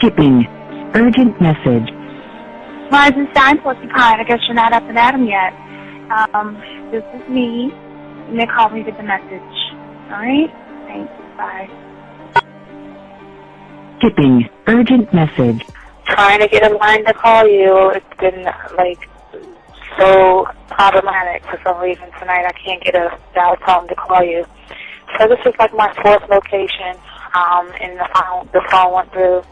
Skipping. Urgent message. Rising Stein Porcupine, I guess you're not up and at 'em yet. This is me. You may call me with the message. Alright? Thanks. Bye. Skipping. Urgent message. Trying to get a line to call you. It's been, so problematic for some reason tonight. I can't get a dial tone to call you. So this is like my fourth location, and the phone went through.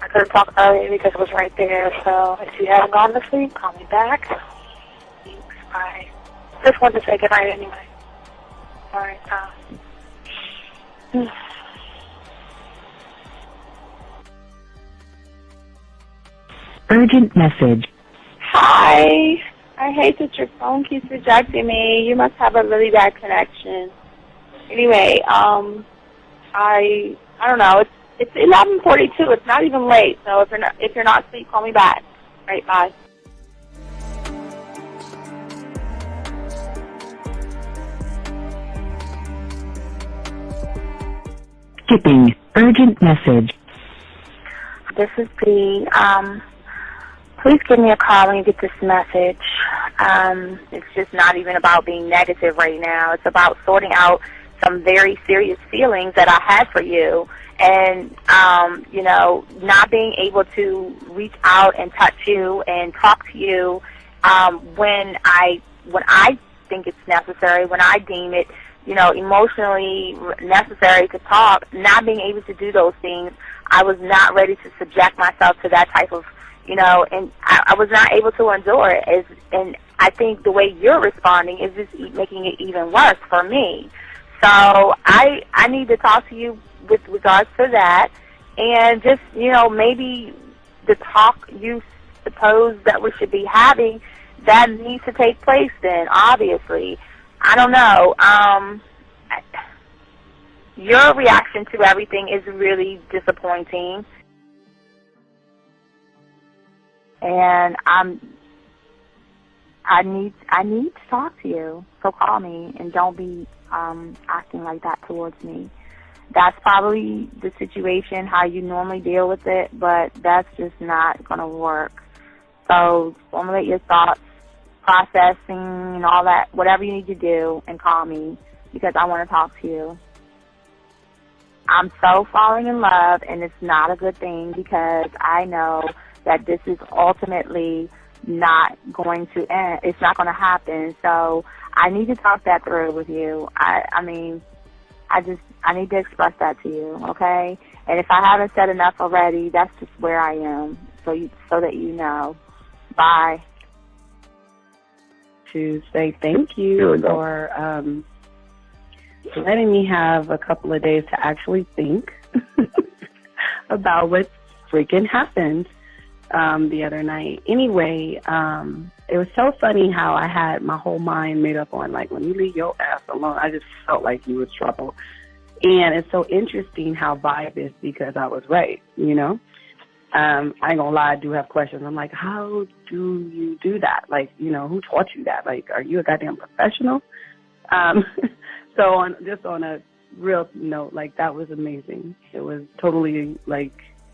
I couldn't talk earlier because it was right there, so if you haven't gone to sleep, call me back. Thanks, bye. Just wanted to say goodnight anyway. Alright, Urgent message. Hi. I hate that your phone keeps rejecting me. You must have a really bad connection. Anyway, I don't know. It's 11:42. It's not even late. So if you're not asleep, call me back. All right, bye. Skipping. Urgent message. This is B. Please give me a call when you get this message. It's just not even about being negative right now. It's about sorting out some very serious feelings that I had for you. And, not being able to reach out and touch you and talk to you when I think it's necessary, when I deem it, emotionally necessary to talk, not being able to do those things. I was not ready to subject myself to that type of, and I was not able to endure it. And I think the way you're responding is just making it even worse for me. So I need to talk to you with regards to that, and just, maybe the talk you suppose that we should be having, that needs to take place then, obviously. I don't know. Your reaction to everything is really disappointing. And I need to talk to you. So call me and don't be acting like that towards me. That's probably the situation, how you normally deal with it, but that's just not going to work. So formulate your thoughts, processing and all that, whatever you need to do, and call me because I want to talk to you. I'm so falling in love, and it's not a good thing because I know that this is ultimately not going to end. It's not going to happen. So I need to talk that through with you. I need to express that to you, okay? And if I haven't said enough already, that's just where I am, so that you know. Bye. To say thank you for letting me have a couple of days to actually think about what freaking happened the other night. Anyway, it was so funny how I had my whole mind made up on, when you leave your ass alone, I just felt like you was trouble. And it's so interesting how vibe is because I was right, I ain't gonna lie, I do have questions. I'm like, how do you do that? Who taught you that? Are you a goddamn professional? So on a real note, that was amazing. It was totally,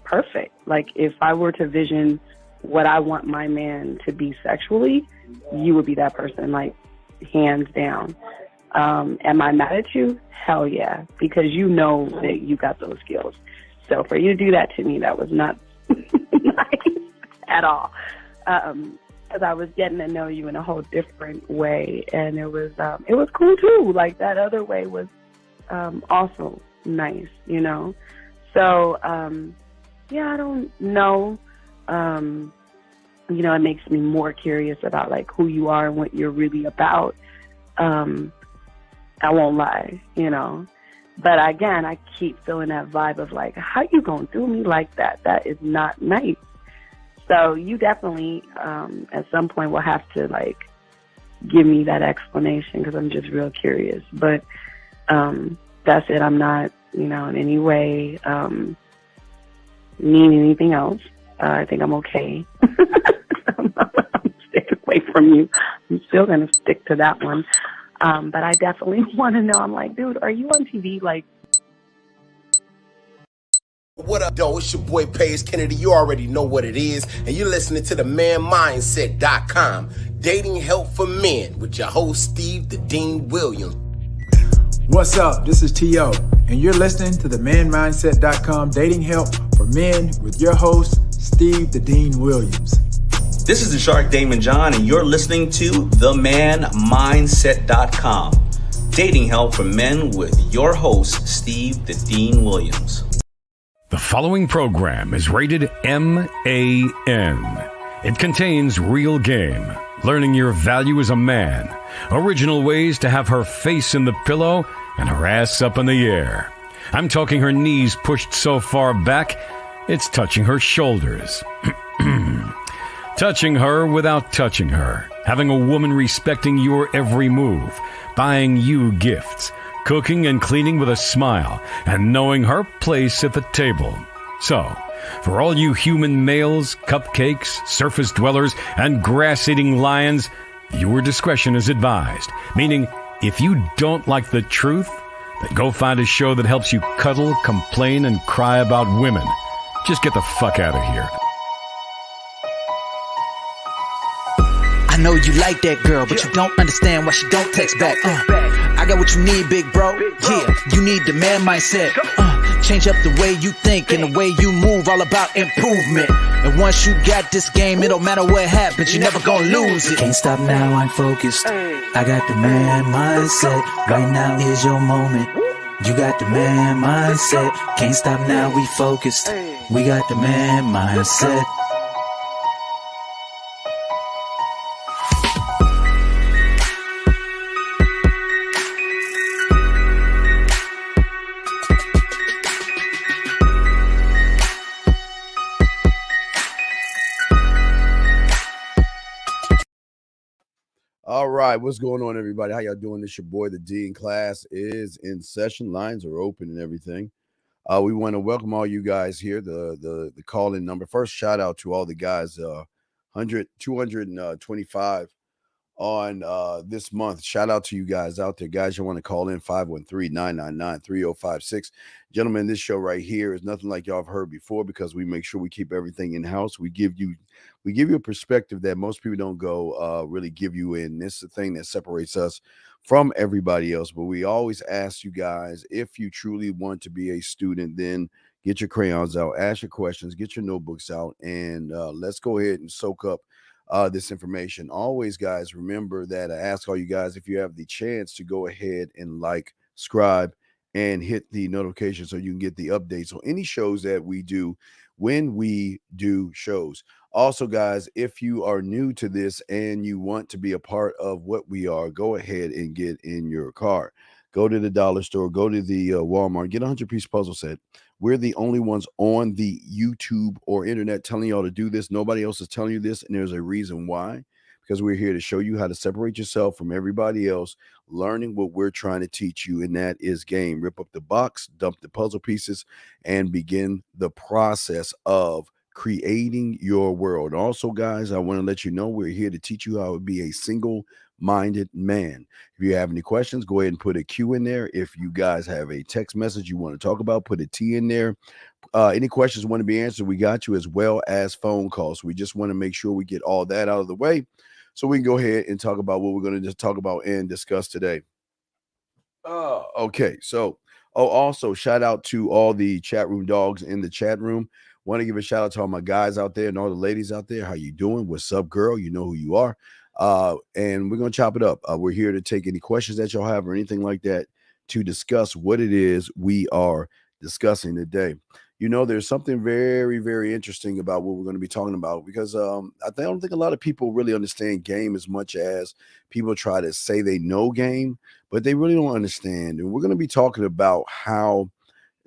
perfect. If I were to vision what I want my man to be sexually, you would be that person, hands down. Am I mad at you? Hell yeah, because you know that you got those skills. So for you to do that to me, that was not nice at all. Because I was getting to know you in a whole different way, and it was cool too. That other way was also nice, So yeah, I don't know. It makes me more curious about who you are and what you're really about. I won't lie, But again, I keep feeling that vibe of how you gonna do me like that? That is not nice. So you definitely, at some point, will have to give me that explanation because I'm just real curious. But that's it. I'm not, in any way mean anything else. I think I'm okay. I'm sticking away from you. I'm still gonna stick to that one. But I definitely want to know. I'm dude, are you on TV What up, though? It's your boy Paige Kennedy. You already know what it is, and you're listening to the manmindset.com, dating help for men, with your host Steve the Dean Williams. What's up? This is T.O., and you're listening to the manmindset.com, dating help for men, with your host Steve the Dean Williams. This is the Shark Damon John, and you're listening to themanmindset.com, dating help for men, with your host Steve the Dean Williams. The following program is rated MAN. It contains real game, learning your value as a man, original ways to have her face in the pillow and her ass up in the air. I'm talking her knees pushed so far back, it's touching her shoulders. Touching her without touching her. Having a woman respecting your every move. Buying you gifts. Cooking and cleaning with a smile, and knowing her place at the table. So, for all you human males, cupcakes, surface dwellers, and grass-eating lions, your discretion is advised. Meaning, if you don't like the truth, then go find a show that helps you cuddle, complain, and cry about women. Just get the fuck out of here. I know you like that girl, but you don't understand why she don't text back. I got what you need, big bro. Yeah, you need the man mindset. Change up the way you think and the way you move, all about improvement. And once you got this game, it don't matter what happens, you're never gonna lose it. Can't stop now, I'm focused. I got the man mindset. Right now is your moment. You got the man mindset. Can't stop now, we focused. We got the man mindset. All right, what's going on, everybody? How y'all doing? This your boy, the Dean. Class is in session. Lines are open and everything. We want to welcome all you guys here. The call-in number. First, shout out to all the guys. 225 on this month. Shout out to you guys out there. Guys, you want to call in 513-999-3056. Gentlemen, this show right here is nothing like y'all have heard before because we make sure we keep everything in-house. We give you a perspective that most people don't go really give you in. This is the thing that separates us from everybody else. But we always ask you guys, if you truly want to be a student, then get your crayons out, ask your questions, get your notebooks out, and let's go ahead and soak up this information. Always, guys, remember that I ask all you guys, if you have the chance, to go ahead and like, subscribe, and hit the notification so you can get the updates on any shows that we do when we do shows. Also, guys, if you are new to this and you want to be a part of what we are, go ahead and get in your car. Go to the dollar store, go to the Walmart, get a 100-piece puzzle set. We're the only ones on the YouTube or internet telling y'all to do this. Nobody else is telling you this, and there's a reason why. Because we're here to show you how to separate yourself from everybody else, learning what we're trying to teach you, and that is game. Rip up the box, dump the puzzle pieces, and begin the process of creating your world. Also, guys, I want to let you know we're here to teach you how to be a single-minded man. If you have any questions, go ahead and put a Q in there. If you guys have a text message you want to talk about, put a T in there. Any questions want to be answered, we got you, as well as phone calls. We just want to make sure we get all that out of the way so we can go ahead and talk about what we're going to just talk about and discuss today. Okay, so also shout out to all the chat room dogs in the chat room. Want to give a shout out to all my guys out there and all the ladies out there. How you doing? What's up, girl? You know who you are. And we're going to chop it up. We're here to take any questions that y'all have or anything like that to discuss what it is we are discussing today. You know, there's something very, very interesting about what we're going to be talking about, because I don't think a lot of people really understand game as much as people try to say they know game, but they really don't understand. And we're going to be talking about how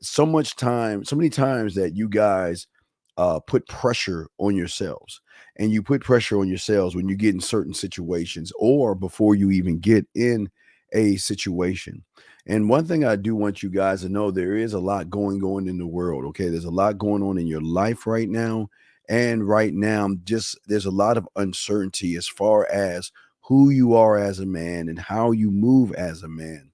so many times that you guys put pressure on yourselves, and you put pressure on yourselves when you get in certain situations or before you even get in a situation. And one thing I do want you guys to know, there is a lot going on in the world. Okay. There's a lot going on in your life right now. And right now, there's a lot of uncertainty as far as who you are as a man and how you move as a man.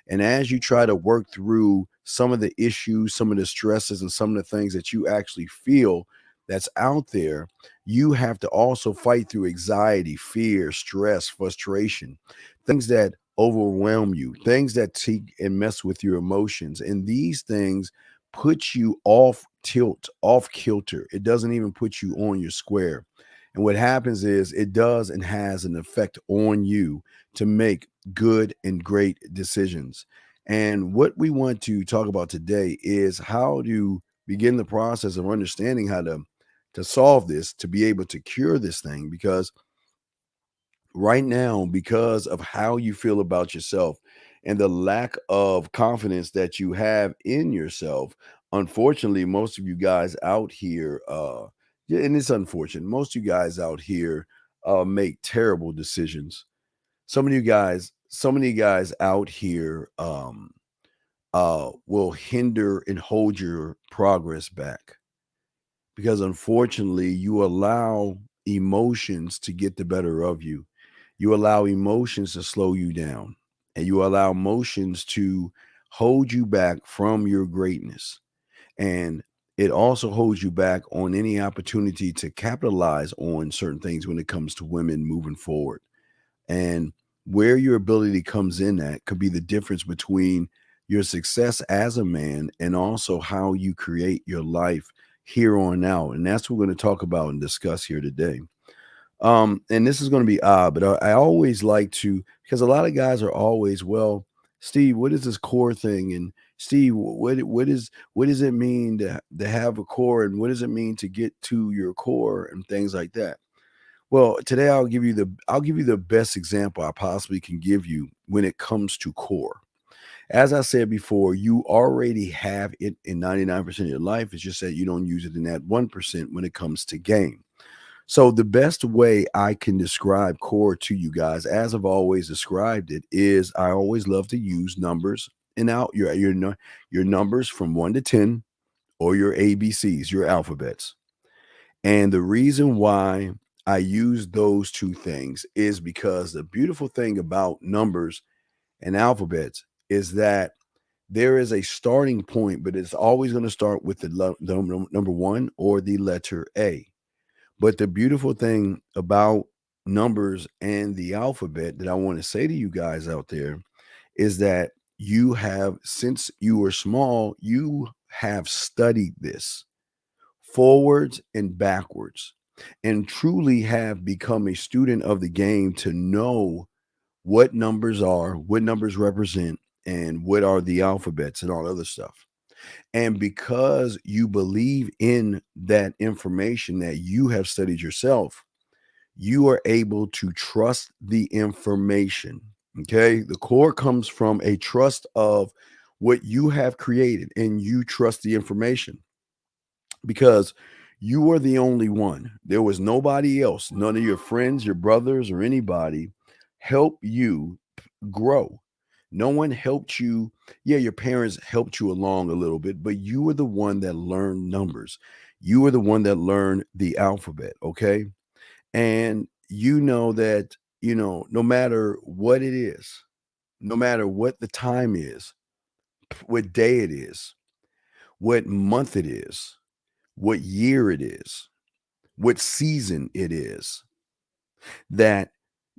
And as you try to work through some of the issues, some of the stresses, and some of the things that you actually feel that's out there, you have to also fight through anxiety, fear, stress, frustration, things that overwhelm you, things that take and mess with your emotions. And these things put you off tilt, off kilter. It doesn't even put you on your square. And what happens is it does and has an effect on you to make good and great decisions. And what we want to talk about today is how to begin the process of understanding how to solve this, to be able to cure this thing. Because right now, because of how you feel about yourself and the lack of confidence that you have in yourself, unfortunately, most of you guys out here, yeah, and it's unfortunate, most of you guys out here make terrible decisions. Some of you guys out here will hinder and hold your progress back, because unfortunately you allow emotions to get the better of you. You allow emotions to slow you down, and you allow emotions to hold you back from your greatness. And it also holds you back on any opportunity to capitalize on certain things when it comes to women moving forward. And where your ability comes in at could be the difference between your success as a man and also how you create your life here on out. And that's what we're going to talk about and discuss here today. And this is going to be odd, but I always like to, because a lot of guys are always, well, Steve, what is this core thing? And Steve, what does it mean to have a core, and what does it mean to get to your core and things like that? Well, today I'll give you the best example I possibly can give you when it comes to core. As I said before, you already have it in 99% of your life. It's just that you don't use it in that 1% when it comes to game. So the best way I can describe core to you guys, as I've always described it, is I always love to use numbers and out your numbers from 1 to 10, or your ABCs, your alphabets. And the reason why I use those two things is because the beautiful thing about numbers and alphabets is that there is a starting point, but it's always going to start with the number 1 or the letter A. But the beautiful thing about numbers and the alphabet that I want to say to you guys out there is that you have, since you were small, you have studied this forwards and backwards, and truly have become a student of the game to know what numbers are, what numbers represent, and what are the alphabets and all other stuff. And because you believe in that information that you have studied yourself, you are able to trust the information. Okay. The core comes from a trust of what you have created, and you trust the information because you are the only one. There was nobody else, none of your friends, your brothers, or anybody help you grow. No one helped you. Yeah, your parents helped you along a little bit, but you were the one that learned numbers. You were the one that learned the alphabet. Okay. And you know that, no matter what it is, no matter what the time is, what day it is, what month it is, what year it is, what season it is, that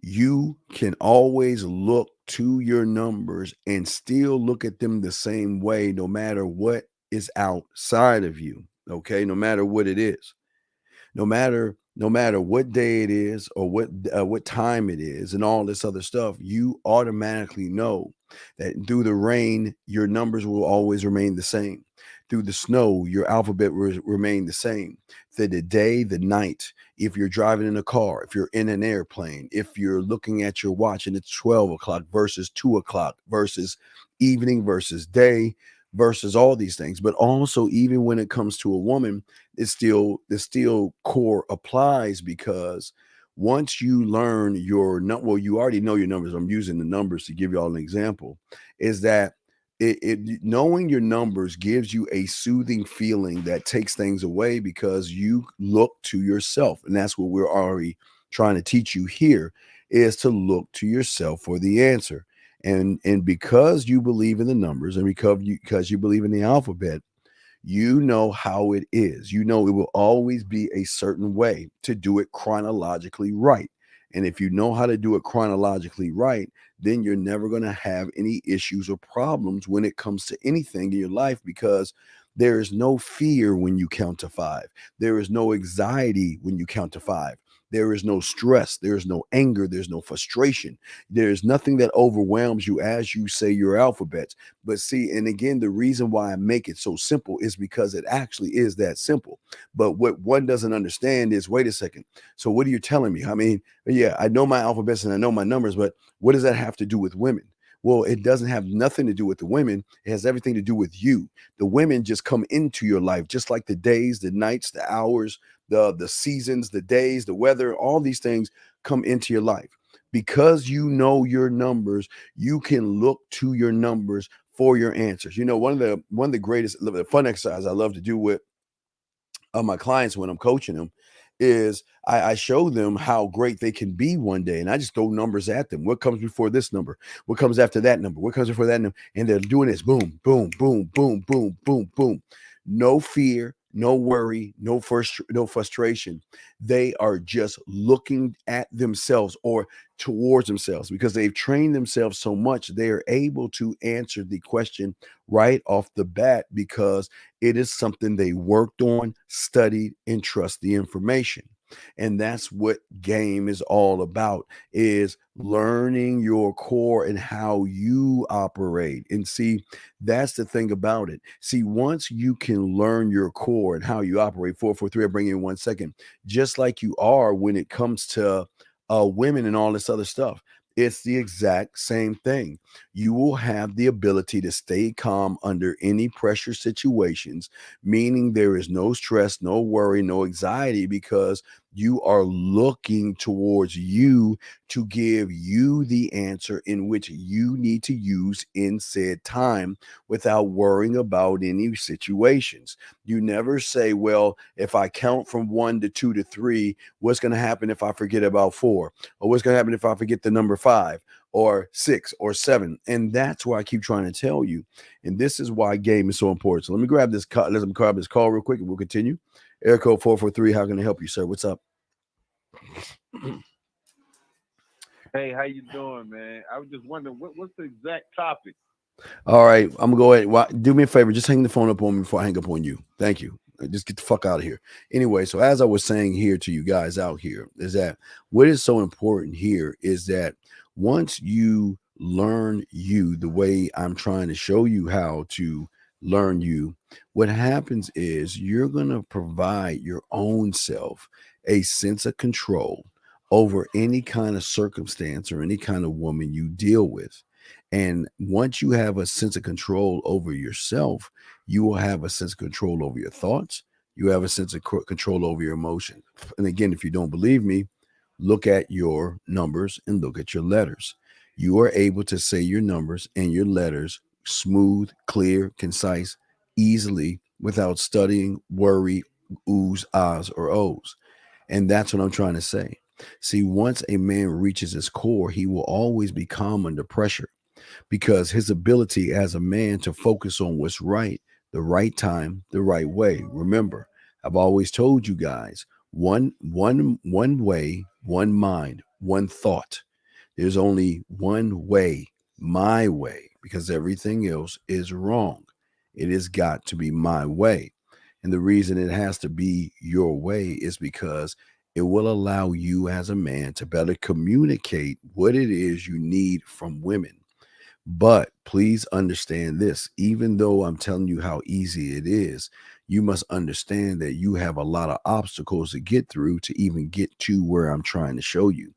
you can always look to your numbers and still look at them the same way, no matter what is outside of you. Okay. No matter what it is, no matter what day it is, or what time it is, and all this other stuff, you automatically know that through the rain, your numbers will always remain the same. Through the snow, your alphabet will remain the same. Through the day, the night, if you're driving in a car, if you're in an airplane, if you're looking at your watch and it's 12 o'clock versus 2 o'clock versus evening versus day versus all these things. But also, even when it comes to a woman, the still core applies, because once you learn you already know your numbers. I'm using the numbers to give you all an example, is that knowing your numbers gives you a soothing feeling that takes things away, because you look to yourself. And that's what we're already trying to teach you here, is to look to yourself for the answer. And because you believe in the numbers and because you believe in the alphabet, you know how it is. You know it will always be a certain way to do it chronologically right. And if you know how to do it chronologically right, then you're never going to have any issues or problems when it comes to anything in your life, because there is no fear when you count to 5. There is no anxiety when you count to 5. There is no stress. There is no anger. There's no frustration. There is nothing that overwhelms you as you say your alphabets. But see, and again, the reason why I make it so simple is because it actually is that simple. But what one doesn't understand is, wait a second. So what are you telling me? I mean, yeah, I know my alphabets and I know my numbers, but what does that have to do with women? Well, it doesn't have nothing to do with the women. It has everything to do with you. The women just come into your life, just like the days, the nights, the hours, the seasons, the days, the weather, all these things come into your life. Because you know your numbers, you can look to your numbers for your answers. You know, one of the greatest fun exercises I love to do with my clients when I'm coaching them is I show them how great they can be one day, and I just throw numbers at them. What comes before this number? What comes after that number? What comes before that number? And they're doing this boom, boom, boom, boom, boom, boom, boom. No fear, no worry, no frustration. They are just looking at themselves or towards themselves, because they've trained themselves so much they are able to answer the question right off the bat, because it is something they worked on, studied, and trust the information. And that's what game is all about, is learning your core and how you operate. And see, that's the thing about it. See, once you can learn your core and how you operate, 443, I'll bring you in 1 second, just like you are when it comes to women and all this other stuff. It's the exact same thing. You will have the ability to stay calm under any pressure situations, meaning there is no stress, no worry, no anxiety, because you are looking towards you to give you the answer in which you need to use in said time without worrying about any situations. You never say, well, if I count from 1 to 2 to 3, what's going to happen if I forget about 4? Or what's going to happen if I forget the number 5 or 6 or 7? And that's why I keep trying to tell you. And this is why game is so important. So let me grab this call. Let me grab this call real quick and we'll continue. Air code 443. How can I help you, sir? What's up? Hey, how you doing, man? I was just wondering what's the exact topic? All right, I'm gonna go ahead. Well, do me a favor, just hang the phone up on me before I hang up on you. Thank you. Just get the fuck out of here. Anyway, so as I was saying here to you guys out here, is that what is so important here is that once you learn you the way I'm trying to show you how to learn you, what happens is you're gonna provide your own self a sense of control over any kind of circumstance or any kind of woman you deal with. And once you have a sense of control over yourself, you will have a sense of control over your thoughts. You have a sense of control over your emotions. And again, if you don't believe me, look at your numbers and look at your letters. You are able to say your numbers and your letters smooth, clear, concise, easily, without studying, worry, oohs, ahs, or ohs. And that's what I'm trying to say. See, once a man reaches his core, he will always be calm under pressure, because his ability as a man to focus on what's right, the right time, the right way. Remember, I've always told you guys, one way, one mind, one thought. There's only one way, my way, because everything else is wrong. It has got to be my way. And the reason it has to be your way is because it will allow you as a man to better communicate what it is you need from women. But please understand this, even though I'm telling you how easy it is, you must understand that you have a lot of obstacles to get through to even get to where I'm trying to show you.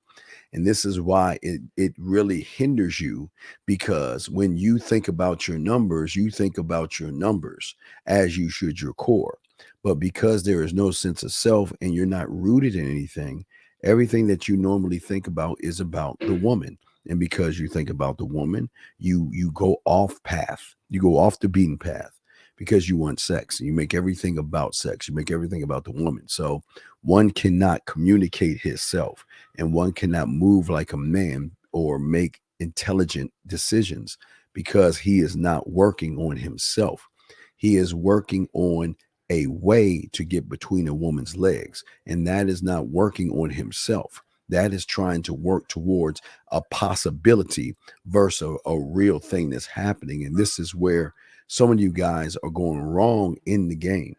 And this is why it really hinders you, because when you think about your numbers, you think about your numbers as you should your core. But because there is no sense of self and you're not rooted in anything, everything that you normally think about is about the woman. And because you think about the woman, you go off path. You go off the beaten path because you want sex. You make everything about sex. You make everything about the woman. So one cannot communicate himself, and one cannot move like a man or make intelligent decisions because he is not working on himself. He is working on a way to get between a woman's legs, and that is not working on himself. That is trying to work towards a possibility versus a real thing that's happening. And this is where some of you guys are going wrong in the game.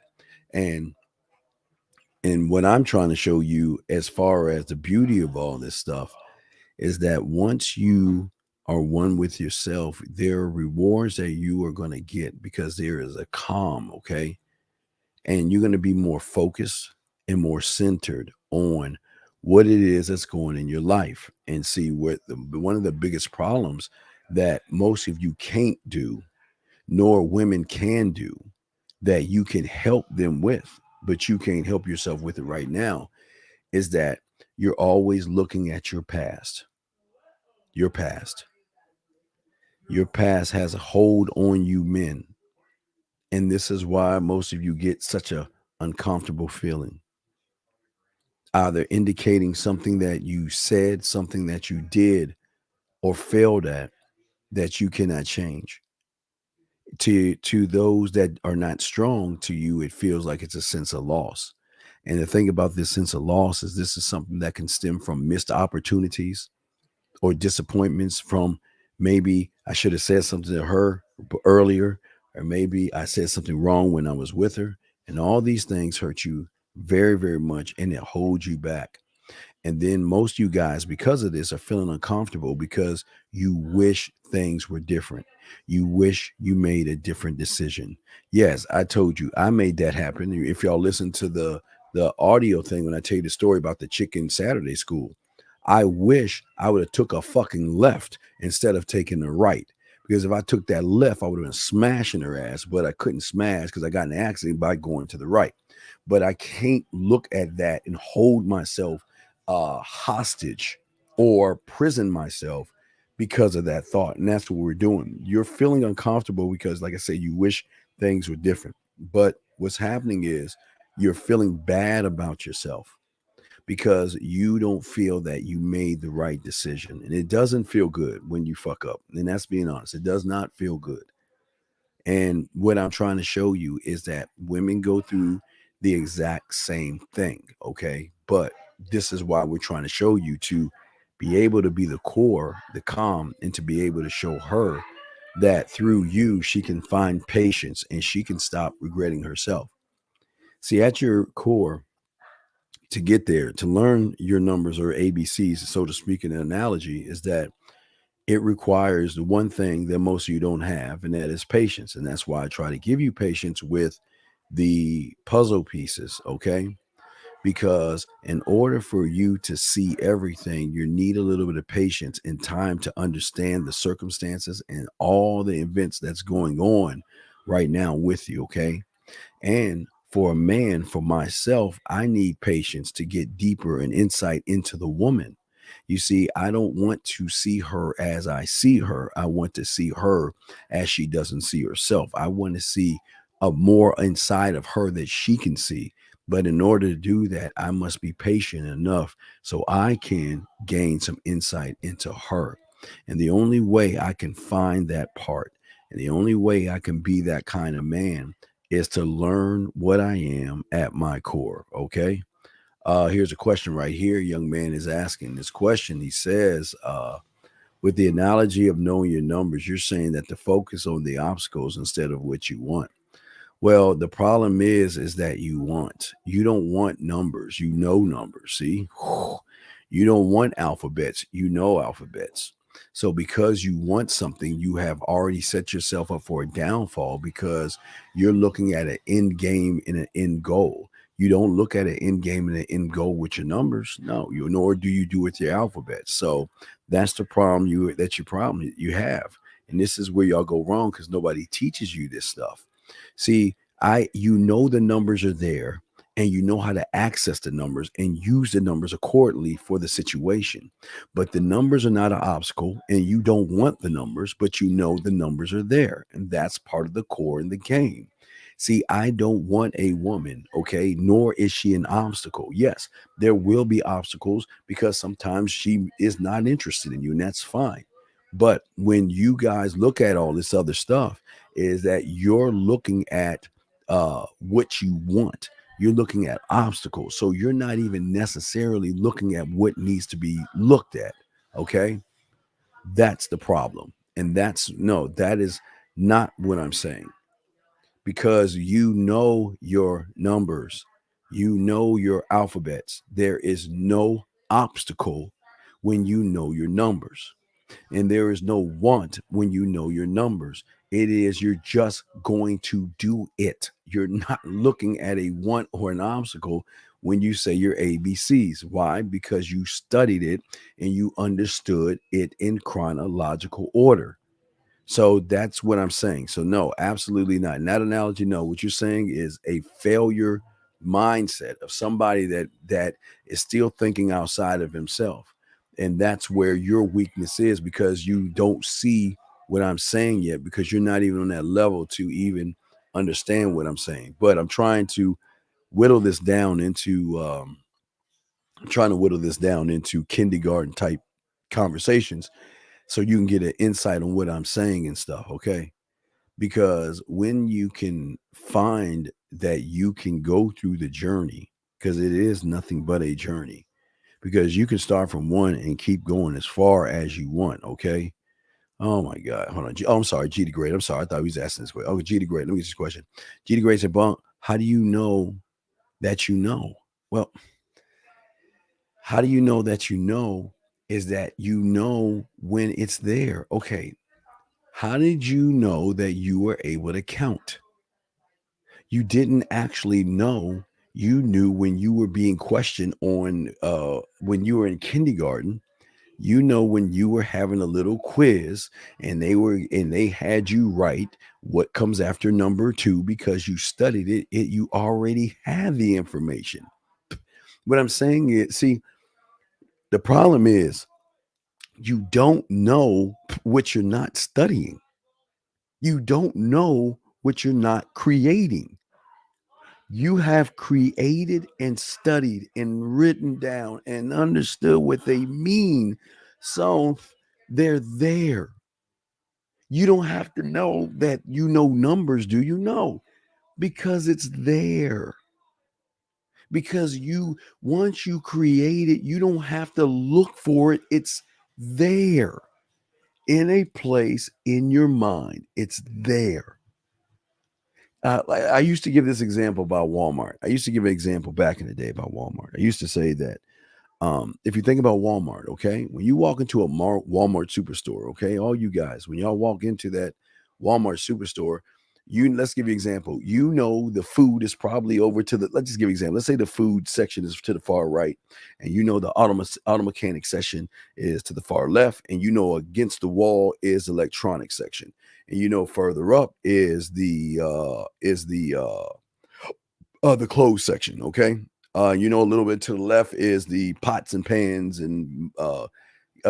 And what I'm trying to show you as far as the beauty of all this stuff is that once you are one with yourself, there are rewards that you are going to get because there is a calm, okay? And you're going to be more focused and more centered on what it is that's going in your life. And see what one of the biggest problems that most of you can't do, nor women can do, that you can help them with, but you can't help yourself with it right now, is that you're always looking at your past. Your past. Your past has a hold on you men. And this is why most of you get such a uncomfortable feeling. Either indicating something that you said, something that you did or failed at that you cannot change. To those that are not strong, to you, it feels like it's a sense of loss. And the thing about this sense of loss is this is something that can stem from missed opportunities or disappointments from maybe I should have said something to her earlier, or maybe I said something wrong when I was with her. And all these things hurt you very, very much, and it holds you back. And then most of you guys, because of this, are feeling uncomfortable because you wish things were different. You wish you made a different decision. Yes, I told you I made that happen. If y'all listen to the audio thing when I tell you the story about the chicken Saturday school, I wish I would have took a fucking left instead of taking a right. Because if I took that left, I would have been smashing her ass, but I couldn't smash because I got in an accident by going to the right. But I can't look at that and hold myself hostage or prison myself because of that thought. And that's what we're doing. You're feeling uncomfortable because, like I said, you wish things were different. But what's happening is you're feeling bad about yourself because you don't feel that you made the right decision. And it doesn't feel good when you fuck up. And that's being honest. It does not feel good. And what I'm trying to show you is that women go through the exact same thing, okay? But this is why we're trying to show you to be able to be the core, the calm, and to be able to show her that through you, she can find patience and she can stop regretting herself. See, at your core, to get there, to learn your numbers or ABCs, so to speak, in an analogy, is that it requires the one thing that most of you don't have, and that is patience. And that's why I try to give you patience with the puzzle pieces, okay? Because in order for you to see everything, you need a little bit of patience and time to understand the circumstances and all the events that's going on right now with you, okay? And for a man, for myself, I need patience to get deeper and insight into the woman. You see, I don't want to see her as I see her. I want to see her as she doesn't see herself. I want to see a more inside of her that she can see. But in order to do that, I must be patient enough so I can gain some insight into her. And the only way I can find that part, and the only way I can be that kind of man, is to learn what I am at my core, okay? Here's a question right here. Young man is asking this question. He says, with the analogy of knowing your numbers, you're saying that to focus on the obstacles instead of what you want. Well, the problem is that you don't want numbers. You know numbers, see? You don't want alphabets. You know alphabets. So because you want something, you have already set yourself up for a downfall because you're looking at an end game and an end goal. You don't look at an end game and an end goal with your numbers. No, nor do you do with your alphabet. So that's the problem you have. And this is where y'all go wrong because nobody teaches you this stuff. See, you know the numbers are there and you know how to access the numbers and use the numbers accordingly for the situation. But the numbers are not an obstacle and you don't want the numbers, but you know the numbers are there. And that's part of the core in the game. See, I don't want a woman, okay, nor is she an obstacle. Yes, there will be obstacles because sometimes she is not interested in you, and that's fine. But when you guys look at all this other stuff, is that you're looking at what you want. You're looking at obstacles. So you're not even necessarily looking at what needs to be looked at. Okay. That's the problem. And that is not what I'm saying. Because you know your numbers, you know your alphabets. There is no obstacle when you know your numbers. And there is no want when you know your numbers. It is you're just going to do it. You're not looking at a want or an obstacle when you say your ABCs. Why? Because you studied it and you understood it in chronological order. So that's what I'm saying. So no, absolutely not. In that analogy, no. What you're saying is a failure mindset of somebody that is still thinking outside of himself. And that's where your weakness is, because you don't see what I'm saying yet, because you're not even on that level to even understand what I'm saying. But I'm trying to whittle this down into kindergarten type conversations, so you can get an insight on what I'm saying and stuff, okay? Because when you can find that you can go through the journey, because it is nothing but a journey, because you can start from one and keep going as far as you want, okay? Oh my God, hold on. I'm sorry, G the Great. I'm sorry, I thought he was asking this question. Oh, G the Great, let me get this question. G the Great said, Bunk, how do you know that you know? Well, how do you know that you know is that you know when it's there. Okay, how did you know that you were able to count? You didn't actually know. You knew when you were being questioned on when you were in kindergarten. You know, when you were having a little quiz and they had you write what comes after number 2 because you studied it, you already have the information. What I'm saying is, see, the problem is you don't know what you're not studying. You don't know what you're not creating. You have created and studied and written down and understood what they mean. So they're there. You don't have to know that you know numbers, do you know? Because it's there. Because once you create it, you don't have to look for it. It's there in a place in your mind. It's there. I used to give this example about Walmart. I used to give an example back in the day about Walmart. I used to say that if you think about Walmart, okay, when you walk into a Walmart superstore, okay, all you guys, when y'all walk into that Walmart superstore, let's give you an example. You know, the food is probably over to let's just give you an example. Let's say the food section is to the far right, and you know the auto mechanic section is to the far left, and you know against the wall is the electronics section, and you know further up is the clothes section, okay? You know, a little bit to the left is the pots and pans and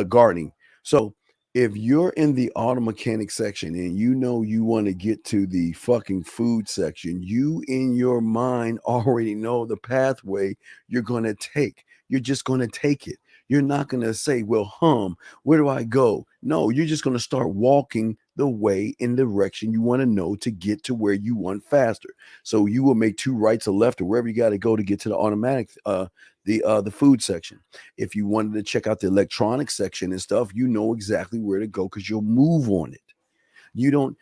gardening. So if you're in the auto mechanic section and you know you want to get to the fucking food section, you in your mind already know the pathway you're going to take. You're just going to take it. You're not going to say, well, where do I go? No, you're just going to start walking the way in the direction you want to know to get to where you want faster. So you will make 2 rights or left or wherever you got to go to get to the automatic, the food section. If you wanted to check out the electronics section and stuff, you know exactly where to go because you'll move on it. You don't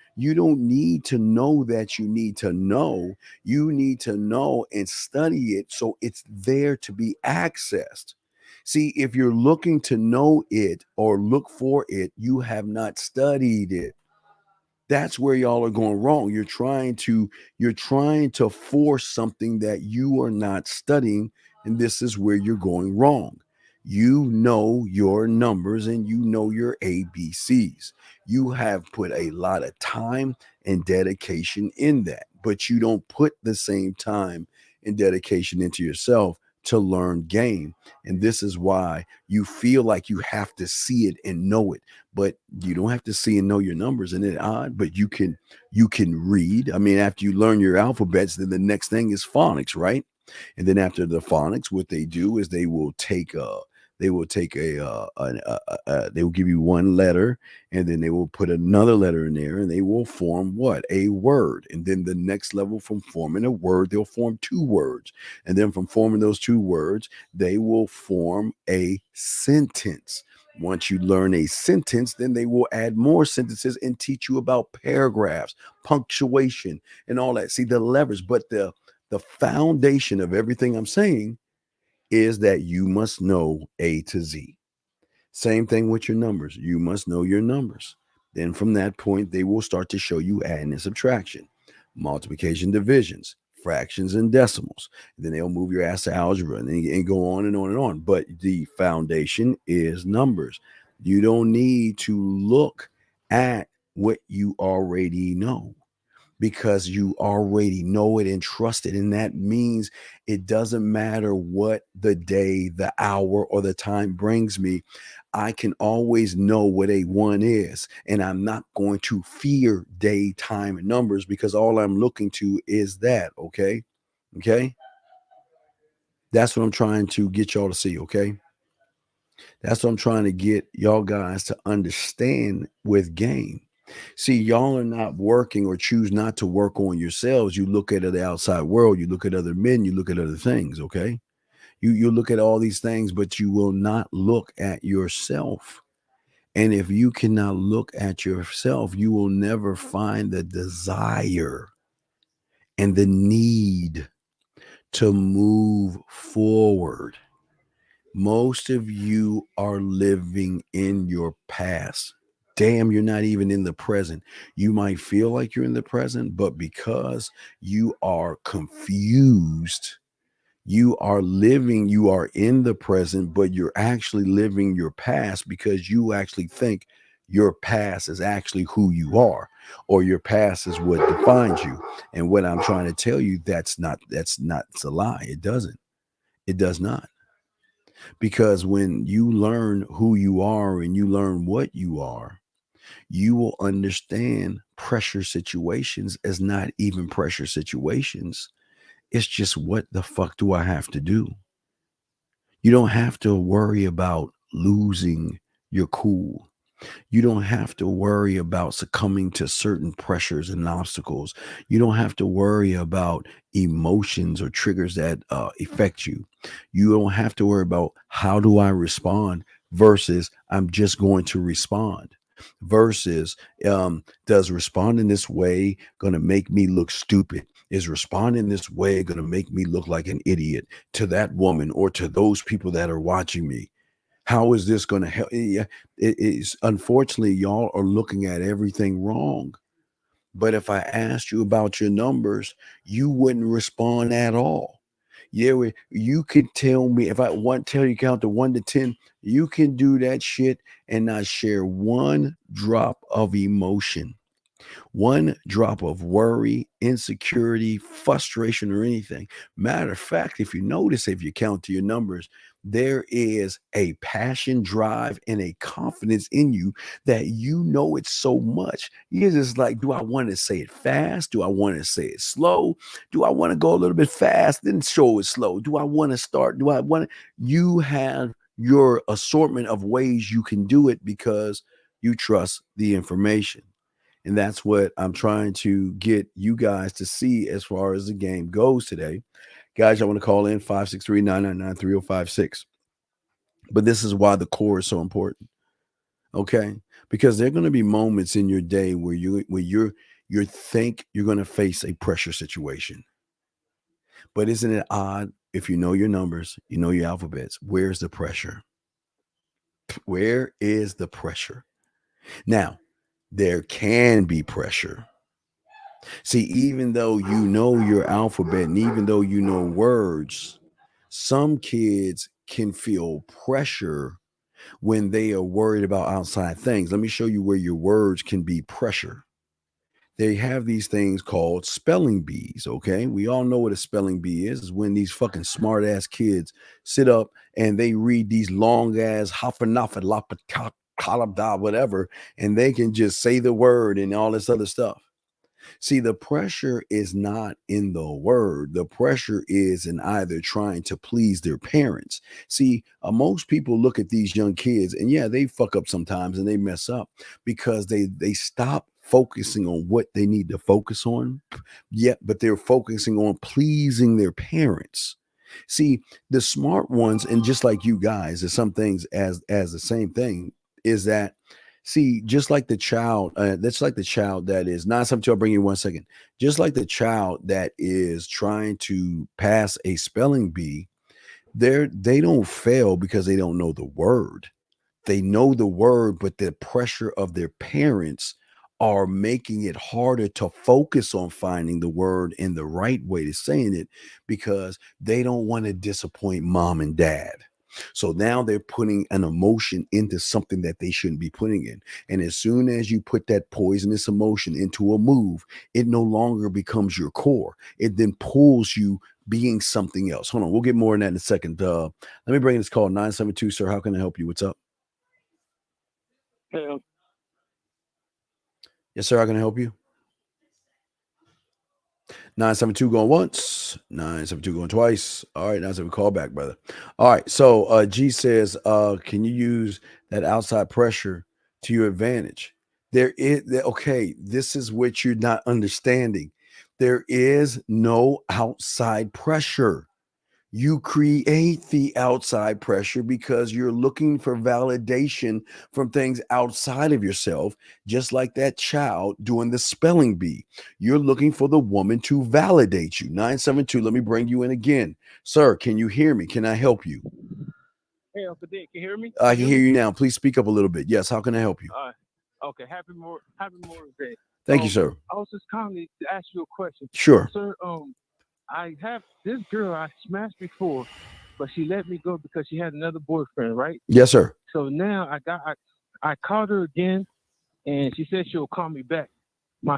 need to know that you need to know. You need to know and study it so it's there to be accessed. See, if you're looking to know it or look for it, you have not studied it. That's where y'all are going wrong. You're trying to force something that you are not studying, and this is where you're going wrong. You know your numbers and you know your ABCs. You have put a lot of time and dedication in that, but you don't put the same time and dedication into yourself to learn game. And this is why you feel like you have to see it and know it, but you don't have to see and know your numbers. And it's odd, but you can read. I mean, after you learn your alphabets, then the next thing is phonics, right? And then after the phonics, what they do is they will take They will take they will give you one letter, and then they will put another letter in there, and they will form what? A word. And then the next level, from forming a word, they'll form two words. And then from forming those two words, they will form a sentence. Once you learn a sentence, then they will add more sentences and teach you about paragraphs, punctuation, and all that. See the levers, but the foundation of everything I'm saying is that you must know A to Z. Same thing with your numbers. You must know your numbers. Then from that point, they will start to show you adding and subtraction, multiplication, divisions, fractions, and decimals. And then they'll move your ass to algebra and go on and on and on. But the foundation is numbers. You don't need to look at what you already know, because you already know it and trust it. And that means it doesn't matter what the day, the hour, or the time brings me. I can always know what a 1 is, and I'm not going to fear day, time, and numbers, because all I'm looking to is that. Okay. That's what I'm trying to get y'all to see. Okay. That's what I'm trying to get y'all guys to understand with game. See, y'all are not working, or choose not to work on yourselves. You look at the outside world, you look at other men, you look at other things. Okay. You look at all these things, but you will not look at yourself. And if you cannot look at yourself, you will never find the desire and the need to move forward. Most of you are living in your past. Damn, you're not even in the present. You might feel like you're in the present, but because you are confused, you are in the present, but you're actually living your past, because you actually think your past is actually who you are, or your past is what defines you. And what I'm trying to tell you, it's a lie. It does not. Because when you learn who you are and you learn what you are, you will understand pressure situations as not even pressure situations. It's just, what the fuck do I have to do? You don't have to worry about losing your cool. You don't have to worry about succumbing to certain pressures and obstacles. You don't have to worry about emotions or triggers that affect you. You don't have to worry about, how do I respond, versus I'm just going to respond, versus does responding this way going to make me look stupid? Is responding this way going to make me look like an idiot to that woman or to those people that are watching me? How is this going to help? It is, unfortunately, y'all are looking at everything wrong. But if I asked you about your numbers, you wouldn't respond at all. Yeah, you could tell me, if I tell you count to 1 to 10, you can do that shit and not share one drop of emotion, one drop of worry, insecurity, frustration, or anything. Matter of fact, if you notice, if you count to your numbers, there is a passion, drive, and a confidence in you that you know it so much. You're just like, do I want to say it fast? Do I want to say it slow? Do I want to go a little bit fast, then show it slow? Do I want to start? Do I want to? You have your assortment of ways you can do it, because you trust the information. And that's what I'm trying to get you guys to see as far as the game goes today. Guys, I want to call in 563-999-3056. But this is why the core is so important. Okay? Because there are going to be moments in your day where you think you're going to face a pressure situation. But isn't it odd, if you know your numbers, you know your alphabets, where's the pressure? Where is the pressure? Now, there can be pressure. See, even though you know your alphabet and even though you know words, some kids can feel pressure when they are worried about outside things. Let me show you where your words can be pressure. They have these things called spelling bees. Okay. We all know what a spelling bee is when these fucking smart ass kids sit up and they read these long ass whatever, and they can just say the word and all this other stuff. See, the pressure is not in the word. The pressure is in either trying to please their parents. See, most people look at these young kids, and yeah, they fuck up sometimes and they mess up because they stop focusing on what they need to focus on. Yet, but they're focusing on pleasing their parents. See, the smart ones, and just like you guys, there's some things as the same thing, is that see, just like the child, that's like the child that is not something. I'll bring you 1 second. Just like the child that is trying to pass a spelling bee, they don't fail because they don't know the word. They know the word, but the pressure of their parents are making it harder to focus on finding the word and the right way to saying it because they don't want to disappoint mom and dad. So now they're putting an emotion into something that they shouldn't be putting in. And as soon as you put that poisonous emotion into a move, it no longer becomes your core. It then pulls you being something else. Hold on, we'll get more in that in a second. Let me bring this call, 972, sir. How can I help you? What's up? Hey, Yes, sir. How can I help you? 972 going once, 972 going twice. All right, 972 call back, brother. All right, so G says, can you use that outside pressure to your advantage? Okay, this is what you're not understanding. There is no outside pressure. You create the outside pressure because you're looking for validation from things outside of yourself, just like that child doing the spelling bee. You're looking for the woman to validate you. 972, let me bring you in again. Sir, can you hear me? Can I help you? hey, Uncle Dick, can you hear me? I can hear you now. Please speak up a little bit. Yes, how can I help you? Okay, happy Memorial Day. Thank you, sir. I was just calling to ask you a question. Sure. Sir, I have this girl I smashed before, but she let me go because she had another boyfriend, right? Yes, sir. So now I called her again, and she said she'll call me back.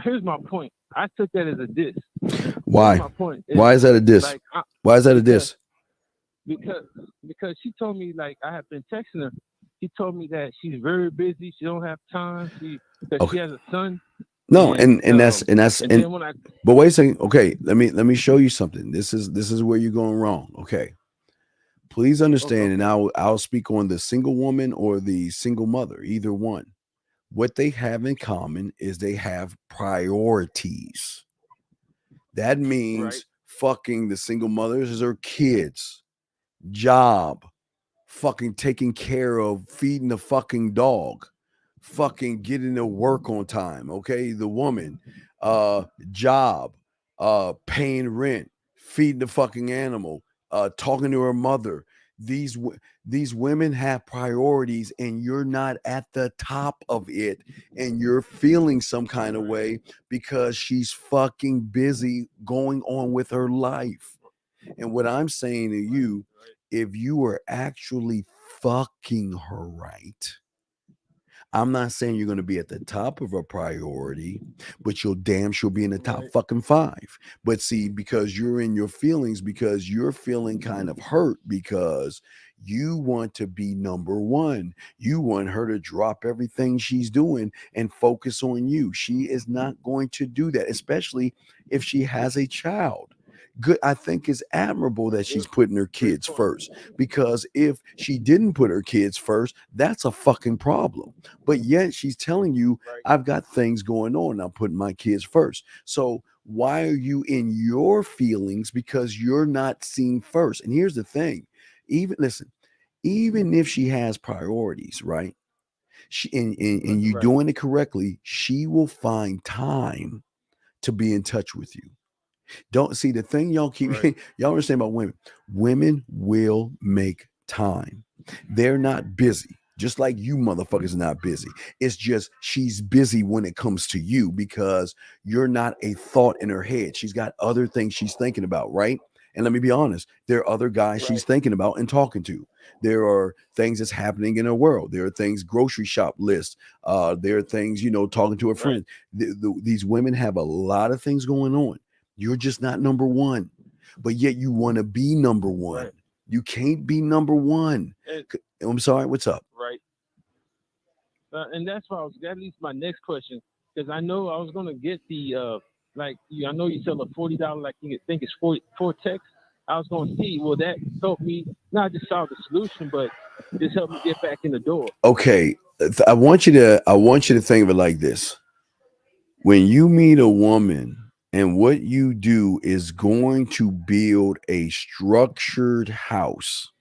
Here's my point. I took that as a diss. Why? My point Why is that a diss? Why is that a diss? Because she told me, like, I have been texting her. She told me that she's very busy. She don't have time. She has a son. No, and but wait a second. Okay, let me show you something. This is where you're going wrong. Okay. Please understand, and I'll speak on the single woman or the single mother, either one. What they have in common is they have priorities. That means fucking the single mothers is her kids, job, fucking taking care of feeding the fucking dog, fucking getting to work on time. Okay, the woman, job, paying rent, feeding the fucking animal, talking to her mother. These women have priorities, and you're not at the top of it, and you're feeling some kind of way because she's fucking busy going on with her life. And what I'm saying to you, if you were actually fucking her right, I'm not saying you're going to be at the top of a priority, but you'll damn sure be in the top fucking 5. But see, because you're in your feelings, because you're feeling kind of hurt because you want to be number one. You want her to drop everything she's doing and focus on you. She is not going to do that, especially if she has a child. Good, I think it's admirable that she's putting her kids first, because if she didn't put her kids first, that's a fucking problem. But yet she's telling you, I've got things going on, I'm putting my kids first. So why are you in your feelings? Because you're not seen first. And here's the thing, even if she has priorities, right? And you doing it correctly, she will find time to be in touch with you. Don't see the thing y'all keep y'all understand about women. Women will make time. They're not busy. Just like you motherfuckers are not busy. It's just she's busy when it comes to you because you're not a thought in her head. She's got other things she's thinking about, right? And let me be honest, there are other guys she's thinking about and talking to. There are things that's happening in her world. There are things, grocery shop list. There are things, talking to a friend. These women have a lot of things going on. You're just not number one, but yet you want to be number one. Right. You can't be number one. I'm sorry. What's up? Right. And that's why that leads to my next question, because I know I was going to get the like I know you sell a $40, like you think it's four texts. I was gonna see, will that help me not just solve the solution, but just help me get back in the door? Okay, I want you to think of it like this. When you meet a woman and what you do is going to build a structured house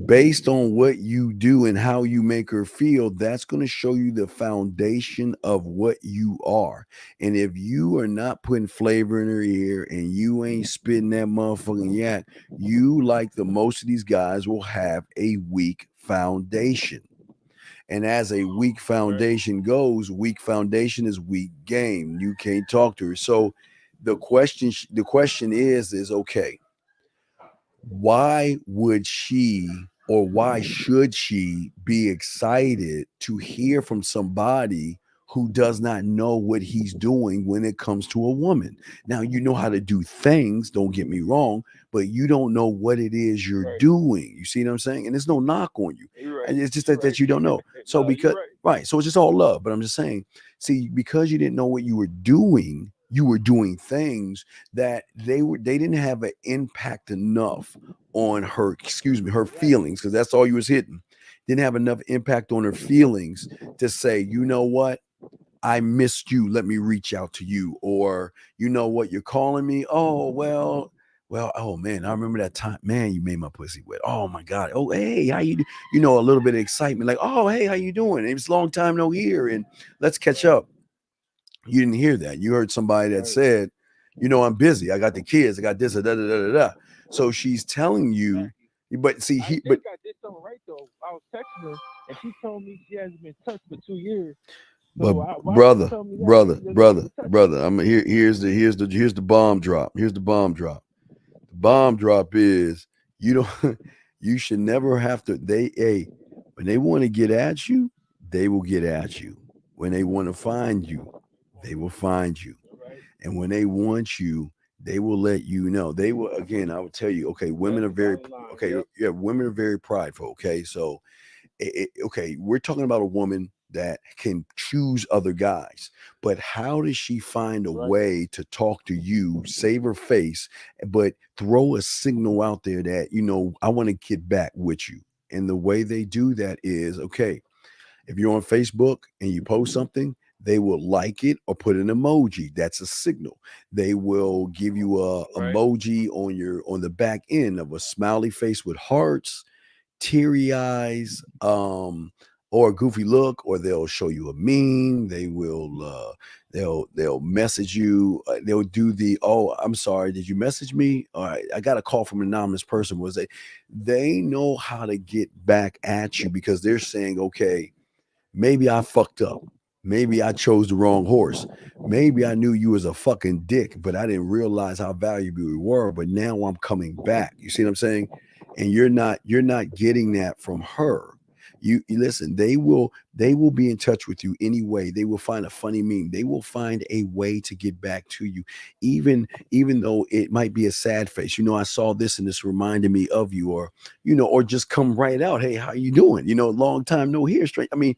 based on what you do and how you make her feel, that's going to show you the foundation of what you are. And if you are not putting flavor in her ear and you ain't spitting that motherfucking yak, you, like the most of these guys, will have a weak foundation. And as a weak foundation goes, weak foundation is weak game. You can't talk to her. So the question is okay, why would she or why should she be excited to hear from somebody who does not know what he's doing when it comes to a woman? Now, you know how to do things, don't get me wrong, but you don't know what it is you're doing. You see what I'm saying? And there's no knock on you. And it's just that you don't know. So because so it's just all love. But I'm just saying, see, because you didn't know what you were doing things that they didn't have an impact enough on her, her feelings, because that's all you was hitting. Didn't have enough impact on her feelings to say, you know what, I missed you, let me reach out to you. Or, you know what, you're calling me, oh well, oh man, I remember that time, man, you made my pussy wet. Oh my God. Oh, hey, how you do? You know, a little bit of excitement, like, oh, hey, how you doing? It's a long time no hear, and let's catch up. You didn't hear that. You heard somebody that said, you know, I'm busy. I got the kids. I got this. Da, da, da, da, da. So she's telling you, but see, I did something right though. I was texting her and she told me she hasn't been touched for 2 years. So but brother, I'm here's the bomb drop. Here's the bomb drop. The bomb drop is you should never have to. When they want to get at you, they will get at you. When they want to find you, they will find you. And when they want you, they will let you know. They will, again, I would tell you, okay, women are very, women are very prideful. Okay. So, we're talking about a woman that can choose other guys, but how does she find a way to talk to you, save her face, but throw a signal out there that, you know, I want to get back with you? And the way they do that is, okay, if you're on Facebook and you post something, they will like it or put an emoji. That's a signal. They will give you a emoji on the back end of a smiley face with hearts, teary eyes, or a goofy look, or they'll show you a meme. They will they'll message you. They'll do the, oh, I'm sorry, did you message me? All right, I got a call from an anonymous person. They know how to get back at you because they're saying, okay, maybe I fucked up. Maybe I chose the wrong horse. Maybe I knew you was a fucking dick, but I didn't realize how valuable you were. But now I'm coming back. You see what I'm saying? And you're not getting that from her. You listen, they will be in touch with you anyway. They will find a funny meme. They will find a way to get back to you, even though it might be a sad face. You know, I saw this and this reminded me of you, or, you know, or just come right out. Hey, how you doing? You know, long time no hear. Straight. I mean,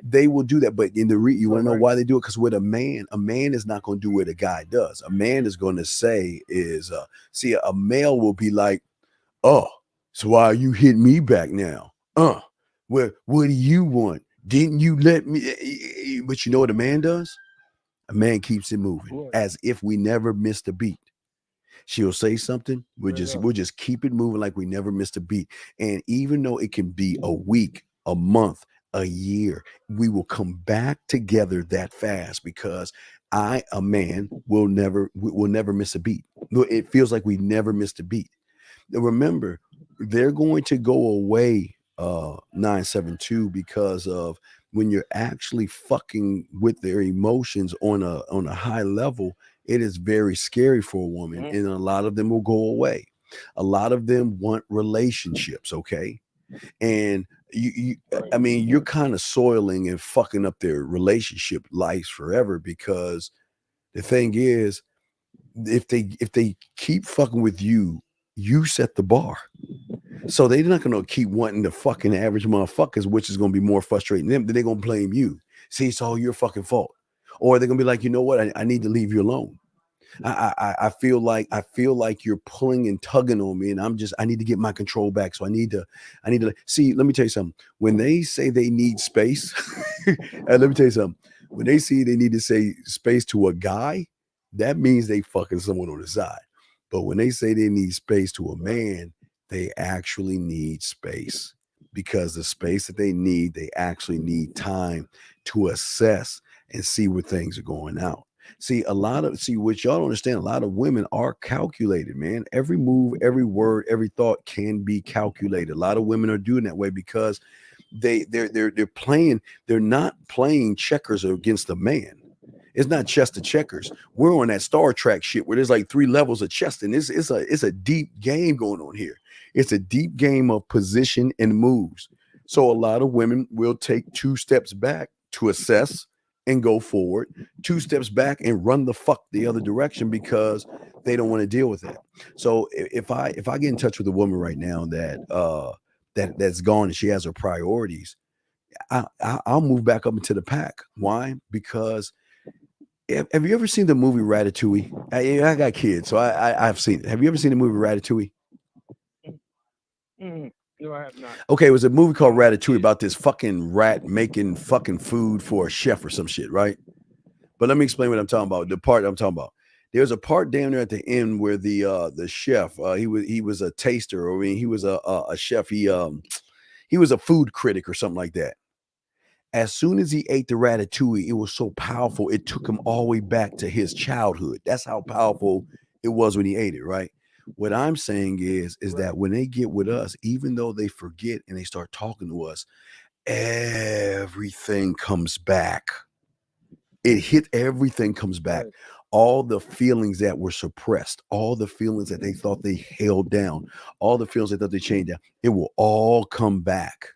they will do that. But in the you want to know why they do it? Because with a man is not going to do what a guy does. A man is going to say is, see, a male will be like, oh, so why are you hitting me back now? What do you want? Didn't you let me? But you know what a man does? A man keeps it moving as if we never missed a beat. She'll say something. We'll just keep it moving like we never missed a beat. And even though it can be a week, a month, a year, we will come back together that fast because a man will never miss a beat. It feels like we never missed a beat. Now remember, they're going to go away 972 because of when you're actually fucking with their emotions on a high level. It is very scary for a woman, and a lot of them will go away. A lot of them want relationships, okay? And I mean, you're kind of soiling and fucking up their relationship lives forever, because the thing is, if they keep fucking with you, you set the bar. So they're not going to keep wanting the fucking average motherfuckers, which is going to be more frustrating them. Then they're going to blame you. See, it's all your fucking fault. Or they're gonna be like, you know what, I need to leave you alone. I feel like you're pulling and tugging on me, and I need to get my control back. So I need to see. Let me tell you something. When they say they need space, and let me tell you something. When they see they need to say space to a guy, that means they fucking someone on the side. But when they say they need space to a man, they actually need space, because the space that they actually need time to assess and see where things are going out. See, what y'all don't understand, a lot of women are calculated, man. Every move, every word, every thought can be calculated. A lot of women are doing that way because they're playing, they're not playing checkers against a man. It's not chess to checkers. We're on that Star Trek shit where there's like 3 levels of chess, and it's a deep game going on here. It's a deep game of position and moves. So a lot of women will take 2 steps back to assess and go forward, 2 steps back and run the fuck the other direction because they don't want to deal with that. So if I get in touch with a woman right now that's gone and she has her priorities, I'll move back up into the pack. Why? Because have you ever seen the movie Ratatouille? I got kids, so I've seen it. Have you ever seen the movie Ratatouille? No, I have not. Okay, it was a movie called Ratatouille about this fucking rat making fucking food for a chef or some shit, right? But let me explain what I'm talking about. The part I'm talking about. There's a part down there at the end where the chef, he was a taster, or he was a chef. He was a food critic or something like that. As soon as he ate the ratatouille, it was so powerful, it took him all the way back to his childhood. That's how powerful it was when he ate it, right? What I'm saying is that when they get with us, even though they forget and they start talking to us, everything comes back. Everything comes back. All the feelings that were suppressed, all the feelings that they thought they held down, all the feelings they thought they chained down, it will all come back.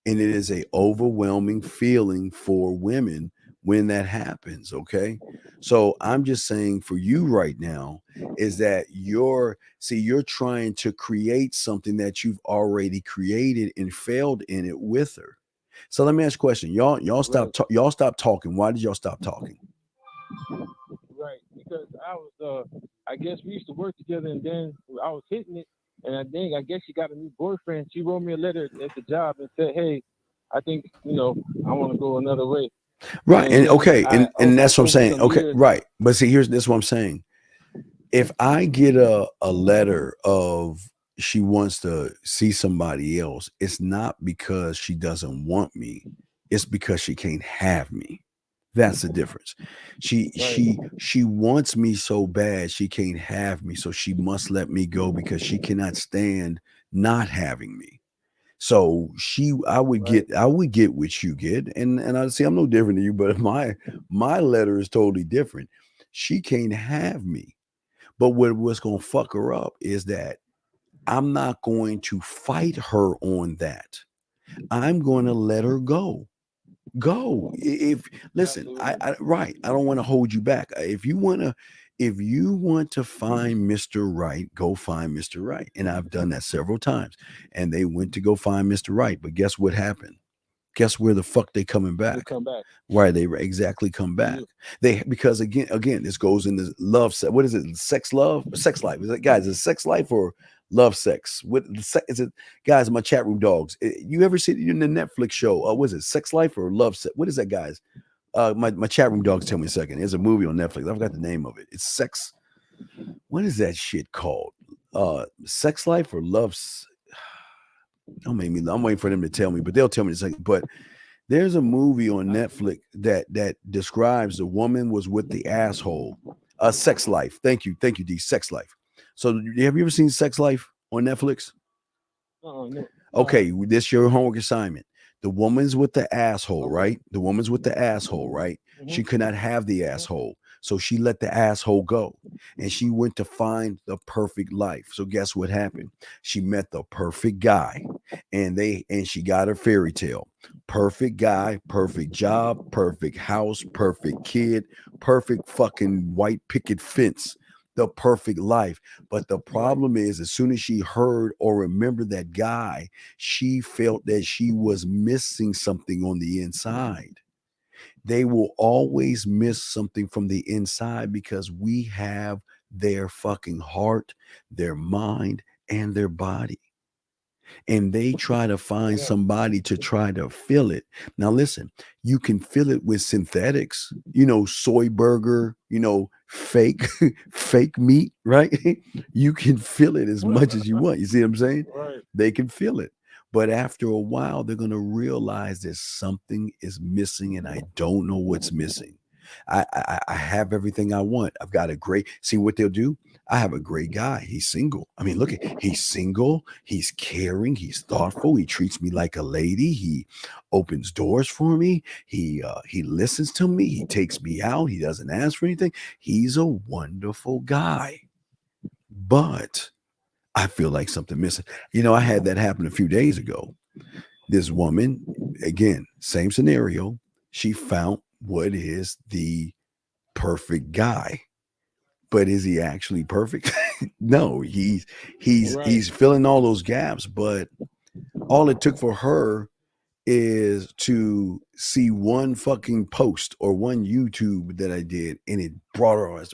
And it is a overwhelming feeling for women when that happens. Okay. So I'm just saying for you right now is that you're trying to create something that you've already created and failed in it with her. So let me ask you a question. Y'all stop talking. Why did y'all stop talking? Right. Because I guess we used to work together, and then I was hitting it. And I guess she got a new boyfriend. She wrote me a letter at the job and said, "Hey, I think, I want to go another way." Right. And okay. And that's what I'm saying. Okay. Years. Right. But see, this is what I'm saying. If I get a letter of she wants to see somebody else, it's not because she doesn't want me. It's because she can't have me. That's the difference. She wants me so bad she can't have me, so she must let me go because she cannot stand not having me. So I would get what you get, and I see I'm no different than you, but my letter is totally different. She can't have me, but what's gonna fuck her up is that I'm not going to fight her on that. I'm going to let her go. Listen, I don't want to hold you back. If you want to find Mr. Right, go find Mr. Right. And I've done that several times. And they went to go find Mr. Right, but guess what happened? Guess where the fuck they coming back? They come back. Right, they exactly come back. Because again, this goes into love. What is it? Sex life? Is it, guys? Is it sex life or love sex? What is it, guys? My chat room dogs. You ever see it in the Netflix show? Was it Sex Life or Love Sex? What is that, guys? My chat room dogs tell me a second. There's a movie on Netflix. I forgot the name of it. It's sex. What is that shit called? Sex Life or Love? I'm waiting for them to tell me, but they'll tell me in a second. But there's a movie on Netflix that describes the woman was with the asshole. Sex Life. Thank you, D. Sex Life. So have you ever seen Sex Life on Netflix? No. Okay, this is your homework assignment. The woman's with the asshole, right? The woman's with the asshole, right? Mm-hmm. She could not have the asshole. So she let the asshole go. And she went to find the perfect life. So guess what happened? She met the perfect guy. And she got her fairy tale. Perfect guy, perfect job, perfect house, perfect kid, perfect fucking white picket fence. The perfect life. But the problem is, as soon as she heard or remembered that guy, she felt that she was missing something on the inside. They will always miss something from the inside because we have their fucking heart, their mind, and their body. And they try to find somebody to try to fill it. Now, listen, you can fill it with synthetics, soy burger, fake, fake meat, right? You can fill it as much as you want. You see what I'm saying? Right. They can fill it. But after a while, they're going to realize that something is missing and I don't know what's missing. I have everything I want. I've got see what they'll do. I have a great guy. He's single. I mean, look, he's single. He's caring. He's thoughtful. He treats me like a lady. He opens doors for me. He listens to me. He takes me out. He doesn't ask for anything. He's a wonderful guy. But I feel like something missing. I had that happen a few days ago. This woman, again, same scenario. She found what is the perfect guy. But is he actually perfect? No, he's filling all those gaps. But all it took for her is to see one fucking post or one YouTube that I did, and it brought her on.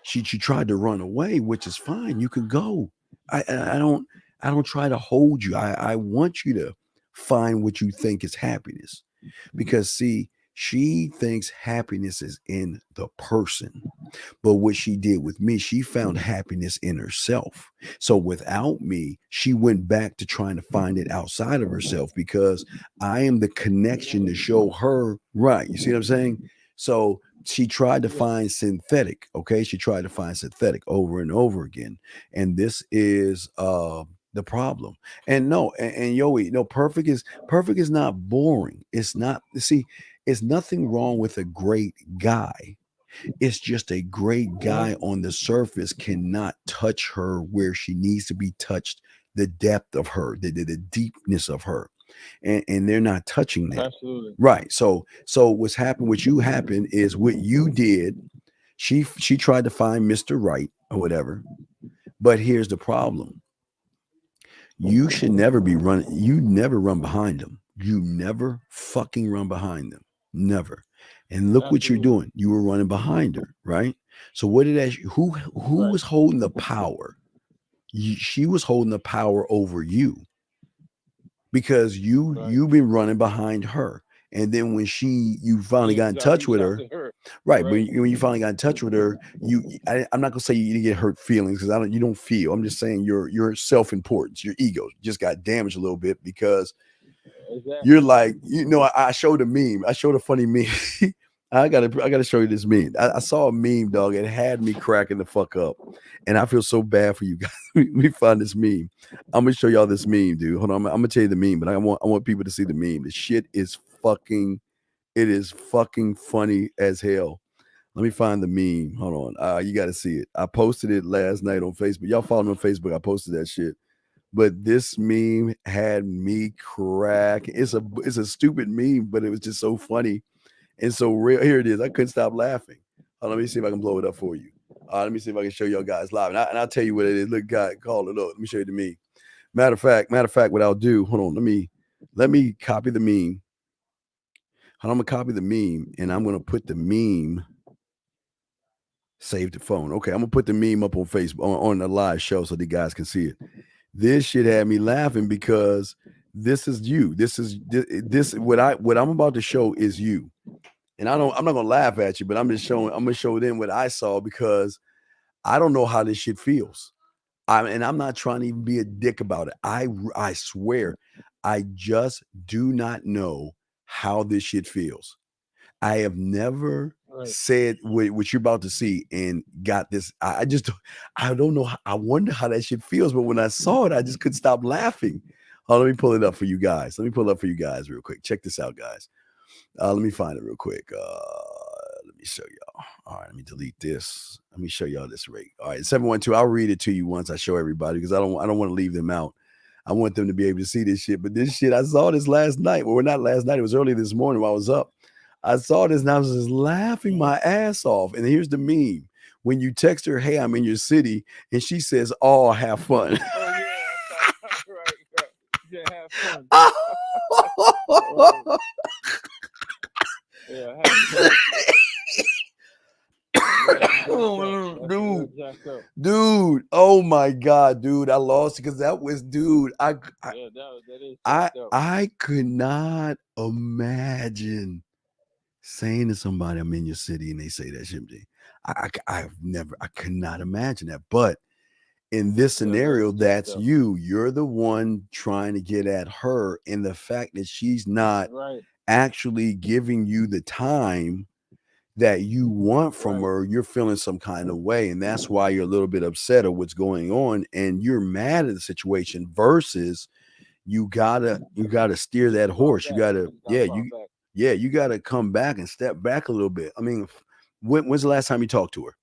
She tried to run away, which is fine. You can go. I don't try to hold you. I want you to find what you think is happiness, because see, she thinks happiness is in the person. But what she did with me, she found happiness in herself. So without me, she went back to trying to find it outside of herself, because I am the connection to show her right. You see what I'm saying? So she tried to find synthetic. Okay. She tried to find synthetic over and over again. And this is the problem. And Yoey, perfect is not boring. It's not, see, it's nothing wrong with a great guy. It's just a great guy on the surface cannot touch her where she needs to be touched, the depth of her, the deepness of her. And they're not touching that. Absolutely. Right. So what's happened, what you happened is what you did. She tried to find Mr. Right or whatever. But here's the problem. You should never be running. You never run behind them. You never fucking run behind them. Never. And look what you're doing. You were running behind her, right? So what did that? Who was holding the power? She was holding the power over you, because you've been running behind her. And then when you finally got in touch with her, right? When you finally got in touch with her, I'm not gonna say you didn't get hurt feelings, because you don't feel. I'm just saying your self-importance, your ego just got damaged a little bit, because you're like, I showed a meme. I showed a funny meme. I gotta show you this meme. I saw a meme, dog. It had me cracking the fuck up, and I feel so bad for you guys. We find this meme. I'm gonna show y'all this meme, dude. Hold on, I'm gonna tell you the meme, but I want people to see the meme. The shit is fucking funny as hell. Let me find the meme. Hold on. You got to see it. I posted it last night on Facebook. Y'all follow me on Facebook. I posted that shit. But this meme had me crack. It's a stupid meme, but it was just so funny and so real. Here it is. I couldn't stop laughing. Let me see if I can blow it up for you. Let me see if I can show y'all guys live. And I'll tell you what it is. Look, guy, call it up. Let me show you the meme. Matter of fact, what I'll do, hold on. Let me copy the meme. I'm gonna copy the meme, and I'm gonna put the meme. Save the phone. Okay, I'm gonna put the meme up on Facebook on the live show so the guys can see it. This shit had me laughing, because this is you. This what I'm about to show is you. And I'm not gonna laugh at you, but I'm gonna show them what I saw, because I don't know how this shit feels. And I'm not trying to even be a dick about it. I swear, I just do not know how this shit feels. I have never said what you're about to see and got this. I don't know. I wonder how that shit feels. But when I saw it, I just couldn't stop laughing. Let me pull it up for you guys. Real quick. Check this out, guys. Let me find it real quick. Let me show y'all. All right, let me delete this. Let me show y'all this rate. All right, 712. I'll read it to you once I show everybody, because I don't want to leave them out. I want them to be able to see this shit. But this shit, I saw this last night. Well, not last night. It was early this morning while I was up. I saw this and I was just laughing my ass off. And here's the meme. When you text her, hey, I'm in your city, and she says, oh, have fun. Oh, yeah. Right. Yeah, have fun. Dude, oh my God, dude, I lost it because that was, dude, that is I could not imagine saying to somebody, I'm in your city, and they say that shit. I could not imagine that. But in this scenario, that's you. You're the one trying to get at her, and the fact that she's not actually giving you the time that you want from her, you're feeling some kind of way, and that's why you're a little bit upset at what's going on, and you're mad at the situation. Versus, you gotta steer that horse. You gotta, you gotta come back and step back a little bit. I mean, when's the last time you talked to her?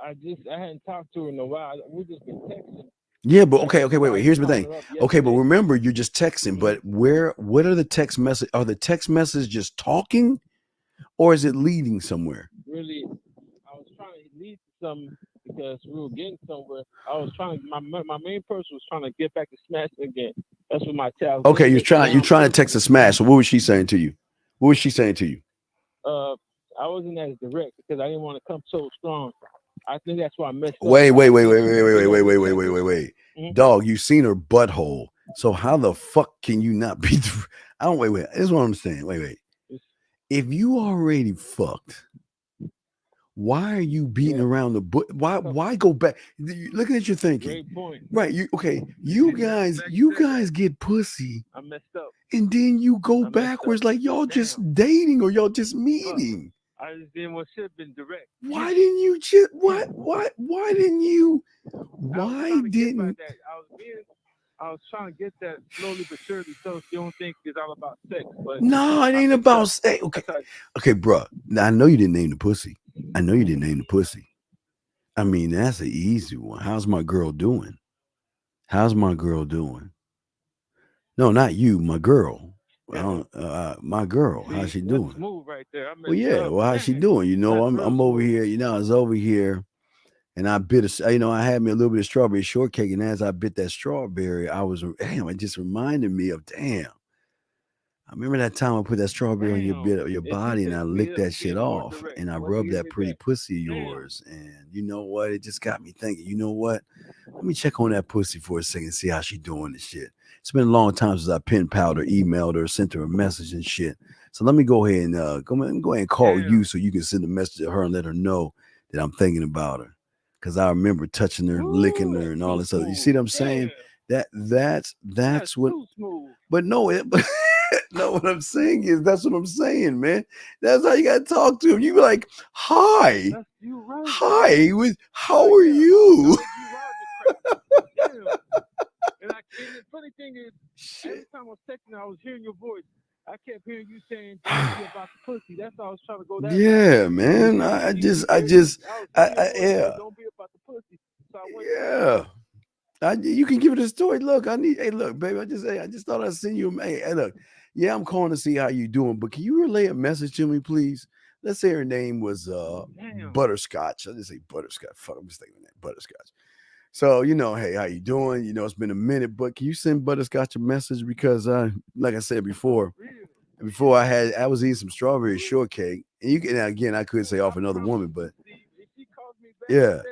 I hadn't talked to her in a while. We just been texting. Yeah, but okay, wait. Here's the thing. Okay, but remember, you're just texting. But what are the text message? Are the text messages just talking, or is it leading somewhere? Really, I was trying to lead to something because we were getting somewhere. I was trying. My main person was trying to get back to smashing again. That's what my child. Okay, you're trying to text a smash. So what was she saying to you? What was she saying to you? I wasn't as direct because I didn't want to come so strong. I think that's why I messed up. Wait. Dog, you seen her butthole. So how the fuck can you not be? I don't wait. This is what I'm saying. Wait. If you already fucked, why are you beating around the bush? Why go back? Look at your thinking. Great point. Right. You guys get pussy. I messed up. And then you go backwards like y'all just dating or y'all just meeting. I just didn't want should have been direct. Why didn't you just why didn't you? I was trying to get that slowly but surely, so you don't think it's all about sex. But no, it ain't about sex. Okay, bro. Now I know you didn't name the pussy. I mean, that's an easy one. How's my girl doing? No, not you, my girl. My girl, how's she doing? Smooth right there. How's she doing? I'm over here. I was over here, and I bit I had me a little bit of strawberry shortcake, and as I bit that strawberry, it just reminded me of I remember that time I put that strawberry on your body, and I licked that shit off, and I rubbed that pretty pussy of yours, and you know what? It just got me thinking. You know what? Let me check on that pussy for a second, see how she doing this shit. It's been a long time since I pen palled or emailed her, sent her a message and shit. So let me go ahead and go ahead and call you so you can send a message to her and let her know that I'm thinking about her. Because I remember touching her, licking her, and all this other. You see what I'm saying? That's what. But no, no, what I'm saying is that's what I'm saying, man. That's how you gotta talk to him. You be like, "Hi, hi, how are you?" And the funny thing is, every time I was texting, I was hearing your voice. I kept hearing you saying, "Don't be about the pussy." That's how I was trying to go. Yeah, man. I just, Don't be about the pussy. So you can give it a story. Look, look, baby. I just thought I'd send you. Hey, look. Yeah, I'm calling to see how you doing, but can you relay a message to me, please? Let's say her name was Butterscotch. I just say Butterscotch. Fuck, I'm just thinking that Butterscotch. So, hey, how you doing? It's been a minute, but can you send Butterscotch a message? Because like I said before I was eating some strawberry shortcake, and you can, again, I could say off another woman, but yeah.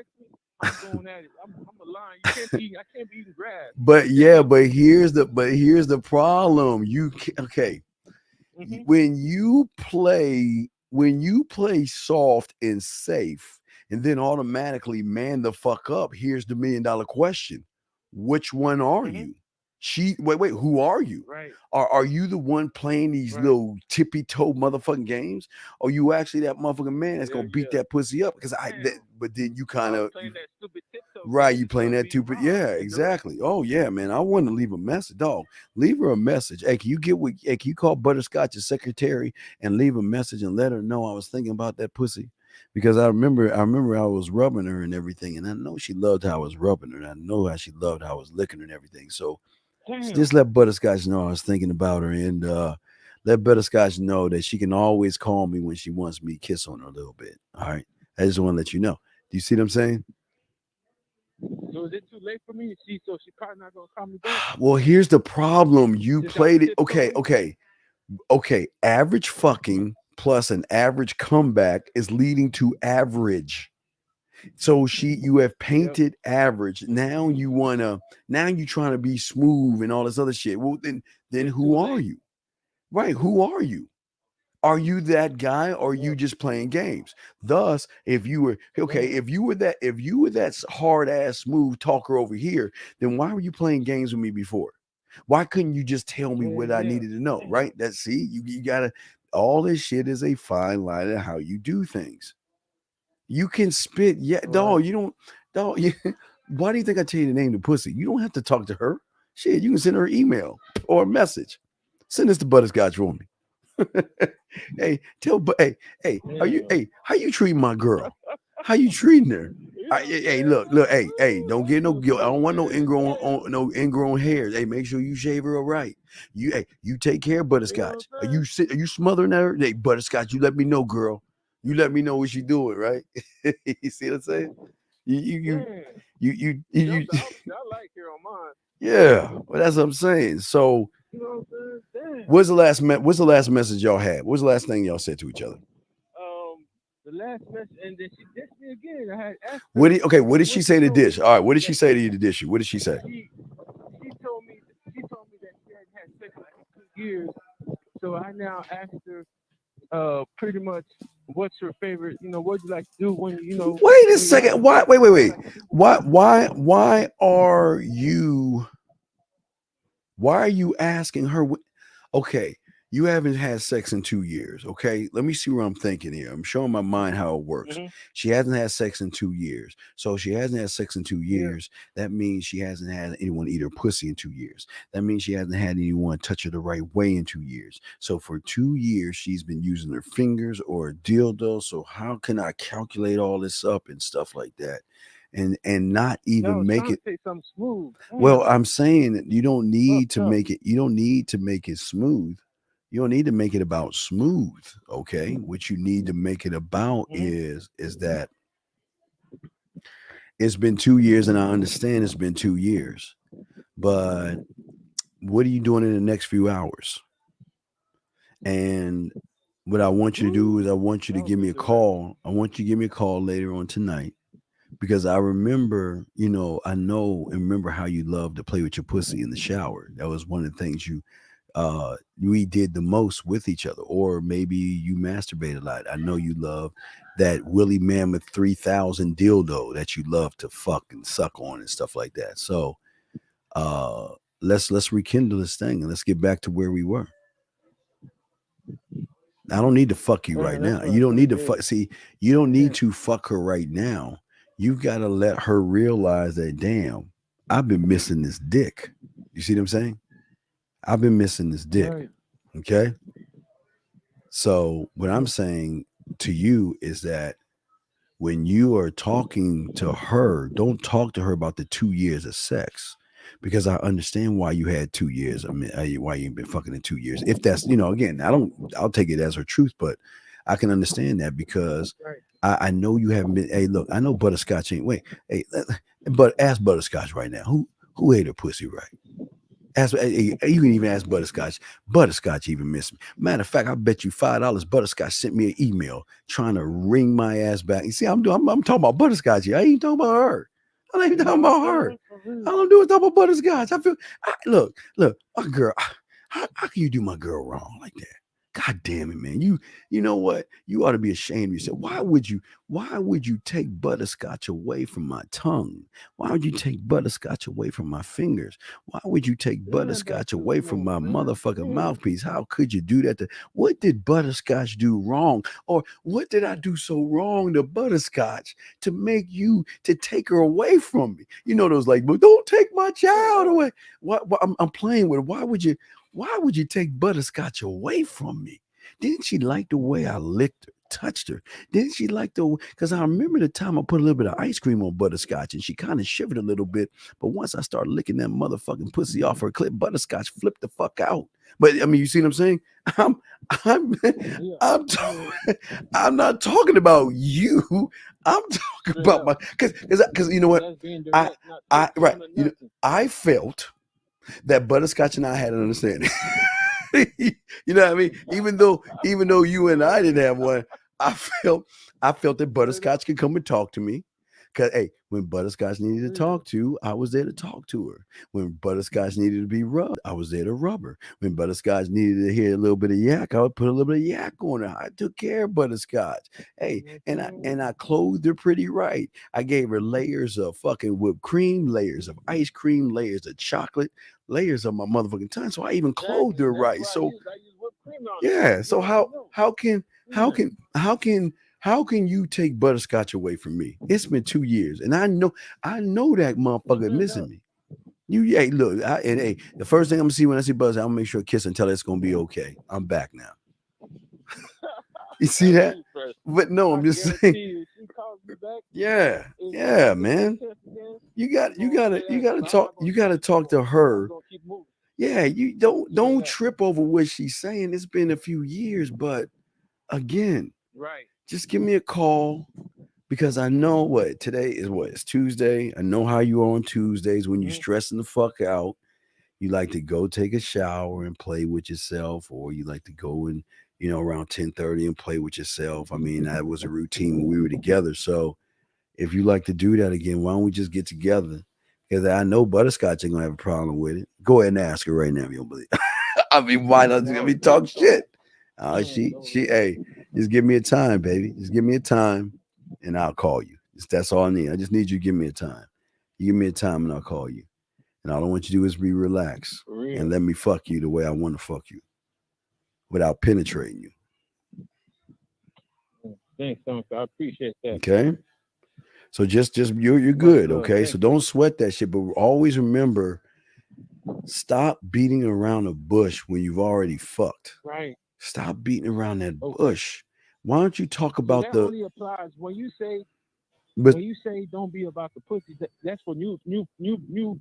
I'm going at it. I'm a lion. I can't be eating grass. But here's the problem. When you play soft and safe, and then automatically man the fuck up, here's the $1 million question: which one are you? Wait, who are you? Right. Are you the one playing these little tippy toe motherfucking games? Or you actually that motherfucking man that's gonna beat that pussy up? Because but then you kind of you playing that stupid, exactly. Oh yeah, man. I want to leave a message, dog. Leave her a message. Hey, can you call Butterscotch's secretary and leave a message and let her know I was thinking about that pussy? Because I remember I was rubbing her and everything, and I know she loved how I was rubbing her, and I know how she loved how I was licking her and everything. So just let Butterscotch know I was thinking about her, and let Butterscotch know that she can always call me when she wants me to kiss on her a little bit. All right. I just want to let you know. Do you see what I'm saying? So is it too late for me? So she probably not gonna call me back. Well, here's the problem. You played it. Okay. Average fucking plus an average comeback is leading to average. So you have painted average. Now you trying to be smooth and all this other shit. Well, then who are you? Right? Who are you? Are you that guy, or are you just playing games? Thus, if you were that hard ass smooth talker over here, then why were you playing games with me before? Why couldn't you just tell me what I needed to know? Right? You gotta. All this shit is a fine line of how you do things. You can spit, dog. You don't, dog. Why do you think I tell you to name the pussy? You don't have to talk to her. Shit, you can send her an email or a message. Send this to Butterscotch for me. Hey, how you treating my girl? How you treating her? Hey, look, hey, don't get no. I don't want no ingrown hairs. Hey, make sure you shave her right. You take care of Butterscotch. Are you smothering her? Hey, Butterscotch, you let me know, girl. You let me know what she doing, right? You see what I'm saying? You I like her on mine. Yeah, well, that's what I'm saying. So, You know what I'm saying? what's the last message y'all had? What's the last thing y'all said to each other? The last message, and then she dissed me again. I had asked What did she say to Dish? All right, what did she say to you to Dish you? What did she say? She told me that she hadn't had sex in like 2 years. So I now asked her pretty much what's her favorite, what do you like to do when Wait a second. Wait. Why are you asking her okay, you haven't had sex in 2 years. Okay, let me see where I'm thinking here. I'm showing my mind how it works. Mm-hmm. She hasn't had sex in 2 years. So she hasn't had sex in 2 years. That means she hasn't had anyone eat her pussy in 2 years. That means she hasn't had anyone touch her the right way in 2 years. So for 2 years, she's been using her fingers or a dildo. So how can I calculate all this up and stuff like that? And not even make it say something smooth. Well, I'm saying that you don't need to make it. You don't need to make it smooth. You don't need to make it about smooth. Okay, what you need to make it about is that it's been 2 years, and I understand it's been 2 years, but what are you doing in the next few hours? And what I want you to do is I want you to give me a call. I want you to give me a call later on tonight. Because I remember, I know and remember how you love to play with your pussy in the shower. That was one of the things we did the most with each other. Or maybe you masturbate a lot. I know you love that Willie Mammoth 3000 dildo that you love to fuck and suck on and stuff like that. So let's rekindle this thing and let's get back to where we were. I don't need to fuck you right now. You don't need to fuck. See, you don't need to fuck her right now. You've got to let her realize that, damn, I've been missing this dick. You see what I'm saying? I've been missing this dick. Right. Okay. So what I'm saying to you is that when you are talking to her, don't talk to her about the 2 years of sex, because I understand why you had 2 years. I mean, why you've been fucking in 2 years. If that's, again, I'll take it as her truth, but I can understand that because I know you haven't been. Hey, look, I know Butterscotch ain't. Wait, hey, but ask Butterscotch right now. Who ate her pussy right? You can even ask Butterscotch. Butterscotch even missed me. Matter of fact, I bet you $5 Butterscotch sent me an email trying to ring my ass back. You see, I'm talking about Butterscotch here. I ain't talking about her. I ain't talking about her. I don't do it talking about Butterscotch. Look, my girl. How can you do my girl wrong like that? God damn it, man. You know what? You ought to be ashamed of yourself. Why would you take Butterscotch away from my tongue? Why would you take Butterscotch away from my fingers? Why would you take Butterscotch away from my motherfucking mouthpiece? How could you do that? What did Butterscotch do wrong? Or what did I do so wrong to Butterscotch to make you to take her away from me? Those like, but don't take my child away. What I'm playing with. Why would you take Butterscotch away from me? Didn't she like the way I licked her, touched her? Didn't she like because I remember the time I put a little bit of ice cream on Butterscotch and she kind of shivered a little bit. But once I started licking that motherfucking pussy off her clip, Butterscotch flipped the fuck out. But I mean, you see what I'm saying? I'm not talking about you. I'm talking about my, because you know what? I felt that Butterscotch and I had an understanding. You know what I mean? Even though you and I didn't have one, I felt that Butterscotch could come and talk to me. Cause hey, when Butterscotch needed to talk to, I was there to talk to her. When Butterscotch needed to be rubbed, I was there to rub her. When Butterscotch needed to hear a little bit of yak, I would put a little bit of yak on her. I took care of Butterscotch. Hey, and I clothed her pretty right. I gave her layers of fucking whipped cream, layers of ice cream, layers of chocolate, layers of my motherfucking tongue. So I even clothed her right. So yeah. So how can you take Butterscotch away from me? It's been 2 years, and I know that motherfucker missing me. Hey, look, the first thing I'm gonna see when I see Buzz, I'm gonna make sure kiss and tell her it's gonna be okay. I'm back now. You see that? But no, I'm just saying. Yeah, man. You gotta talk to her. Yeah, you don't trip over what she's saying. It's been a few years, but again, right. Just give me a call because I know today is it's Tuesday. I know how you are on Tuesdays when you're stressing the fuck out. You like to go take a shower and play with yourself, or you like to go and, around 10:30 and play with yourself. I mean, that was a routine when we were together. So if you like to do that again, why don't we just get together? Because I know Butterscotch ain't gonna have a problem with it. Go ahead and ask her right now if you don't believe. I mean, why not? I mean, talk shit. Hey, just give me a time, baby. Just give me a time, and I'll call you. That's all I need. I just need you to give me a time. You give me a time, and I'll call you. And all I want you to do is be relaxed and let me fuck you the way I want to fuck you, without penetrating you. Thanks, I appreciate that. Okay. So just you're good. Okay. So don't sweat that shit, but always remember, stop beating around the bush when you've already fucked. Right. Stop beating around that bush. Why don't you talk about that only applies when you say don't be about the pussy. That's for new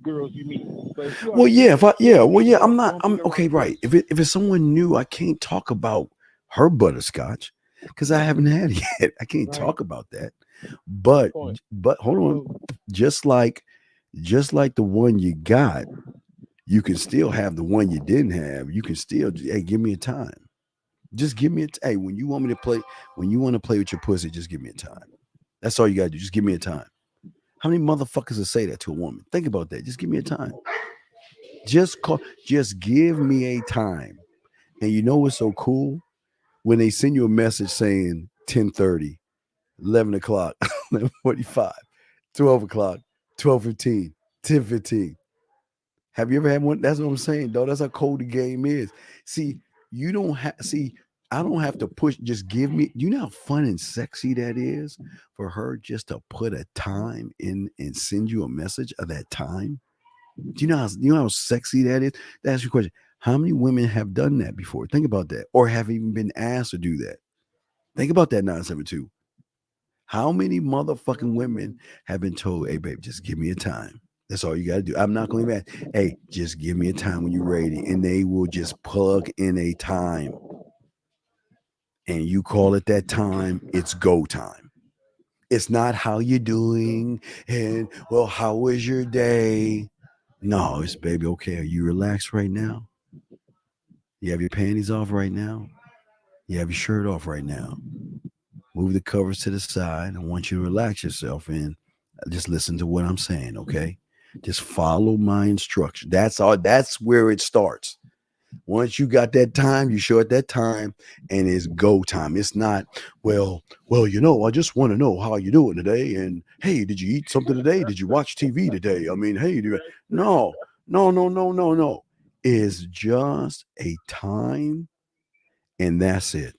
girls you meet. I'm not. I'm okay. Right. If it's someone new, I can't talk about her Butterscotch because I haven't had it yet. I can't talk about that. But hold on. Just like the one you got, you can still have the one you didn't have. You can still, hey, give me a time. Just give me hey, when you want me to play, when you want to play with your pussy, just give me a time. That's all you gotta do. Just give me a time. How many motherfuckers will say that to a woman? Think about that. Just give me a time. Just give me a time. And you know what's so cool? When they send you a message saying 10:30, 11 o'clock, 11:45, 12 o'clock, 12:15, 10:15. Have you ever had one? That's what I'm saying, though. That's how cold the game is. See, I don't have to push. Just give me. You know how fun and sexy that is for her just to put a time in and send you a message of that time. Do you know how sexy that is? That's your question. How many women have done that before? Think about that, or have even been asked to do that. Think about that 972. How many motherfucking women have been told, "Hey, babe, just give me a time." That's all you got to do. I'm not going to be mad. Hey, just give me a time when you're ready. And they will just plug in a time. And you call it that time, it's go time. It's not how you doing. And, well, how was your day? No, it's, baby, okay, are you relaxed right now? You have your panties off right now? You have your shirt off right now? Move the covers to the side. I want you to relax yourself and just listen to what I'm saying, okay? Just follow my instruction. That's all. That's where it starts. Once you got that time, you show it that time, and it's go time. It's not, well, I just want to know how you doing today. And hey, did you eat something today? Did you watch TV today? I mean, hey, no. It's just a time, and that's it.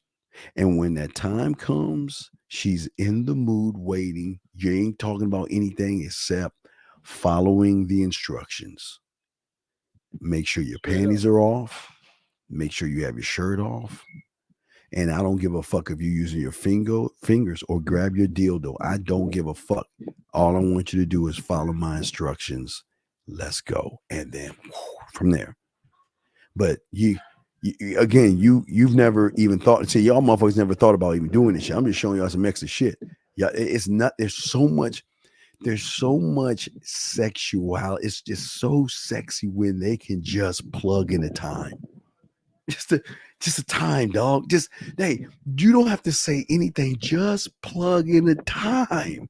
And when that time comes, she's in the mood waiting. You ain't talking about anything except following the instructions. Make sure your panties are off. Make sure you have your shirt off. And I don't give a fuck if you're using your fingers or grab your dildo. I don't give a fuck. All I want you to do is follow my instructions. Let's go. And then from there. But you've never even thought. See, y'all motherfuckers never thought about even doing this shit. I'm just showing y'all some extra shit. Yeah, it's not. There's so much sexuality. It's just so sexy when they can just plug in a time. Just a time, dog. Just, hey, you don't have to say anything. Just plug in the time.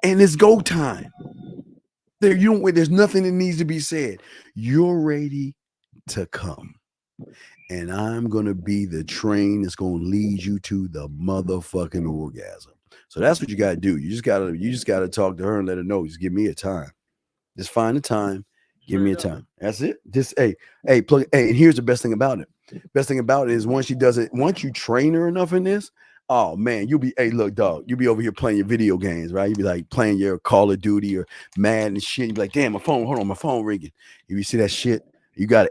And it's go time. There's nothing that needs to be said. You're ready to come. And I'm gonna be the train that's gonna lead you to the motherfucking orgasm. So that's what you gotta do. You just gotta talk to her and let her know. Just give me a time. Just find a time. Give me a time. That's it. Just plug. Hey, and here's the best thing about it. Best thing about it is once you train her enough in this, oh man, look, dog, you'll be over here playing your video games, right? You'll be like playing your Call of Duty or Madden and shit. You'll be like, damn, my phone ringing. If you see that shit, you got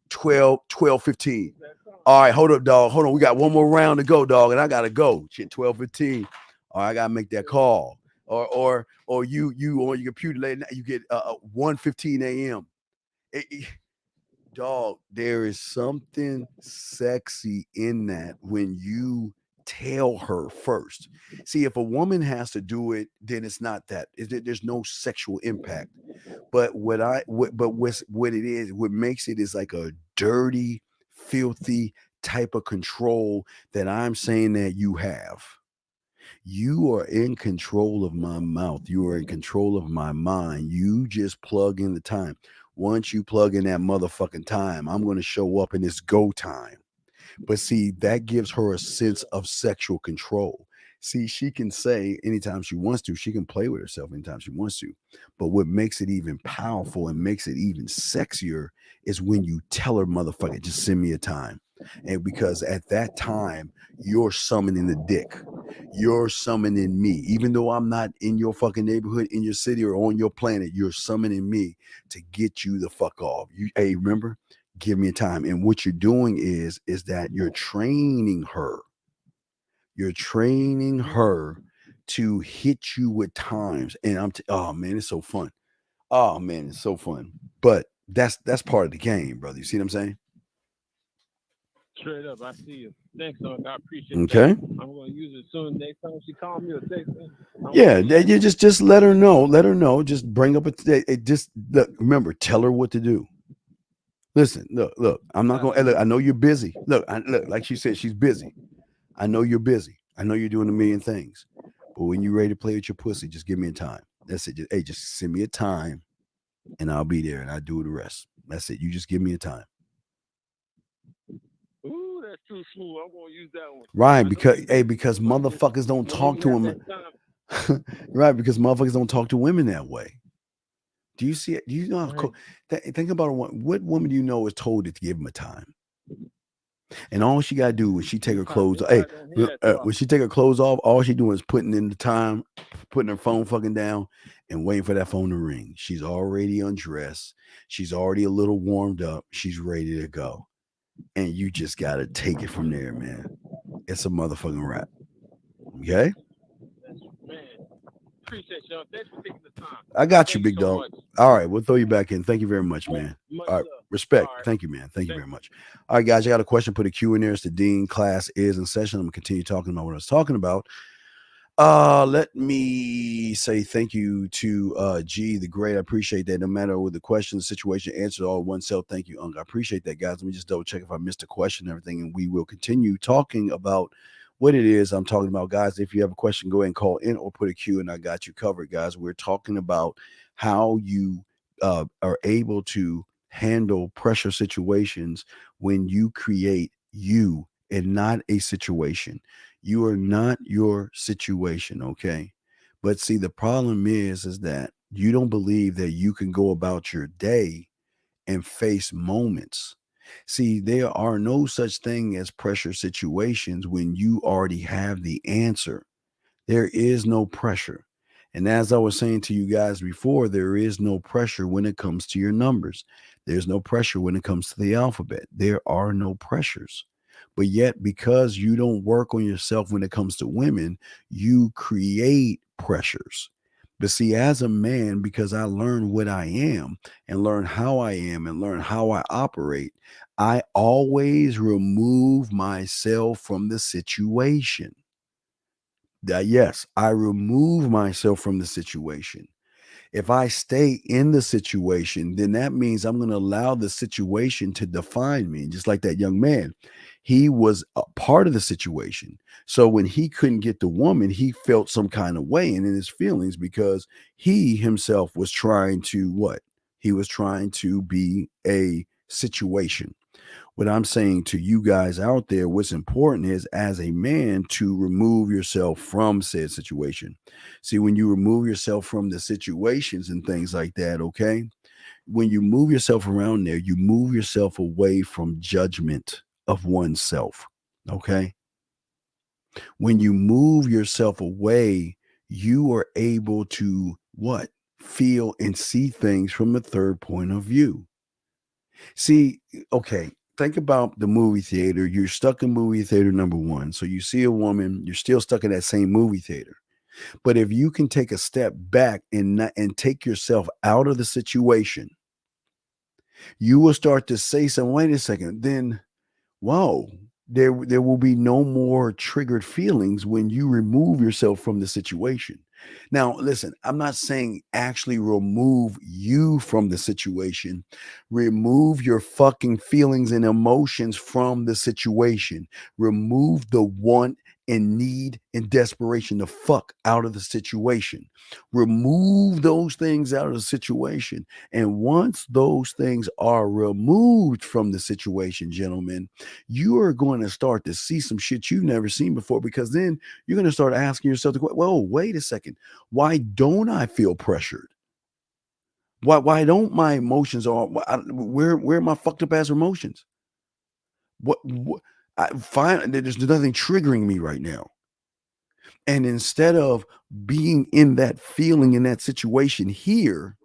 12:15. All right, hold up, dog. Hold on. We got one more round to go, dog, and I gotta go. Shit, 12:15. All right, I gotta make that call. Or you on your computer late night, you get 1:15 a.m. Dog, there is something sexy in that when you tell her first. See, if a woman has to do it, then it's not that. There's no sexual impact. But what it is, what makes it is like a dirty, filthy type of control that I'm saying that you have. You are in control of my mouth. You are in control of my mind. You just plug in the time. Once you plug in that motherfucking time, I'm going to show up in this go time. But see, that gives her a sense of sexual control. See, she can say anytime she wants to, she can play with herself anytime she wants to. But what makes it even powerful and makes it even sexier is when you tell her, motherfucker, just send me a time. And because at that time, you're summoning the dick. You're summoning me. Even though I'm not in your fucking neighborhood, in your city, or on your planet, you're summoning me to get you the fuck off. Hey, remember? Give me a time. And what you're doing is that you're training her. You're training her to hit you with times. And oh man, it's so fun. Oh man, it's so fun. But that's part of the game, brother. You see what I'm saying? Straight up, I see you. Thanks, Unc. I appreciate Okay. that. I'm going to use it soon. Next time she calls me or text me. Yeah, you just let her know. Let her know. Just bring up look, remember, tell her what to do. Listen, look, I'm not going to, I know you're busy. Look, like she said, she's busy. I know you're busy. I know you're doing a million things. But when you're ready to play with your pussy, just give me a time. That's it. Just send me a time and I'll be there and I'll do the rest. That's it. You just give me a time. Ooh, that's too smooth. I'm going to use that one. Right, because motherfuckers don't talk to women. Right, because motherfuckers don't talk to women that way. Do you see it? Do you know how think about what woman do you know is told to give them a time? And all she gotta do when she take her clothes, when she take her clothes off, all she doing is putting in the time, putting her phone fucking down, and waiting for that phone to ring. She's already undressed. She's already a little warmed up. She's ready to go. And you just gotta take it from there, man. It's a motherfucking wrap. Okay? Appreciate y'all. Thanks for taking the time. I got you, big dog. All right, we'll throw you back in. Thank you very much, man. All right, respect. Thank you, man. Thank you very much. All right, guys, I got a question. Put a Q in there. It's the Dean class is in session. I'm gonna continue talking about what I was talking about. Let me say thank you to G the Great. I appreciate that. No matter what the question, the situation, answered all oneself. Thank you, Unc. I appreciate that, guys. Let me just double check if I missed a question and everything, and we will continue talking about what it is I'm talking about, guys. If you have a question, go ahead and call in or put a Q and I got you covered, guys. We're talking about how you are able to handle pressure situations when you create you and not a situation. You are not your situation, okay? But see, the problem is that you don't believe that you can go about your day and face moments. See, there are no such thing as pressure situations when you already have the answer. There is no pressure. And as I was saying to you guys before, there is no pressure when it comes to your numbers. There's no pressure when it comes to the alphabet. There are no pressures. But yet, because you don't work on yourself when it comes to women, you create pressures. But see, as a man, because I learned what I am and learn how I am and learn how I operate, I always remove myself from the situation. Yes, I remove myself from the situation. If I stay in the situation, then that means I'm going to allow the situation to define me. Just like that young man, he was a part of the situation. So when he couldn't get the woman, he felt some kind of way and in his feelings because he himself was trying to what? He was trying to be a situation. What I'm saying to you guys out there, what's important is as a man to remove yourself from said situation. See, when you remove yourself from the situations and things like that, okay, when you move yourself around there, you move yourself away from judgment of oneself, okay? When you move yourself away, you are able to what? Feel and see things from a third point of view. See, okay, think about the movie theater. You're stuck in movie theater number one. So you see a woman, you're still stuck in that same movie theater. But if you can take a step back and take yourself out of the situation, you will start to say something, wait a second, then, whoa, there will be no more triggered feelings when you remove yourself from the situation. Now, listen, I'm not saying actually remove you from the situation. Remove your fucking feelings and emotions from the situation. Remove the want and need and desperation to fuck out of the situation. Remove those things out of the situation. And once those things are removed from the situation, gentlemen, you are going to start to see some shit you've never seen before, because then you're going to start asking yourself, whoa, wait a second. Why don't I feel pressured? Why don't my emotions where are my fucked up ass emotions? What I find there's nothing triggering me right now. And instead of being in that feeling, in that situation here,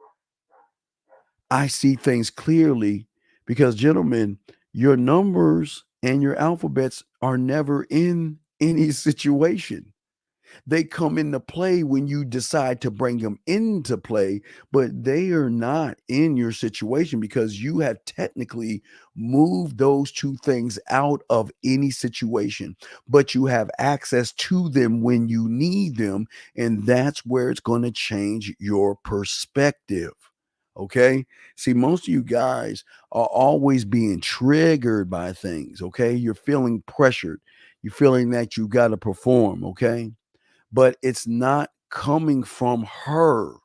I see things clearly because, gentlemen, your numbers and your alphabets are never in any situation. They come into play when you decide to bring them into play, but they are not in your situation because you have technically moved those two things out of any situation, but you have access to them when you need them. And that's where it's going to change your perspective. Okay. See, most of you guys are always being triggered by things. Okay. You're feeling pressured. You're feeling that you got to perform. Okay. But it's not coming from her.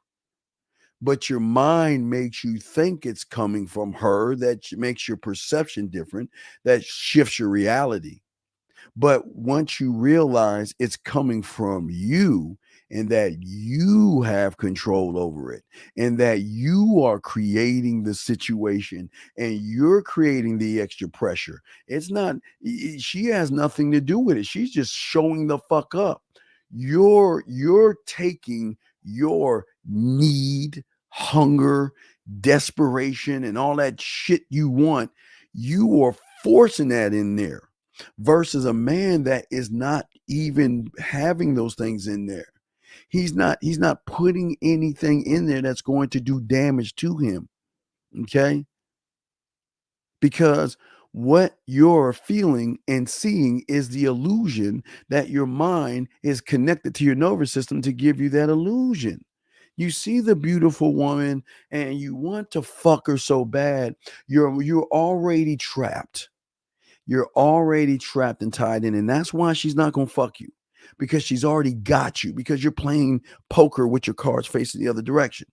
But your mind makes you think it's coming from her. That makes your perception different. That shifts your reality. But once you realize it's coming from you and that you have control over it and that you are creating the situation and you're creating the extra pressure, it's not, she has nothing to do with it. She's just showing the fuck up. You're taking your need, hunger, desperation, and all that shit you want. You are forcing that in there versus a man that is not even having those things in there. He's not putting anything in there that's going to do damage to him. Okay? Because what you're feeling and seeing is the illusion that your mind is connected to your nervous system to give you that illusion. You see the beautiful woman and you want to fuck her so bad, you're already trapped. You're already trapped and tied in, and that's why she's not going to fuck you, because she's already got you, because you're playing poker with your cards facing the other direction.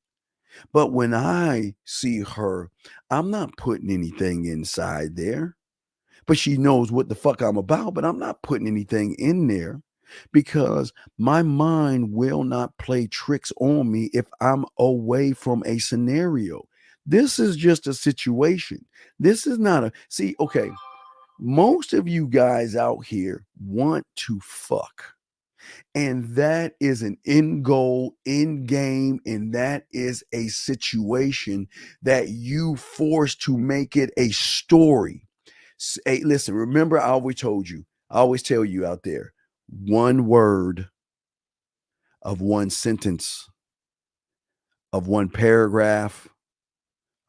But when I see her, I'm not putting anything inside there. But she knows what the fuck I'm about, but I'm not putting anything in there because my mind will not play tricks on me if I'm away from a scenario. This is just a situation. This is not okay, most of you guys out here want to fuck. And that is an end goal, end game, and that is a situation that you force to make it a story. Hey, listen, remember, I always tell you out there, one word of one sentence, of one paragraph,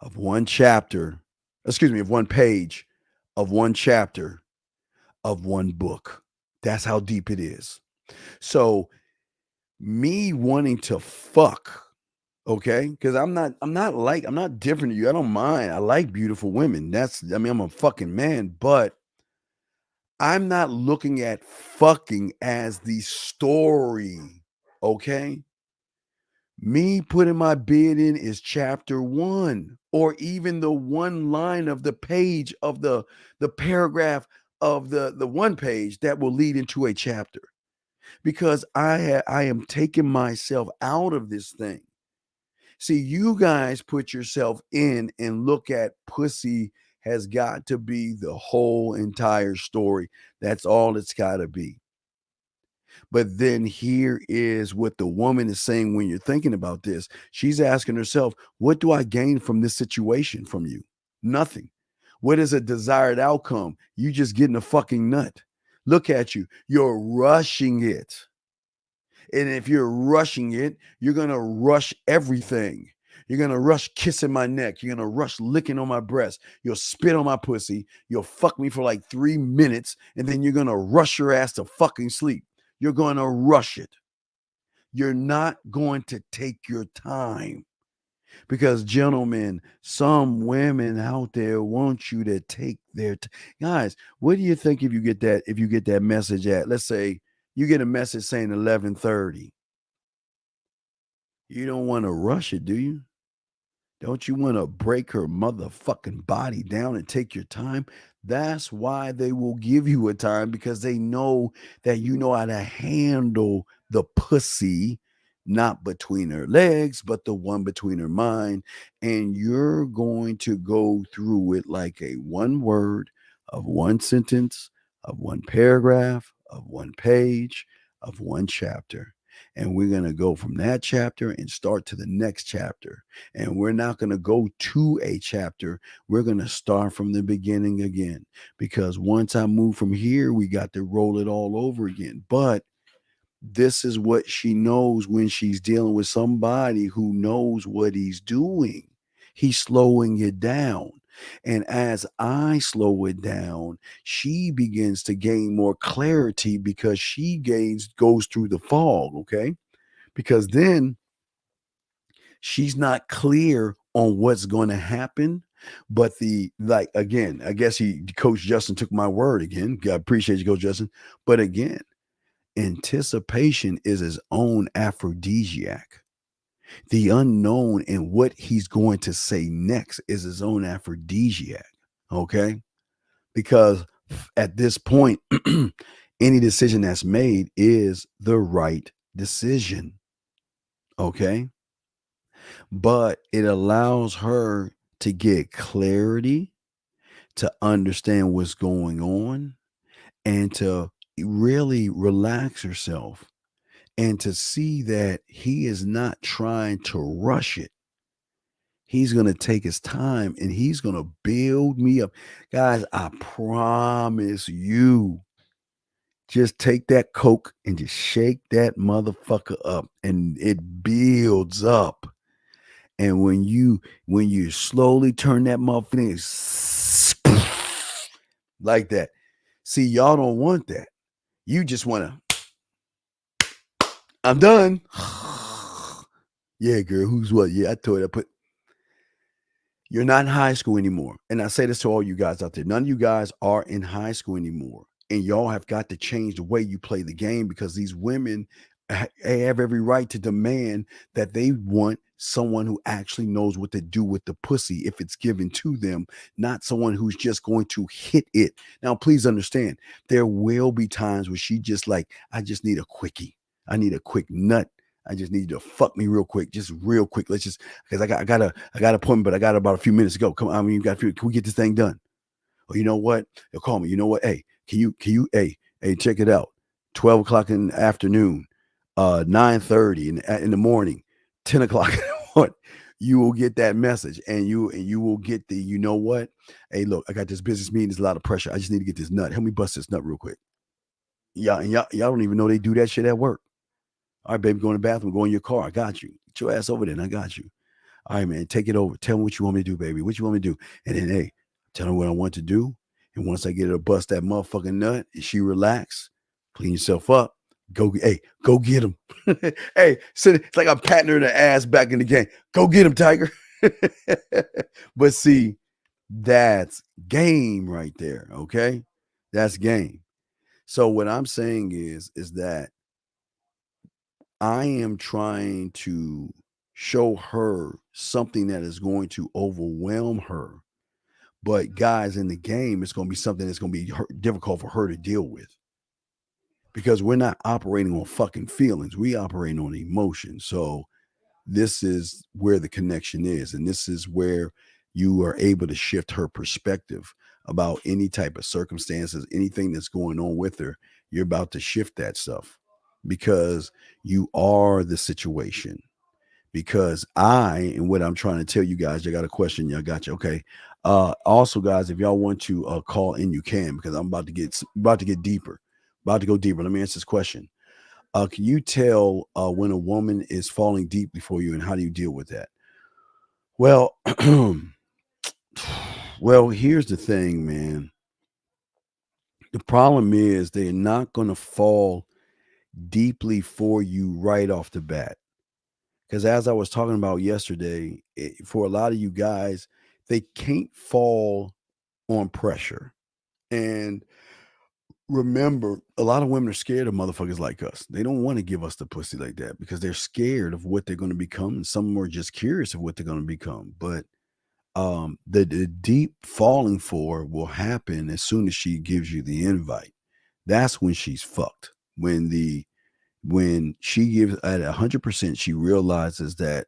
of one chapter, of one page, of one chapter, of one book. That's how deep it is. So me wanting to fuck Okay, because I'm not different to you. I don't mind. I like beautiful women. I'm a fucking man, but I'm not looking at fucking as the story. Okay. Me putting my bid in is chapter 1, or even the one line of the page of the paragraph of the one page that will lead into a chapter, because I am taking myself out of this thing. See, you guys put yourself in and look at pussy has got to be the whole entire story. That's all it's got to be. But then here is what the woman is saying when you're thinking about this. She's asking herself, what do I gain from this situation from you? Nothing. What is a desired outcome? You just getting a fucking nut. Look at you. You're rushing it. And if you're rushing it, you're going to rush everything. You're going to rush kissing my neck. You're going to rush licking on my breast. You'll spit on my pussy. You'll fuck me for like 3 minutes. And then you're going to rush your ass to fucking sleep. You're going to rush it. You're not going to take your time. Because, gentlemen, some women out there want you to take their time. Guys, what do you think if you get that message at, let's say, you get a message saying 11:30. You don't want to rush it, do you? Don't you want to break her motherfucking body down and take your time? That's why they will give you a time, because they know that you know how to handle the pussy, not between her legs, but the one between her mind. And you're going to go through it like a one word of one sentence, of one paragraph, of one page, of one chapter. And we're going to go from that chapter and start to the next chapter. And we're not going to go to a chapter. We're going to start from the beginning again. Because once I move from here, we got to roll it all over again. But this is what she knows when she's dealing with somebody who knows what he's doing. He's slowing it down. And as I slow it down, she begins to gain more clarity, because she goes through the fog, okay? Because then she's not clear on what's going to happen. But again, I guess Coach Justin took my word again. I appreciate you, Coach Justin. But again, anticipation is his own aphrodisiac. The unknown and what he's going to say next is his own aphrodisiac. Okay. Because at this point, any decision that's made is the right decision. Okay. But it allows her to get clarity, to understand what's going on, and to really relax herself. And to see that he is not trying to rush it. He's going to take his time and he's going to build me up. Guys, I promise you, just take that Coke and just shake that motherfucker up, and it builds up. And when you slowly turn that motherfucker like that. See, y'all don't want that. You just want to, I'm done. Yeah, girl, who's what? Yeah, I told you. You're not in high school anymore. And I say this to all you guys out there. None of you guys are in high school anymore. And y'all have got to change the way you play the game, because these women have every right to demand that they want someone who actually knows what to do with the pussy if it's given to them, not someone who's just going to hit it. Now, please understand, there will be times where she just like, I just need a quickie. I need a quick nut. I just need you to fuck me real quick, just real quick. Let's just, because I got an appointment, but I got about a few minutes to go. Come on, I mean, can we get this thing done? Or you know what? They'll call me. You know what? Hey, can you, hey, check it out. 12 o'clock in the afternoon, 9:30 in the morning, 10 o'clock in the morning. You will get that message, and you will get the, you know what? Hey, look, I got this business meeting. There's a lot of pressure. I just need to get this nut. Help me bust this nut real quick. Y'all don't even know they do that shit at work. All right, baby, go in the bathroom, go in your car. I got you. Get your ass over there, and I got you. All right, man, take it over. Tell me what you want me to do, baby. What you want me to do? And then, hey, tell her what I want to do. And once I get her to bust that motherfucking nut and she relax, clean yourself up, Go get him. Hey, so it's like I'm patting her in the ass back in the game. Go get him, Tiger. But see, that's game right there. Okay. That's game. So what I'm saying is that I am trying to show her something that is going to overwhelm her. But guys, in the game, it's going to be something that's going to be difficult for her to deal with. Because we're not operating on fucking feelings. We operate on emotion. So this is where the connection is. And this is where you are able to shift her perspective about any type of circumstances, anything that's going on with her. You're about to shift that stuff because you are the situation. Because and what I'm trying to tell you guys, I got a question. Y'all got you. Okay. Also, guys, if y'all want to call in, you can, because I'm about to get deeper. About to go deeper. Let me answer this question. Can you tell when a woman is falling deeply for you, and how do you deal with that? Well, well, here's the thing, man. The problem is they're not going to fall deeply for you right off the bat. Because as I was talking about yesterday, for a lot of you guys, they can't fall on pressure. And remember, a lot of women are scared of motherfuckers like us. They don't want to give us the pussy like that because they're scared of what they're going to become. And some are just curious of what they're going to become. But the deep falling for will happen as soon as she gives you the invite. That's when she's fucked. When she gives at 100%, she realizes that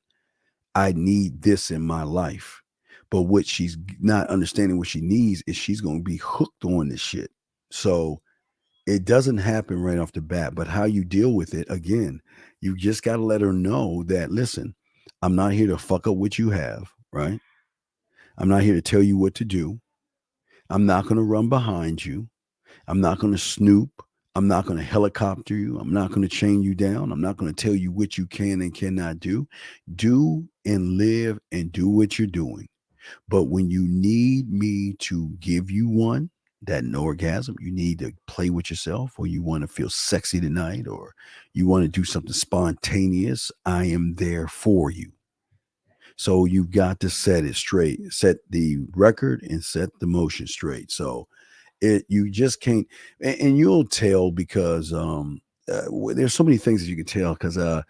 I need this in my life. But what she's not understanding what she needs is she's going to be hooked on this shit. So it doesn't happen right off the bat, but how you deal with it, again, you just got to let her know that, listen, I'm not here to fuck up what you have, right? I'm not here to tell you what to do. I'm not going to run behind you. I'm not going to snoop. I'm not going to helicopter you. I'm not going to chain you down. I'm not going to tell you what you can and cannot do. Do and live and do what you're doing. But when you need me to give you one, that an orgasm, you need to play with yourself, or you want to feel sexy tonight, or you want to do something spontaneous, I am there for you. So you've got to set it straight, set the record and set the motion straight. So you just can't, and you'll tell because there's so many things that you can tell because the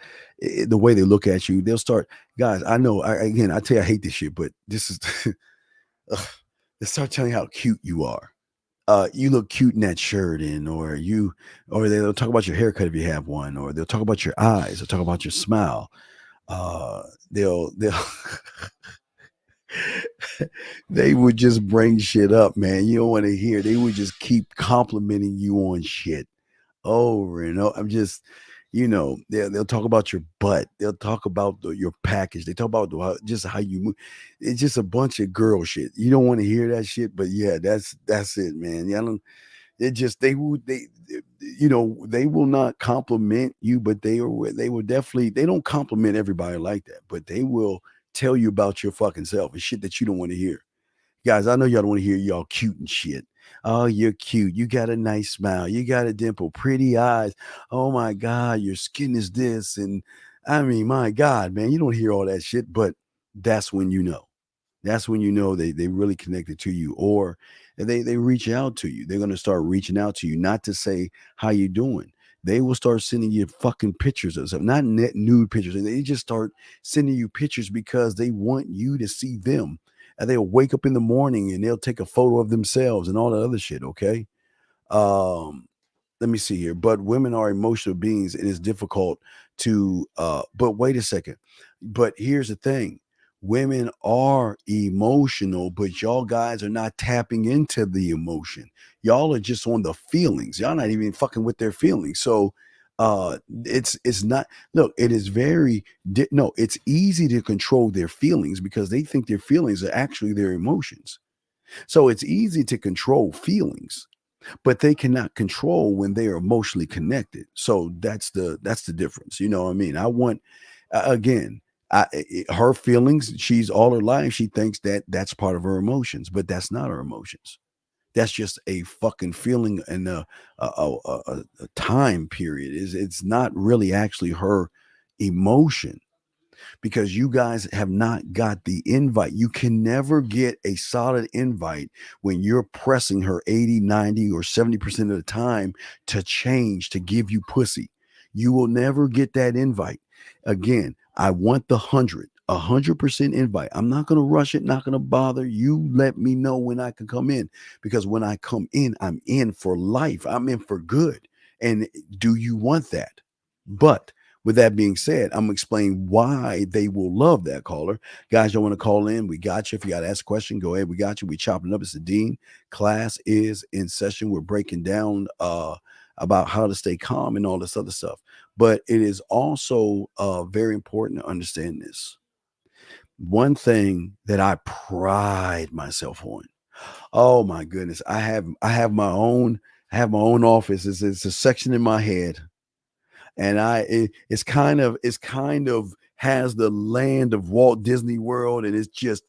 way they look at you, they'll start, guys, I know, I tell you, I hate this shit, but this is, they start telling you how cute you are. You look cute in that shirt, or they'll talk about your haircut if you have one, or they'll talk about your eyes, they'll talk about your smile. They'll they would just bring shit up, man. You don't want to hear. They would just keep complimenting you on shit over and over. I'm just, they'll talk about your butt. They'll talk about your package. They talk about just how you move. It's just a bunch of girl shit. You don't want to hear that shit, but yeah, that's it, man. They will not compliment you, but they will definitely, they don't compliment everybody like that, but they will tell you about your fucking self and shit that you don't want to hear. Guys, I know y'all don't want to hear y'all cute and shit. Oh, you're cute. You got a nice smile. You got a dimple, pretty eyes. Oh my God, your skin is this. And I mean, my God, man, you don't hear all that shit, but that's when you know. That's when you know they really connected to you, or they reach out to you. They're going to start reaching out to you, not to say how you doing. They will start sending you fucking pictures of stuff, not net nude pictures. They just start sending you pictures because they want you to see them. And they'll wake up in the morning and they'll take a photo of themselves and all that other shit. Okay. Let me see here. But women are emotional beings, and it's difficult to, but wait a second. But here's the thing. Women are emotional, but y'all guys are not tapping into the emotion. Y'all are just on the feelings. Y'all not even fucking with their feelings. So it's not, look, it is it's easy to control their feelings because they think their feelings are actually their emotions. So it's easy to control feelings, but they cannot control when they are emotionally connected. So that's the difference. You know what I mean? I want, again, her feelings, she's all her life, she thinks that that's part of her emotions, but that's not her emotions. That's just a fucking feeling and a time period. It's not really actually her emotion, because you guys have not got the invite. You can never get a solid invite when you're pressing her 80, 90, or 70% of the time to change, to give you pussy. You will never get that invite. Again, I want the 100% invite. I'm not going to rush it, not going to bother. You let me know when I can come in, because when I come in, I'm in for life. I'm in for good. And do you want that? But with that being said, I'm going to explain why they will love that caller. Guys, you want to call in? We got you. If you got to ask a question, go ahead. We got you. We chopping up. It's the Dean. Class is in session. We're breaking down about how to stay calm and all this other stuff. But it is also very important to understand this. One thing that I pride myself on. Oh my goodness. I have my own office. It's a section in my head. And it's kind of has the land of Walt Disney World, and it's just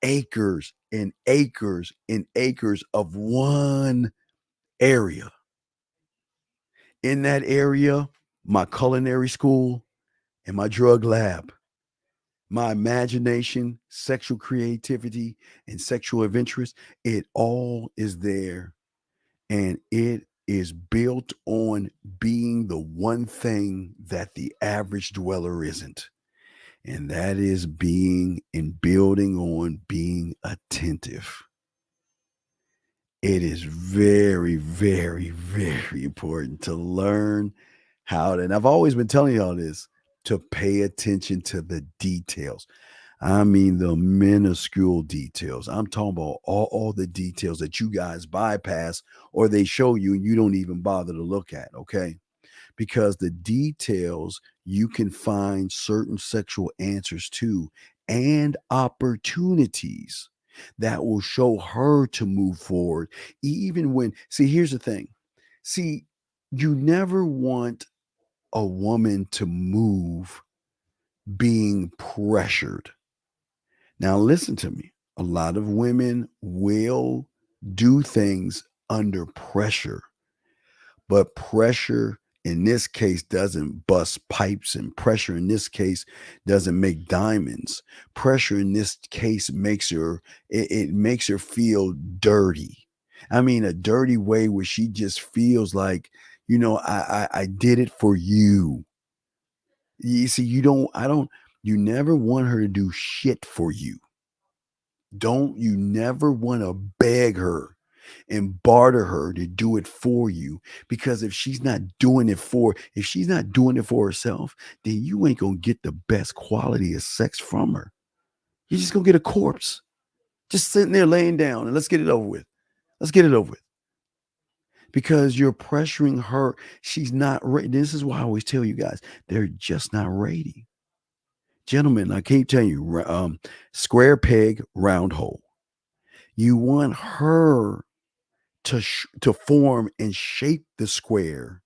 acres and acres and acres of one area. In that area, my culinary school and my drug lab, my imagination, sexual creativity, and sexual adventures, it all is there. And it is built on being the one thing that the average dweller isn't. And that is being and building on being attentive. It is very, very, very important to learn how to, and I've always been telling y'all this, to pay attention to the details. I mean, the minuscule details. I'm talking about all the details that you guys bypass, or they show you and you don't even bother to look at, okay? Because the details you can find certain sexual answers to, and opportunities that will show her to move forward. Even when, see, here's the thing. See, you never want a woman to move being pressured. Now, listen to me. A lot of women will do things under pressure, but pressure in this case doesn't bust pipes, and pressure in this case doesn't make diamonds. Pressure in this case makes her, it makes her feel dirty. I mean, a dirty way where she just feels like, you know, I did it for you. You see, you never want her to do shit for you. You never want to beg her and barter her to do it for you, because if she's not doing it for herself, then you ain't gonna get the best quality of sex from her. You're just gonna get a corpse, just sitting there laying down, and let's get it over with. Because you're pressuring her. She's not ready. This is why I always tell you guys, they're just not ready. Gentlemen, I keep telling you, square peg, round hole. You want her to form and shape the square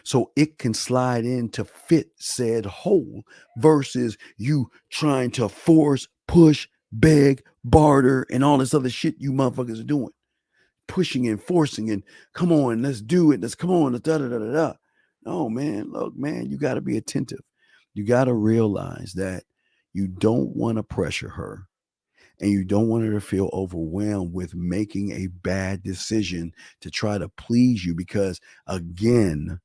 so it can slide in to fit said hole, versus you trying to force, push, beg, barter, and all this other shit you motherfuckers are doing. Pushing and forcing and come on, let's do it. Let's come on. Da, da, da, da, da. No, man, look, man, you got to be attentive. You got to realize that you don't want to pressure her, and you don't want her to feel overwhelmed with making a bad decision to try to please you, because again,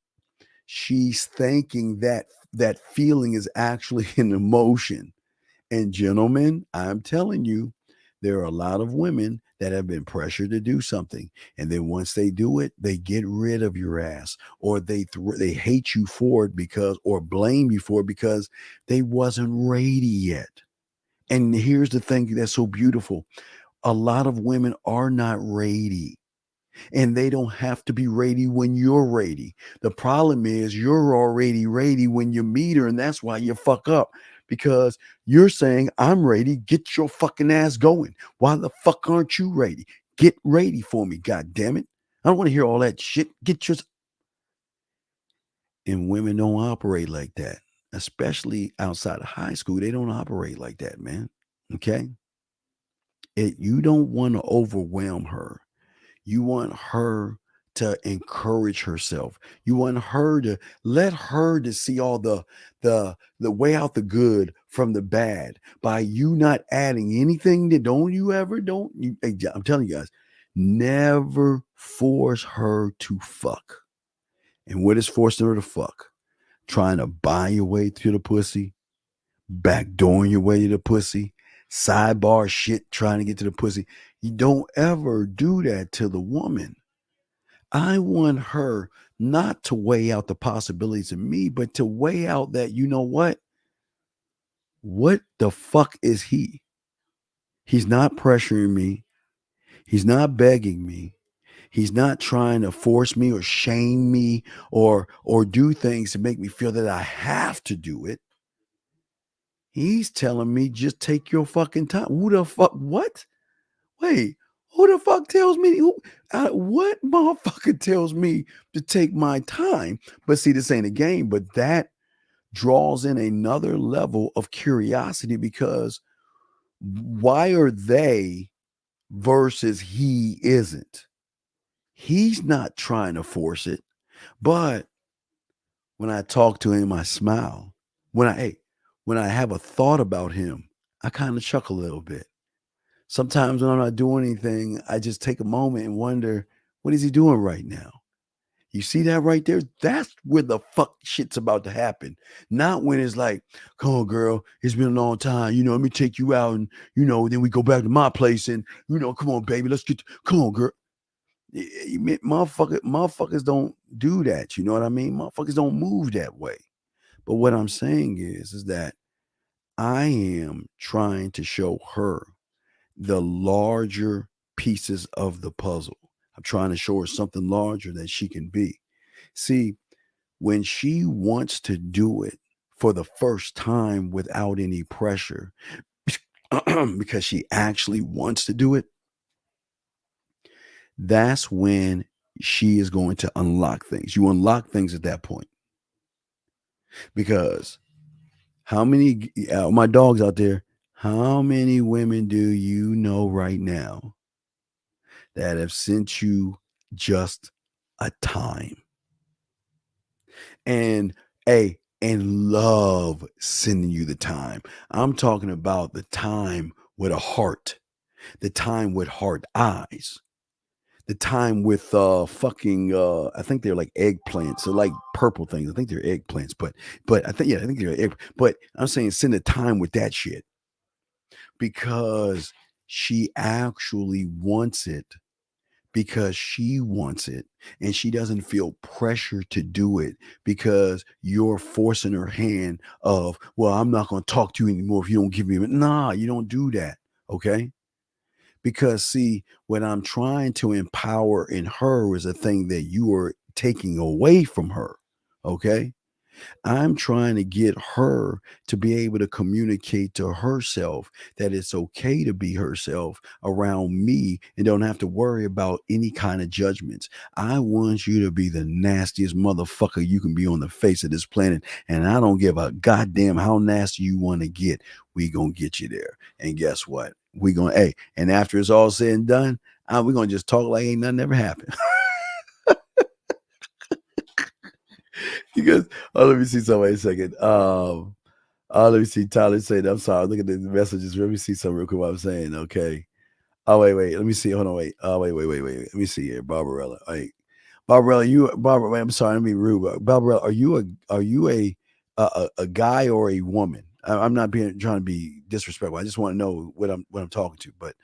she's thinking that that feeling is actually an emotion. And gentlemen, I'm telling you, there are a lot of women that have been pressured to do something, and then once they do it, they get rid of your ass, or they hate you for it, because, or blame you for it because they wasn't ready yet. And here's the thing that's so beautiful. A lot of women are not ready, and they don't have to be ready when you're ready. The problem is you're already ready when you meet her, and that's why you fuck up, because you're saying, I'm ready. Get your fucking ass going. Why the fuck aren't you ready? Get ready for me, God damn it. I don't want to hear all that shit. And women don't operate like that, especially outside of high school. They don't operate like that, man. Okay? You don't want to overwhelm her. You want her to encourage herself. You want her to let her to see all the way out the good from the bad by you not adding anything that I'm telling you guys, never force her to fuck. And what is forcing her to fuck? Trying to buy your way through the pussy, backdooring your way to the pussy, sidebar shit trying to get to the pussy. You don't ever do that to the woman. I want her not to weigh out the possibilities of me, but to weigh out that, you know what? What the fuck is he? He's not pressuring me. He's not begging me. He's not trying to force me or shame me or do things to make me feel that I have to do it. He's telling me just take your fucking time. Who the fuck? What? Wait, who the fuck tells me? What motherfucker tells me to take my time? But see, this ain't a game, but that draws in another level of curiosity, because why are they versus he isn't? He's not trying to force it, but when I talk to him, I smile. When I have a thought about him, I kind of chuckle a little bit. Sometimes when I'm not doing anything, I just take a moment and wonder, what is he doing right now? You see that right there? That's where the fuck shit's about to happen. Not when it's like, come on, girl, it's been a long time. Let me take you out and, then we go back to my place and, come on, baby, come on, girl. Motherfuckers don't do that. You know what I mean? Motherfuckers don't move that way. But what I'm saying is that I am trying to show her the larger pieces of the puzzle. I'm trying to show her something larger that she can be. See, when she wants to do it for the first time without any pressure, because she actually wants to do it, that's when she is going to unlock things. You unlock things at that point. Because how many, my dogs out there, how many women do you know right now that have sent you just a time? And love sending you the time. I'm talking about the time with a heart, the time with heart eyes, the time with I think they're like eggplants. They're like purple things. I think they're eggplants, but I think they're egg. But I'm saying send the time with that shit, because she actually wants it, because she wants it, and she doesn't feel pressure to do it because you're forcing her hand of, well, I'm not going to talk to you anymore if you don't give me. Nah, you don't do that. Okay. Because see, what I'm trying to empower in her is a thing that you are taking away from her. Okay. I'm trying to get her to be able to communicate to herself that it's okay to be herself around me and don't have to worry about any kind of judgments. I want you to be the nastiest motherfucker you can be on the face of this planet. And I don't give a goddamn how nasty you want to get. We gonna get you there. And guess what? And after it's all said and done, we're gonna just talk like ain't nothing ever happened. Because let me see something. Wait a second. Let me see. Tyler said, I'm sorry. Look at the messages. Let me see something real quick. What I'm saying. Okay. Oh, wait. Let me see. Hold on. Wait. Wait. Let me see here. Barbarella. Wait. Barbarella, wait, I'm sorry. I'm being rude. Barbarella, are you a guy or a woman? I'm not trying to be disrespectful. I just want to know what I'm talking to. But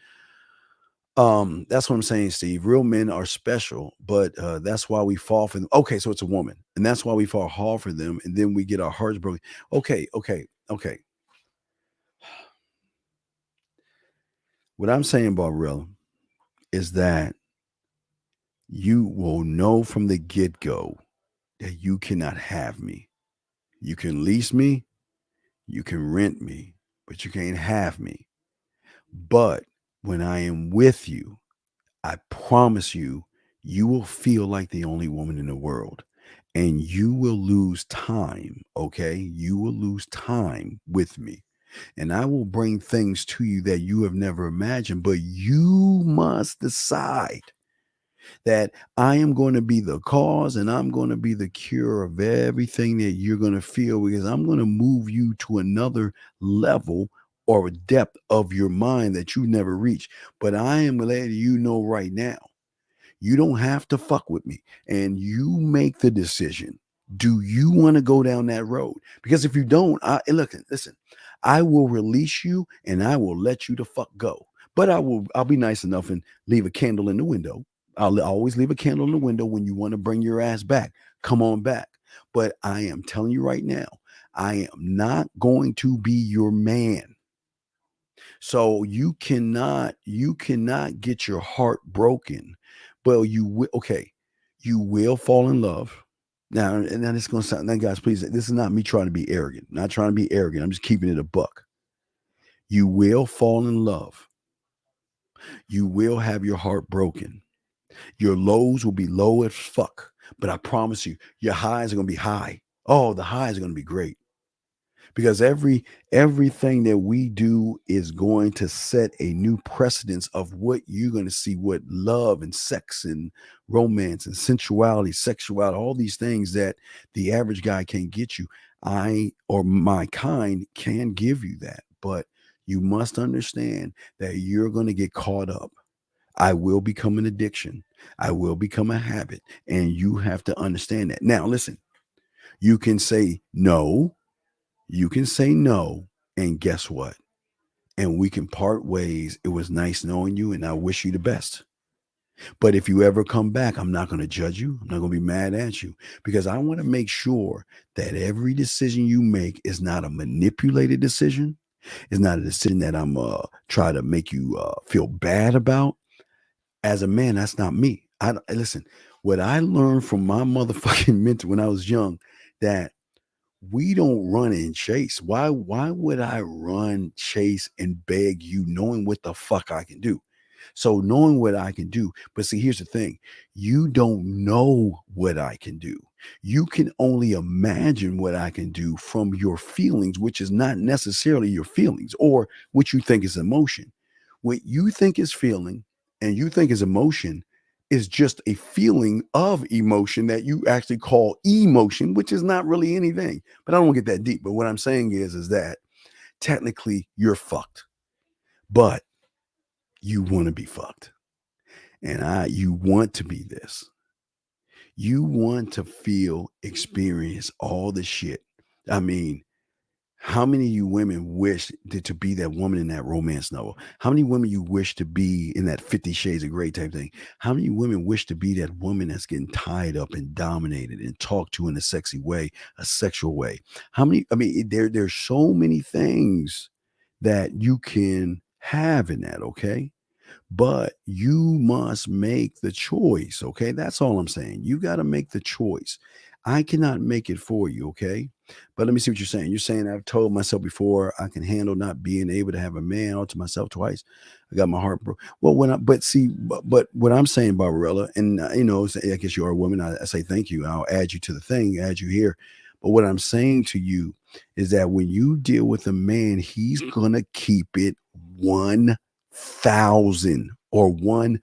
that's what I'm saying, Steve. Real men are special, but that's why we fall for them. Okay, so it's a woman, and that's why we fall hard for them, and then we get our hearts broken. Okay. What I'm saying, Barbarella, is that you will know from the get-go that you cannot have me. You can lease me, you can rent me, but you can't have me. But when I am with you, I promise you, you will feel like the only woman in the world, and you will lose time. Okay. You will lose time with me, and I will bring things to you that you have never imagined, but you must decide. that I am going to be the cause and I'm going to be the cure of everything that you're going to feel, because I'm going to move you to another level or depth of your mind that you never reached. But I am letting you know right now, you don't have to fuck with me, and you make the decision. Do you want to go down that road? Because if you don't, listen, I will release you and I will let you the fuck go. But I'll be nice enough and leave a candle in the window. I'll always leave a candle in the window. When you want to bring your ass back, come on back. But I am telling you right now, I am not going to be your man. So you cannot get your heart broken. Well, you will fall in love. Now, and then it's going to sound, now guys, please, this is not me trying to be arrogant. Not trying to be arrogant. I'm just keeping it a buck. You will fall in love. You will have your heart broken. Your lows will be low as fuck. But I promise you, your highs are going to be high. Oh, the highs are going to be great. Because everything that we do is going to set a new precedence of what you're going to see, what love and sex and romance and sensuality, sexuality, all these things that the average guy can't get you. I or my kind can give you that, but you must understand that you're going to get caught up. I will become an addiction. I will become a habit, and you have to understand that. Now, listen, you can say no. You can say no, and guess what? And we can part ways. It was nice knowing you, and I wish you the best. But if you ever come back, I'm not going to judge you. I'm not going to be mad at you, because I want to make sure that every decision you make is not a manipulated decision. It's not a decision that I'm try to make you feel bad about. As a man, that's not me. Listen, what I learned from my motherfucking mentor when I was young, that we don't run and chase. Why would I run, chase, and beg you, knowing what the fuck I can do? So knowing what I can do. But see, here's the thing. You don't know what I can do. You can only imagine what I can do from your feelings, which is not necessarily your feelings or what you think is emotion. What you think is feeling and you think is emotion is just a feeling of emotion that you actually call emotion, which is not really anything. But I don't want to get that deep. But what I'm saying is that technically you're fucked, but you want to be fucked. And you want to be this. You want to feel, experience all the shit. I mean, how many of you women wish to be that woman in that romance novel? How many women you wish to be in that 50 Shades of Grey type thing? How many women wish to be that woman that's getting tied up and dominated and talked to in a sexy way, a sexual way? How many? I mean, there's so many things that you can have in that, okay? But you must make the choice, okay? That's all I'm saying. You got to make the choice. I cannot make it for you, okay? But let me see what you're saying. You're saying I've told myself before I can handle not being able to have a man, all to myself twice. I got my heart broke. Well, but what I'm saying, Barbarella, and I guess you're a woman. I say thank you. I'll add you to the thing, add you here. But what I'm saying to you is that when you deal with a man, he's gonna keep it 1,000 or 1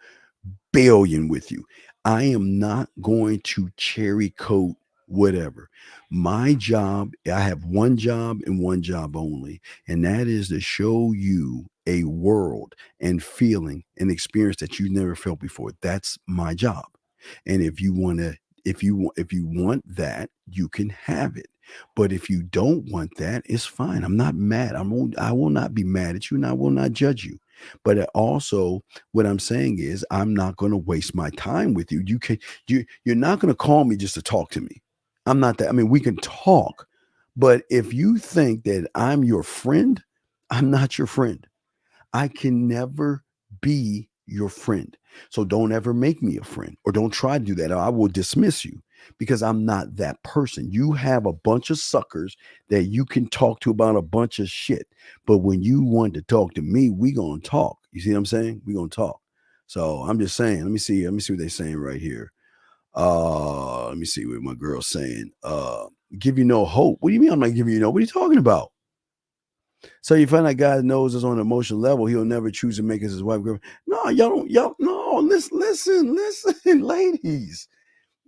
billion with you. I am not going to cherry coat whatever. My job, I have one job and one job only, and that is to show you a world and feeling and experience that you never felt before. That's my job. And if you want that, you can have it. But if you don't want that, it's fine. I'm not mad. I will not be mad at you, and I will not judge you. But also, what I'm saying is, I'm not going to waste my time with you. You're not going to call me just to talk to me. I'm not that. I mean, we can talk, but if you think that I'm your friend, I'm not your friend. I can never be your friend. So don't ever make me a friend, or don't try to do that. I will dismiss you, because I'm not that person. You have a bunch of suckers that you can talk to about a bunch of shit. But when you want to talk to me, we going to talk. You see what I'm saying? We going to talk. So I'm just saying, let me see what they're saying right here. Let me see what my girl's saying. Give you no hope. What do you mean I'm not giving you no? What are you talking about? So you find that guy knows us on an emotional level, he'll never choose to make us his wife. No, listen, ladies.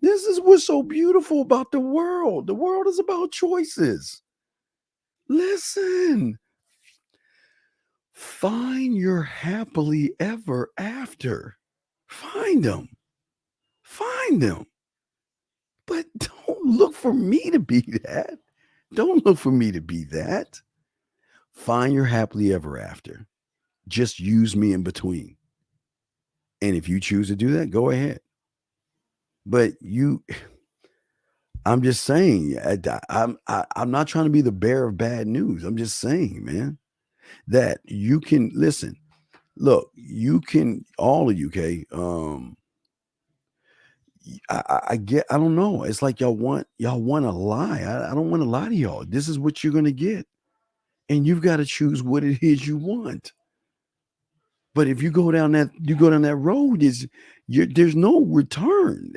This is what's so beautiful about the world. The world is about choices. Listen. Find your happily ever after. Find them. But don't look for me to be that. Don't look for me to be that. Find your happily ever after. Just use me in between. And if you choose to do that, go ahead. But I'm just saying, I'm not trying to be the bearer of bad news. I'm just saying, man, that you can listen. Look, you can, all of you, okay? I don't know. It's like y'all want to lie. I don't want to lie to y'all. This is what you're gonna get, and you've got to choose what it is you want. But if you go down that road, there's no return.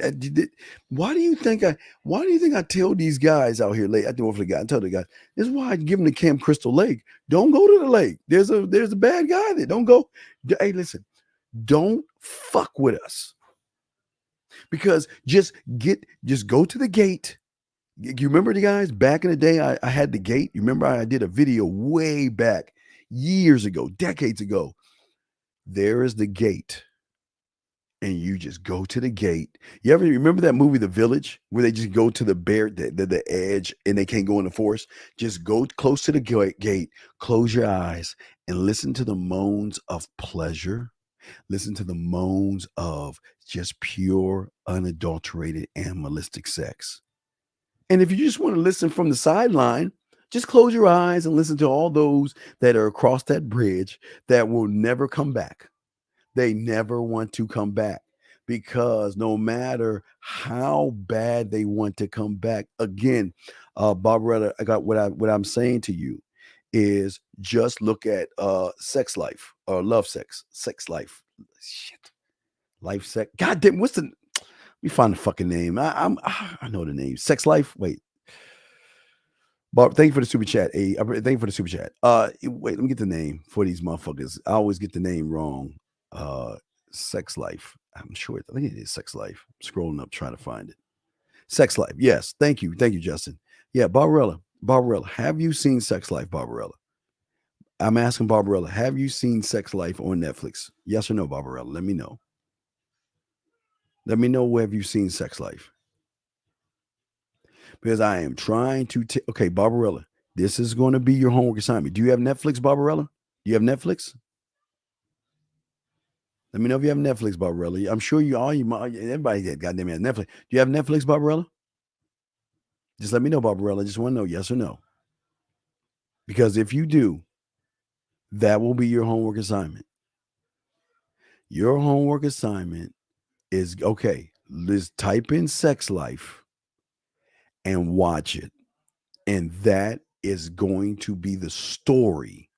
Why do you think I tell these guys out here late? I tell the guys, this is why I give them to Camp Crystal Lake. Don't go to the lake. There's a bad guy there. Don't go. Hey, listen, don't fuck with us. Because just go to the gate. You remember the guys back in the day? I had the gate. You remember I did a video way back years ago, decades ago. There is the gate. And you just go to the gate. You ever remember that movie, The Village, where they just go to the edge and they can't go in the forest? Just go close to the gate, close your eyes, and listen to the moans of pleasure. Listen to the moans of just pure, unadulterated, animalistic sex. And if you just want to listen from the sideline, just close your eyes and listen to all those that are across that bridge that will never come back. They never want to come back, because no matter how bad they want to come back, again, Barbarella, I got what I'm saying to you is just look at sex life or love sex life. Shit. Life sex. God damn, let me find the fucking name. I know the name. Sex life. Wait. Barb, thank you for the super chat. Thank you for the super chat. Wait, let me get the name for these motherfuckers. I always get the name wrong. Sex life. I'm sure. I think it is sex life. I'm scrolling up trying to find it. Sex life. Yes. Thank you, Justin. Yeah, Barbarella. Have you seen Sex Life, Barbarella? I'm asking Barbarella, have you seen Sex Life on Netflix? Yes or no, Barbarella? Let me know. Let me know where have you seen Sex Life. Because I am trying to okay, Barbarella, this is going to be your homework assignment. Do you have Netflix, Barbarella? Do you have Netflix? Let me know if you have Netflix, Barbarella. I'm sure everybody that goddamn has Netflix. Do you have Netflix, Barbarella? Just let me know, Barbarella. I just want to know yes or no. Because if you do, that will be your homework assignment. Your homework assignment is, okay, let's type in Sex Life and watch it. And that is going to be the story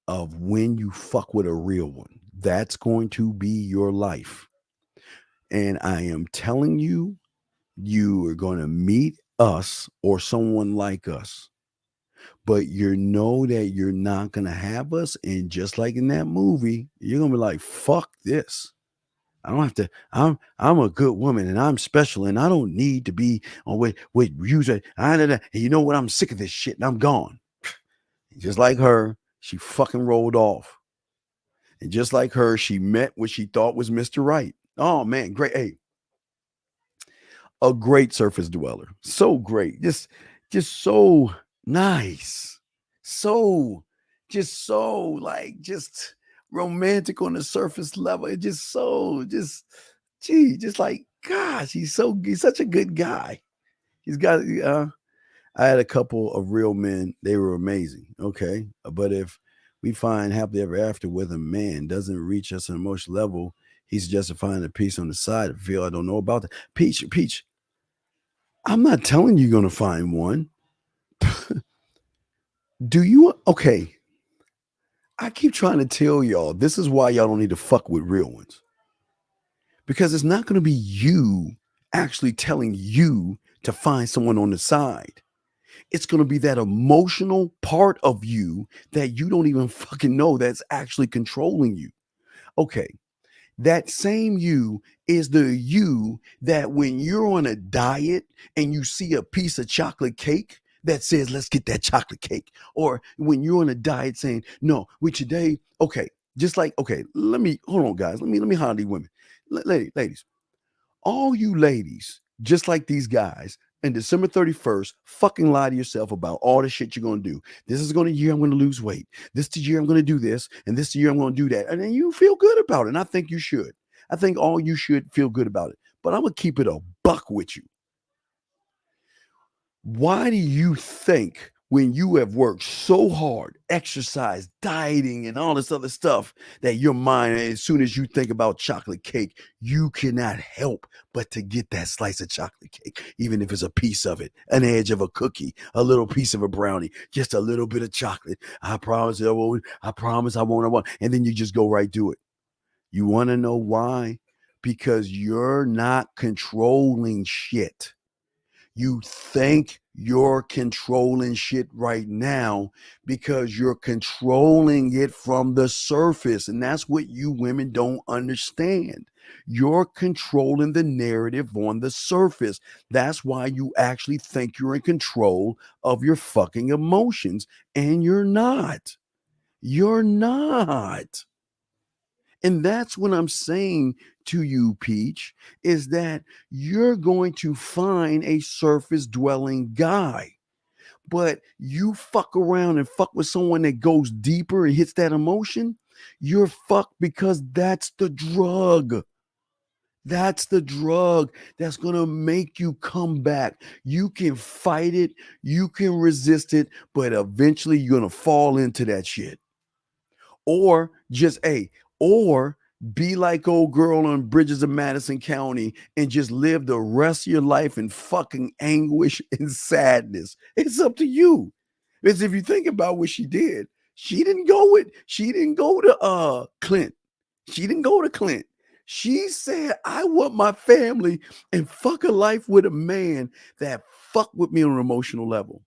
of when you fuck with a real one. That's going to be your life. And I am telling you, you are going to meet us or someone like us. But you know that you're not going to have us. And just like in that movie, you're going to be like, fuck this. I don't have to, I'm a good woman and I'm special and I don't need to be on with user. And you know what? I'm sick of this shit and I'm gone. Just like her, she fucking rolled off. And just like her, she met what she thought was Mr. Right. Oh man, great. Hey, a great surface dweller. So great. Just so nice. So romantic on the surface level. It just like, gosh, he's such a good guy. He's got, I had a couple of real men. They were amazing. Okay. But if we find happily ever after with a man doesn't reach us on an emotional level, he's justifying a piece on the side. I feel I don't know about that. Peach, I'm not telling you you're going to find one. Do you? Okay. I keep trying to tell y'all, this is why y'all don't need to fuck with real ones. Because it's not going to be you actually telling you to find someone on the side. It's going to be that emotional part of you that you don't even fucking know that's actually controlling you. Okay. That same you is the you that when you're on a diet and you see a piece of chocolate cake that says, let's get that chocolate cake. Or when you're on a diet saying, no, we today, okay, just like, okay, hold on, guys. Let me holler these women. Ladies, all you ladies, just like these guys, and December 31st, fucking lie to yourself about all the shit you're going to do. This is going to year I'm going to lose weight. This the year I'm going to do this. And this the year I'm going to do that. And then you feel good about it. And I think you should. I think all you should feel good about it. But I'm going to keep it a buck with you. Why do you think when you have worked so hard, exercise, dieting, and all this other stuff, that your mind, as soon as you think about chocolate cake, you cannot help but to get that slice of chocolate cake, even if it's a piece of it, an edge of a cookie, a little piece of a brownie, just a little bit of chocolate. I promise I won't. I promise I won't. And then you just go right do it. You want to know why? Because you're not controlling shit. You think you're controlling shit right now because you're controlling it from the surface. And that's what you women don't understand. You're controlling the narrative on the surface. That's why you actually think you're in control of your fucking emotions. And you're not. You're not. And that's what I'm saying to you, Peach, is that you're going to find a surface dwelling guy, but you fuck around and fuck with someone that goes deeper and hits that emotion. You're fucked because that's the drug. That's the drug that's going to make you come back. You can fight it. You can resist it, but eventually you're going to fall into that shit. Or just, or be like old girl on Bridges of Madison County and just live the rest of your life in fucking anguish and sadness. It's up to you. Because if you think about what she did, she didn't go to Clint. She didn't go to Clint. She said, I want my family and fuck a life with a man that fuck with me on an emotional level.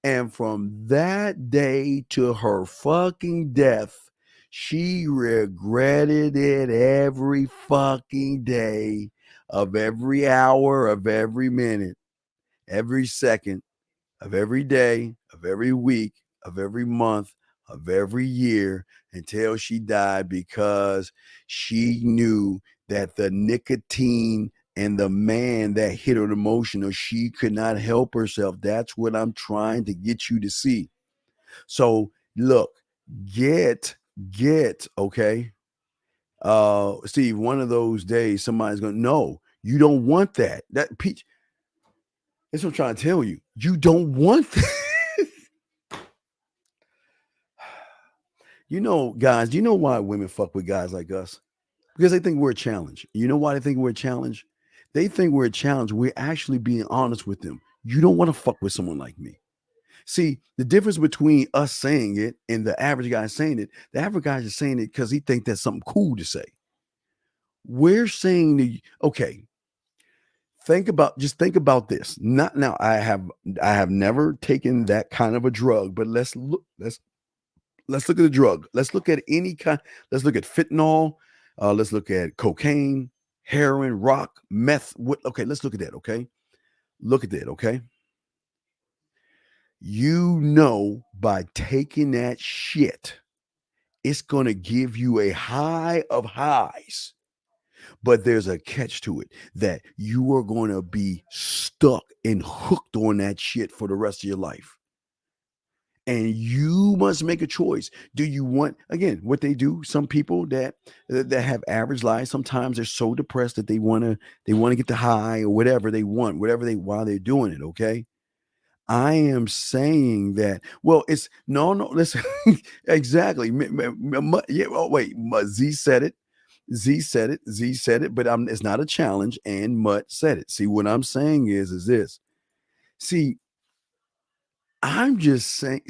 And from that day to her fucking death, she regretted it every fucking day of every hour, of every minute, every second, of every day, of every week, of every month, of every year until she died, because she knew that the nicotine and the man that hit her emotional, she could not help herself. That's what I'm trying to get you to see. So look, get okay, Steve, one of those days somebody's gonna know you don't want that Peach. That's what I'm trying to tell you. You don't want that. You know, guys, do you know why women fuck with guys like us? Because they think we're a challenge. You know why they think we're a challenge? They think we're a challenge. We're actually being honest with them. You don't want to fuck with someone like me. See, the difference between us saying it and the average guy saying it, the average guy is saying it because he thinks that's something cool to say. We're saying, okay, think about this. Not now, I have never taken that kind of a drug, but let's look at the drug. Let's look at any kind. Let's look at fentanyl. Let's look at cocaine, heroin, rock, meth. Okay, let's look at that. Okay, look at that. Okay. You know, by taking that shit, it's going to give you a high of highs. But there's a catch to it, that you are going to be stuck and hooked on that shit for the rest of your life. And you must make a choice. Do you want, again, what they do, some people that have average lives, sometimes they're so depressed that they want to get the high or whatever they want, while they're doing it, okay? I am saying that, well, it's no, listen, exactly. Yeah, oh, wait, Z said it, but it's not a challenge, and Mutt said it. See, what I'm saying is this. See, I'm just saying,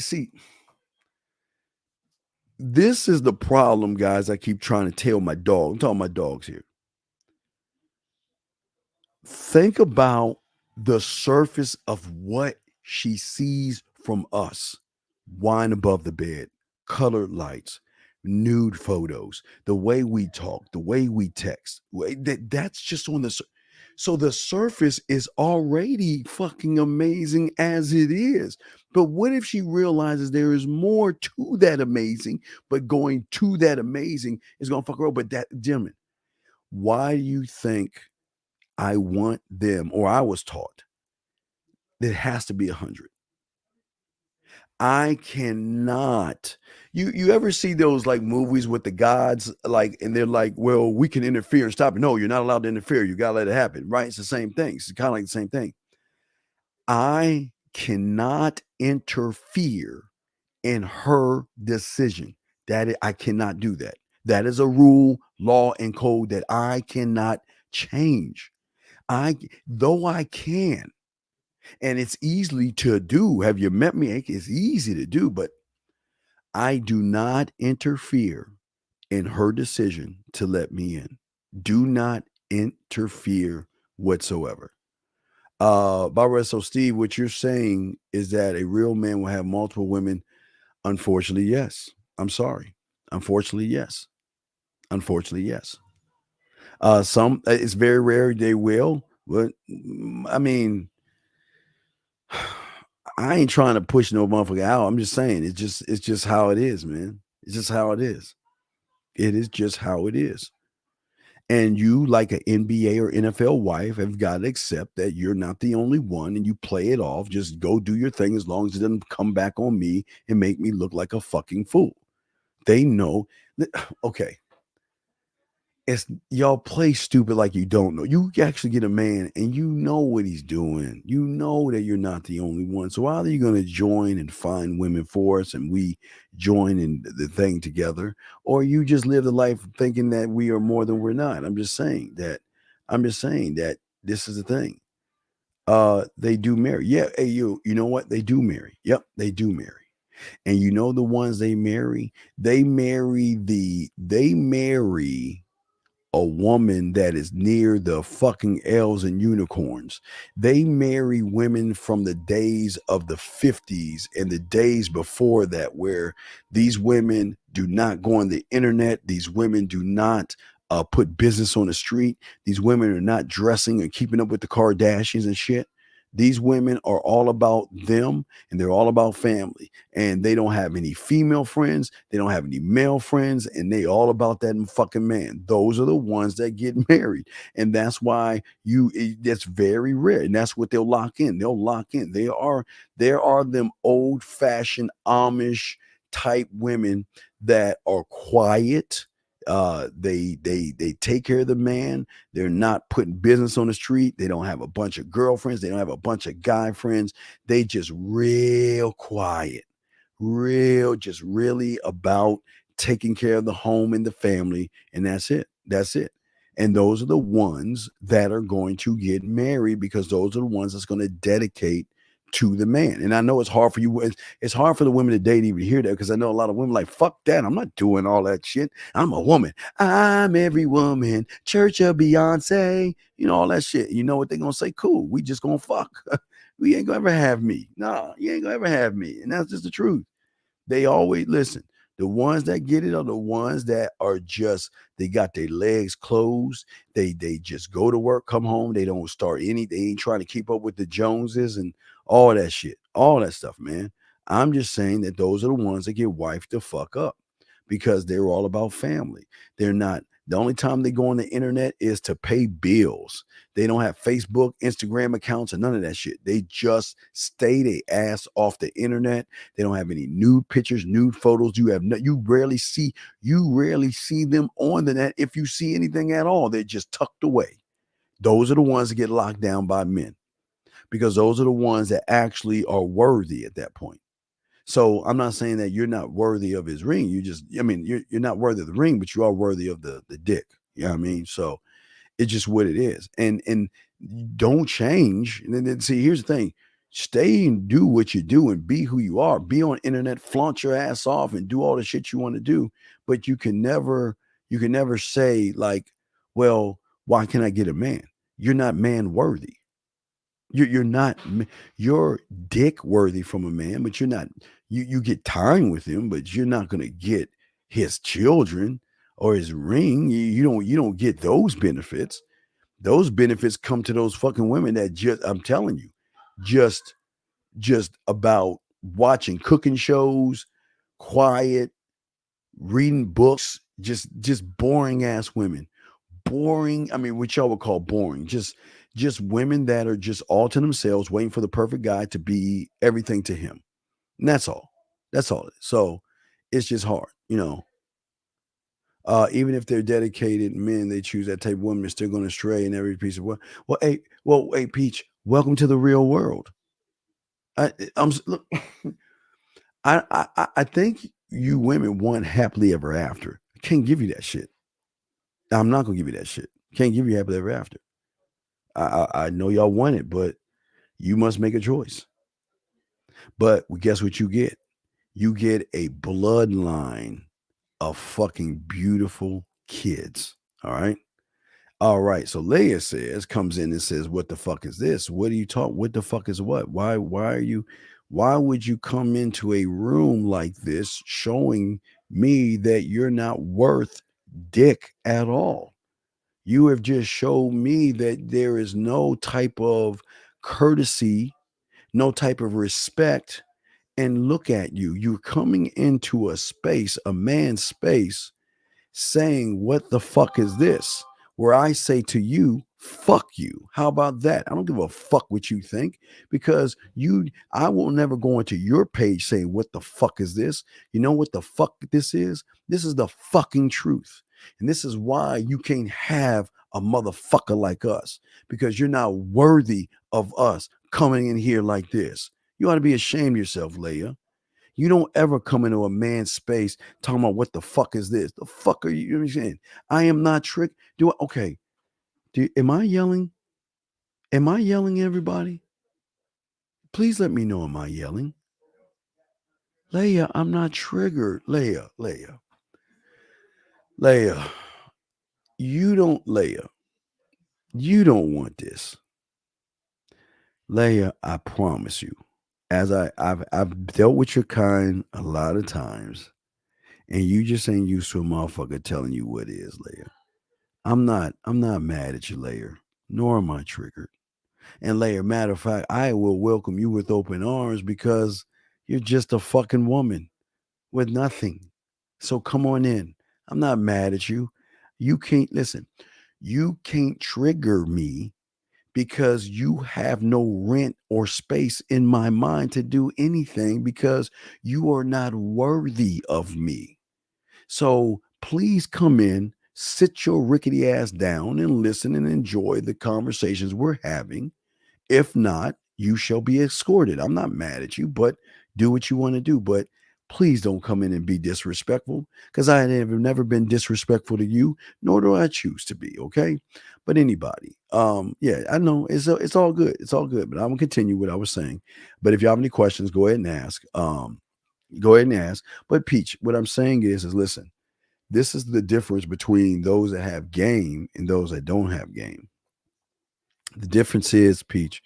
this is the problem, guys. I keep trying to tell my dog. I'm talking my dogs here. Think about the surface of what she sees from us wine above the bed, colored lights, nude photos, the way we talk, the way we text. That's just on the so the surface is already fucking amazing as it is. But what if she realizes there is more to that amazing, but going to that amazing is gonna fuck her up? But that, gentlemen, why do you think I want them, or I was taught that it has to be 100? I cannot. You ever see those like movies with the gods, like, and they're like, well, we can interfere and stop it. No, you're not allowed to interfere. You gotta let it happen, right? It's the same thing. It's kind of like the same thing. I cannot interfere in her decision. I cannot do that. That is a rule, law, and code that I cannot change. Though I can, and it's easily to do. Have you met me? It's easy to do, but I do not interfere in her decision to let me in. Do not interfere whatsoever. Barbara, so Steve, what you're saying is that a real man will have multiple women. Unfortunately, yes. I'm sorry. Unfortunately, yes. Unfortunately, yes. Some, it's very rare they will, but I mean, I ain't trying to push no motherfucker out. I'm just saying it's just how it is, man. It's just how it is. It is just how it is. And you, like an NBA or NFL wife, have got to accept that you're not the only one, and you play it off. Just go do your thing as long as it doesn't come back on me and make me look like a fucking fool. They know that, okay. It's y'all play stupid like you don't know. You actually get a man and you know what he's doing. You know that you're not the only one. So either you're going to join and find women for us and we join in the thing together, or you just live the life thinking that we are more than we're not. I'm just saying that this is the thing. They do marry. Yeah, hey, you know what? They do marry. Yep, they do marry. And you know the ones they marry a woman that is near the fucking elves and unicorns. They marry women from the days of the 50s and the days before that, where these women do not go on the internet. These women do not put business on the street. These women are not dressing and keeping up with the Kardashians and shit. These women are all about them, and they're all about family, and they don't have any female friends. They don't have any male friends, and they all about that fucking man. Those are the ones that get married. And that's why that's very rare. And that's what they'll lock in. They'll lock in. There are them old fashioned Amish type women that are quiet. They take care of the man. They're not putting business on the street. They don't have a bunch of girlfriends. They don't have a bunch of guy friends. They just real quiet, just really about taking care of the home and the family. And that's it. And those are the ones that are going to get married, because those are the ones that's going to dedicate to the man. And I know it's hard for you. It's hard for the women to date even hear that, because I know a lot of women like, fuck that. I'm not doing all that shit. I'm a woman. I'm every woman. Church of Beyonce. You know, all that shit. You know what they're going to say? Cool. We just going to fuck. We ain't going to ever have me. No, you ain't going to ever have me. And that's just the truth. They always listen. The ones that get it are the ones that are just, they got their legs closed. They just go to work, come home. They don't start they ain't trying to keep up with the Joneses and all that shit, all that stuff, man. I'm just saying that those are the ones that get wifed the fuck up, because they're all about family. They're not, the only time they go on the internet is to pay bills. They don't have Facebook, Instagram accounts, and none of that shit. They just stay their ass off the internet. They don't have any nude pictures, nude photos. You rarely see them on the net. If you see anything at all, they're just tucked away. Those are the ones that get locked down by men, because those are the ones that actually are worthy at that point. So I'm not saying that you're not worthy of his ring. You're not worthy of the ring, but you are worthy of the dick. You know what I mean? So it's just what it is. And don't change. And then see, here's the thing. Stay and do what you do and be who you are. Be on internet, flaunt your ass off and do all the shit you want to do. But you can never say like, well, why can't I get a man? You're not man worthy. You're dick worthy from a man, but you're not. You get time with him, but you're not gonna get his children or his ring. You don't get those benefits. Those benefits come to those fucking women that I'm telling you, just about watching cooking shows, quiet, reading books, just boring ass women. Boring, I mean, what y'all would call boring. Just women that are just all to themselves, waiting for the perfect guy to be everything to him. And that's all. That's all. So it's just hard, even if they're dedicated men, they choose that type of woman, they're still going to stray in every piece of work. Hey, Peach, welcome to the real world. Look, I think you women want happily ever after. I can't give you that shit. I'm not gonna give you that shit. Can't give you happily ever after. I know y'all want it, but you must make a choice. But guess what you get? You get a bloodline of fucking beautiful kids. All right. All right. So Leia comes in and says, "What the fuck is this? What are you talking? What the fuck is what? Why would you come into a room like this showing me that you're not worth dick at all? You have just showed me that there is no type of courtesy, no type of respect. And look at you. You're coming into a space, a man's space, saying, what the fuck is this? Where I say to you, fuck you. How about that? I don't give a fuck what you think, because I will never go into your page saying, what the fuck is this? You know what the fuck this is? This is the fucking truth. And this is why you can't have a motherfucker like us, because you're not worthy of us coming in here like this. You ought to be ashamed of yourself, Leia. You don't ever come into a man's space talking about what the fuck is this? The fuck are you saying? I am not tricked. Am I yelling? Am I yelling, everybody? Please let me know. Am I yelling? Leia, I'm not triggered. Leia. You don't want this. Leia, I promise you, as I've dealt with your kind a lot of times, and you just ain't used to a motherfucker telling you what is, Leia. I'm not mad at you, Leia, nor am I triggered. And Leia, matter of fact, I will welcome you with open arms, because you're just a fucking woman with nothing. So come on in. I'm not mad at you. You can't trigger me, because you have no rent or space in my mind to do anything, because you are not worthy of me. So please come in, sit your rickety ass down, and listen and enjoy the conversations we're having. If not, you shall be escorted. I'm not mad at you, but do what you want to do. But please don't come in and be disrespectful, because I have never been disrespectful to you, nor do I choose to be. Okay. But anybody, yeah, I know it's all good. It's all good. But I'm gonna continue what I was saying. But if you have any questions, go ahead and ask. But Peach, what I'm saying is listen, this is the difference between those that have game and those that don't have game. The difference is, Peach,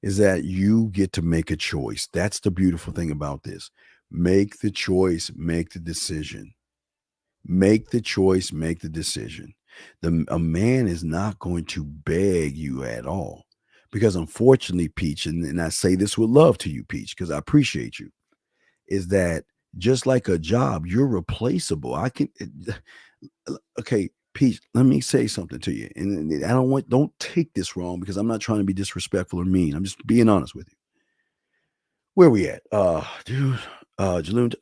is that you get to make a choice. That's the beautiful thing about this. Make the choice, make the decision. Make the choice, make the decision. A man is not going to beg you at all, because unfortunately, Peach, and I say this with love to you, Peach, because I appreciate you, is that just like a job, you're replaceable. Okay, Peach, let me say something to you. And don't take this wrong, because I'm not trying to be disrespectful or mean. I'm just being honest with you. Where we at? Jaloon,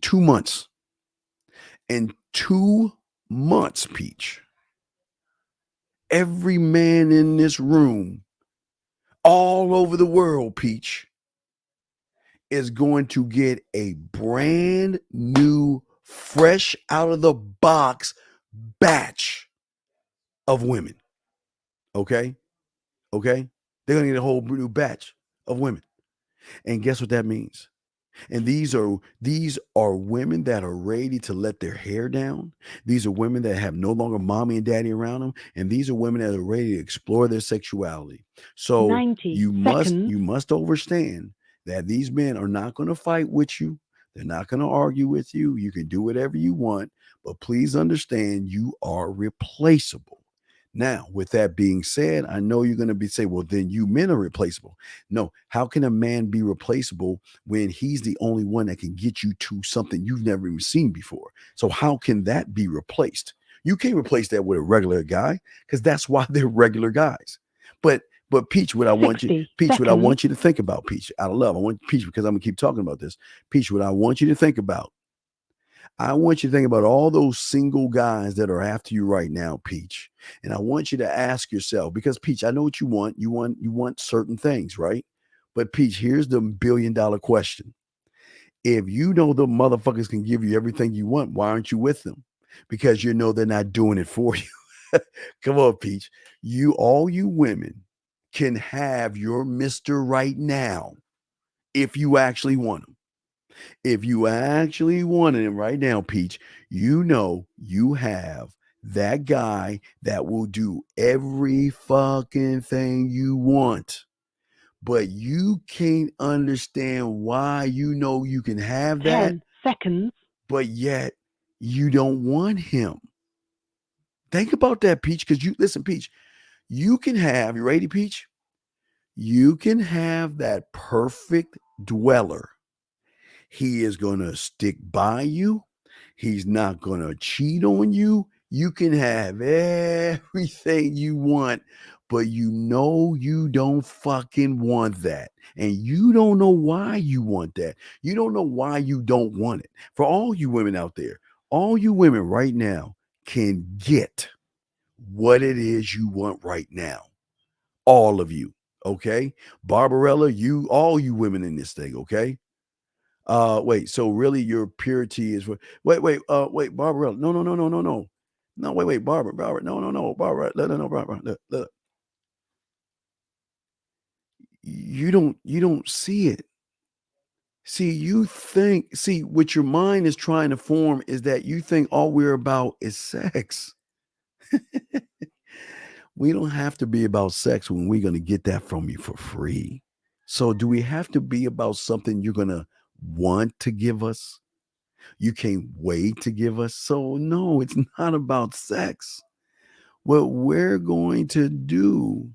2 months. In 2 months, Peach, every man in this room, all over the world, Peach, is going to get a brand new, fresh out of the box batch of women. Okay? They're going to get a whole new batch of women. And guess what that means? And these are women that are ready to let their hair down. These are women that have no longer mommy and daddy around them, and these are women that are ready to explore their sexuality. So 90 you seconds. must understand that these men are not going to fight with you. They're not going to argue with you. You can do whatever you want, but please understand you are replaceable. Now, with that being said, I know you're going to be saying, well, then you men are replaceable. No, how can a man be replaceable when he's the only one that can get you to something you've never even seen before? So how can that be replaced? You can't replace that with a regular guy because that's why they're regular guys. But Peach, what I want you, 60 Peach, what I seconds. want you to think about, Peach, out of love, I want Peach because I'm gonna keep talking about this. Peach, what I want you to think about, I want you to think about all those single guys that are after you right now, Peach. And I want you to ask yourself, because Peach, I know what you want. You want certain things, right? But Peach, here's the $1 billion question. If you know the motherfuckers can give you everything you want, why aren't you with them? Because you know they're not doing it for you. Come on, Peach. All you women can have your Mr. right now if you actually want him. If you actually wanted him right now, Peach, you know you have that guy that will do every fucking thing you want. But you can't understand why you know you can have that, 10 seconds. but yet you don't want him. Think about that, Peach, because listen, Peach, you ready, Peach? You can have that perfect dweller. He is going to stick by you. He's not going to cheat on you. You can have everything you want, but you know you don't fucking want that. And you don't know why you want that. You don't know why you don't want it. For all you women out there, all you women right now can get what it is you want right now. All of you, okay? Barbarella, all you women in this thing, okay? Wait, so really your purity is wait, Barbarella. No. No, wait, Barbara, no, Barbara, no, Barbara. Look. You don't see it. See, what your mind is trying to form is that you think all we're about is sex. We don't have to be about sex when we're going to get that from you for free. So do we have to be about something you're going to want to give us? You can't wait to give us. So no, it's not about sex. What we're going to do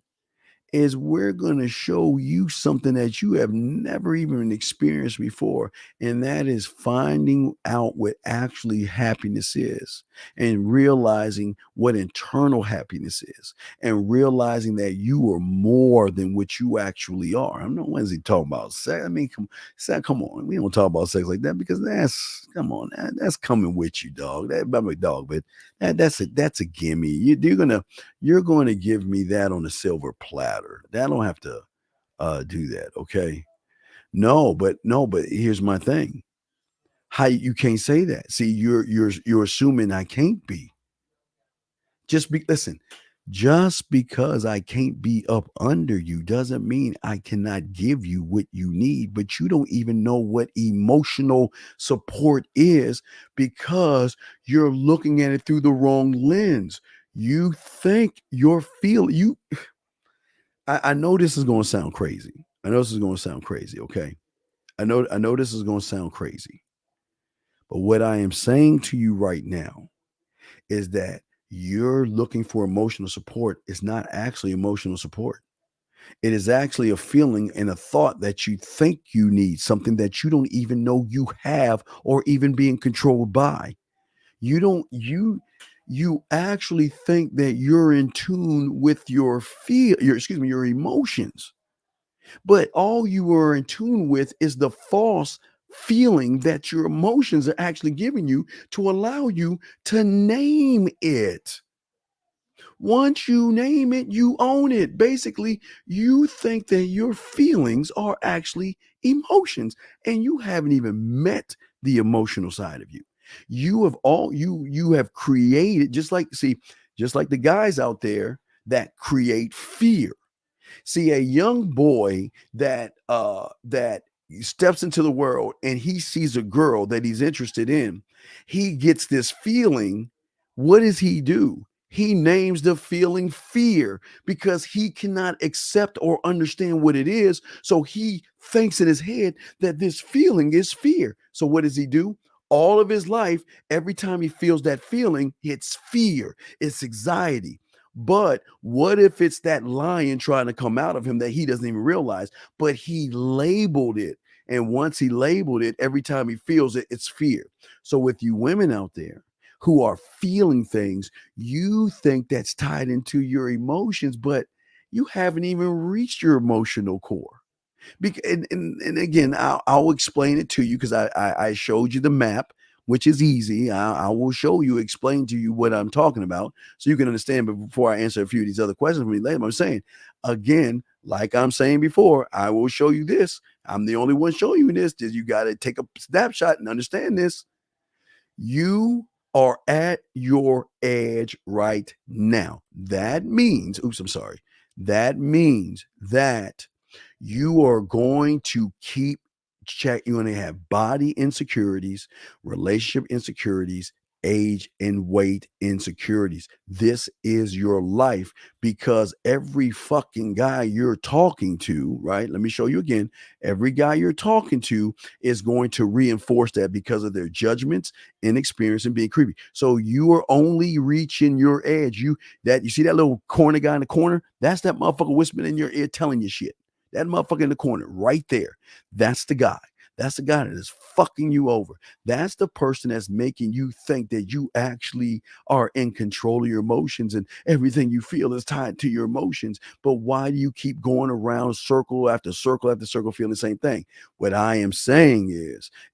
is we're going to show you something that you have never even experienced before. And that is finding out what actually happiness is and realizing what internal happiness is and realizing that you are more than what you actually are. I'm not Wednesday talking about sex. I mean, come on. We don't talk about sex like that because that's coming with you, dog. That's a gimme. You're going to give me that on a silver platter. I don't have to do that, okay? No, but here's my thing. How you can't say that? See, you're assuming I can't be. Listen. Just because I can't be up under you doesn't mean I cannot give you what you need, but you don't even know what emotional support is because you're looking at it through the wrong lens. You think I know this is going to sound crazy. Okay? I know this is going to sound crazy. But what I am saying to you right now is that you're looking for emotional support. It's not actually emotional support. It is actually a feeling and a thought that you think you need, something that you don't even know you have or even being controlled by. You actually think that you're in tune with your emotions. But all you are in tune with is the false feeling that your emotions are actually giving you to allow you to name it. Once you name it, you own it. Basically, you think that your feelings are actually emotions, and you haven't even met the emotional side of you. You have created, just like the guys out there that create fear. See, a young boy that steps into the world and he sees a girl that he's interested in, he gets this feeling. What does he do? He names the feeling fear because he cannot accept or understand what it is. So he thinks in his head that this feeling is fear. So what does he do? All of his life, every time he feels that feeling, it's fear, it's anxiety. But what if it's that lion trying to come out of him that he doesn't even realize, but he labeled it. And once he labeled it, every time he feels it, it's fear. So with you women out there who are feeling things, you think that's tied into your emotions, but you haven't even reached your emotional core. And again, I'll explain it to you because I showed you the map, which is easy. I will show you, explain to you what I'm talking about so you can understand. But before I answer a few of these other questions for me later, I'm saying, again, like I'm saying before, I will show you this. I'm the only one showing you this. You got to take a snapshot and understand this. You are at your edge right now. That means, that means that you are going to keep you're going to have body insecurities, relationship insecurities, age and weight insecurities. This is your life because every fucking guy you're talking to, right? Let me show you again. Every guy you're talking to is going to reinforce that because of their judgments, inexperience, and being creepy. So you are only reaching your edge. You see that little corner guy in the corner? That's that motherfucker whispering in your ear telling you shit. That motherfucker in the corner right there. That's the guy. That's the guy that is fucking you over. That's the person that's making you think that you actually are in control of your emotions and everything you feel is tied to your emotions. But why do you keep going around circle after circle after circle feeling the same thing? What I am saying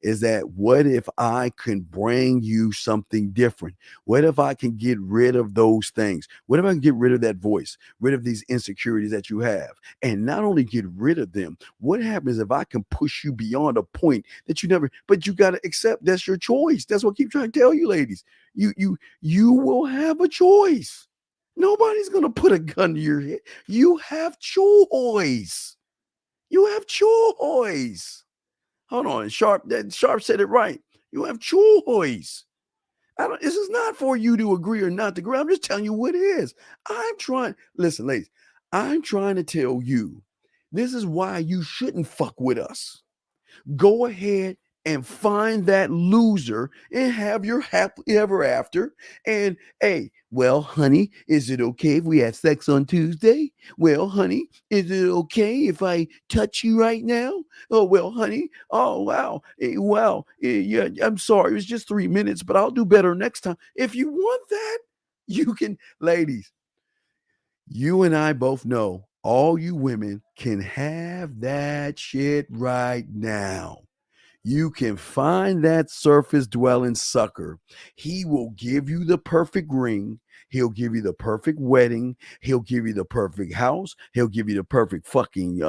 is that what if I can bring you something different? What if I can get rid of those things? What if I can get rid of that voice, rid of these insecurities that you have? And not only get rid of them, what happens if I can push you beyond a point that you never, but you got to accept that's your choice. That's what I keep trying to tell you, ladies. You will have a choice. Nobody's going to put a gun to your head. You have choice. You have choice. Hold on. Sharp said it right. You have choice. This is not for you to agree or not to agree. I'm just telling you what it is. Listen, ladies, I'm trying to tell you, this is why you shouldn't fuck with us. Go ahead and find that loser and have your happily ever after. And hey, well, honey, is it okay if we have sex on Tuesday? Well, honey, is it okay if I touch you right now? Oh, well, honey. Oh, wow. Yeah, I'm sorry. It was just 3 minutes, but I'll do better next time. If you want that, you can, ladies, you and I both know all you women can have that shit right now. You can find that surface dwelling sucker. He will give you the perfect ring. He'll give you the perfect wedding. He'll give you the perfect house. He'll give you the perfect fucking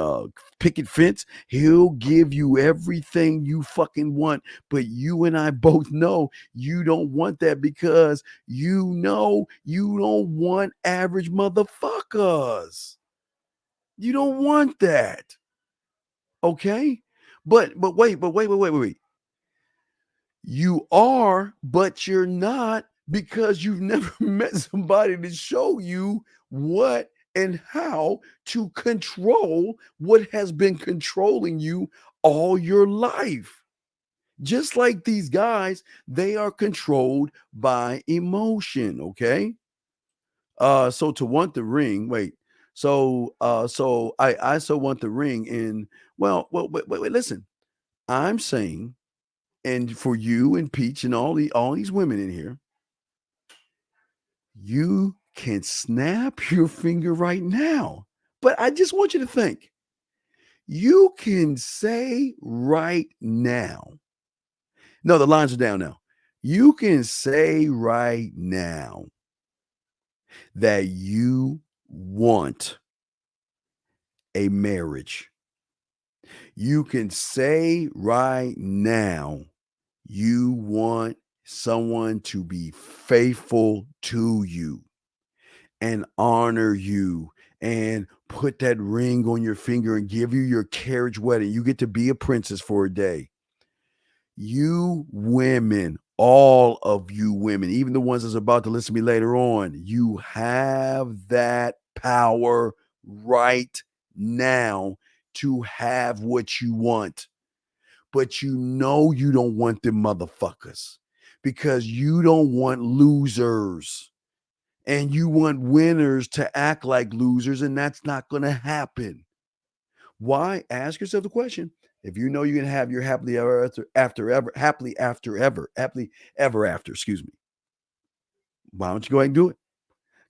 picket fence. He'll give you everything you fucking want. But you and I both know you don't want that because you know you don't want average motherfuckers. You don't want that. Okay? But wait. You are, but you're not because you've never met somebody to show you what and how to control what has been controlling you all your life. Just like these guys, they are controlled by emotion, okay? So to want the ring, wait. So I also want the ring in, wait, listen. I'm saying, and for you and Peach and all these women in here, you can snap your finger right now. But I just want you to think. You can say right now. No, the lines are down now. You can say right now that you want a marriage. You can say right now you want someone to be faithful to you and honor you and put that ring on your finger and give you your carriage wedding. You get to be a princess for a day. You women, all of you women, even the ones that's about to listen to me later on, you have that power right now to have what you want. But you know you don't want them motherfuckers because you don't want losers. And you want winners to act like losers, and that's not going to happen. Why? Ask yourself the question. If you know you're going to have your happily ever after, excuse me. Why don't you go ahead and do it?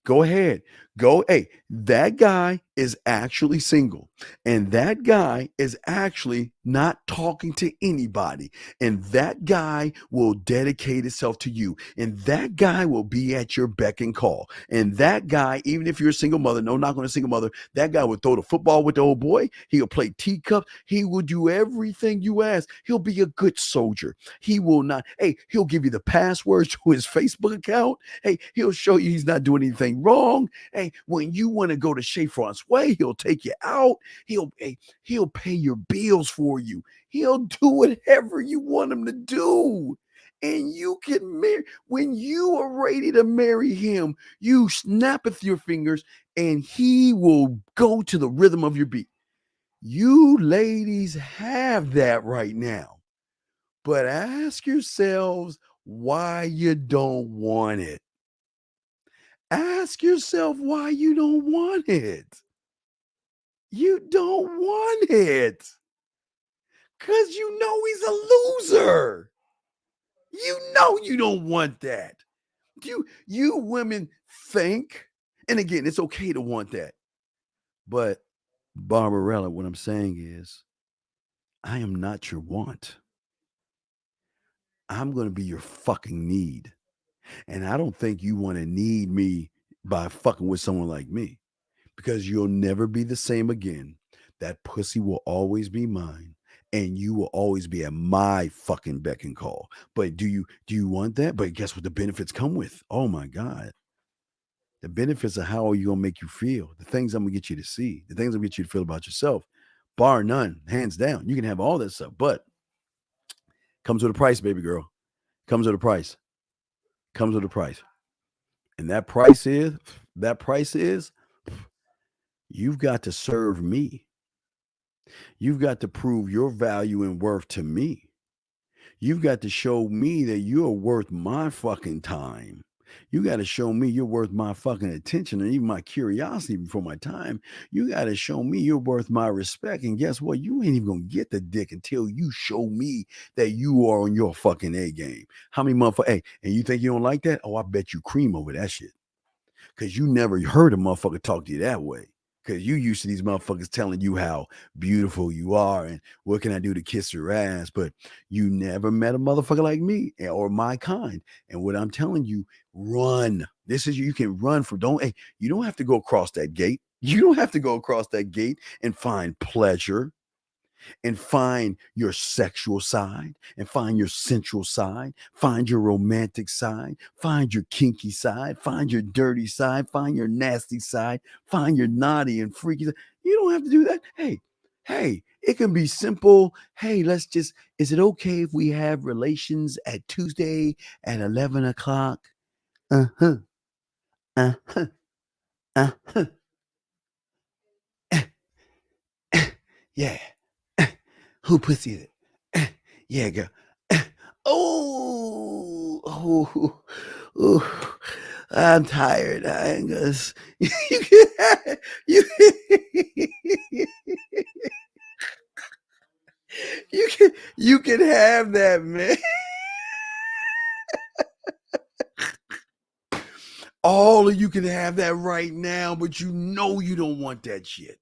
Go ahead. Go. Hey, that guy is actually single. And that guy is actually not talking to anybody. And that guy will dedicate himself to you. And that guy will be at your beck and call. And that guy, even if you're a single mother, no knock on a single mother, that guy will throw the football with the old boy. He'll play teacups. He will do everything you ask. He'll be a good soldier. He will not. Hey, he'll give you the passwords to his Facebook account. Hey, he'll show you he's not doing anything wrong. Hey, when you want to go to Chez Francois, he'll take you out. He'll pay your bills for you. He'll do whatever you want him to do. And you can marry. When you are ready to marry him, you snappeth your fingers and he will go to the rhythm of your beat. You ladies have that right now. But ask yourselves why you don't want it. Ask yourself why you don't want it. You don't want it. Because you know he's a loser. You know you don't want that. You women think, and again, it's okay to want that. But Barbarella, what I'm saying is, I am not your want. I'm going to be your fucking need. And I don't think you want to need me by fucking with someone like me. Because you'll never be the same again. That pussy will always be mine. And you will always be at my fucking beck and call. But do you want that? But guess what the benefits come with? Oh my God. The benefits of how are you gonna make you feel? The things I'm gonna get you to see, the things I'm gonna get you to feel about yourself, bar none, hands down. You can have all that stuff, but comes with a price, baby girl. Comes with a price. Comes with a price. And that price is you've got to serve me. You've got to prove your value and worth to me. You've got to show me that you're worth my fucking time. You got to show me you're worth my fucking attention and even my curiosity before my time. You got to show me you're worth my respect. And guess what? You ain't even going to get the dick until you show me that you are on your fucking A game. How many motherfuckers? Hey, and you think you don't like that? Oh, I bet you cream over that shit. Because you never heard a motherfucker talk to you that way. Because you used to these motherfuckers telling you how beautiful you are and what can I do to kiss your ass. But you never met a motherfucker like me or my kind. And what I'm telling you, run. This is you can run from. You don't have to go across that gate. You don't have to go across that gate and find pleasure and find your sexual side and find your sensual side, find your romantic side, find your kinky side, find your dirty side, find your nasty side, find your naughty and freaky side. You don't have to do that. Hey, it can be simple. Hey, is it okay if we have relations at Tuesday at 11 o'clock? Yeah. Who pussy is it? Yeah, girl. Oh, I'm tired. I ain't gonna. You can have that, man. All of you can have that right now, but you know you don't want that shit.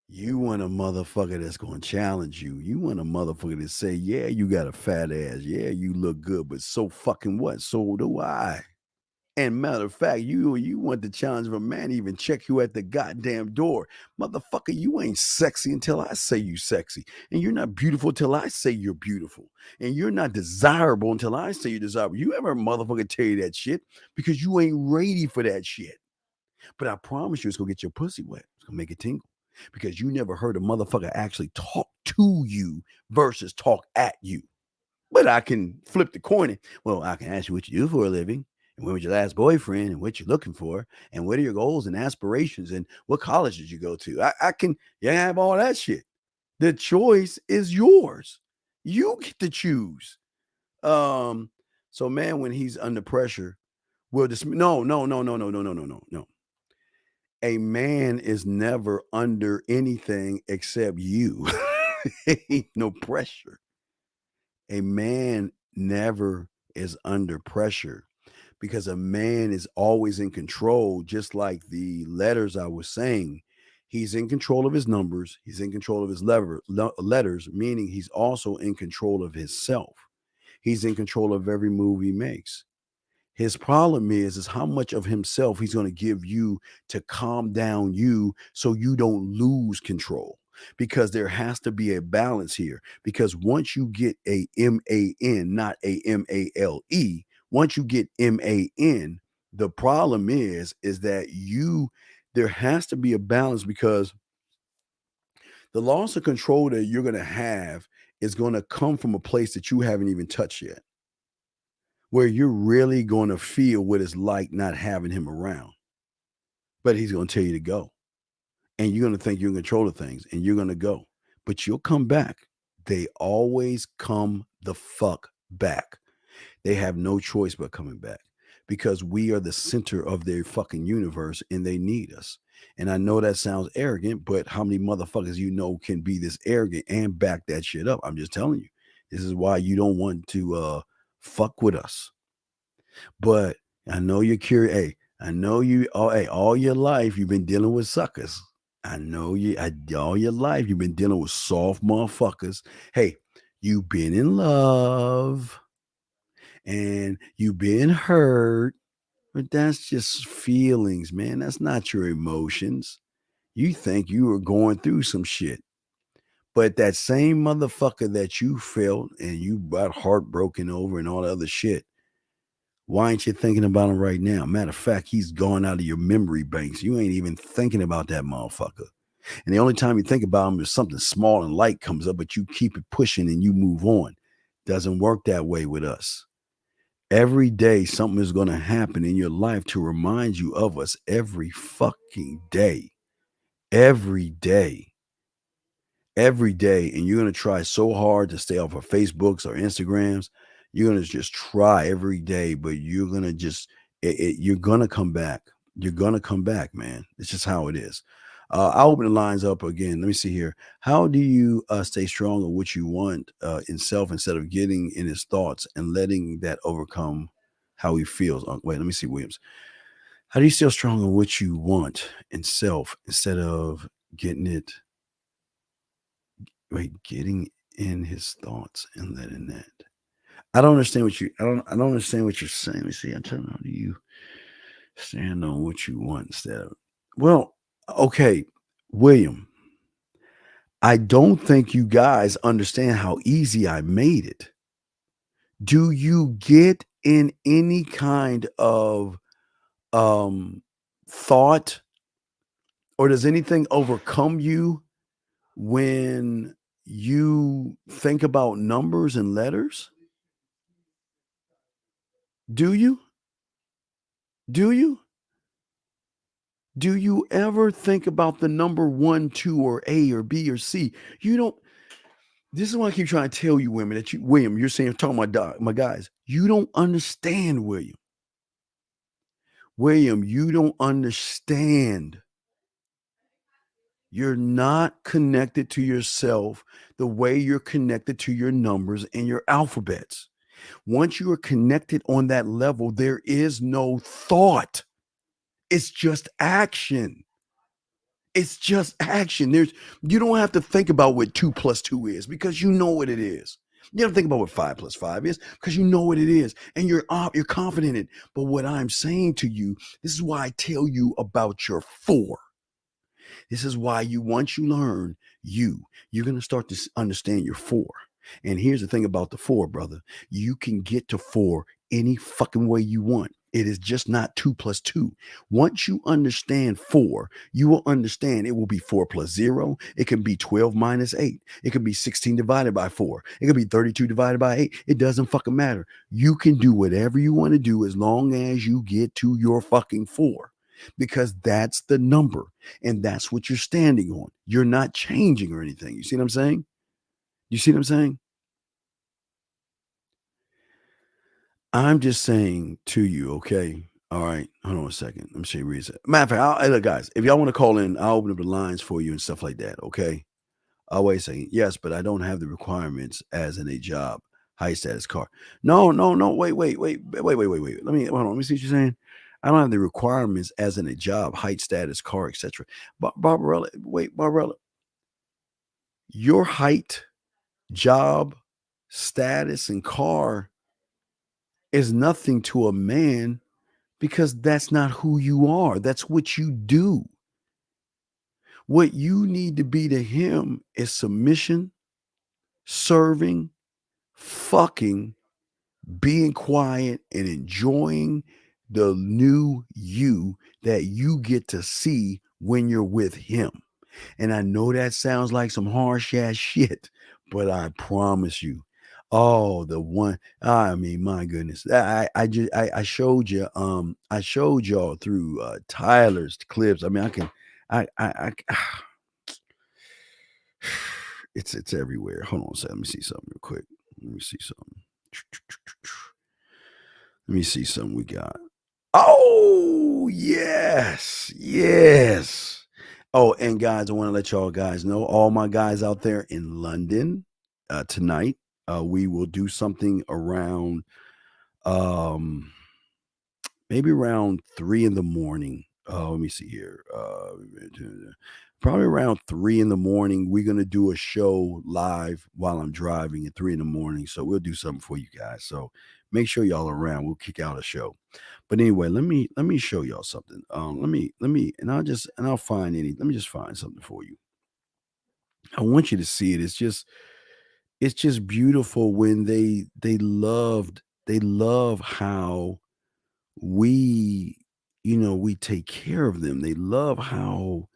You want a motherfucker that's going to challenge you. You want a motherfucker to say, yeah, you got a fat ass. Yeah, you look good, but so fucking what? So do I. And matter of fact, you want the challenge of a man to even check you at the goddamn door. Motherfucker, you ain't sexy until I say you sexy. And you're not beautiful till I say you're beautiful. And you're not desirable until I say you're desirable. You ever a motherfucker tell you that shit? Because you ain't ready for that shit. But I promise you, it's gonna get your pussy wet. It's gonna make it tingle because you never heard a motherfucker actually talk to you versus talk at you. But I can flip the coin. Well, I can ask you what you do for a living, and when was your last boyfriend, and what you're looking for, and what are your goals and aspirations, and what college did you go to? I can, yeah, have all that shit. The choice is yours. You get to choose. So man, when he's under pressure, will this no. A man is never under anything except you. Ain't no pressure. A man never is under pressure because a man is always in control, just like the letters I was saying. He's in control of his numbers. He's in control of his letters, meaning he's also in control of himself. He's in control of every move he makes. His problem is how much of himself he's going to give you to calm down you so you don't lose control. Because there has to be a balance here. Because once you get a M-A-N, not a M-A-L-E, once you get M-A-N, the problem is that there has to be a balance, because the loss of control that you're going to have is going to come from a place that you haven't even touched yet, where you're really going to feel what it's like not having him around. But he's going to tell you to go. And you're going to think you're in control of things, and you're going to go. But you'll come back. They always come the fuck back. They have no choice but coming back, because we are the center of their fucking universe, and they need us. And I know that sounds arrogant, but how many motherfuckers you know can be this arrogant and back that shit up? I'm just telling you. This is why you don't want to fuck with us. But I know you're curious. Hey, I know you. All your life you've been dealing with suckers. I know you. All your life you've been dealing with soft motherfuckers. Hey, you've been in love and you've been hurt, but that's just feelings, man. That's not your emotions. You think you were going through some shit, but that same motherfucker that you felt and you got heartbroken over and all that other shit, why ain't you thinking about him right now? Matter of fact, he's gone out of your memory banks. You ain't even thinking about that motherfucker. And the only time you think about him is something small and light comes up, but you keep it pushing and you move on. Doesn't work that way with us. Every day, something is going to happen in your life to remind you of us every fucking day. Every day. Every day. And you're going to try so hard to stay off of Facebooks or Instagrams. You're going to just try every day, but you're going to you're going to come back. You're going to come back, man. It's just how it is. I'll open the lines up again. Let me see here. How do you stay strong in what you want in self instead of getting in his thoughts and letting that overcome how he feels? Wait, let me see, Williams. How do you stay strong in what you want in self instead of getting in his thoughts and letting that? I don't understand what you. I don't understand what you're saying. Let me see. I'm telling you, how do you stand on what you want instead of? Well, okay, William. I don't think you guys understand how easy I made it. Do you get in any kind of thought, or does anything overcome you when you think about numbers and letters? Do you? Do you? Do you ever think about the number 1, 2, or A, or B, or C? You don't. This is why I keep trying to tell you, women, that William, you're saying, talking about my guys. You don't understand, William. William, you don't understand. You're not connected to yourself the way you're connected to your numbers and your alphabets. Once you are connected on that level, there is no thought. It's just action. It's just action. You don't have to think about what 2 + 2 is, because you know what it is. You don't think about what 5 + 5 is, because you know what it is, and you're confident in it. But what I'm saying to you, this is why I tell you about your 4. This is why once you learn you're going to start to understand your 4. And here's the thing about the 4, brother. You can get to 4 any fucking way you want. It is just not 2 plus 2. Once you understand 4, you will understand it will be 4 plus 0. It can be 12 minus 8. It can be 16 divided by 4. It can be 32 divided by 8. It doesn't fucking matter. You can do whatever you want to do as long as you get to your fucking 4, because that's the number and that's what you're standing on. You're not changing or anything. You see what I'm saying? You see what I'm saying? I'm just saying to you, okay? All right, hold on a second. Let me show you reason. Matter of fact, look, guys, if y'all want to call in, I'll open up the lines for you and stuff like that, okay? I'll wait a second. Yes, but I don't have the requirements as in a job, high status car. No, wait. Let me hold on. Let me see what you're saying. I don't have the requirements as in a job, height, status, car, etc. But Barbarella, your height, job, status, and car is nothing to a man, because that's not who you are. That's what you do. What you need to be to him is submission, serving, fucking, being quiet, and enjoying the new you that you get to see when you're with him. And I know that sounds like some harsh ass shit, but I promise you, the one, I mean, my goodness, I showed you, I showed y'all through Tyler's clips. I mean, it's everywhere. Hold on a second. Let me see something real quick. Let me see something we got. Oh, yes. Oh, and guys, I want to let y'all guys know, all my guys out there in London, tonight, we will do something around, maybe around 3 in the morning. Let me see here. Probably around 3 in the morning. We're going to do a show live while I'm driving at 3 in the morning. So we'll do something for you guys. So make sure y'all are around. We'll kick out a show. But anyway, let me show y'all something. Let me find something for you. I want you to see it. It's just beautiful when they love how we take care of them. They love how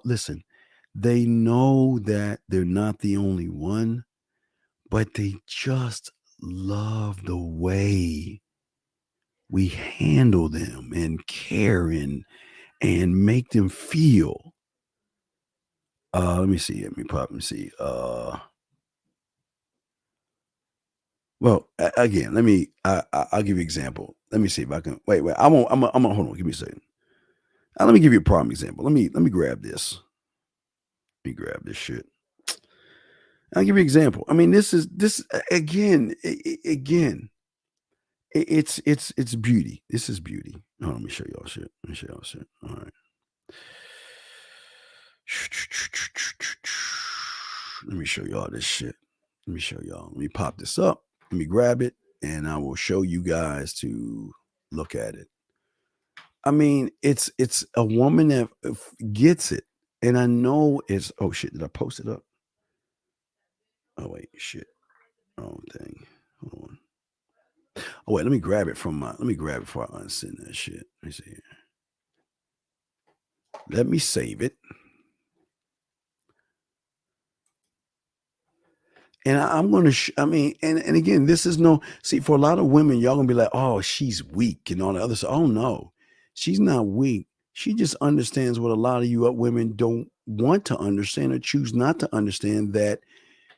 listen, they know that they're not the only one, but they just love the way we handle them and care and make them feel. Let me see. Let me see. Well, again, I'll give you an example. Let me see if I can. Wait. I'm hold on. Give me a second. Let me give you a prime example. Let me grab this. Let me grab this shit. I'll give you an example. I mean, this again. It's beauty. This is beauty. Oh, let me show y'all shit. All right. Let me show y'all this shit. Let me pop this up. Let me grab it, and I will show you guys to look at it. I mean, it's a woman that gets it. And I know it's, oh shit, did I post it up? Oh wait, shit. Wrong thing. Hold on. Oh wait, let me grab it before I unsend that shit. Let me see here. Let me save it. And I'm going to, and again, this is for a lot of women, y'all going to be like, oh, she's weak and all the other stuff. Oh, no, she's not weak. She just understands what a lot of you women don't want to understand or choose not to understand, that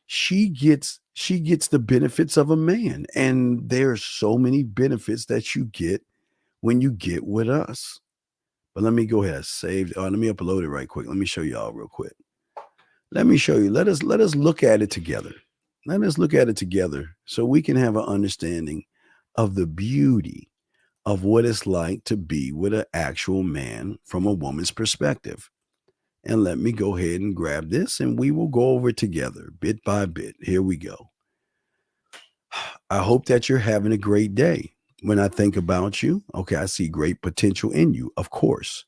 she gets the benefits of a man. And there's so many benefits that you get when you get with us. But let me go ahead, let me upload it right quick. Let me show y'all real quick. Let me show you. Let us look at it together. Let us look at it together so we can have an understanding of the beauty of what it's like to be with an actual man from a woman's perspective. And let me go ahead and grab this, and we will go over it together bit by bit. Here we go. I hope that you're having a great day. When I think about you, okay, I see great potential in you, of course.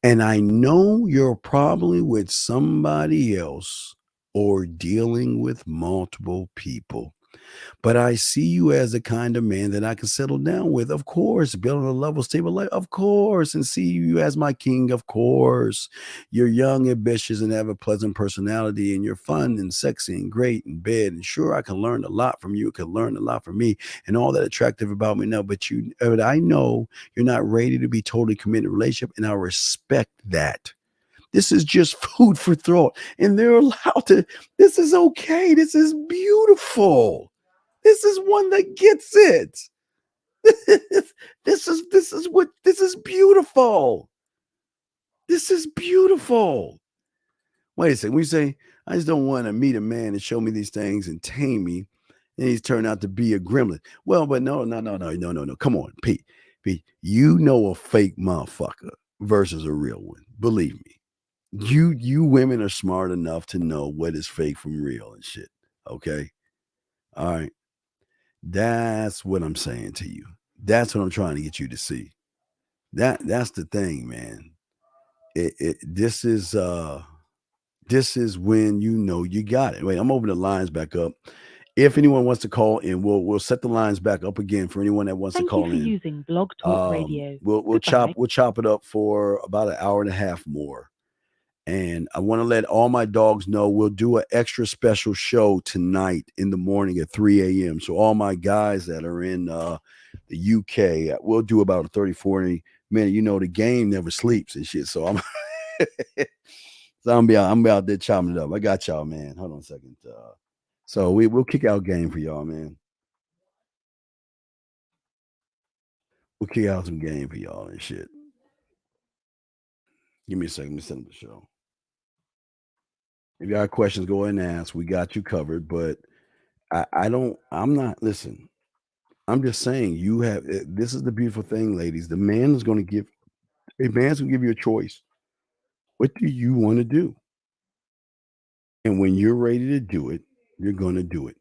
And I know you're probably with somebody else or dealing with multiple people. but I see you as the kind of man that I can settle down with. Of course, building a level, stable life, of course, and see you as my king. Of course, you're young, ambitious, and have a pleasant personality, and you're fun and sexy and great in bed. And sure, I can learn a lot from you. Can learn a lot from me, and all that attractive about me now. But I know you're not ready to be totally committed in a relationship, and I respect that. This is just food for thought, and they're allowed to. This is okay. This is beautiful. This is one that gets it. This is beautiful. This is beautiful. Wait a second. We say, I just don't want to meet a man and show me these things and tame me, and he's turned out to be a gremlin. Well, but no. Come on, Pete. You know a fake motherfucker versus a real one. Believe me. You women are smart enough to know what is fake from real and shit. Okay. All right. That's what I'm saying to you. That's what I'm trying to get you to see. That's the thing, man. This is when you know you got it. Wait, I'm opening the lines back up. If anyone wants to call in, we'll set the lines back up again for anyone that wants to call in. Thank you for using Blog Talk Radio. We'll chop it up for about an hour and a half more. And I want to let all my dogs know we'll do an extra special show tonight in the morning at 3 a.m. So all my guys that are in the UK, we'll do about a 30, 40 minute. You know, the game never sleeps and shit. So I'm I'm out there chopping it up. I got y'all, man. Hold on a second. So we'll kick out game for y'all, man. We'll kick out some game for y'all and shit. Give me a second. Let me set up the show. If you got questions, go ahead and ask. We got you covered. But listen, I'm just saying this is the beautiful thing, ladies. A man's going to give you a choice. What do you want to do? And when you're ready to do it, you're going to do it.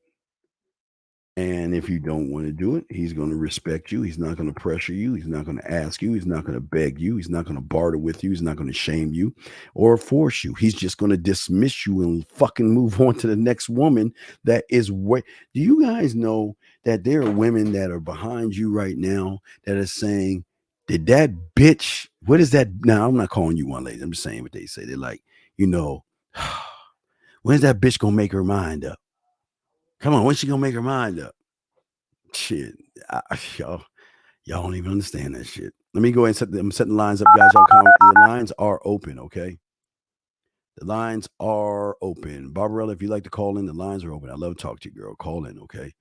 And if you don't want to do it, he's going to respect you. He's not going to pressure you. He's not going to ask you. He's not going to beg you. He's not going to barter with you. He's not going to shame you or force you. He's just going to dismiss you and fucking move on to the next woman that is what. Do you guys know that there are women that are behind you right now that are saying, did that bitch, what is that? Now, I'm not calling you one, lady. I'm just saying what they say. They're like, when's that bitch going to make her mind up? Come on, when's she gonna make her mind up? Shit, y'all don't even understand that shit. Let me go ahead and I'm setting the lines up, guys. The lines are open, okay? The lines are open. Barbarella, if you'd like to call in, the lines are open. I love to talk to you, girl. Call in, okay?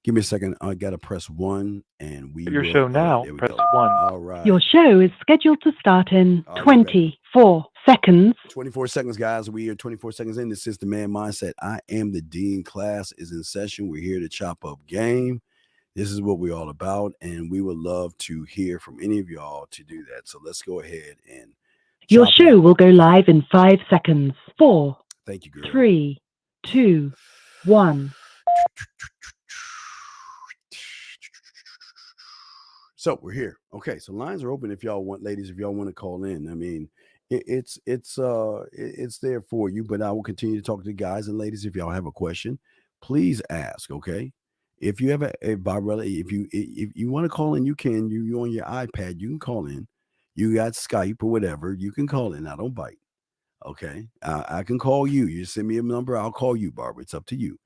Give me a second. I gotta press 1, and your show now. Press 1. All right. Your show is scheduled to start in 24 seconds. 24 seconds, guys. We are 24 seconds in. This is the Man Mindset. I am the Dean. Class is in session. We're here to chop up game. This is what we're all about, and we would love to hear from any of y'all to do that. So let's go ahead and your show will go live in 5 seconds. 4. Thank you, girl. 3, 2, 1. So we're here. Okay, so lines are open if y'all want, ladies, if y'all want to call in. I mean, it's there for you, but I will continue to talk to the guys and ladies. If y'all have a question, please ask. Okay, if you have a Barbarella, if you want to call in, you can. You on your iPad, you can call in. You got Skype or whatever, you can call in. I don't bite. Okay, I can call you. You send me a number, I'll call you, Barbara. It's up to you.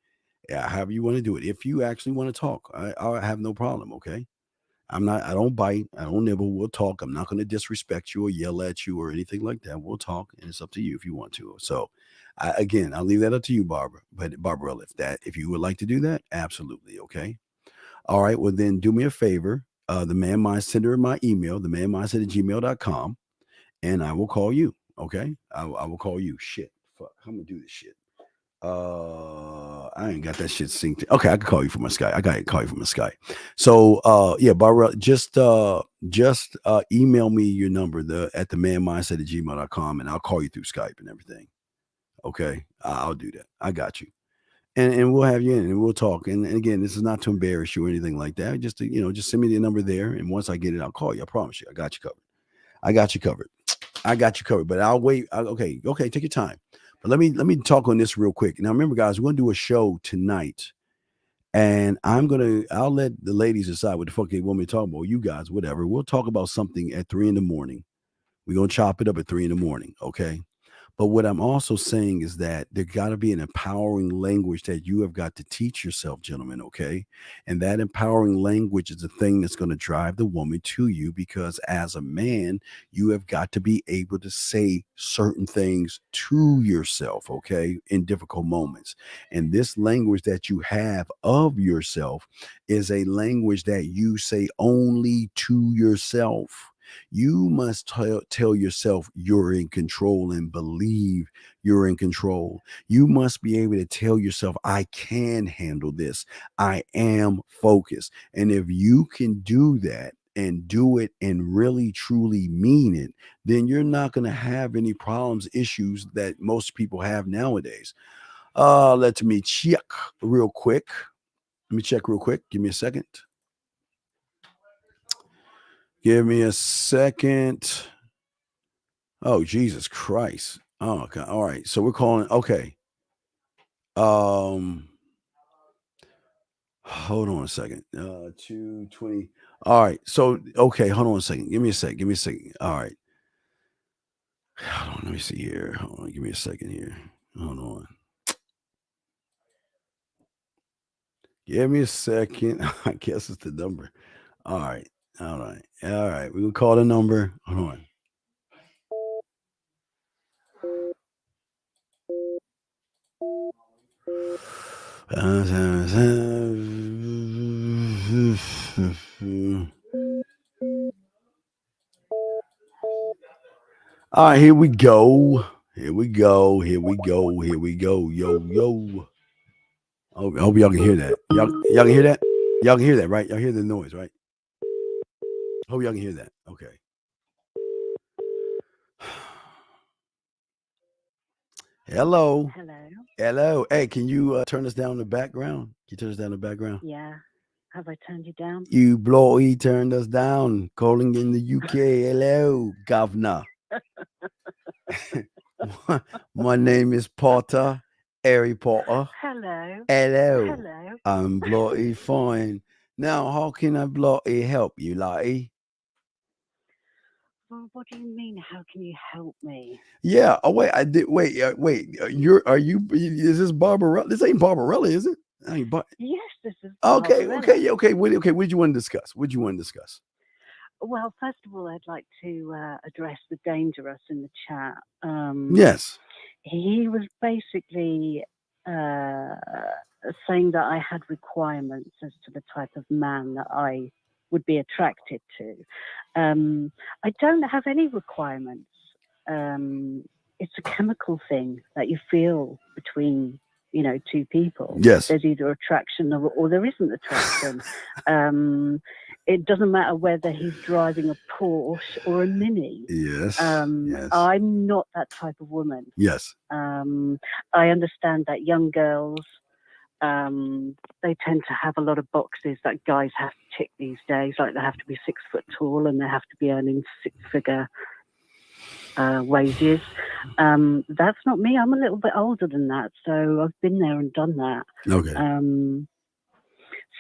Yeah, however you want to do it. If you actually want to talk, I have no problem. Okay. I don't bite. I don't nibble. We'll talk. I'm not going to disrespect you or yell at you or anything like that. We'll talk, and it's up to you if you want to. So, I'll leave that up to you, Barbara. But Barbara, if you would like to do that, absolutely. Okay. All right. Well, then do me a favor. The Man Mind, send her my email, themanmindset@gmail.com, and I will call you. Okay. I will call you. Shit. Fuck. I'm going to do this shit. I ain't got that shit synced. Okay, I can call you from my Skype. I got to call you from my Skype. So, yeah, Barbara, just email me your number at themanmindset@gmail.com, and I'll call you through Skype and everything. Okay, I'll do that. I got you, and we'll have you in, and we'll talk. And again, this is not to embarrass you or anything like that. Just to, just send me the number there, and once I get it, I'll call you. I promise you, I got you covered. I got you covered. But I'll wait. Okay, take your time. But let me talk on this real quick. Now, remember, guys, we're going to do a show tonight And I'll let the ladies decide what the fuck they want me to talk about. You guys, whatever. We'll talk about something at 3 a.m. We're going to chop it up at 3 a.m. Okay. But what I'm also saying is that there got to be an empowering language that you have got to teach yourself, gentlemen. Okay. And that empowering language is the thing that's going to drive the woman to you, because as a man, you have got to be able to say certain things to yourself. Okay. In difficult moments. And this language that you have of yourself is a language that you say only to yourself. You must tell yourself you're in control and believe you're in control. You must be able to tell yourself, I can handle this. I am focused. And if you can do that and do it and really truly mean it, then you're not going to have any problems, issues that most people have nowadays. Let me check real quick. Give me a second. Give me a second. Oh, Jesus Christ. Oh, okay. All right. So we're calling. Okay. Hold on a second. 220. All right. So, okay. Hold on a second. Give me a second. All right. Hold on. Let me see here. Hold on. Give me a second here. Hold on. Give me a second. I guess it's the number. All right. We're going to call the number. Hold on. All right, here we go. Yo. I hope y'all can hear that. Y'all can hear that? Y'all can hear that, right? Y'all hear the noise, right? Hope y'all can hear that. Okay. Hello. Hey, can you turn us down the background? Yeah. Have I turned you down? You bloody turned us down. Calling in the UK. Hello, governor. My name is Potter. Harry Potter. Hello. I'm bloody fine. Now, how can I bloody help you, Lottie? Well, what do you mean? How can you help me? Yeah. Oh wait, I did. Wait. Is this Barbarella? This ain't Barbarella, is it? Yes, this is. Okay. Barbarella. Okay. What do you want to discuss? Well, first of all, I'd like to address the Dangerous in the chat. Yes. He was basically saying that I had requirements as to the type of man that I would be attracted to. I don't have any requirements. It's a chemical thing that you feel between, two people. Yes. There's either attraction or there isn't attraction. It doesn't matter whether he's driving a Porsche or a Mini. Yes. Yes. I'm not that type of woman. Yes. I understand that young girls, they tend to have a lot of boxes that guys have to tick these days. Like they have to be 6 foot tall and they have to be earning 6-figure wages. That's not me. I'm a little bit older than that, so I've been there and done that. Okay.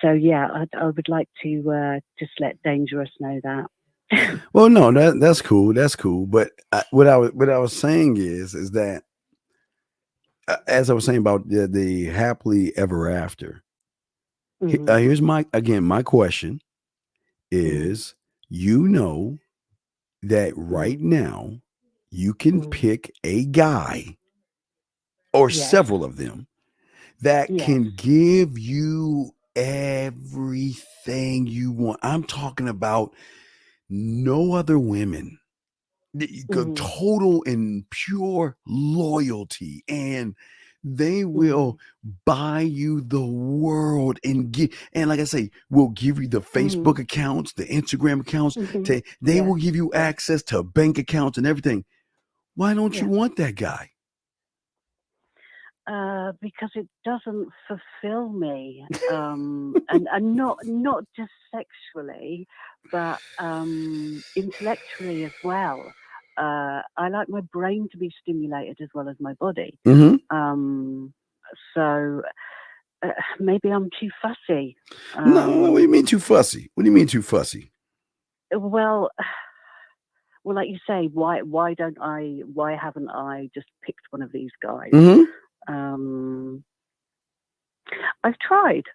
So yeah, I would like to just let Dangerous know that. Well, no, that's cool. That's cool. But what I was saying is that as I was saying about the happily ever after. Mm-hmm. Here's my question is, that right now you can pick a guy or several of them that can give you everything you want. I'm talking about no other women, total and pure loyalty, and they will buy you the world and like I say, will give you the Facebook accounts, the Instagram accounts. They will give you access to bank accounts and everything. Why don't you want that guy? Because it doesn't fulfill me, and not just sexually, but intellectually as well. I like my brain to be stimulated as well as my body. Mm-hmm. So maybe I'm too fussy. No, what do you mean too fussy? What do you mean too fussy? Well, like you say, why haven't I just picked one of these guys? Mm-hmm. I've tried.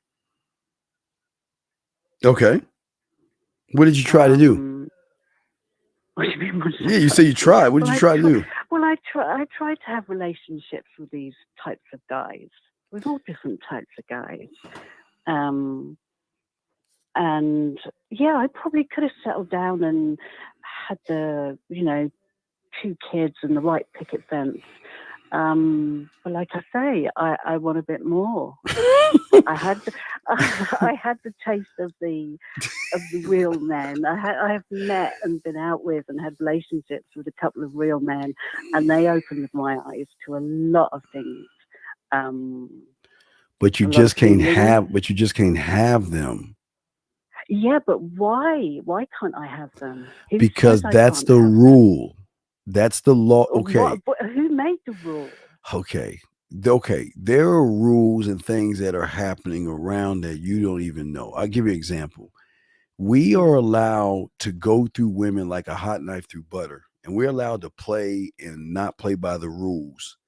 Okay. What did you try to do? What do you mean? Yeah, you say you tried. What did you try to do? Well, I tried to have relationships with these types of guys, with all different types of guys. And yeah, I probably could have settled down and had the, 2 kids and the right picket fence. But like I say, I want a bit more. I had the taste of the real men. I have met and been out with and had relationships with a couple of real men, and they opened my eyes to a lot of things. But you just can't have. But you just can't have them. Yeah, but why? Why can't I have them? Because that's the rule. That's the law. Okay. Who made the rule? Okay. There are rules and things that are happening around that you don't even know. I'll give you an example. We are allowed to go through women like a hot knife through butter, and we're allowed to play and not play by the rules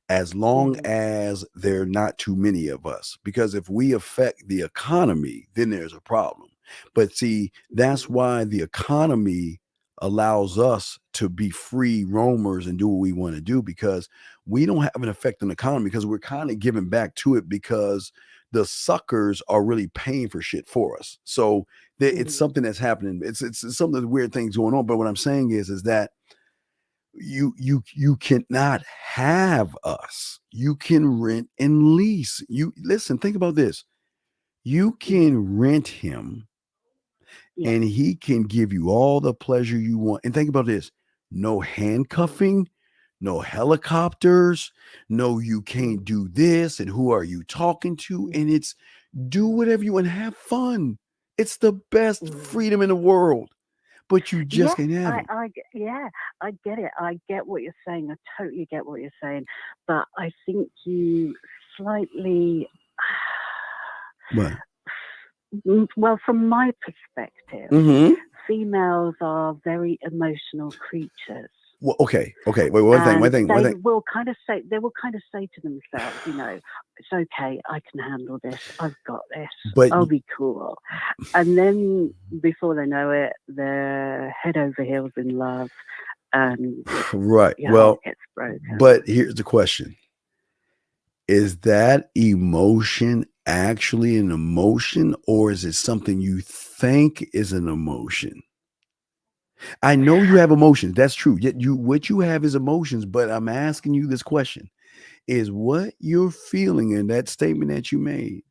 as long as there are not too many of us. Because if we affect the economy, then there's a problem. But see, that's why the economy allows us to be free roamers and do what we want to do, because we don't have an effect on the economy, because we're kind of giving back to it, because the suckers are really paying for shit for us. So it's something that's happening. It's some of the weird things going on. But what I'm saying is that you cannot have us. You can rent and lease. You listen, think about this. You can rent him. Yeah. And he can give you all the pleasure you want. And think about this. No handcuffing, no helicopters, no, you can't do this. And who are you talking to? And it's do whatever you want, have fun. It's the best freedom in the world. But you just can't have it. I get it. I get what you're saying. I totally get what you're saying. But I think you slightly... What? Well, from my perspective, females are very emotional creatures. Well, okay. Wait, one thing. They will kind of say to themselves, it's okay, I can handle this. I've got this. But I'll be cool. And then before they know it, they're head over heels in love, and right. Well, it gets broken. But here's the question: is that emotion actually an emotion, or is it something you think is an emotion? I know you have emotions. That's true. Yet what you have is emotions, but I'm asking you this question. Is what you're feeling in that statement that you made,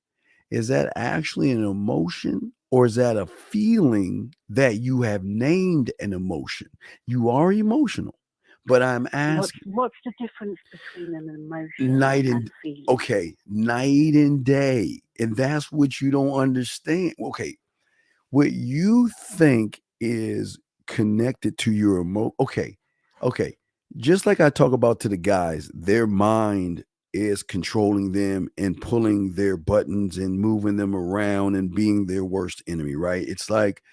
is that actually an emotion, or is that a feeling that you have named an emotion? You are emotional. But I'm asking, what's the difference between an emotion and feeling? Okay, night and day, and that's what you don't understand. Okay, what you think is connected to your Okay, just like I talk about to the guys, their mind is controlling them and pulling their buttons and moving them around and being their worst enemy, right? It's like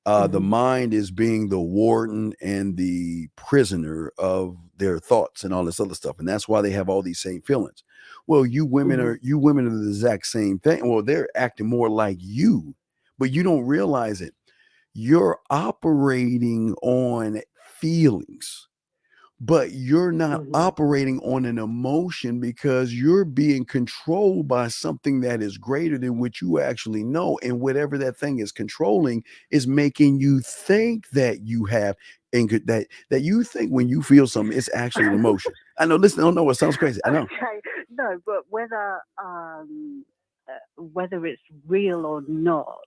the mind is being the warden and the prisoner of their thoughts and all this other stuff. And that's why they have all these same feelings. Well, you women are the exact same thing. Well, they're acting more like you, but you don't realize it. You're operating on feelings, but you're not operating on an emotion, because you're being controlled by something that is greater than what you actually know. And whatever that thing is controlling is making you think that you have, and that you think when you feel something, it's actually an emotion. I know, listen, I don't know, it sounds crazy. I know. Okay. No, but whether it's real or not,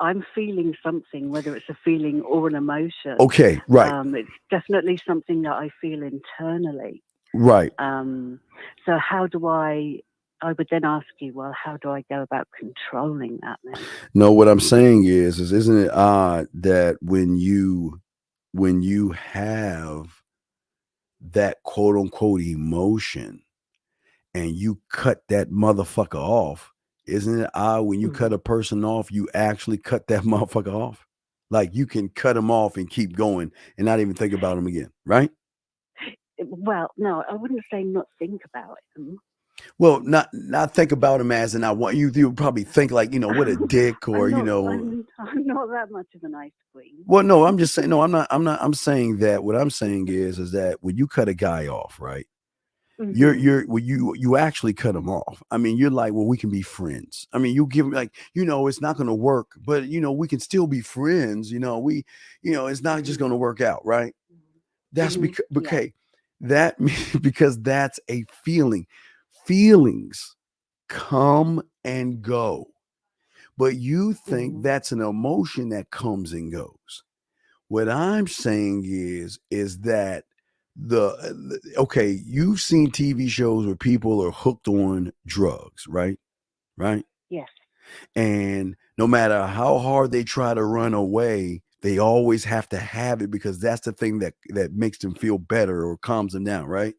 I'm feeling something, whether it's a feeling or an emotion. Okay, right. It's definitely something that I feel internally. Right. So how do I would then ask you, well, how do I go about controlling that then? No, what I'm saying is isn't it odd that when you have that quote unquote emotion, and you cut that motherfucker off, isn't it odd when you cut a person off, you actually cut that motherfucker off? Like you can cut him off and keep going and not even think about him again, right? Well, no, I wouldn't say not think about him. Well, not think about him as, and I want you to probably think like, you know, what a dick, or I'm not that much of an ice queen. Well, no, I'm just saying, no, I'm saying that what I'm saying is that when you cut a guy off, right? You actually cut him off. I mean, you're like, well, we can be friends. I mean, you give him like, you know, it's not going to work, but you know, we can still be friends. You know, it's not just going to work out, right? That's because okay, because that's a feeling. Feelings come and go, but you think that's an emotion that comes and goes. What I'm saying is that okay, you've seen TV shows where people are hooked on drugs, right? Right? Yes. And no matter how hard they try to run away, they always have to have it because that's the thing that makes them feel better or calms them down, right?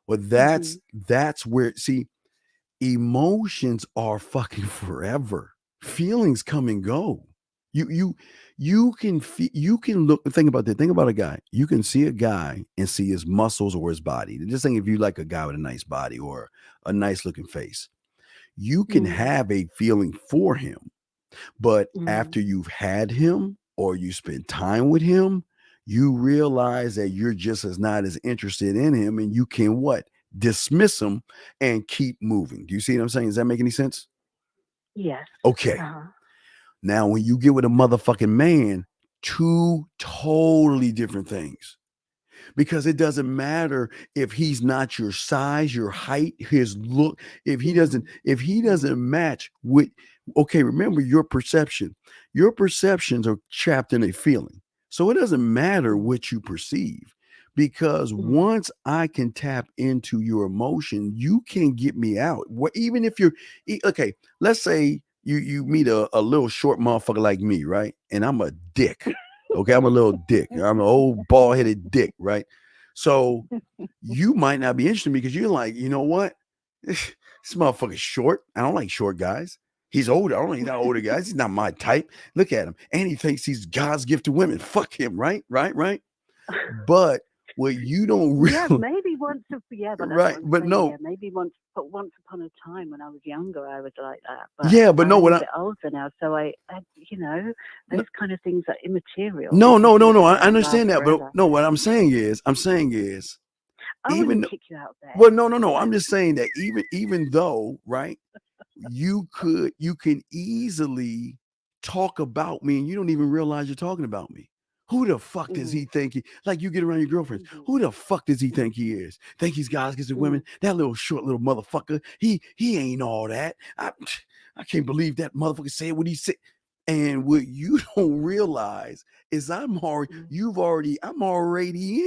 Well, that's where, see, emotions are fucking forever. Feelings come and go. You can look, think about that. Think about a guy. You can see a guy and see his muscles or his body. Just think if you like a guy with a nice body or a nice looking face, you can have a feeling for him. But after you've had him or you spend time with him, you realize that you're just not as interested in him, and you can dismiss him and keep moving. Do you see what I'm saying? Does that make any sense? Yes. Okay. Now, when you get with a motherfucking man, two totally different things. Because it doesn't matter if he's not your size, your height, his look, if he doesn't match with, okay, remember your perception. Your perceptions are trapped in a feeling. So it doesn't matter what you perceive, because once I can tap into your emotion, you can get me out. Even if you're okay, let's say you meet a little short motherfucker like me, right? And I'm a dick. Okay, I'm a little dick. I'm an old bald-headed dick, right? So you might not be interested because you're like, you know what? This motherfucker's short. I don't like short guys. He's older. I don't like that older guys. He's not my type. Look at him. And he thinks he's God's gift to women. Fuck him, right? But what you don't really, yeah, maybe once, but right? But saying, no, maybe once upon a time when I was younger, I was like that. But but no, I'm a bit older now, so I those kind of things are immaterial. No. I understand that, but no, what I'm saying is, I wouldn't kick you out there. Well, no. I'm just saying that even though, right, you can easily talk about me and you don't even realize you're talking about me. Who the fuck does he think like you get around your girlfriends? Who the fuck does he think he is? Think he's God's gift to women? That little short little motherfucker. He ain't all that. I can't believe that motherfucker said what he said. And what you don't realize is I'm already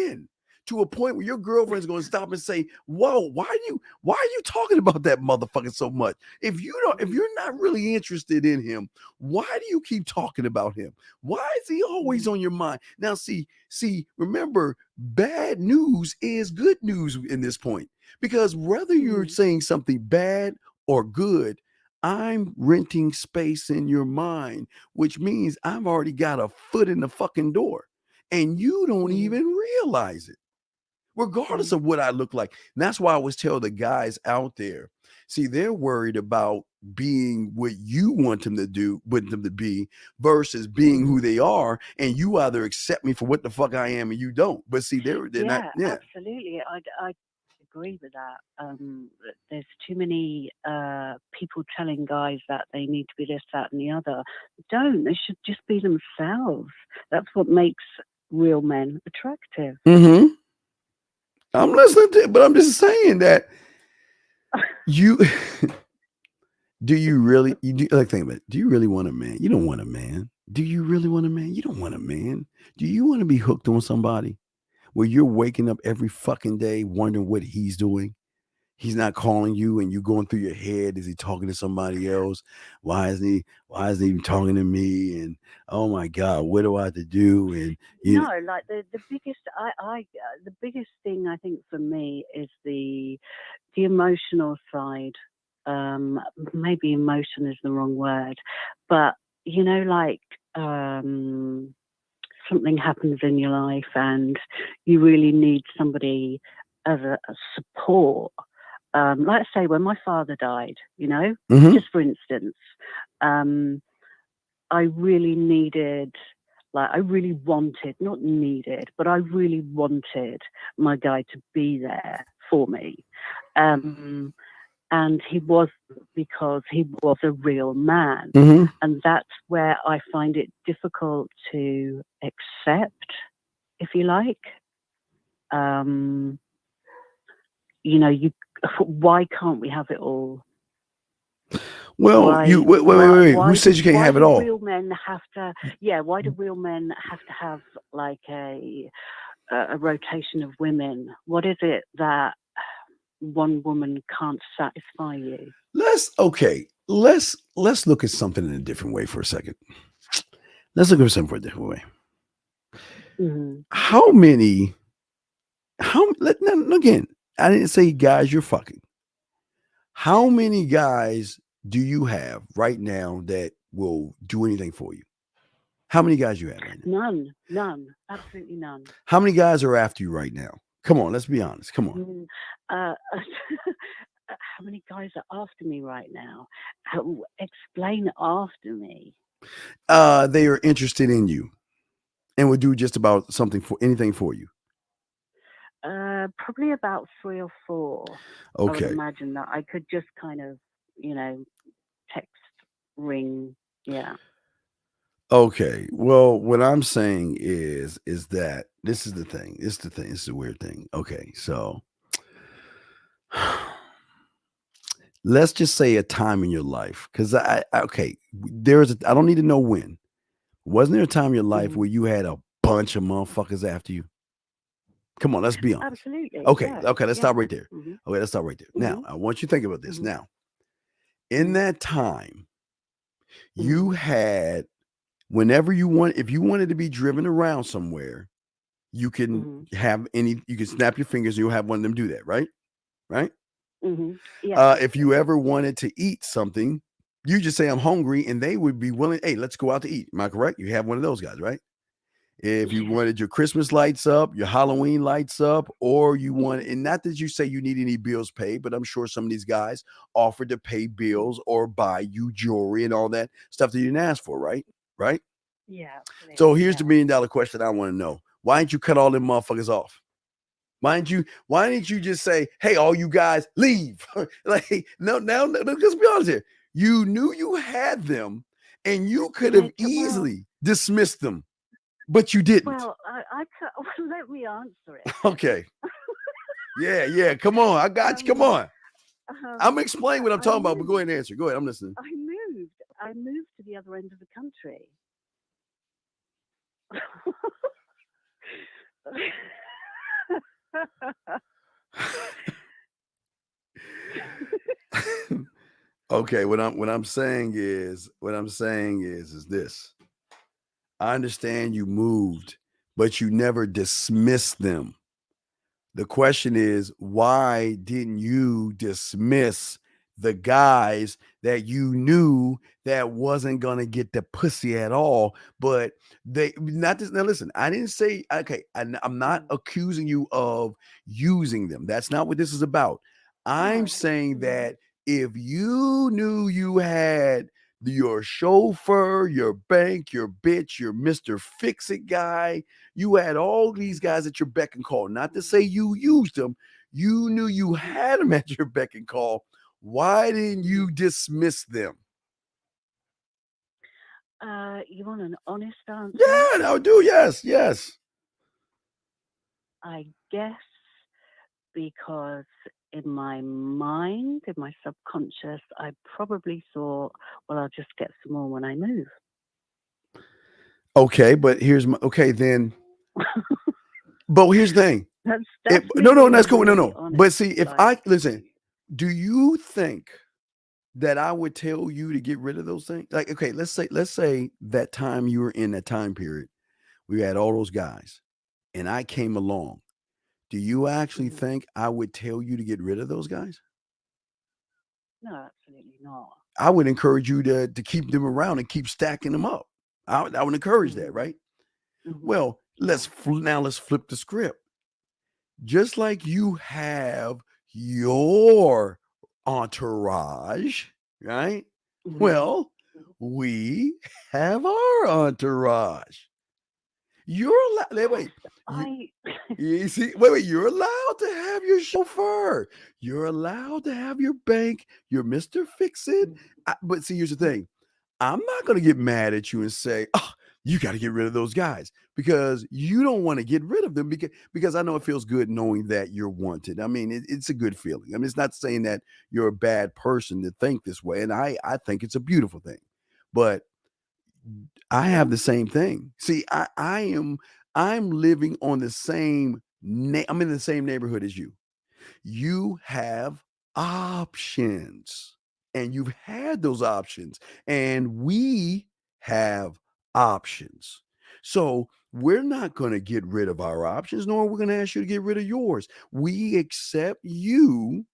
in. To a point where your girlfriend's going to stop and say, "Whoa, why are you talking about that motherfucker so much? If you're not really interested in him, why do you keep talking about him? Why is he always on your mind?" Now, see, remember, bad news is good news in this point, because whether you're saying something bad or good, I'm renting space in your mind, which means I've already got a foot in the fucking door, and you don't even realize it. Regardless of what I look like. And that's why I always tell the guys out there, see, they're worried about being what you want them to be versus being who they are. And you either accept me for what the fuck I am and you don't. But see, they're not. Yeah, absolutely. I agree with that. There's too many people telling guys that they need to be this, that, and the other. Don't. They should just be themselves. That's what makes real men attractive. I'm listening to it, but I'm just saying that do you really think about it? Do you really want a man? You don't want a man. Do you really want a man? You don't want a man. Do you want to be hooked on somebody where you're waking up every fucking day wondering what he's doing? He's not calling you and you going through your head. Is he talking to somebody else? Why isn't he even talking to me? And oh my God, what do I have to do? And like the biggest the biggest thing I think for me is the the emotional side. Maybe emotion is the wrong word, but you know, like something happens in your life and you really need somebody as a support. Like I say, when my father died, you know, just for instance, I really needed, like, I really wanted, not needed, but I really wanted my guy to be there for me. And he was, because he was a real man. And that's where I find it difficult to accept, if you like. You know, why can't we have it all? Well, wait. Who says you can't have it all? Why do real men have to? Yeah, why do real men have to have like a rotation of women? What is it that one woman can't satisfy you? Let's look at something in a different way for a second. Let's look at something for a different way. Again, I didn't say guys you're fucking. How many guys do you have right now that will do anything for you? How many guys you have right now? None, absolutely none. How many guys are after you right now? Come on, let's be honest. Come on. How many guys are after me right now? Explain after me. They are interested in you and would do just about anything for you. Probably about 3 or 4. Okay. I would imagine that I could just kind of, you know, text, ring, yeah. Okay. Well, what I'm saying is that this is the thing. This is the weird thing. Okay. So let's just say a time in your life. Cause I don't need to know when. Wasn't there a time in your life where you had a bunch of motherfuckers after you? Come on, let's be honest. Absolutely. Okay. Yeah. Okay. Let's stop right there. Mhm. Okay. Let's stop right there. Now, I want you to think about this. Now, in that time, you had, whenever you want, if you wanted to be driven around somewhere, you can you can snap your fingers and you'll have one of them do that, right? Right? Yeah. If you ever wanted to eat something, you just say, I'm hungry, and they would be willing, hey, let's go out to eat. Am I correct? You have one of those guys, right? If you wanted your Christmas lights up, your Halloween lights up, or you want, and not that you say you need any bills paid, but I'm sure some of these guys offered to pay bills or buy you jewelry and all that stuff that you didn't ask for, right? Right? Yeah. So here's the $1 million question I want to know. Why didn't you cut all them motherfuckers off? Why didn't you just say, hey, all you guys leave? Like, no, let's be honest here. You knew you had them and you could have easily dismissed them, but you didn't. Well, let me answer it. Okay. Yeah. Come on. I got you. Come on. I'm explaining what I'm talking about, but go ahead and answer. Go ahead. I'm listening. I moved to the other end of the country. Okay, what I'm saying is this. I understand you moved, but you never dismissed them. The question is, why didn't you dismiss the guys that you knew that wasn't gonna get the pussy at all? But they not just now. Listen, I didn't say okay. I'm not accusing you of using them. That's not what this is about. I'm saying that if you knew you had your chauffeur, your bank, your bitch, your Mr. Fix-It guy, you had all these guys at your beck and call. Not to say you used them, you knew you had them at your beck and call. Why didn't you dismiss them? You want an honest answer? Yeah, I would do. Yes. I guess because in my mind, in my subconscious, I probably thought, well, I'll just get some more when I move. Okay, but here's my then. But here's the thing. That's that's cool. No. But see, if listen, do you think that I would tell you to get rid of those things? Like, okay, let's say that time you were in that time period, we had all those guys, and I came along. Do you actually think I would tell you to get rid of those guys? No, absolutely not. I would encourage you to keep them around and keep stacking them up. I would encourage that, right? Well, let's flip the script. Just like you have your entourage, right? Well, we have our entourage. You're allowed. Wait. You see, wait. You're allowed to have your chauffeur. You're allowed to have your bank. Your Mr. Fix-It. But see, here's the thing. I'm not going to get mad at you and say, "Oh, you got to get rid of those guys," because you don't want to get rid of them because I know it feels good knowing that you're wanted. I mean, it's a good feeling. I mean, it's not saying that you're a bad person to think this way, and I think it's a beautiful thing. But I have the same thing. See, I'm living on the same I'm in the same neighborhood as you. You have options, and you've had those options, and we have options. So we're not going to get rid of our options, nor are we going to ask you to get rid of yours. We accept you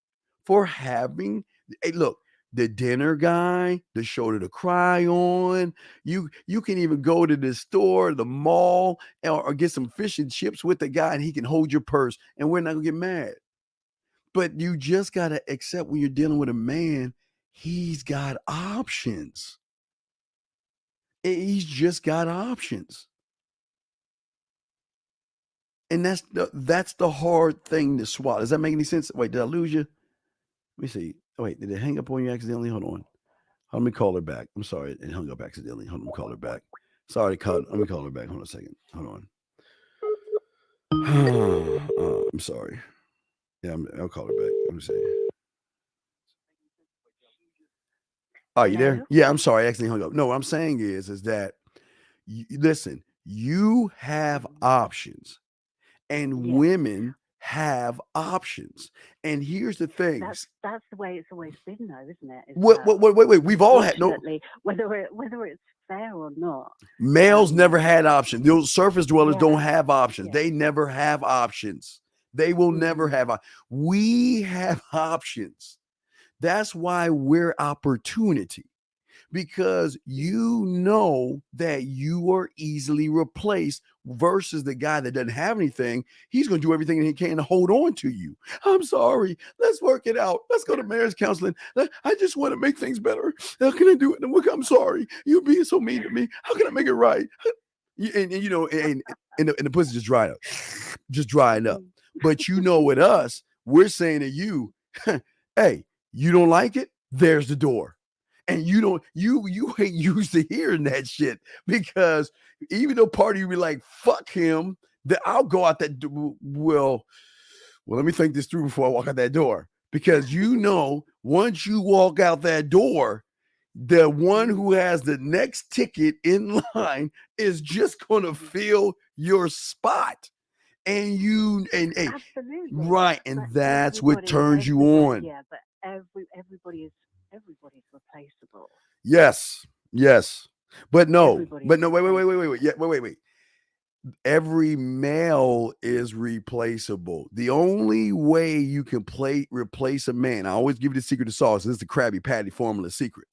for having, hey, look, the dinner guy, the shoulder to cry on. You can even go to the store, the mall, or get some fish and chips with the guy, and he can hold your purse, and we're not gonna get mad. But you just gotta accept when you're dealing with a man, he's got options. He's just got options. And that's the hard thing to swallow. Does that make any sense? Wait, did I lose you? Let me see. Oh, wait, did it hang up on you accidentally? Hold on. Let me call her back. I'm sorry, it hung up accidentally. Hold on, call her back. Sorry, let me call her back. Hold on a second. Hold on. I'm sorry. Yeah, I'll call her back. Let me see. Oh, you there? Yeah, I'm sorry, I accidentally hung up. No, what I'm saying is that listen, you have options, and women have options. And here's the thing. That's the way it's always been, though, isn't it? Wait. We've all had whether it's fair or not. Males never had options. Those surface dwellers don't have options. They never have options. They will never have. We have options. That's why we're opportunity. Because you know that you are easily replaced versus the guy that doesn't have anything. He's going to do everything he can to hold on to you. I'm sorry. Let's work it out. Let's go to marriage counseling. I just want to make things better. How can I do it? I'm sorry. You're being so mean to me. How can I make it right? And the pussy just drying up. Just drying up. But with us, we're saying to you, hey, you don't like it? There's the door. And you ain't used to hearing that shit, because even though part of you be like, fuck him, that I'll go out that door. Well, let me think this through before I walk out that door. Because once you walk out that door, the one who has the next ticket in line is just gonna fill your spot. And hey, right, and that's what turns you on. Yeah, but everybody's replaceable. Yes. But no. Wait. Yeah, wait. Every male is replaceable. The only way you can replace a man, I always give you the secret to sauce. This is the Krabby Patty formula secret.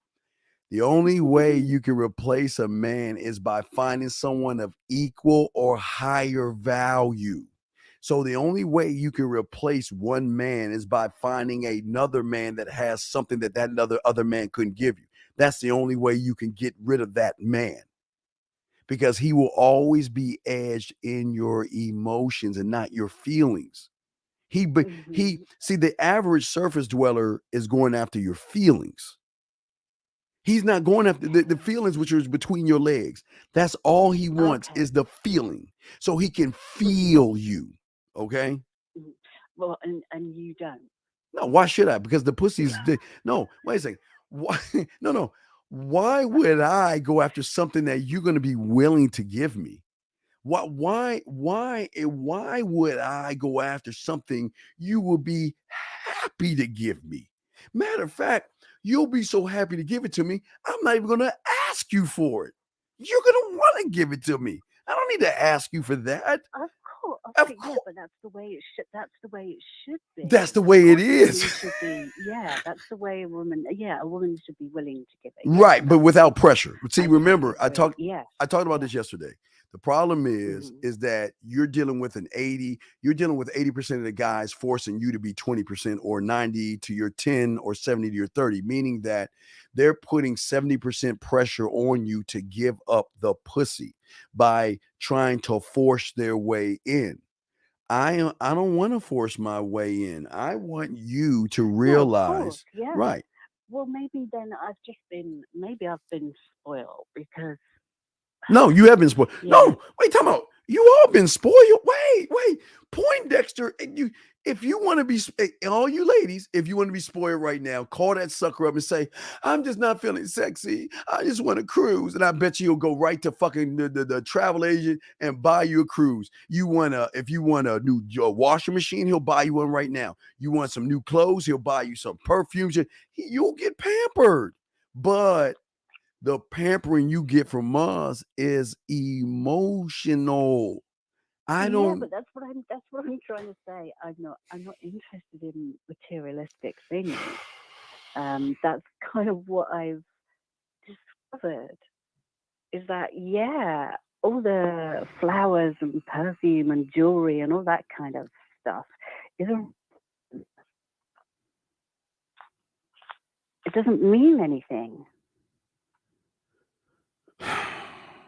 The only way you can replace a man is by finding someone of equal or higher value. So the only way you can replace one man is by finding another man that has something that other man couldn't give you. That's the only way you can get rid of that man, because he will always be edged in your emotions and not your feelings. See, the average surface dweller is going after your feelings. He's not going after the feelings, which is between your legs. That's all he wants is the feeling, so he can feel you. Okay. Well, and you don't. No, why should I? Because the pussy's no. Wait a second. Why? No. Why would I go after something that you're going to be willing to give me? Why would I go after something you will be happy to give me? Matter of fact, you'll be so happy to give it to me, I'm not even going to ask you for it. You're going to want to give it to me. I don't need to ask you for that. Okay, yeah, but that's the way it should. That's the way it should be. That's the way it is. Should be, yeah, that's the way a woman. Yeah, a woman should be willing to give it. Right, but without pressure. See, remember, I talked Yes. about this yesterday. The problem is that you're dealing with 80% of the guys forcing you to be 20% or 90 to your 10 or 70 to your 30, meaning that they're putting 70% pressure on you to give up the pussy by trying to force their way in. I don't want to force my way in. I want you to realize, yeah. right. Well, maybe then I've been spoiled because. No, you have been spoiled. Yeah. No, wait, time out. You all been spoiled. Wait. Poindexter, if you want to be, all you ladies, if you want to be spoiled right now, call that sucker up and say, I'm just not feeling sexy. I just want to cruise. And I bet you he'll go right to fucking the travel agent and buy you a cruise. If you want a new washing machine, he'll buy you one right now. You want some new clothes, he'll buy you some perfumes. You'll get pampered. But the pampering you get from us is emotional. Yeah, but that's what I'm trying to say. I'm not interested in materialistic things. That's kind of what I've discovered. Is that all the flowers and perfume and jewelry and all that kind of stuff it doesn't mean anything.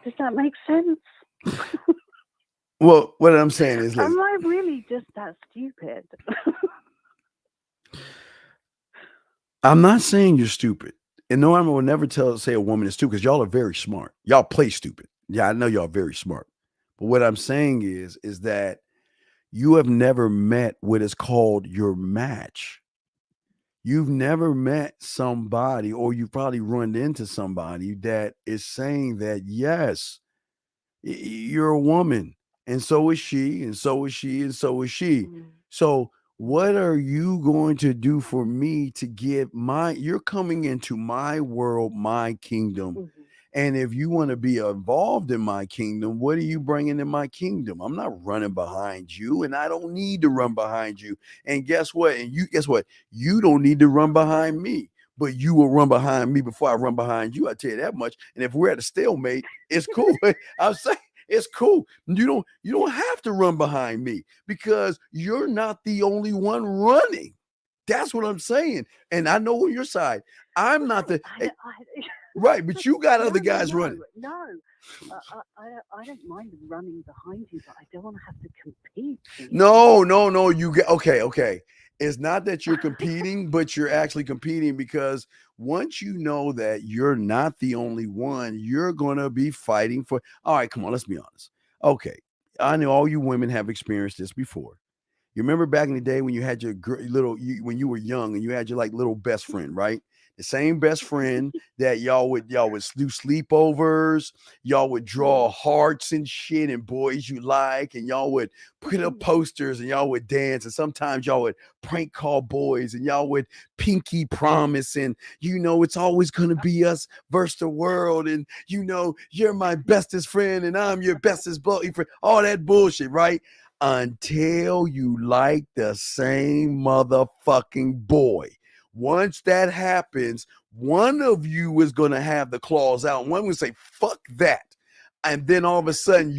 Does that make sense? Well, what I'm saying is, am I really just that stupid? I'm not saying you're stupid. And no, I will never say a woman is stupid because y'all are very smart. Y'all play stupid. Yeah, I know y'all very smart. But what I'm saying is that you have never met what is called your match. You've never met somebody, or you probably run into somebody that is saying that, yes, you're a woman, and so is she, and so is she, and so is she. So what are you going to do for me to give you're coming into my world, my kingdom. And if you want to be involved in my kingdom, what are you bringing in my kingdom? I'm not running behind you, and I don't need to run behind you. And guess what? You don't need to run behind me, but you will run behind me before I run behind you. I tell you that much. And if we're at a stalemate, it's cool. I'm saying it's cool. You don't have to run behind me because you're not the only one running. That's what I'm saying. And I know on your side, I'm not the right, but you got other guys running. No, I don't mind running behind you, but I don't want to have to compete. No. You get okay. It's not that you're competing, but you're actually competing because once you know that you're not the only one, you're gonna be fighting for. All right, come on, let's be honest. Okay, I know all you women have experienced this before. You remember back in the day when you had your when you were young and you had your little best friend, right? The same best friend that y'all would do sleepovers, y'all would draw hearts and shit and boys you like, and y'all would put up posters and y'all would dance, and sometimes y'all would prank call boys and y'all would pinky promise, and it's always gonna be us versus the world, and you're my bestest friend and I'm your bestest boyfriend, all that bullshit, right? Until you like the same motherfucking boy. Once that happens, one of you is going to have the claws out. One will say, fuck that. And then all of a sudden,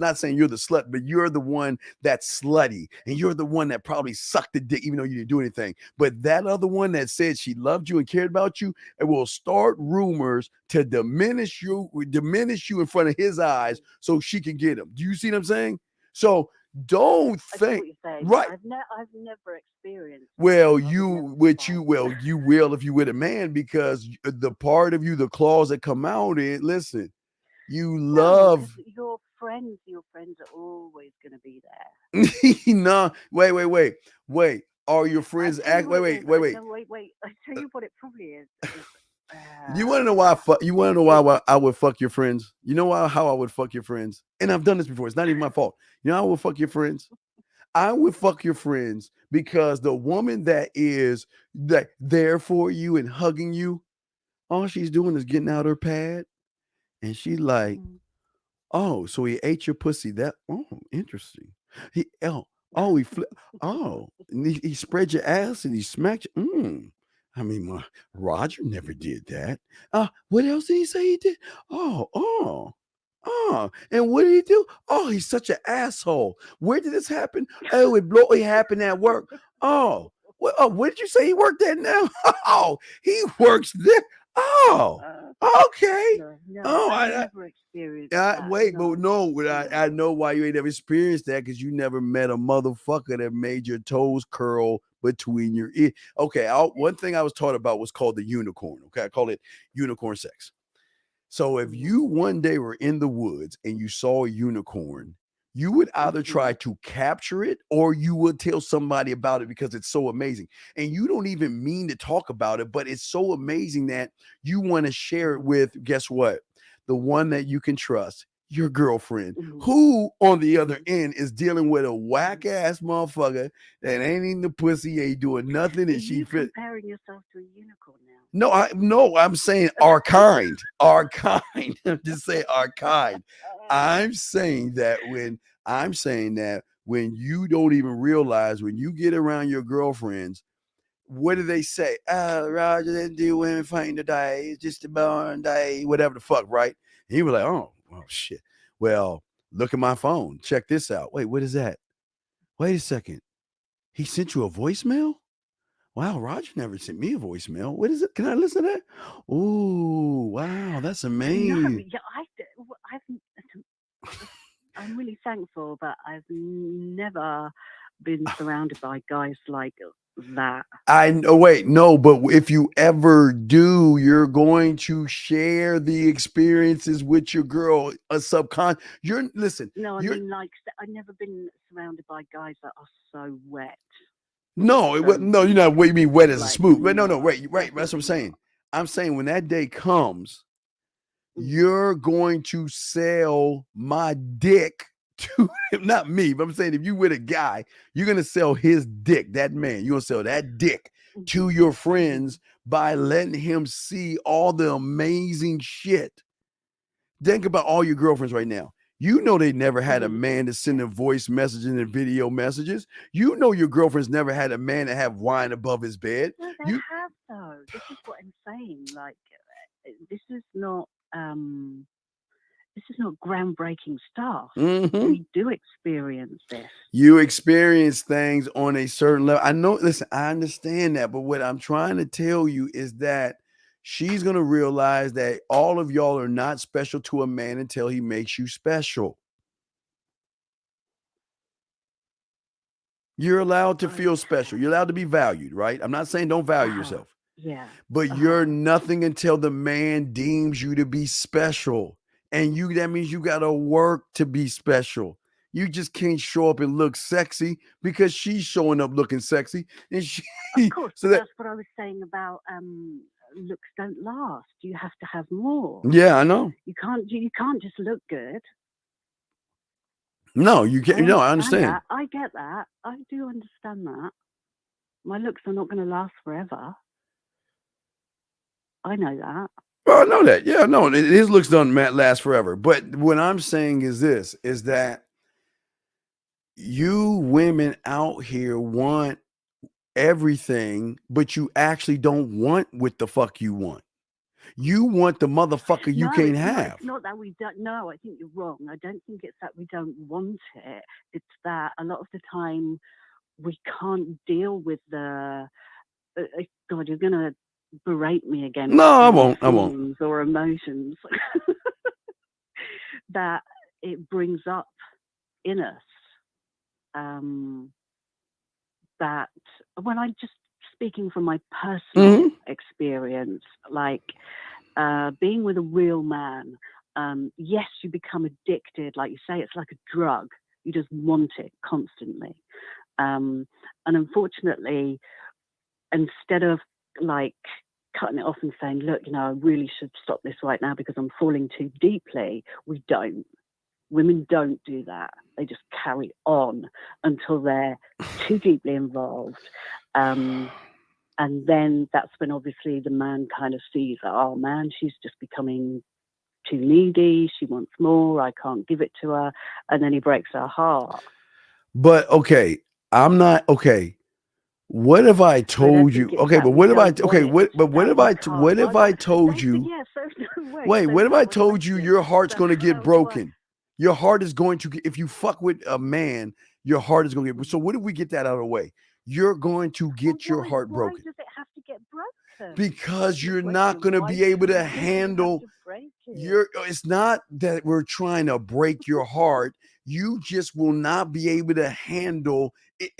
not saying you're the slut, but you're the one that's slutty. And you're the one that probably sucked the dick, even though you didn't do anything. But that other one that said she loved you and cared about you, it will start rumors to diminish you in front of his eyes so she can get him. Do you see what I'm saying? So don't think, right? I've never experienced. Well, you will if you with a man, because the part of you, the claws that come out in, listen, you love your friends. Your friends are always going to be there. No, wait. Are your friends act? Wait. No, wait. I tell you what, it probably is. You want to know why? You want to know why I would fuck your friends? You know how I would fuck your friends? And I've done this before. It's not even my fault. You know how I would fuck your friends? I would fuck your friends because the woman that is there for you and hugging you, all she's doing is getting out her pad, and she's like, "Oh, so he ate your pussy? Oh, interesting. He and he spread your ass and he smacked you. I mean, Roger never did that. What else did he say he did? And what did he do? Oh, he's such an asshole. Where did this happen? Oh, it happened at work. Oh, what did you say he worked at now? Oh, he works there. Oh, okay. I never experienced that. Wait, but no, I know why you ain't never experienced that, because you never met a motherfucker that made your toes curl between your ears. Okay, one thing I was taught about was called the unicorn. Okay, I call it unicorn sex. So if you one day were in the woods and you saw a unicorn, you would either try to capture it or you would tell somebody about it because it's so amazing. And you don't even mean to talk about it, but it's so amazing that you want to share it with, guess what? The one that you can trust, your girlfriend, who on the other end is dealing with a whack ass motherfucker that ain't eating the pussy, ain't doing nothing, and she comparing yourself to a unicorn now. No, I'm saying our kind. I'm just saying our kind. I'm saying that when you don't even realize, when you get around your girlfriends, what do they say? Roger didn't do women fighting today. It's just a born day, whatever the fuck, right? And he was like, oh shit. Well, look at my phone. Check this out. Wait, what is that? Wait a second. He sent you a voicemail? Wow, Roger never sent me a voicemail. What is it? Can I listen to that? Oh, wow, that's amazing. I'm really thankful, but I've never been surrounded by guys like that. I know. Wait, no, but if you ever do, you're going to share the experiences with your girl. Listen. No, I mean, like, I've never been surrounded by guys that are so wet. No, you're not. What you mean, wet as a smooth? But no, right. That's what I'm saying. I'm saying when that day comes, you're going to sell my dick to him, not me, but I'm saying if you with a guy, you're gonna sell his dick, that man, you're gonna sell that dick to your friends by letting him see all the amazing shit. Think about all your girlfriends right now. You know they never had a man to send them voice messages and video messages. You know your girlfriend's never had a man to have wine above his bed. No, they have though. This is what I'm saying. Like, this is not groundbreaking stuff. We do experience this. You experience things on a certain level. I know. Listen, I understand that, but what I'm trying to tell you is that she's going to realize that all of y'all are not special to a man until he makes you special. You're allowed to feel special. You're allowed to be valued, right? I'm not saying don't value yourself. Yeah. But you're nothing until the man deems you to be special. And that means you got to work to be special. You just can't show up and look sexy because she's showing up looking sexy. And of course, so that's what I was saying about looks don't last. You have to have more. Yeah, I know. You can't just look good. No, you can't. No, I understand. I get that. I do understand that. My looks are not going to last forever. I know that. Well, I know that. Yeah, no, his looks don't last forever. But what I'm saying is this, is that you women out here want everything, but you actually don't want what the fuck you want. You want the motherfucker you can't have. It's not that we don't. No, I think you're wrong. I don't think it's that we don't want it. It's that a lot of the time we can't deal with the. God, you're gonna berate me again. No, I won't. Or emotions that it brings up in us. That when I'm just speaking from my personal experience, like being with a real man, yes, you become addicted. Like you say, it's like a drug. You just want it constantly. And unfortunately, instead of like cutting it off and saying, look, I really should stop this right now because I'm falling too deeply, we don't. Women don't do that. They just carry on until they're too deeply involved. And then that's when obviously the man kind of sees, oh man, she's just becoming too needy. She wants more. I can't give it to her. And then he breaks her heart. But okay, I'm not okay. What if I told you? Okay, but what if I? Okay, what if I? What if I told you? Wait, what if I told you your heart's going to get broken? Your heart is going to get, if you fuck with a man, your heart is going to get. So what if we get that out of the way? You're going to get your heart broken. Why does it have to get broken? Because you're not going to be able to handle it's not that we're trying to break your heart. You just will not be able to handle it.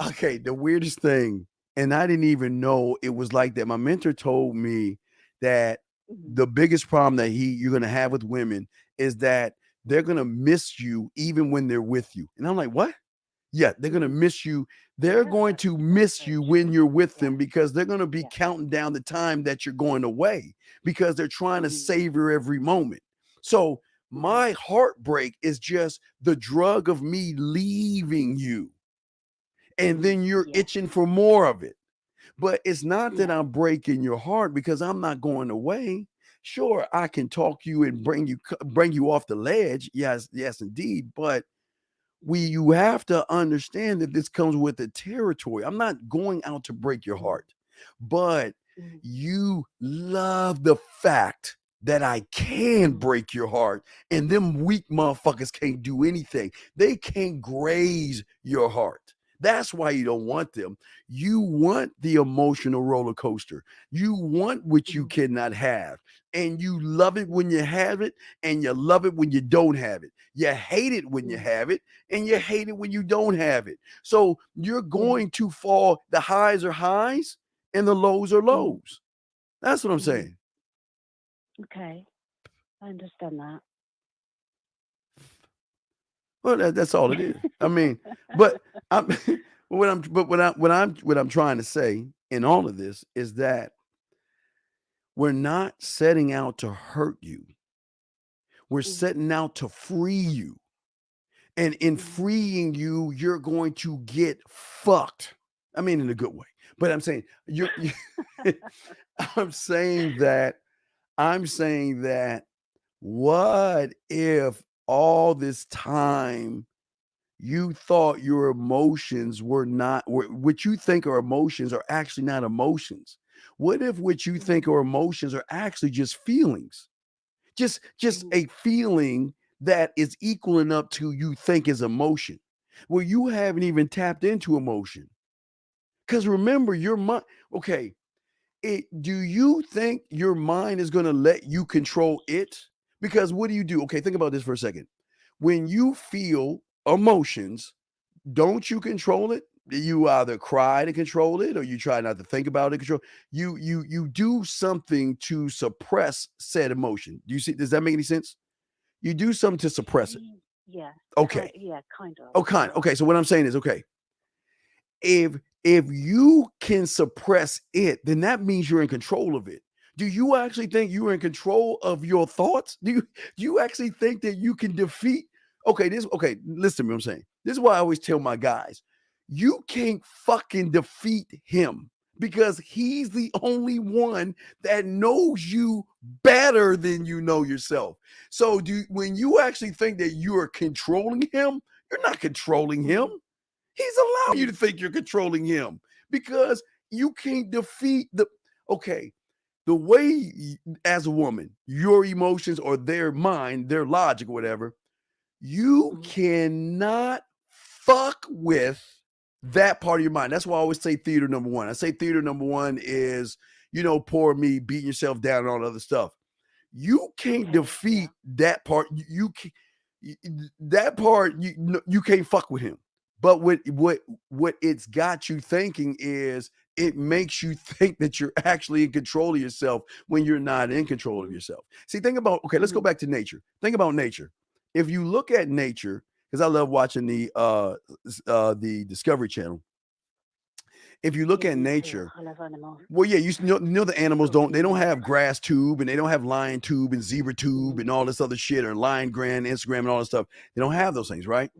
Okay, the weirdest thing, and I didn't even know it was like that. My mentor told me that the biggest problem that you're going to have with women is that they're going to miss you even when they're with you. And I'm like, what? Yeah, they're going to miss you. They're going to miss you when you're with them because they're going to be counting down the time that you're going away because they're trying to savor every moment. So my heartbreak is just the drug of me leaving you. And then you're itching for more of it. But it's not that I'm breaking your heart because I'm not going away. Sure, I can talk you and bring you off the ledge. Yes, indeed. But you have to understand that this comes with the territory. I'm not going out to break your heart, but you love the fact that I can break your heart, and them weak motherfuckers can't do anything. They can't graze your heart. That's why you don't want them. You want the emotional roller coaster. You want what you cannot have. And you love it when you have it, and you love it when you don't have it. You hate it when you have it, and you hate it when you don't have it. So you're going to fall. The highs are highs, and the lows are lows. That's what I'm saying. Okay, I understand that. Well, that's all it is. I mean, but what I'm trying to say in all of this is that we're not setting out to hurt you. We're setting out to free you. And in freeing you, you're going to get fucked. I mean, in a good way. But I'm saying I'm saying that what if all this time you thought your emotions were not what you think are emotions are actually not emotions? What if what you think are emotions are actually just feelings? Just a feeling that is equaling up to you think is emotion. Well, you haven't even tapped into emotion. Because remember, your mind, okay, do you think your mind is going to let you control it? Because what do you do? Okay, think about this for a second. When you feel emotions, don't you control it? You either cry to control it, or you try not to think about it. Control. You do something to suppress said emotion. Do you see? Does that make any sense? You do something to suppress it. Yeah. Okay. Kind of. Oh, kind. Okay. So what I'm saying is, okay, if you can suppress it, then that means you're in control of it. Do you actually think you're in control of your thoughts? Do you actually think that you can defeat? Okay, listen to me. I'm saying this is why I always tell my guys, you can't fucking defeat him because he's the only one that knows you better than you know yourself. So when you actually think that you are controlling him, you're not controlling him. He's allowing you to think you're controlling him because you can't defeat the way as a woman, your emotions or their mind, their logic or whatever, you cannot fuck with that part of your mind. That's why I always say theater number one. I say theater number one is, poor me, beating yourself down and all the other stuff. You can't defeat that part. You can't fuck with him. But what it's got you thinking is it makes you think that you're actually in control of yourself when you're not in control of yourself. See, think about, let's go back to nature. Think about nature. If you look at nature, because I love watching the Discovery Channel. If you look at nature, I love animals. well, yeah, you know the animals don't have grass tube and they don't have lion tube and zebra tube and all this other shit, or line grand, Instagram and all this stuff. They don't have those things, right?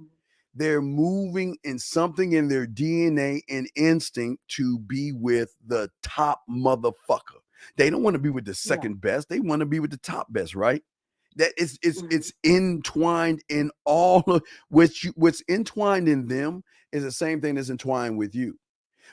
They're moving in something in their DNA and instinct to be with the top motherfucker. They don't want to be with the second best. They want to be with the top best, right? That it's entwined in all of what's entwined in them is the same thing that's entwined with you.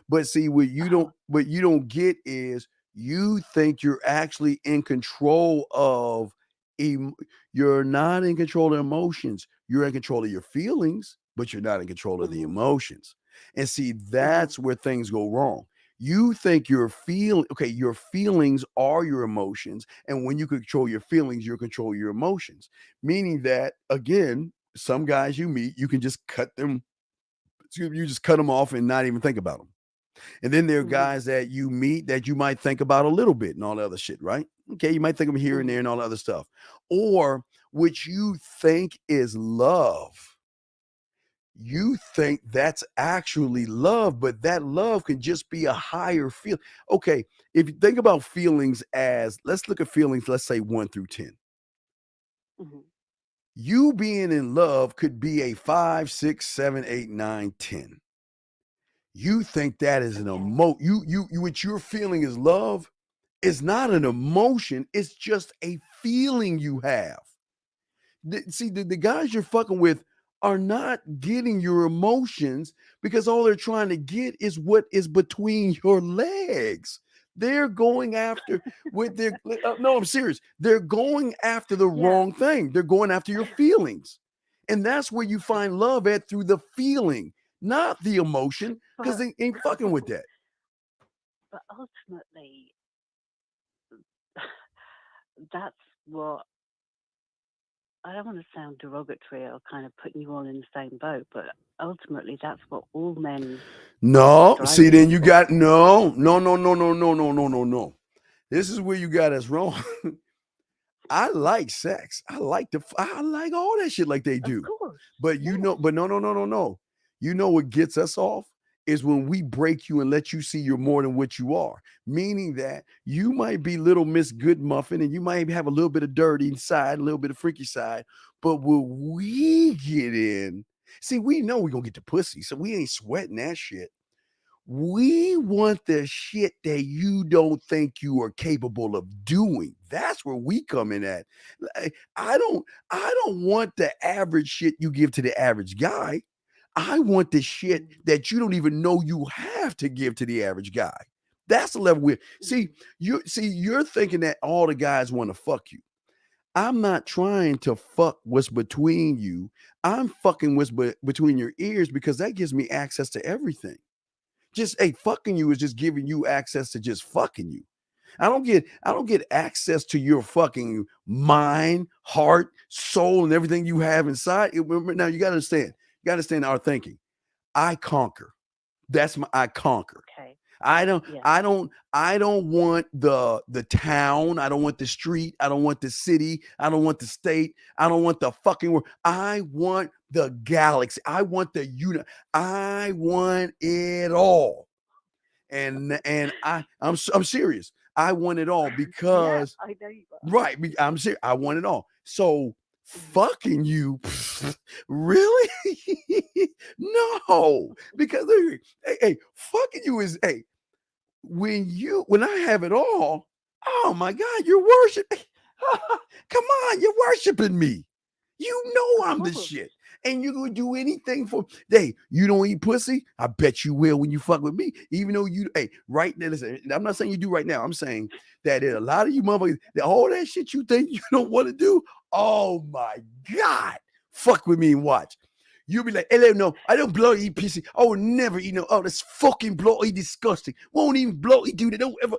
But see, what you don't get is you think you're actually in control of you're not in control of emotions. You're in control of your feelings, but you're not in control of the emotions. And see, that's where things go wrong. You think your feelings are your emotions, and when you control your feelings, you control your emotions. Meaning that, again, some guys you meet, you can just cut them, you just cut them off and not even think about them. And then there are guys that you meet that you might think about a little bit and all the other shit, right? Okay, you might think of them here and there and all the other stuff. Or what you think is love, you think that's actually love, but that love can just be a higher feel. Okay, if you think about feelings as, let's look at feelings, let's say 1 through 10. You being in love could be a 5, 6, 7, 8, 9, 10. You think that is an emotion. You what you're feeling is love. It's not an emotion. It's just a feeling you have. See, the guys you're fucking with are not getting your emotions because all they're trying to get is what is between your legs. They're going after with their no, I'm serious. They're going after the wrong thing. They're going after your feelings. And that's where you find love at, through the feeling, not the emotion, because they ain't fucking with that. But ultimately, that's what, I don't want to sound derogatory or kind of putting you all in the same boat, but ultimately that's what all men. No, see, then you got no. This is where you got us wrong. I like sex. I like all that shit like they do. But no. You know what gets us off is when we break you and let you see you're more than what you are. Meaning that you might be little Miss Good Muffin and you might have a little bit of dirty side, a little bit of freaky side. But when we get in, see, we know we're gonna get the pussy, so we ain't sweating that shit. We want the shit that you don't think you are capable of doing. That's where we come in at. I don't want the average shit you give to the average guy. I want the shit that you don't even know you have to give to the average guy. That's the level we're. You're thinking that all the guys want to fuck you. I'm not trying to fuck what's between you. I'm fucking what's between your ears, because that gives me access to everything. Just fucking you is just giving you access to just fucking you. I don't get access to your fucking mind, heart, soul, and everything you have inside. Now you got to understand. You got to understand our thinking. I conquer. I conquer. Okay. I don't want the town. I don't want the street. I don't want the city. I don't want the state. I don't want the fucking world. I want the galaxy. I want the unit. I want it all. And I'm serious. I want it all because I know you are. Right. I'm serious. I want it all. So fucking you, really? No, because hey, fucking you is when I have it all. Oh my God, you're worshiping. Come on, you're worshiping me. You know I'm the shit. And you're gonna do anything for. Hey, you don't eat pussy? I bet you will when you fuck with me. Even though you, right now, listen, I'm not saying you do right now. I'm saying that a lot of you motherfuckers, all that shit you think you don't want to do. Oh my God, fuck with me and watch. You'll be like, hey, no, I don't bloody eat pussy. I will never eat no. Oh, that's fucking bloody disgusting. Won't even bloody do that. Don't ever.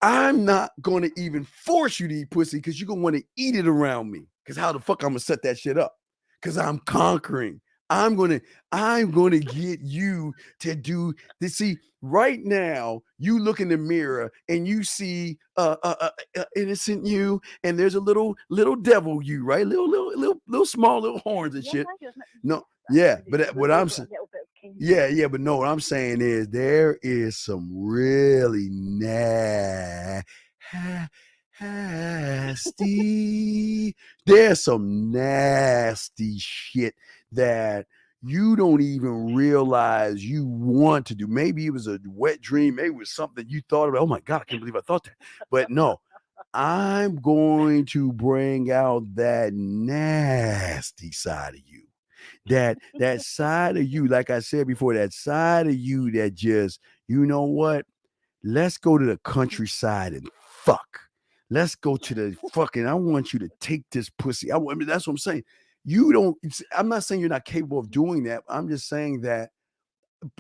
I'm not going to even force you to eat pussy because you're going to want to eat it around me. Because how the fuck I'm going to set that shit up? Because I'm conquering. I'm going to get you to do this. See, right now, you look in the mirror and you see innocent you, and there's a little devil you, right? Little small little horns and shit. No, yeah, but what I'm saying. Yeah, but no, what I'm saying is there is some really nasty. There's some nasty shit that you don't even realize you want to do. Maybe it was a wet dream. Maybe it was something you thought about. Oh my God, I can't believe I thought that. But no, I'm going to bring out that nasty side of you. That side of you, like I said before, that side of you that just, you know what? Let's go to the countryside and fuck. Let's go to the fucking, I want you to take this pussy. I mean, that's what I'm saying. I'm not saying you're not capable of doing that. I'm just saying that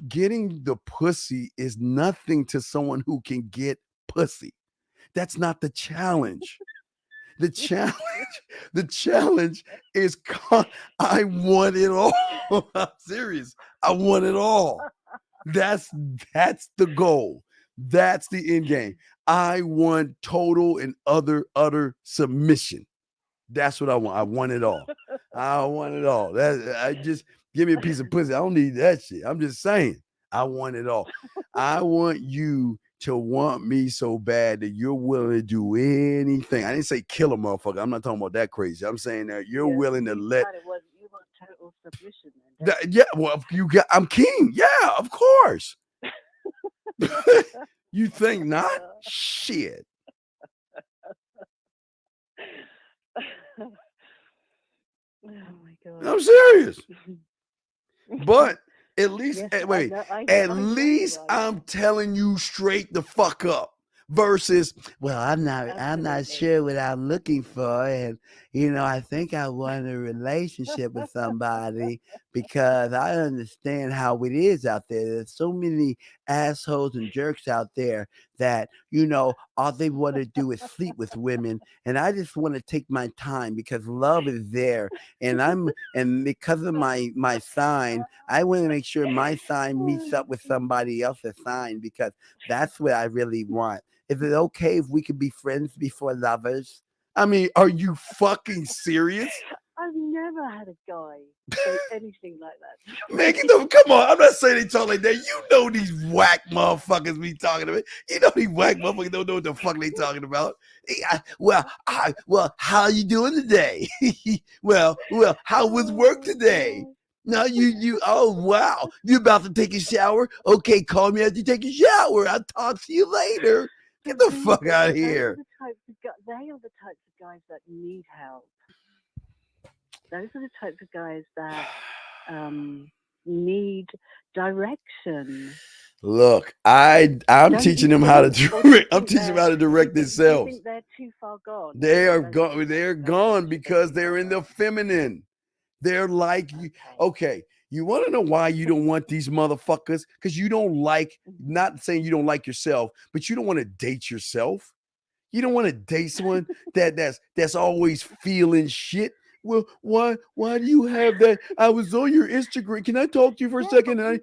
getting the pussy is nothing to someone who can get pussy. That's not the challenge. The challenge is I want it all. I'm serious. I want it all. That's the goal. That's the end game. I want total and utter submission. That's what I want. I want it all. I want it all. I just give me a piece of pussy. I don't need that shit. I'm just saying. I want it all. I want you to want me so bad that you're willing to do anything. I didn't say kill a motherfucker. I'm not talking about that crazy. I'm saying that you're willing to let. You want total submission. Then, yeah. Well, I'm king. Yeah, of course. You think not? Shit. Oh my God. I'm serious. But at least, Yes, wait, I at know, least right? I'm telling you straight the fuck up. Versus, well, I'm not sure what I'm looking for, and I think I want a relationship with somebody because I understand how it is out there. There's so many assholes and jerks out there that all they want to do is sleep with women, and I just want to take my time because love is there, and because of my sign, I want to make sure my sign meets up with somebody else's sign because that's what I really want. Is it okay if we could be friends before lovers? I mean, are you fucking serious? I've never had a guy say anything like that. Man, come on. I'm not saying they talk like that. You know these whack motherfuckers be talking about. You know these whack motherfuckers don't know what the fuck they talking about. Well, how you doing today? well, how was work today? No, oh, wow. You about to take a shower? Okay, call me after you take a shower. I'll talk to you later. Get the fuck out of here. They are the types of guys that need help. Those are the types of guys that need direction. Look, I'm teaching them how to direct. I'm teaching them how to direct themselves. I think they're too far gone. They are gone. They're gone because they're in the feminine. They're like, okay. You want to know why you don't want these motherfuckers? Because you don't like, not saying you don't like yourself, but you don't want to date yourself. You don't want to date someone that's always feeling shit. Well, why do you have that? I was on your Instagram. Can I talk to you for a second? But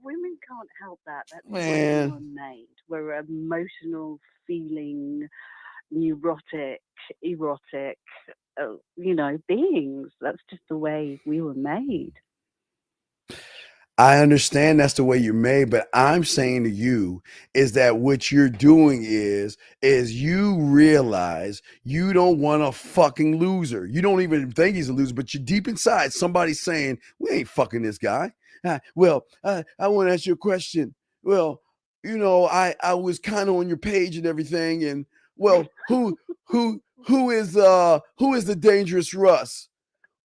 women can't help that. That's Man. what we were made. We're emotional, feeling, neurotic, erotic, beings. That's just the way we were made. I understand that's the way you're made, but I'm saying to you is that what you're doing is you realize you don't want a fucking loser. You don't even think he's a loser, but you're deep inside. Somebody's saying, we ain't fucking this guy. I want to ask you a question. Well, I was kind of on your page and everything. And well, who is the dangerous Russ?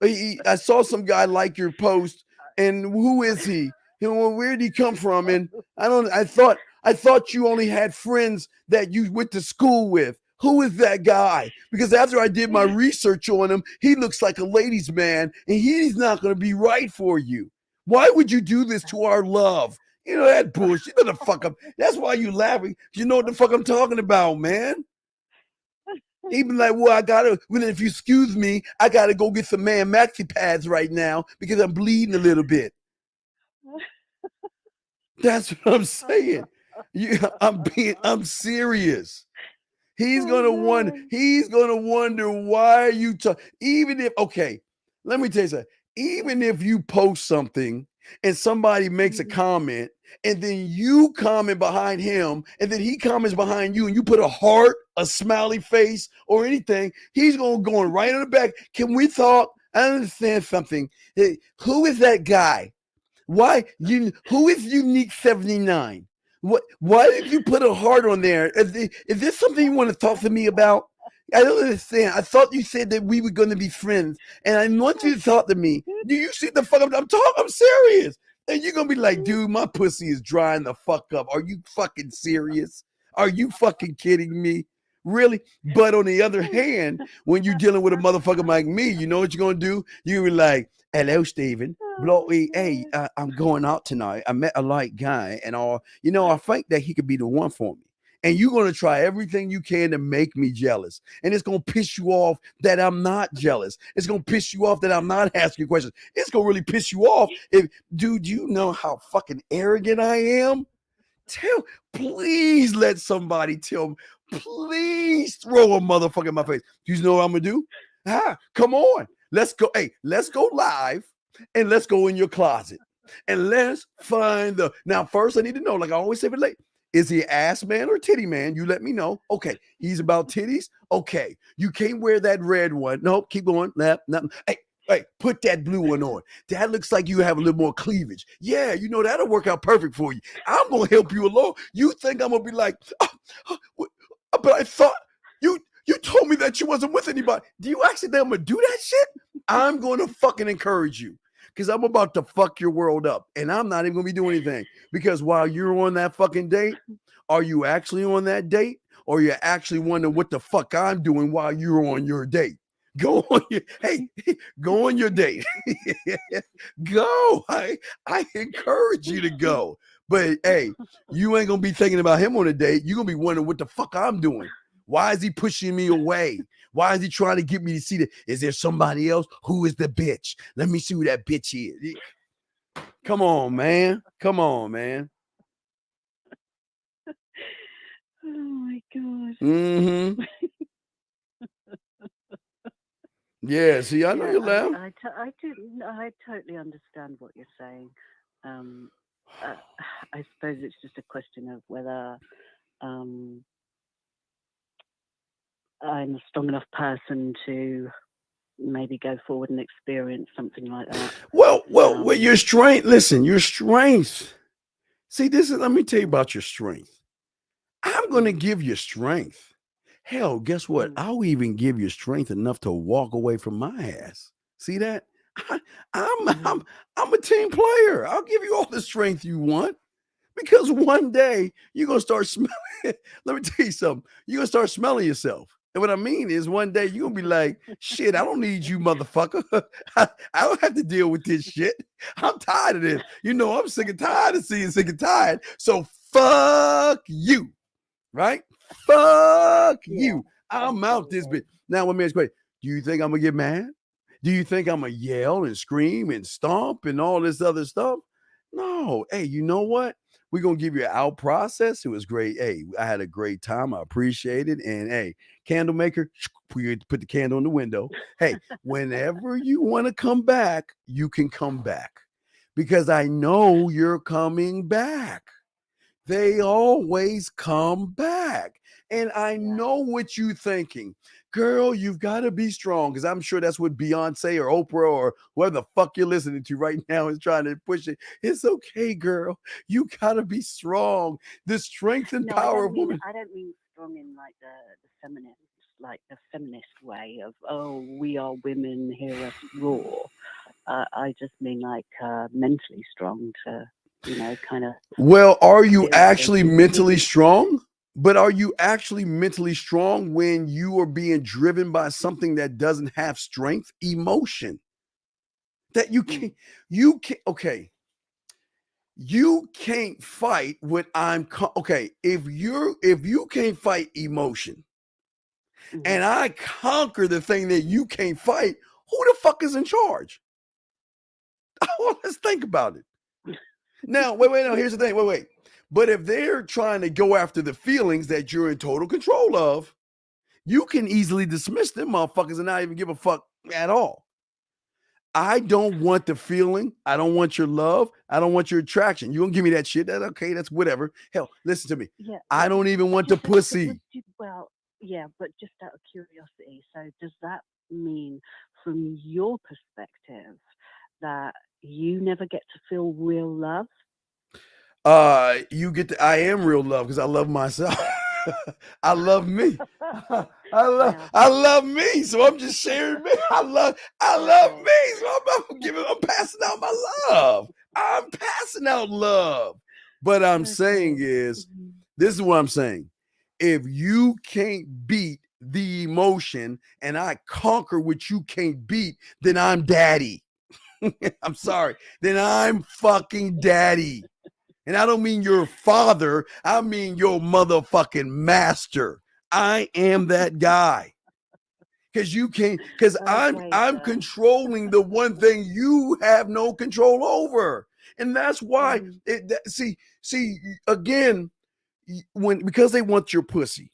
I saw some guy like your post. And who is he? Where did he come from? And I thought you only had friends that you went to school with. Who is that guy? Because after I did my research on him, he looks like a ladies' man, and he's not going to be right for you. Why would you do this to our love? That bullshit. The fuck up. That's why you laughing. You know what the fuck I'm talking about, man. Even like, if you excuse me, I gotta go get some man maxi pads right now because I'm bleeding a little bit. That's what I'm saying. I'm serious. He's gonna wonder why you talk. Even if, okay, let me tell you something. Even if you post something and somebody makes a comment and then you comment behind him and then he comments behind you and you put a heart, a smiley face or anything, he's going right on the back. Can we talk? I understand something. Hey, who is that guy? Who is Unique 79? Why did you put a heart on there? Is this something you want to talk to me about? I don't understand. I thought you said that we were going to be friends, and I want you to talk to me. Do you see the fuck? I'm talking. I'm serious. And you're gonna be like, dude, my pussy is drying the fuck up. Are you fucking serious? Are you fucking kidding me? Really? But on the other hand, when you're dealing with a motherfucker like me, you know what you're gonna do? You're gonna be like, hello, Steven. Hey, I'm going out tonight. I met a light guy, and all. You know, I think that he could be the one for me. And you're going to try everything you can to make me jealous. And it's going to piss you off that I'm not jealous. It's going to piss you off that I'm not asking questions. It's going to really piss you off if, dude, you know how fucking arrogant I am? Please let somebody tell me. Please throw a motherfucker in my face. Do you know what I'm going to do? Come on. Let's go. Hey, let's go live and let's go in your closet. And let's find the. Now, first, I need to know, like I always say, late. Is he ass man or titty man? You let me know. Okay, he's about titties. Okay, you can't wear that red one. Nope, keep going. Hey, put that blue one on. That looks like you have a little more cleavage. Yeah, you know that'll work out perfect for you. I'm gonna help you along. You think I'm gonna be like, but I thought you told me that you wasn't with anybody. Do you actually think I'm gonna do that shit? I'm gonna fucking encourage you. Because I'm about to fuck your world up. And I'm not even going to be doing anything. Because while you're on that fucking date, are you actually on that date? Or you're actually wondering what the fuck I'm doing while you're on your date? Go on your date. Go. I encourage you to go. But hey, you ain't going to be thinking about him on a date. You're going to be wondering what the fuck I'm doing. Why is he pushing me away? Why is he trying to get me to see that? Is there somebody else? Who is the bitch? Let me see who that bitch is. Come on, man. Come on, man. Oh my God. Mm-hmm. Yeah, see, I know you're loud. I totally understand what you're saying. I suppose it's just a question of whether I'm a strong enough person to maybe go forward and experience something like that. Well, your strength. Listen, your strength. See, let me tell you about your strength. I'm going to give you strength. Hell, guess what? I'll even give you strength enough to walk away from my ass. See that? I'm a team player. I'll give you all the strength you want. Because one day you're going to start smelling. Let me tell you something. You're going to start smelling yourself. And what I mean is one day you're going to be like, shit, I don't need you, motherfucker. I don't have to deal with this shit. I'm tired of this. You know, I'm sick and tired of seeing sick and tired. So fuck you. Right? Fuck you. I'm out this bitch. Now, let me ask you, do you think I'm going to get mad? Do you think I'm going to yell and scream and stomp and all this other stuff? No. Hey, you know what? We're going to give you an out process. It was great. Hey, I had a great time. I appreciate it. And hey, candle maker, put the candle in the window. Hey, whenever you want to come back, you can come back because I know you're coming back. They always come back. And I know what you're thinking. Girl, you've got to be strong because I'm sure that's what Beyonce or Oprah or whoever the fuck you're listening to right now is trying to push it. It's okay, girl. You got to be strong. The strength and power of women. I don't mean strong in like the feminist way of, oh, we are women, hear us roar. I just mean like mentally strong to, kind of. Well, are you actually mentally strong? But are you actually mentally strong when you are being driven by something that doesn't have strength, emotion? That you can't, okay. You can't fight what okay. If you can't fight emotion and I conquer the thing that you can't fight, who the fuck is in charge? Let's think about it. Now, wait, no, here's the thing. Wait. But if they're trying to go after the feelings that you're in total control of, you can easily dismiss them motherfuckers and not even give a fuck at all. I don't want the feeling. I don't want your love. I don't want your attraction. You don't give me that shit. That's okay. That's whatever. Hell, listen to me. Yeah, I don't even want the pussy. Well, yeah, but just out of curiosity. So does that mean from your perspective that you never get to feel real love? You get to, I am real love because I love myself. I love me. I love me. So I'm just sharing me. I love me. So I'm passing out my love. I'm passing out love. But I'm saying is, this is what I'm saying. If you can't beat the emotion and I conquer what you can't beat, then I'm daddy. I'm sorry. Then I'm fucking daddy. And I don't mean your father. I mean your motherfucking master. I am that guy. Because you can't, because I'm controlling the one thing you have no control over. And that's why see again, because they want your pussy,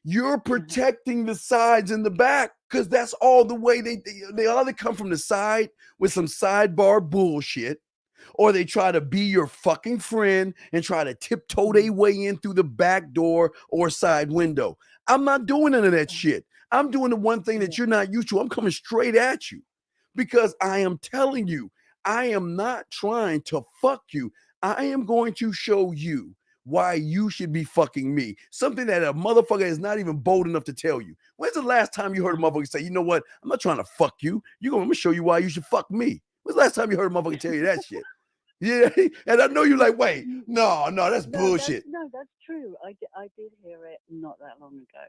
you're protecting the sides and the back because that's all the way they either come from the side with some sidebar bullshit, or they try to be your fucking friend and try to tiptoe their way in through the back door or side window. I'm not doing none of that shit. I'm doing the one thing that you're not used to. I'm coming straight at you because I am telling you, I am not trying to fuck you. I am going to show you why you should be fucking me. Something that a motherfucker is not even bold enough to tell you. When's the last time you heard a motherfucker say, you know what? I'm not trying to fuck you. I'm going to show you why you should fuck me. When's the last time you heard a motherfucker tell you that shit? Yeah, and I know you're like, wait, no, that's bullshit. That's true. I did hear it not that long ago.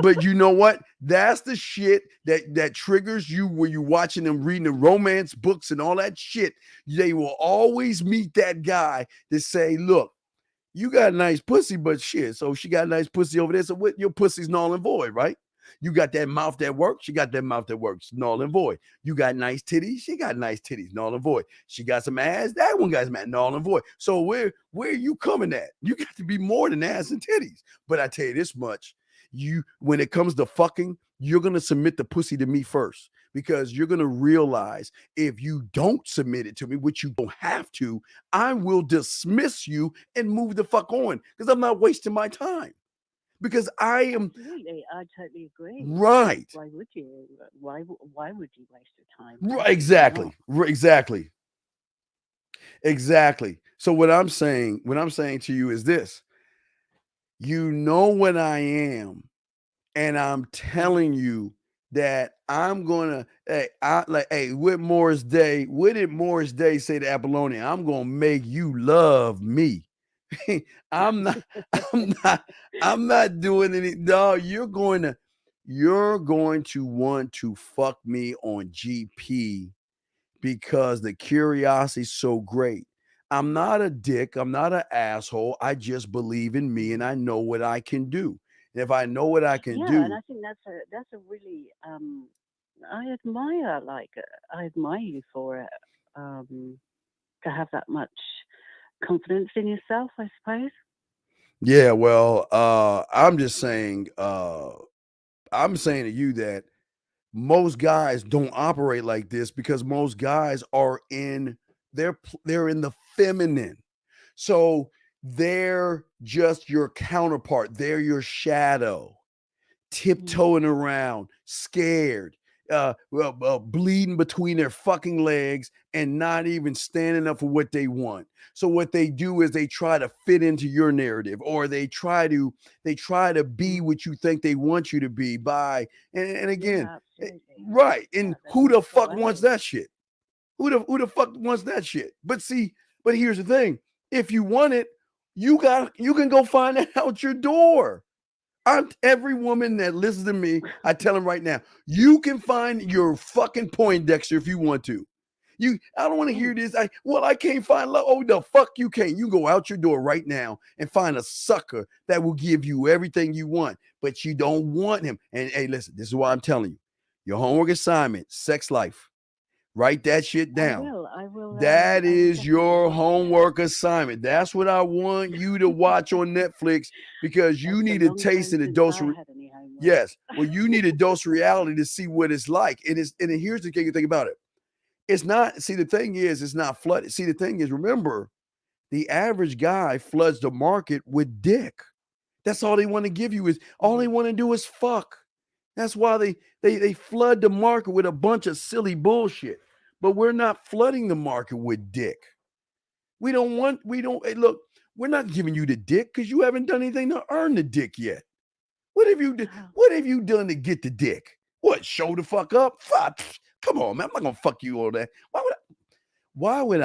But you know what? That's the shit that triggers you when you're watching them reading the romance books and all that shit. They will always meet that guy that say, look, you got a nice pussy, but shit. So she got a nice pussy over there. So what? Your pussy's null and void, right? You got that mouth that works. She got that mouth that works. Null and void. You got nice titties. She got nice titties. Null and void. She got some ass. That one got some ass. Null and void. So where are you coming at? You got to be more than ass and titties. But I tell you this much: when it comes to fucking, you're gonna submit the pussy to me first, because you're gonna realize if you don't submit it to me, which you don't have to, I will dismiss you and move the fuck on because I'm not wasting my time. Because I am absolutely, I totally agree. Right. Why would you? Why would you waste your time? Right, exactly. So what I'm saying to you is this: you know what I am, and I'm telling you that I'm gonna. What did Morris Day say to Apollonia? I'm gonna make you love me. I'm not doing any. No, you're going to want to fuck me on GP because the curiosity is so great. I'm not a dick. I'm not an asshole. I just believe in me and I know what I can do. And if I know what I can do, and I think that's a really I admire you for it. To have that much confidence in yourself, I suppose. Yeah, well, I'm just saying, I'm saying to you that most guys don't operate like this because most guys are they're in the feminine. So they're just your counterpart. They're your shadow, tiptoeing around, scared, bleeding between their fucking legs and not even standing up for what they want. So what they do is they try to fit into your narrative, or they try to be what you think they want you to be by. And again, right. And who the fuck wants that shit? Who the fuck wants that shit? But here's the thing. If you want it, you can go find it out your door. Every woman that listens to me, I tell them right now, you can find your fucking Poindexter if you want to. I don't want to hear this. I can't find love. Oh, the fuck you can't. You go out your door right now and find a sucker that will give you everything you want, but you don't want him. And hey, listen, this is why I'm telling you. Your homework assignment, sex life. Write that shit down. I will. That is your homework assignment. That's what I want you to watch on Netflix, because you need a taste and a dose of. Yes. Well, you need a dose of reality to see what it's like. And here's the thing about it. It's not, see, the thing is, it's not flooded. See, the thing is, remember, the average guy floods the market with dick. That's all they want to give you is, all they want to do is fuck. That's why they flood the market with a bunch of silly bullshit. But we're not flooding the market with dick. We don't, hey, look, we're not giving you the dick because you haven't done anything to earn the dick yet. What have you done to get the dick? What, show the fuck up? Fuck. Come on, man. I'm not gonna fuck you all that. Why would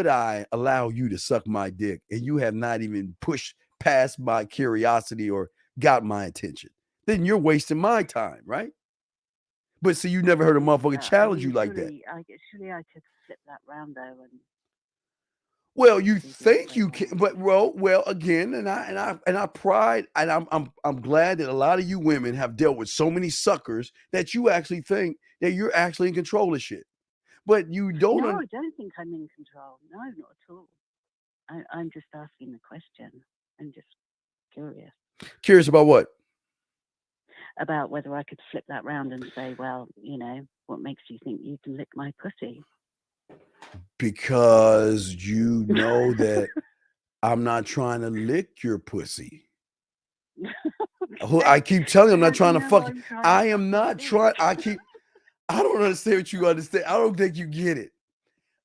I allow you to suck my dick and you have not even pushed past my curiosity or got my attention? Then you're wasting my time, right? But see, you never heard a motherfucker challenge you like that. Surely I could flip that round though. And well, you think you can, but well, again, and I pride, and I'm glad that a lot of you women have dealt with so many suckers that you actually think that you're actually in control of shit. But you don't. No, I don't think I'm in control. No, not at all. I'm just asking the question. I'm just curious. Curious about what? About whether I could flip that round and say, well, you know, what makes you think you can lick my pussy? Because you know that I'm not trying to lick your pussy. Okay. I keep telling you, I'm not trying to fuck you. I am not trying. I don't understand what you understand. I don't think you get it.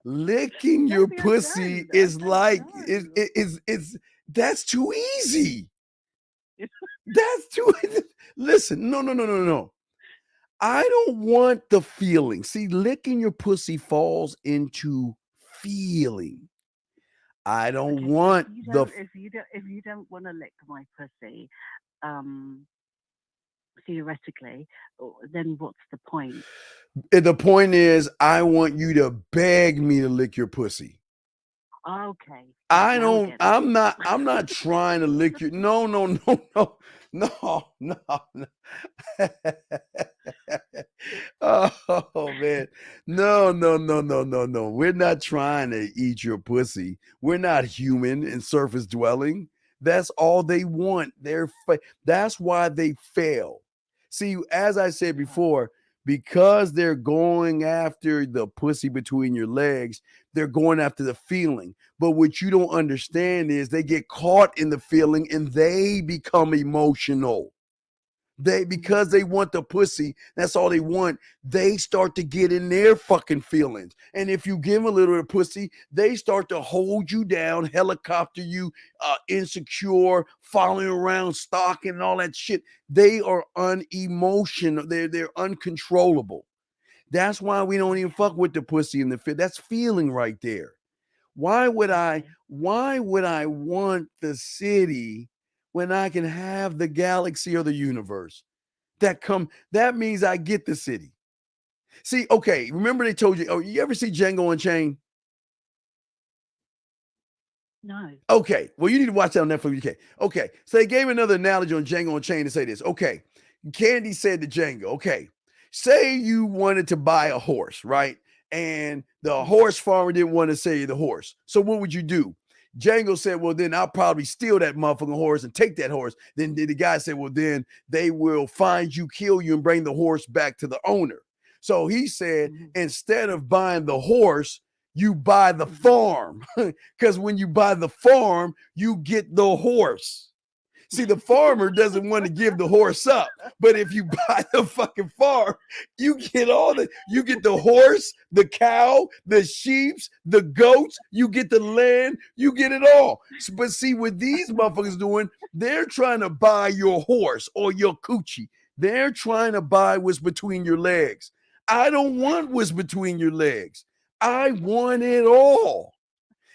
Licking your pussy is like it's that's too easy. That's too easy. Listen, no. I don't want the feeling. See, licking your pussy falls into feeling. I don't want if you don't want to lick my pussy, theoretically, then what's the point? The point is, I want you to beg me to lick your pussy. Okay. I'm not trying to lick your. No. Oh man. No. We're not trying to eat your pussy. We're not human and surface dwelling. That's all they want. That's why they fail. See, as I said before, because they're going after the pussy between your legs, they're going after the feeling. But what you don't understand is they get caught in the feeling and they become emotional. Because they want the pussy, that's all they want. They start to get in their fucking feelings. And if you give them a little of pussy, they start to hold you down, helicopter you, insecure, following around, stalking, and all that shit. They are unemotional. They're uncontrollable. That's why we don't even fuck with the pussy in the fit. That's feeling right there. Why would I want the city when I can have the galaxy or the universe? That means I get the city. See, okay, remember they told you, you ever see Django Unchained? No. Okay, well, you need to watch that on Netflix. Okay, so they gave another analogy on Django Unchained to say this. Okay, Candy said to Django, okay, say you wanted to buy a horse, right? And the horse farmer didn't want to sell you the horse. So what would you do? Django said, well, then I'll probably steal that motherfucking horse and take that horse. Then the guy said, well, then they will find you, kill you, and bring the horse back to the owner. So he said, instead of buying the horse, you buy the farm. Because when you buy the farm, you get the horse. See, the farmer doesn't want to give the horse up, but if you buy the fucking farm, you get you get the horse, the cow, the sheep, the goats, you get the land, you get it all. But see, what these motherfuckers doing, they're trying to buy your horse or your coochie. They're trying to buy what's between your legs. I don't want what's between your legs. I want it all.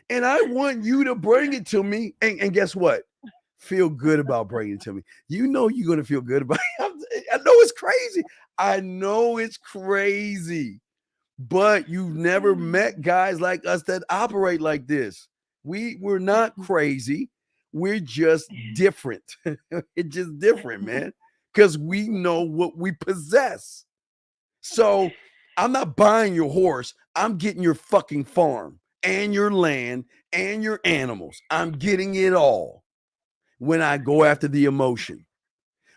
And I want you to bring it to me. And guess what? Feel good about bringing it to me. You know you're going to feel good about it. I know it's crazy. I know it's crazy. But you've never met guys like us that operate like this. We're not crazy. We're just different. It's just different, man. Because we know what we possess. So I'm not buying your horse. I'm getting your fucking farm and your land and your animals. I'm getting it all when I go after the emotion,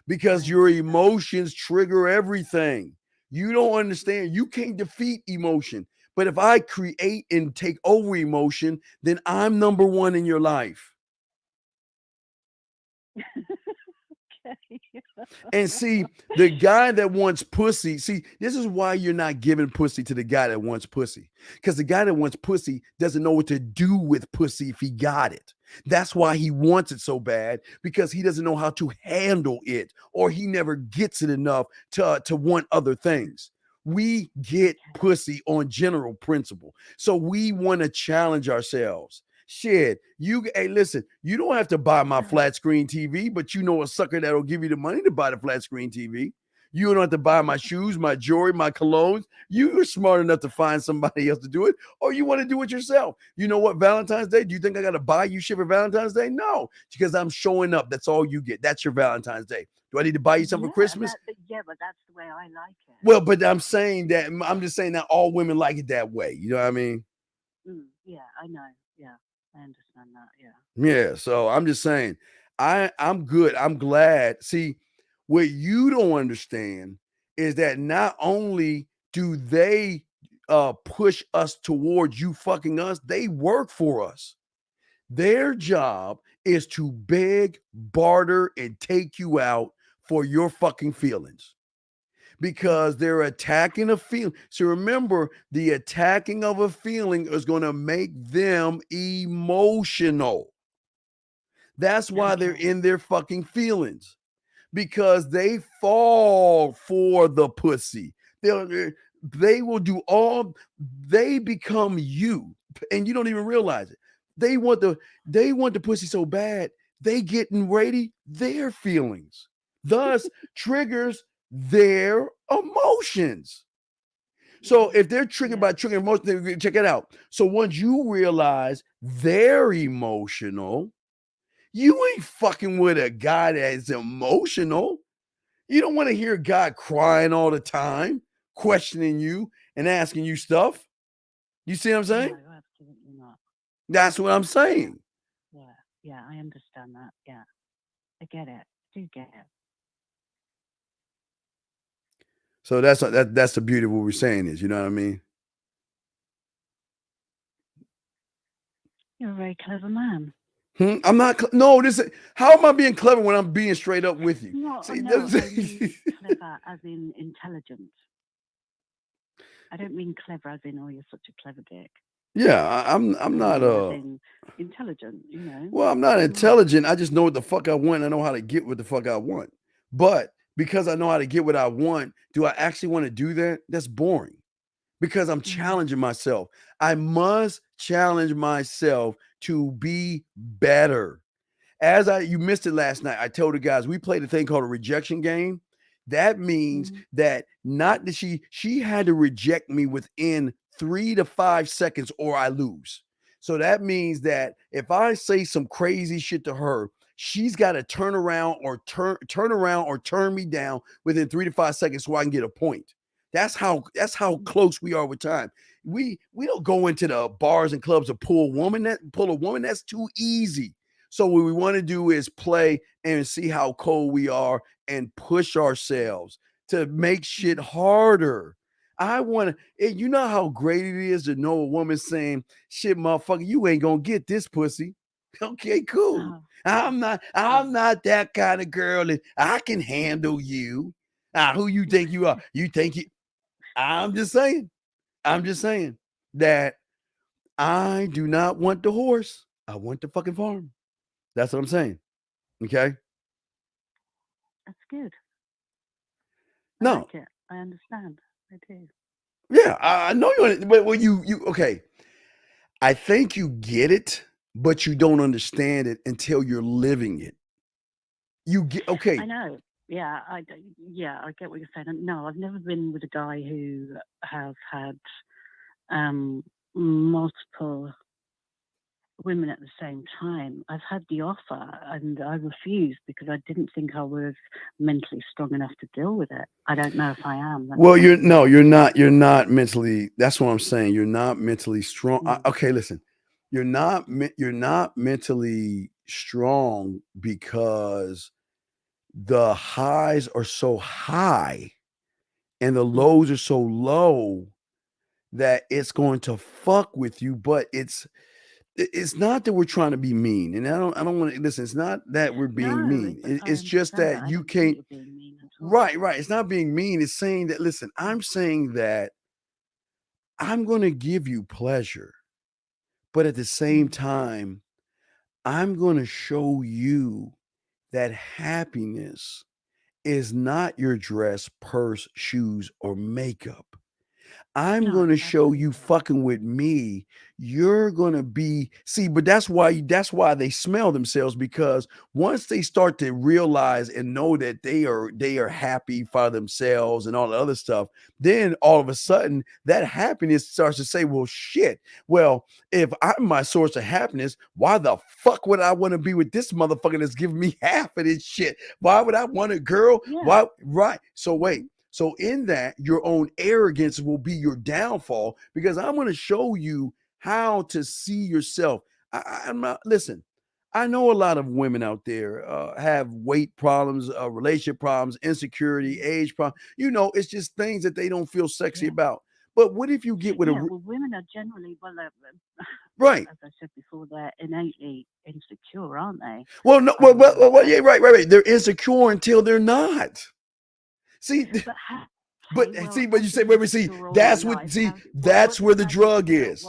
because your emotions trigger everything. You don't understand. You can't defeat emotion. But if I create and take over emotion, then I'm number one in your life. And see, the guy that wants pussy, see, this is why you're not giving pussy to the guy that wants pussy. Because the guy that wants pussy doesn't know what to do with pussy if he got it. That's why he wants it so bad, because he doesn't know how to handle it, or he never gets it enough to want other things. We get pussy on general principle. So we want to challenge ourselves. Shit, hey, listen, you don't have to buy my flat screen TV, but you know a sucker that'll give you the money to buy the flat screen TV. You don't have to buy my shoes, my jewelry, my colognes. You're smart enough to find somebody else to do it, or you want to do it yourself. You know what, Valentine's Day? Do you think I got to buy you shit for Valentine's Day? No, because I'm showing up. That's all you get. That's your Valentine's Day. Do I need to buy you something for Christmas? But that's the way I like it. Well, but I'm just saying that all women like it that way. You know what I mean? Yeah, I know. Yeah, I understand that. Yeah. Yeah. So I'm just saying, I'm good. I'm glad. See, what you don't understand is that not only do they push us towards you fucking us, they work for us. Their job is to beg, barter, and take you out for your fucking feelings, because they're attacking a feeling. So remember, the attacking of a feeling is going to make them emotional. That's why they're in their fucking feelings, because they fall for the pussy. They will do all, they become you, and you don't even realize it. They want the pussy so bad, they getting ready their feelings, thus triggers their emotions. So if they're triggered by triggering emotions, check it out. So once you realize they're emotional, you ain't fucking with a guy that's emotional. You don't want to hear a guy crying all the time, questioning you and asking you stuff. You see what I'm saying? No, absolutely not. That's what I'm saying. Yeah, I understand that. Yeah, I get it. I do get it. So that's the beauty of what we're saying is, you know what I mean? You're a very clever man. I'm not. No, how am I being clever when I'm being straight up with you? No, See, no, I mean clever as in intelligent. I don't mean clever as in, oh, you're such a clever dick. Yeah, I'm not intelligent, you know. Well, I'm not intelligent. I just know what the fuck I want. I know how to get what the fuck I want. But because I know how to get what I want, do I actually want to do that? That's boring. Because I'm challenging myself. I must challenge myself to be better. You missed it last night. I told the guys we played a thing called a rejection game. That means that not that she had to reject me within 3 to 5 seconds or I lose. So that means that if I say some crazy shit to her, she's got to turn around or turn me down within 3 to 5 seconds so I can get a point. That's how close we are with time. We don't go into the bars and clubs to pull a woman. That's too easy. So what we want to do is play and see how cold we are and push ourselves to make shit harder. I want to, you know how great it is to know a woman saying, shit, motherfucker, you ain't gonna get this pussy. Okay, cool. I'm not that kind of girl, and I can handle you. Who you think you are? You think you? I'm just saying that I do not want the horse. I want the fucking farm. That's what I'm saying. Okay. That's good. No. I like it. I understand. I do. Yeah, I know you. But when you okay, I think you get it, but you don't understand it until you're living it. You get okay. I know. Yeah, I get what you're saying. No, I've never been with a guy who has had multiple women at the same time. I've had the offer and I refused because I didn't think I was mentally strong enough to deal with it. I don't know if I am. Well, you're not mentally. That's what I'm saying. You're not mentally strong. Okay, listen. You're not mentally strong because the highs are so high and the lows are so low that it's going to fuck with you, but it's it's not that we're trying to be mean, and I don't want to listen. It's not that we're being mean. It's just that you can't. Right. It's not being mean. It's saying that. Listen, I'm saying that I'm going to give you pleasure, but at the same time, I'm going to show you that happiness is not your dress, purse, shoes, or makeup. I'm going to show you fucking with me. You're going to be but that's why they smell themselves, because once they start to realize and know that they are happy for themselves and all the other stuff, then all of a sudden that happiness starts to say, well, shit. Well, if I'm my source of happiness, why the fuck would I want to be with this motherfucker that's giving me half of this shit? Why would I want a girl? Yeah. Why? Right. So wait. So in that, your own arrogance will be your downfall, because I'm going to show you how to see yourself. I'm not, listen, I know a lot of women out there have weight problems, relationship problems, insecurity, age problems. You know, it's just things that they don't feel sexy about. But what if you get with well, women are generally, right. As I said before, they're innately insecure, aren't they? Well, no, well, yeah, right. They're insecure until they're not. See, but you say, that's where the drug is.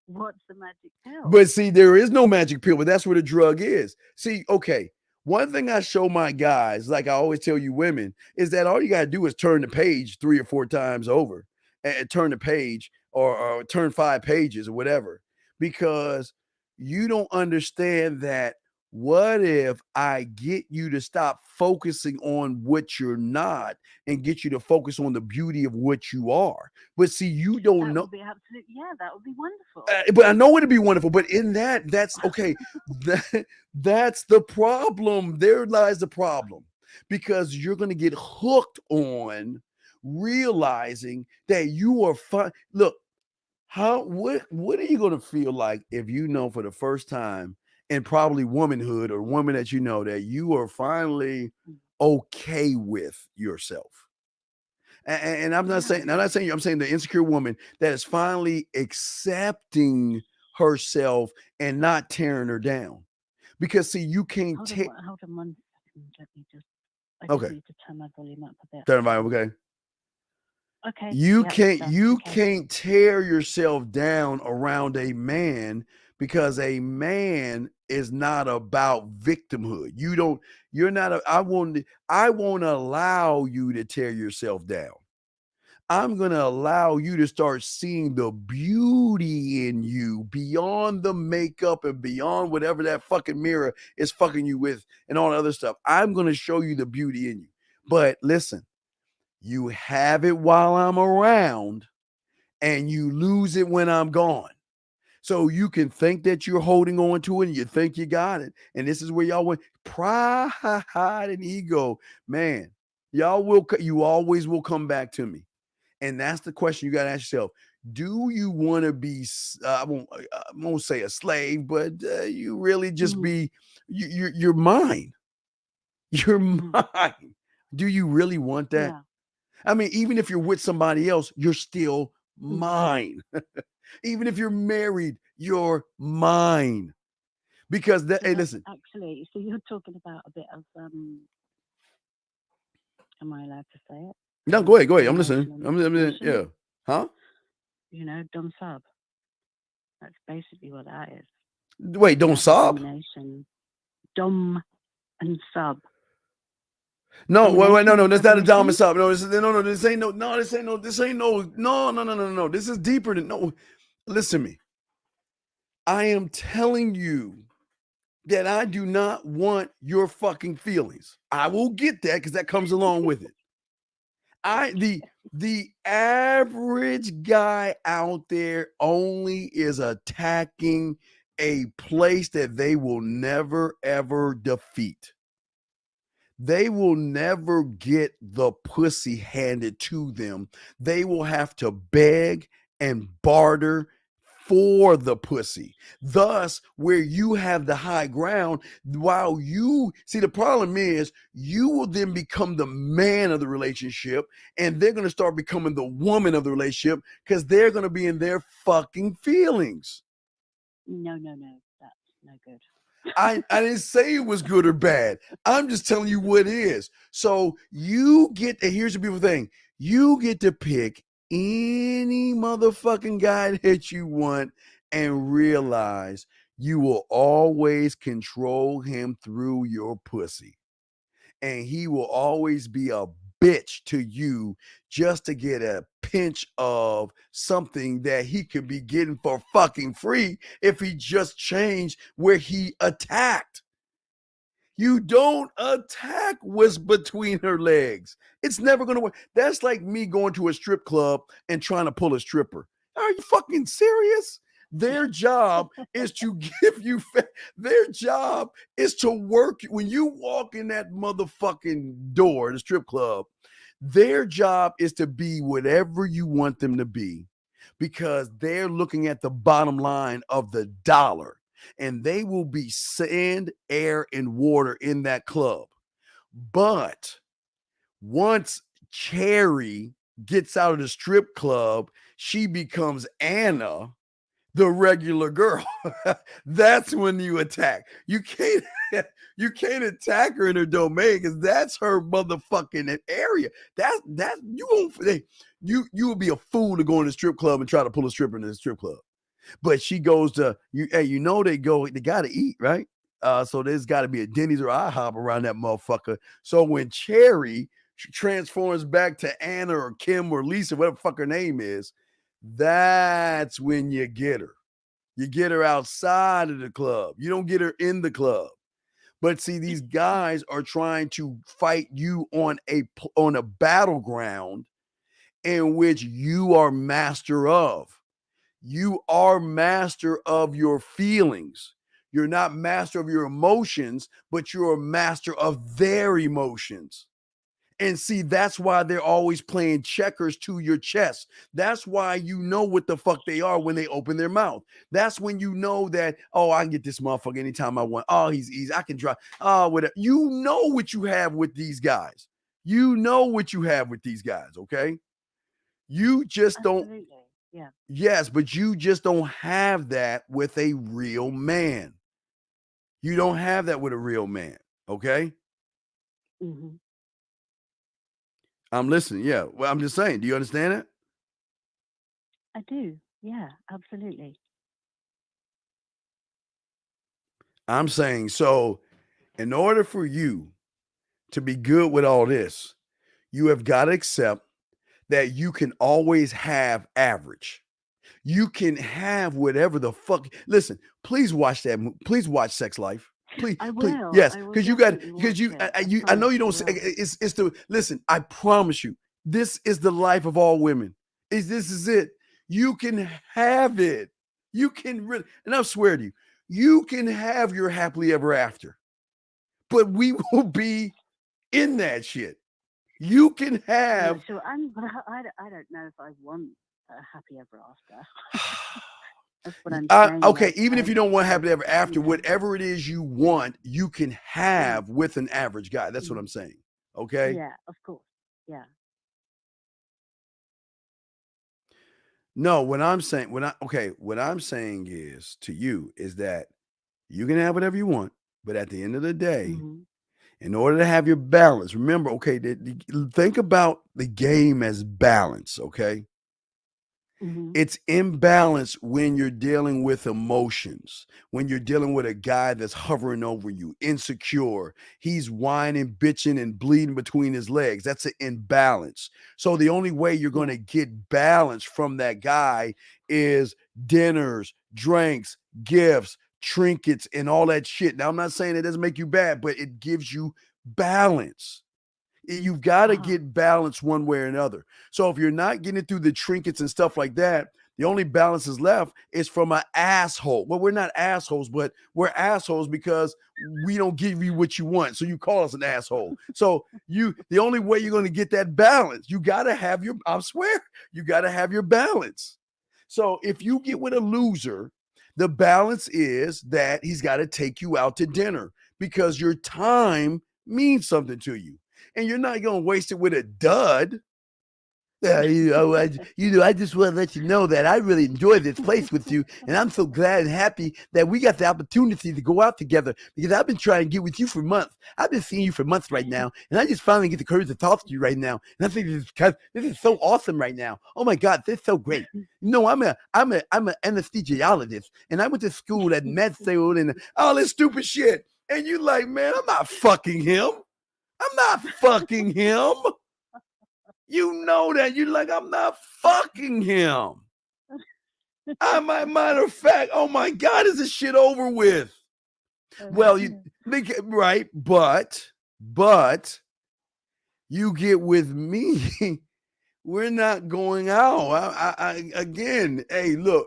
What's the magic pill? But see, there is no magic pill, but that's where the drug is. See, okay, one thing I show my guys, like I always tell you women, is that all you got to do is turn the page 3 or 4 times over and turn the page or turn 5 pages or whatever, because you don't understand that. What if I get you to stop focusing on what you're not and get you to focus on the beauty of what you are? But see, you don't know. That would be wonderful. But I know it'd be wonderful. But in that's okay. That's the problem. There lies the problem, because you're going to get hooked on realizing that you are fine. Look, what are you going to feel like if you know for the first time, and probably womanhood or woman that you know, that you are finally okay with yourself? And I'm saying the insecure woman that is finally accepting herself and not tearing her down. Because see, you can't take. Hold on one second. Let me just. Okay. Need to turn my volume up a bit. Turn the volume. Okay. Okay. You can't tear yourself down around a man, because a man is not about victimhood. I won't allow you to tear yourself down. I'm going to allow you to start seeing the beauty in you beyond the makeup and beyond whatever that fucking mirror is fucking you with and all the other stuff. I'm going to show you the beauty in you. But listen, you have it while I'm around and you lose it when I'm gone. So you can think that you're holding on to it and you think you got it. And this is where y'all went. Pride and ego, man, you always will come back to me. And that's the question you got to ask yourself. Do you want to be, I won't say a slave, but you really just be, you're mine. You're mine. Do you really want that? Yeah. I mean, even if you're with somebody else, you're still mine. Even if you're married, you're mine. Because hey, listen. Actually, so you're talking about a bit of am I allowed to say it? No, go ahead. I'm listening. Yeah. Huh? You know, dom sub. That's basically what that is. Wait, don't sob? Dom and sub. No, wait, no, that's not a dom and sub. No, this ain't no. This is deeper than no. Listen to me. I am telling you that I do not want your fucking feelings. I will get that because that comes along with it. The average guy out there only is attacking a place that they will never ever defeat. They will never get the pussy handed to them. They will have to beg and barter for the pussy. Thus, where you have the high ground, while you see, the problem is you will then become the man of the relationship, and they're going to start becoming the woman of the relationship because they're going to be in their fucking feelings. No, that's no good. I didn't say it was good or bad. I'm just telling you what is. So you get to, here's the beautiful thing. You get to pick any motherfucking guy that you want and realize you will always control him through your pussy. And he will always be a bitch to you just to get a pinch of something that he could be getting for fucking free if he just changed where he attacked. You don't attack what's between her legs. It's never going to work. That's like me going to a strip club and trying to pull a stripper. Are you fucking serious? Their job is to give you, their job is to work. When you walk in that motherfucking door, the strip club, their job is to be whatever you want them to be because they're looking at the bottom line of the dollar. And they will be sand, air, and water in that club. But once Cherry gets out of the strip club, she becomes Anna, the regular girl. That's when you attack. You can't attack her in her domain because that's her motherfucking area. You will be a fool to go in the strip club and try to pull a stripper in the strip club. But she goes to you. Hey, they got to eat, right? So there's got to be a Denny's or IHOP around that motherfucker. So when Cherry transforms back to Anna or Kim or Lisa, whatever the fuck her name is, that's when you get her. You get her outside of the club. You don't get her in the club. But see, these guys are trying to fight you on a battleground in which you are master of. You are master of your feelings. You're not master of your emotions, but you're a master of their emotions. And see, that's why they're always playing checkers to your chest. That's why you know what the fuck they are when they open their mouth. That's when you know that, oh, I can get this motherfucker anytime I want. Oh, he's easy. I can drive. Oh, whatever. You know what you have with these guys. You know what you have with these guys, okay? You just don't. Absolutely. Yeah. Yes, but you just don't have that with a real man. You don't have that with a real man, okay? Mm-hmm. I'm listening. Yeah. Well, I'm just saying. Do you understand it? I do. Yeah, absolutely. I'm saying, so in order for you to be good with all this, you have got to accept that you can always have average. You can have whatever the fuck. Listen, please watch that. Please watch Sex Life. Please, I please. will. Yes, I will because you got definitely because you. watch it. You. I know you don't. It's the. Listen, I promise you, this is the life of all women. This is it. You can have it. You can really, and I swear to you, you can have your happily ever after. But we will be in that shit. You can have. So I don't know if I want a happy ever after. That's what I'm saying. Okay, even if you don't want happy ever after, whatever it is you want, you can have with an average guy. That's what I'm saying. Okay. Yeah, of course. Yeah. No, what I'm saying is to you is that you can have whatever you want, but at the end of the day, in order to have your balance, remember, okay, think about the game as balance, okay? It's imbalance when you're dealing with emotions, when you're dealing with a guy that's hovering over you, insecure, he's whining, bitching, and bleeding between his legs. That's an imbalance. So the only way you're going to get balance from that guy is dinners, drinks, gifts, trinkets, and all that shit. Now, I'm not saying it doesn't make you bad, but it gives you balance. You've got to get balance one way or another. So if you're not getting it through the trinkets and stuff like that, the only balance is left is from an asshole. Well, we're not assholes, but we're assholes because we don't give you what you want. So you call us an asshole. So the only way you're going to get that balance, you got to have I swear, you got to have your balance. So if you get with a loser, the balance is that he's got to take you out to dinner because your time means something to you. And you're not going to waste it with a dud. I just want to let you know that I really enjoy this place with you, and I'm so glad and happy that we got the opportunity to go out together because I've been trying to get with you for months. I've been seeing you for months right now, and I just finally get the courage to talk to you right now. And I think this is so awesome right now. Oh my God, this is so great. You know, I'm an anesthesiologist, and I went to school at med school and all this stupid shit. And you like, man, I'm not fucking him. I'm not fucking him. You know that. You're like, I'm not fucking him. Matter of fact, oh my God, is this shit over with? Well, you think right, but you get with me. We're not going out. I again, hey, look.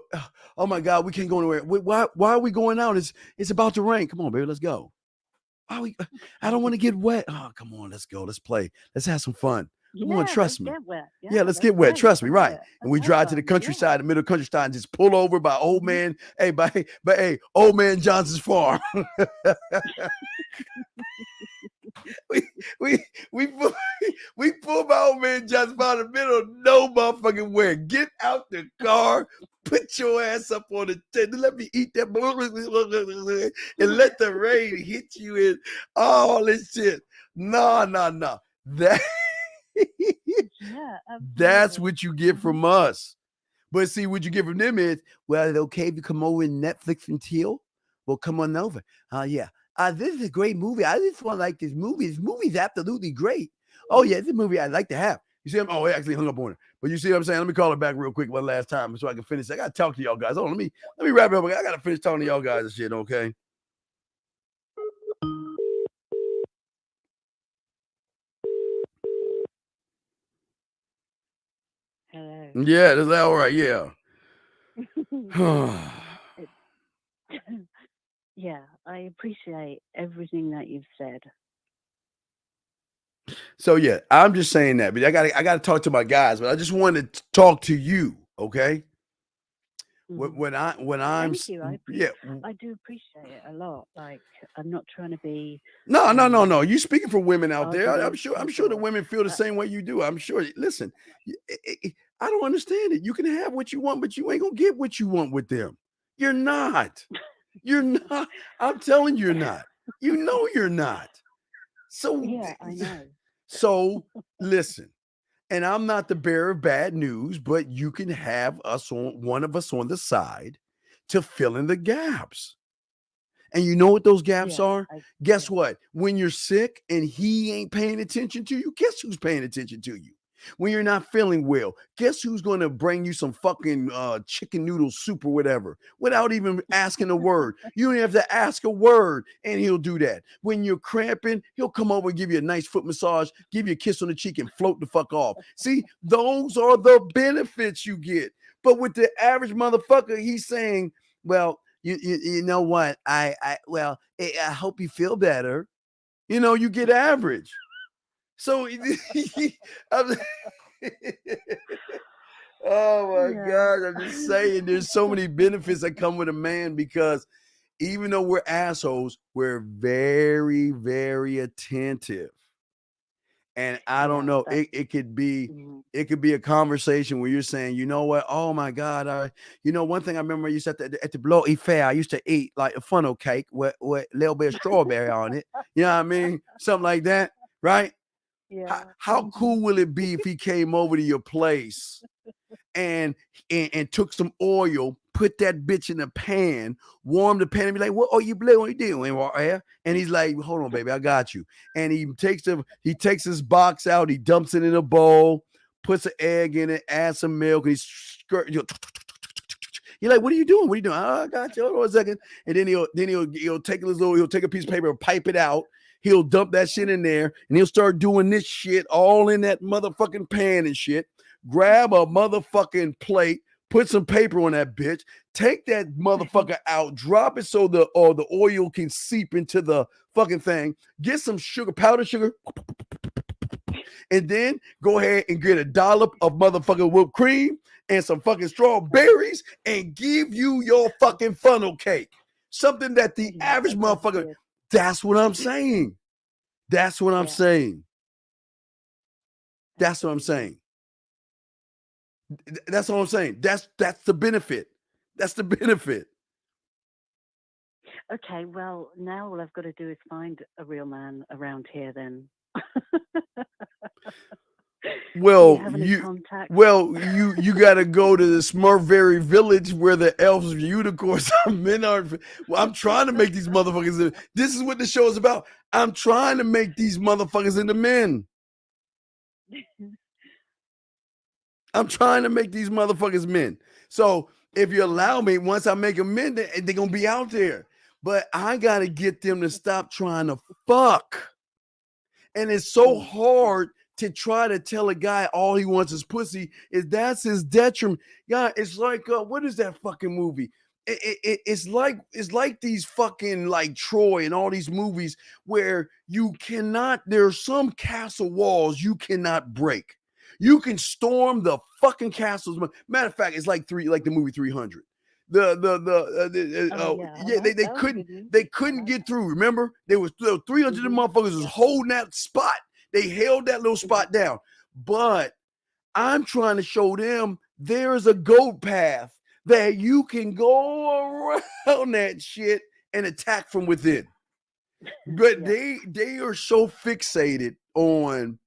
Oh my God, we can't go anywhere. Why are we going out? It's about to rain. Come on, baby, let's go. I don't want to get wet. Oh, come on, let's go. Let's play. Let's have some fun. Come on, trust me. Let's get wet. Trust me, right? And we drive to the countryside, the middle countryside, and just pull over by old man. Hey, old man Johnson's farm. we pull by old man Johnson's farm in the middle of no motherfucking where. Get out the car, put your ass up on the tent, let me eat that and let the rain hit you in all this shit. No. That that's what you get from us. But see, what you get from them is, well, is it okay if you come over and Netflix and chill? Well, come on over. Yeah. This is a great movie. I just want to like this movie. This movie's absolutely great. Oh, yeah, it's a movie I'd like to have. You see him? Oh, he actually hung up on it. But you see what I'm saying? Let me call it back real quick one last time so I can finish. I got to talk to y'all guys. Oh, let me wrap it up. I got to finish talking to y'all guys and shit, okay? Hello. Yeah, that's all right. Yeah. Yeah, I appreciate everything that you've said. So yeah, I'm just saying that, but I got to talk to my guys. But I just wanted to talk to you, okay? When I'm Thank you. I do appreciate it a lot. Like, I'm not trying to be. No. You speaking for women out there? I'm sure the women feel the same way you do. I'm sure. Listen, I don't understand it. You can have what you want, but you ain't gonna get what you want with them. You're not. You're not. I'm telling you, you're not. You know you're not. So yeah, I know. So listen. And I'm not the bearer of bad news, but you can have one of us on the side to fill in the gaps. And you know what those gaps are? Guess what? When you're sick and he ain't paying attention to you, guess who's paying attention to you? When you're not feeling well, guess who's going to bring you some fucking chicken noodle soup or whatever without even asking a word? You don't have to ask a word and he'll do that. When you're cramping, he'll come over and give you a nice foot massage, give you a kiss on the cheek and float the fuck off. See, those are the benefits you get. But with the average motherfucker, he's saying, well, you know what? I hope you feel better. You know, you get average. So, oh my God, I'm just saying there's so many benefits that come with a man because even though we're assholes, we're very, very attentive. And I don't know, it could be a conversation where you're saying, you know what? Oh my God. One thing I remember I used to at the Bloody Fair, I used to eat like a funnel cake with a little bit of strawberry on it. You know what I mean? Something like that, right? Yeah. How cool will it be if he came over to your place and took some oil, put that bitch in a pan, warm the pan, and be like, "What are you doing?" And he's like, "Hold on, baby, I got you." And he takes his box out, he dumps it in a bowl, puts an egg in it, adds some milk, and he's you're like, "What are you doing? What are you doing?" "Oh, I got you. Hold on a second." And then he'll take a piece of paper, pipe it out. He'll dump that shit in there and he'll start doing this shit all in that motherfucking pan and shit. Grab a motherfucking plate, put some paper on that bitch, take that motherfucker out, drop it so the oil can seep into the fucking thing, get some sugar, powdered sugar, and then go ahead and get a dollop of motherfucking whipped cream and some fucking strawberries and give you your fucking funnel cake. Something that the average motherfucker. That's what I'm saying. That's what I'm saying. That's all I'm saying. That's the benefit. That's the benefit. Okay, well, now all I've got to do is find a real man around here then. Well, have any you contact? you got to go to the Smurfberry village where the elves and unicorns men are. Well, I'm trying to make these motherfuckers. This is what the show is about. I'm trying to make these motherfuckers into men. I'm trying to make these motherfuckers men. So if you allow me, once I make them men, they're gonna be out there. But I gotta get them to stop trying to fuck. And it's so hard to try to tell a guy all he wants is pussy. That's his detriment. Yeah, it's like what is that fucking movie? It's like these fucking like Troy and all these movies where you cannot. There's some castle walls you cannot break. You can storm the fucking castles. Matter of fact, it's like the movie 300. They couldn't get through. Remember, there was 300 of them motherfuckers was holding that spot. They held that little spot down. But I'm trying to show them there is a goat path that you can go around that shit and attack from within. But they are so fixated on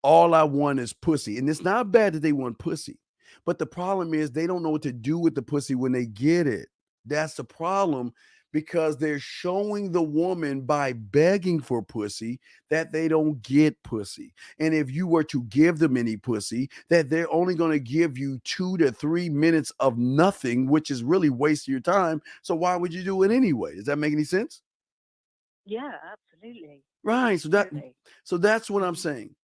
all I want is pussy. And it's not bad that they want pussy. But the problem is they don't know what to do with the pussy when they get it. That's the problem, because they're showing the woman by begging for pussy that they don't get pussy. And if you were to give them any pussy, that they're only going to give you 2 to 3 minutes of nothing, which is really wasting your time. So why would you do it anyway? Does that make any sense? Yeah, absolutely. Right. So that's what I'm saying.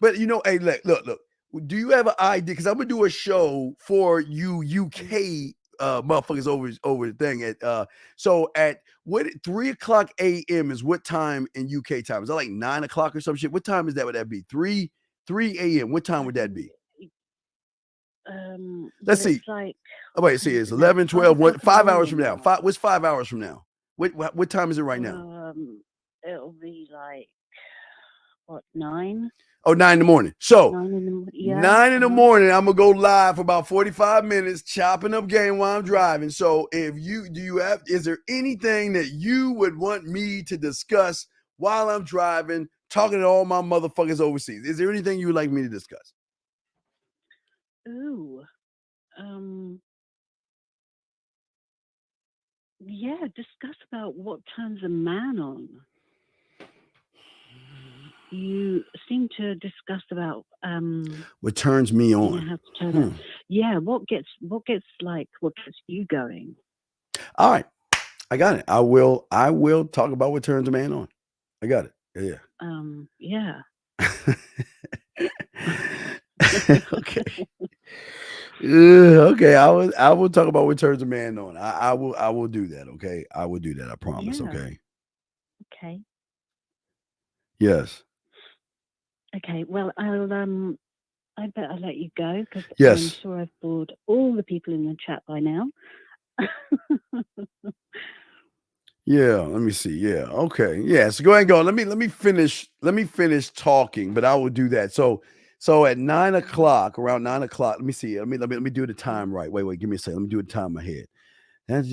But hey, look. Do you have an idea? Because I'm gonna do a show for you UK motherfuckers over the thing at so at what 3:00 a.m. is what time in UK time? Is that like 9 o'clock or some shit? What time is that? Would that be 3 a.m.? What time would that be? Let's see. It's 11, 12, 5 hours from now. What's 5 hours from now? What time is it right now? It'll be like 9? Oh, 9 in the morning. So 9 in the morning, I'm gonna go live for about 45 minutes, chopping up game while I'm driving. So is there anything that you would want me to discuss while I'm driving, talking to all my motherfuckers overseas? Is there anything you would like me to discuss? Ooh. Yeah, discuss about what turns a man on. You seem to discuss about what turns me on. Yeah, what gets you going? All right, I got it. I will talk about what turns a man on. I got it. Yeah. Yeah. Okay. Okay. I will talk about what turns a man on. I will do that. Okay. I will do that. I promise. Yeah. Okay. Okay. Yes. Okay, well, I better let you go because yes. I'm sure I've bored all the people in the chat by now. Yeah, let me see. Yeah, okay. Yeah, so go ahead and go. Let me finish talking, but I will do that. So at 9 o'clock, around 9 o'clock, let me see. Let me do the time right. Wait, give me a second. Let me do the time ahead. That's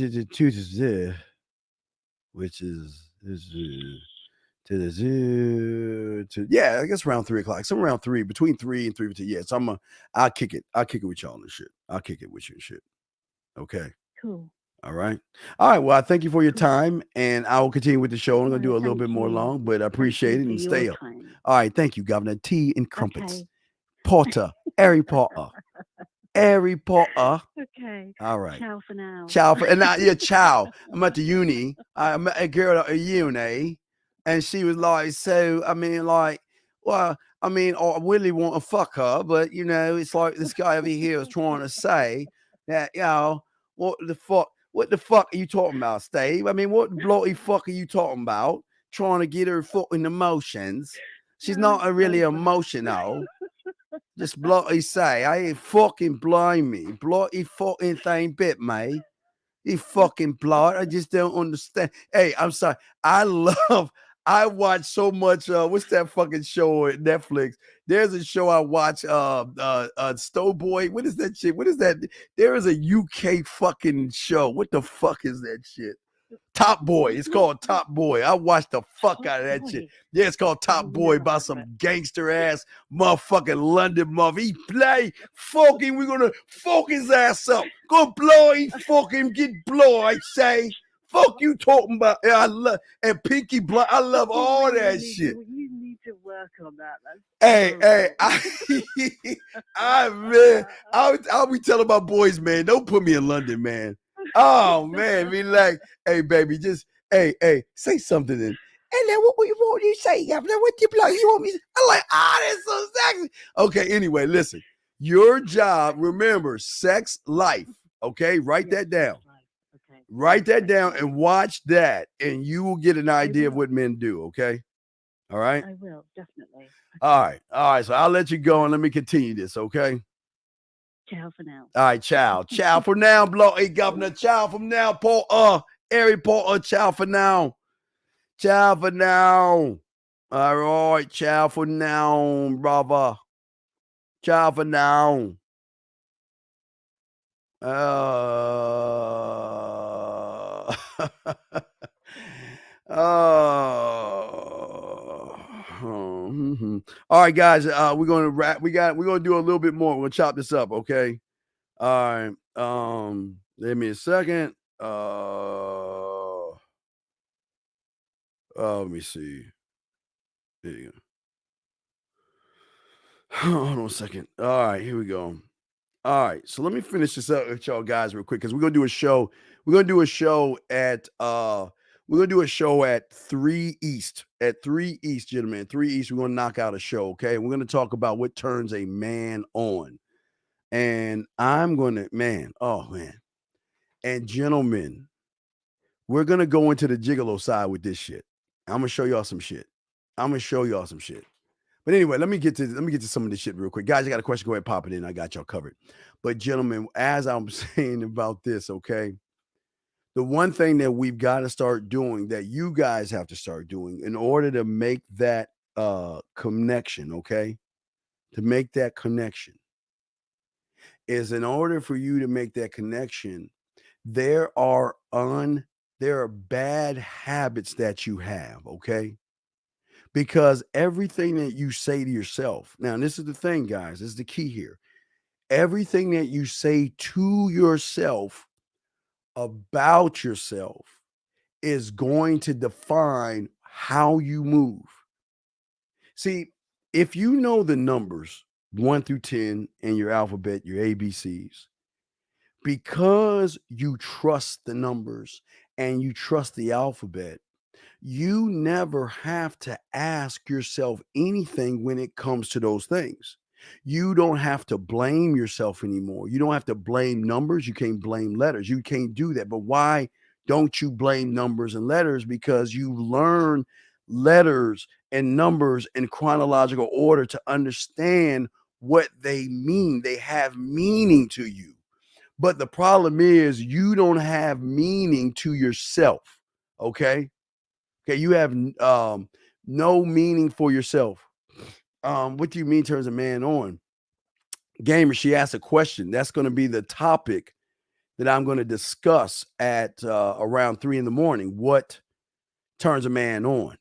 which is to the zoo to I guess around 3 o'clock. Somewhere around 3, between 3 and 3:15. Yeah, so I'll kick it with y'all and shit. I'll kick it with you and shit. Okay. Cool. All right. Well, I thank you for your time, and I will continue with the show. I'm gonna do a little bit more long, but I appreciate it and stay up. All right, thank you, Governor. Tea and crumpets. Okay. Potter, Harry Potter. Harry Potter. Okay. All right. Ciao for now. Ciao ciao. I'm at the uni. I met a girl at a uni. And she was like, I really want to fuck her, but it's like this guy over here was trying to say that, what the fuck are you talking about, Steve? I mean, what bloody fuck are you talking about? Trying to get her fucking emotions. She's not really emotional. Just bloody say, I ain't fucking blind me. Bloody fucking thing bit me. You fucking blood. I just don't understand. Hey, I'm sorry. I love I watch so much. What's that fucking show on Netflix? There's a show I watch. Stowboy. What is that shit? What is that? There is a UK fucking show. What the fuck is that shit? Top Boy. It's called Top Boy. I watched the fuck out of that shit. Yeah, it's called Top Boy about some gangster ass motherfucking London mother. He play fucking. We're gonna fuck his ass up. Go blow. He fucking get blow. I say. Fuck you talking about? Yeah, I love and Pinky Blind. I love all that shit. You need to work on that. I'll be telling my boys, man, don't put me in London, man. Oh man, be like, hey baby, just hey, say something then. And then what you say, Governor? What you blow? You want me? I'm like, that's so sexy. Okay, anyway, listen. Your job, remember, sex life. Okay, write that down. Write that down and watch that, and you will get an idea of what men do. Okay, all right. I will definitely. All right. So I'll let you go and let me continue this. Okay. Ciao for now. All right, ciao for now. Blow, hey Governor, ciao from now. Paul, Harry Potter, ciao for now. Ciao for now. All right, ciao for now, brother. Ciao for now. All right, guys. We're gonna wrap. We're gonna do a little bit more. We're gonna chop this up, okay? All right. Give me a second. Let me see. There you go. Hold on a second. All right, here we go. All right, so let me finish this up with y'all guys real quick because we're gonna do a show. We're gonna do a show at 3 East. At 3 East, gentlemen. 3 East, we're gonna knock out a show, okay? We're gonna talk about what turns a man on. And I'm gonna, and gentlemen, we're gonna go into the gigolo side with this shit. I'm gonna show y'all some shit. But anyway, let me get to some of this shit real quick. Guys, I got a question. Go ahead, pop it in. I got y'all covered. But gentlemen, as I'm saying about this, okay, the one thing that we've got to start doing, that you guys have to start doing in order to make that connection, okay, to make that connection, is in order for you to make that connection, there are bad habits that you have, okay? Because everything that you say to yourself, now this is the thing, guys, this is the key here. Everything that you say to yourself about yourself is going to define how you move. See, if you know the numbers 1 through 10 in your alphabet, your ABCs, because you trust the numbers and you trust the alphabet, you never have to ask yourself anything when it comes to those things. You don't have to blame yourself anymore. You don't have to blame numbers. You can't blame letters. You can't do that. But why don't you blame numbers and letters? Because you learn letters and numbers in chronological order to understand what they mean. They have meaning to you. But the problem is you don't have meaning to yourself. Okay? Okay, you have no meaning for yourself. What do you mean turns a man on? Gamer, she asked a question. That's going to be the topic that I'm going to discuss at around 3 in the morning. What turns a man on?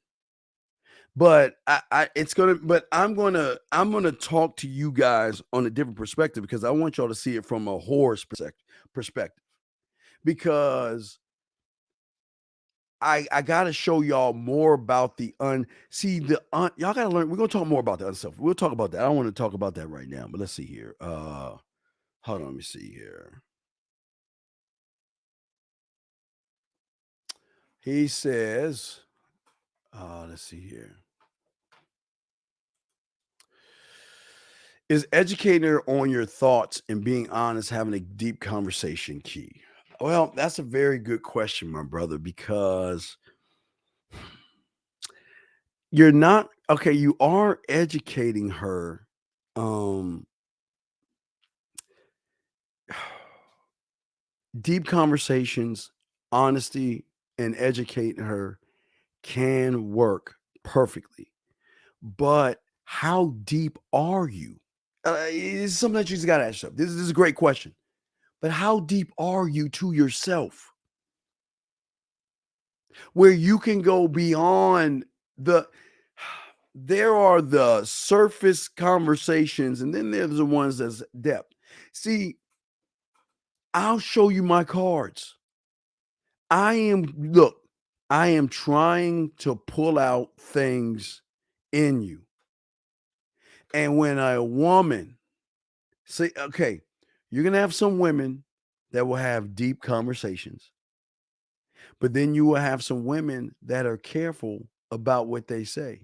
But I'm gonna talk to you guys on a different perspective because I want y'all to see it from a horse perspective. Because I gotta show y'all more about y'all gotta learn. We're gonna talk more about the other stuff. We'll talk about that. I don't want to talk about that right now, but let's see here. Hold on, let me see here. He says, let's see here. Is educating her on your thoughts and being honest, having a deep conversation key? Well, that's a very good question, my brother, because you're not okay. You are educating her. Deep conversations, honesty, and educating her can work perfectly. But how deep are you? It's something that you just got to ask yourself. This is a great question. But how deep are you to yourself? Where you can go beyond there are the surface conversations, and then there's the ones that's depth. See, I'll show you my cards. I am trying to pull out things in you. And when a woman say, okay, you're going to have some women that will have deep conversations, but then you will have some women that are careful about what they say.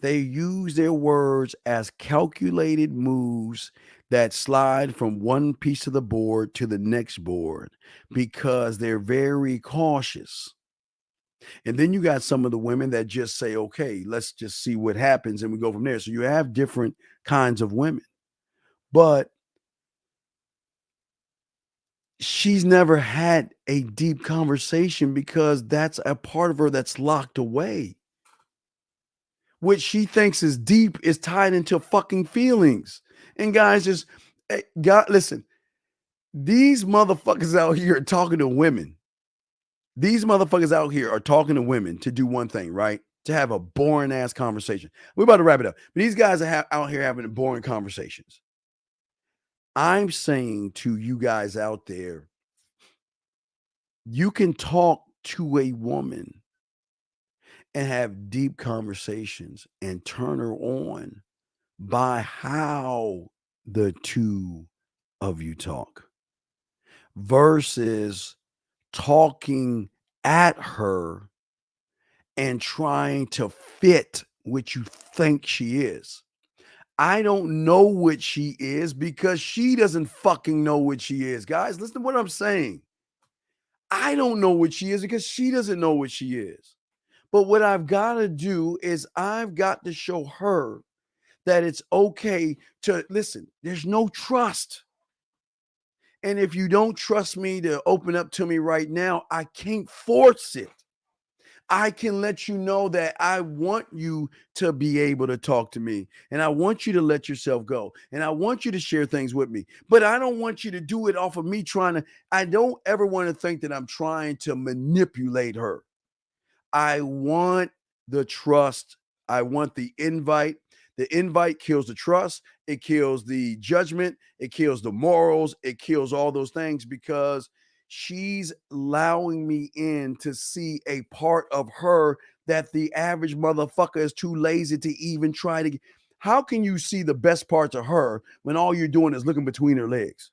They use their words as calculated moves that slide from one piece of the board to the next board because they're very cautious. And then you got some of the women that just say, okay, let's just see what happens, and we go from there. So you have different kinds of women. But she's never had a deep conversation because that's a part of her that's locked away. What she thinks is deep is tied into fucking feelings. And guys, listen, these motherfuckers out here are talking to women. These motherfuckers out here are talking to women to do one thing, right? To have a boring ass conversation. We're about to wrap it up. But these guys are out here having boring conversations. I'm saying to you guys out there, you can talk to a woman and have deep conversations and turn her on by how the two of you talk versus talking at her and trying to fit what you think she is. I don't know what she is because she doesn't fucking know what she is. Guys, listen to what I'm saying. I don't know what she is because she doesn't know what she is. But what I've got to do is I've got to show her that it's okay to listen. There's no trust. And if you don't trust me to open up to me right now, I can't force it. I can let you know that I want you to be able to talk to me, and I want you to let yourself go, and I want you to share things with me, but I don't want you to do it off of me I don't ever want to think that I'm trying to manipulate her. I want the trust. I want the invite. The invite kills the trust. It kills the judgment. It kills the morals. It kills all those things because she's allowing me in to see a part of her that the average motherfucker is too lazy to even try to. How can you see the best parts of her when all you're doing is looking between her legs?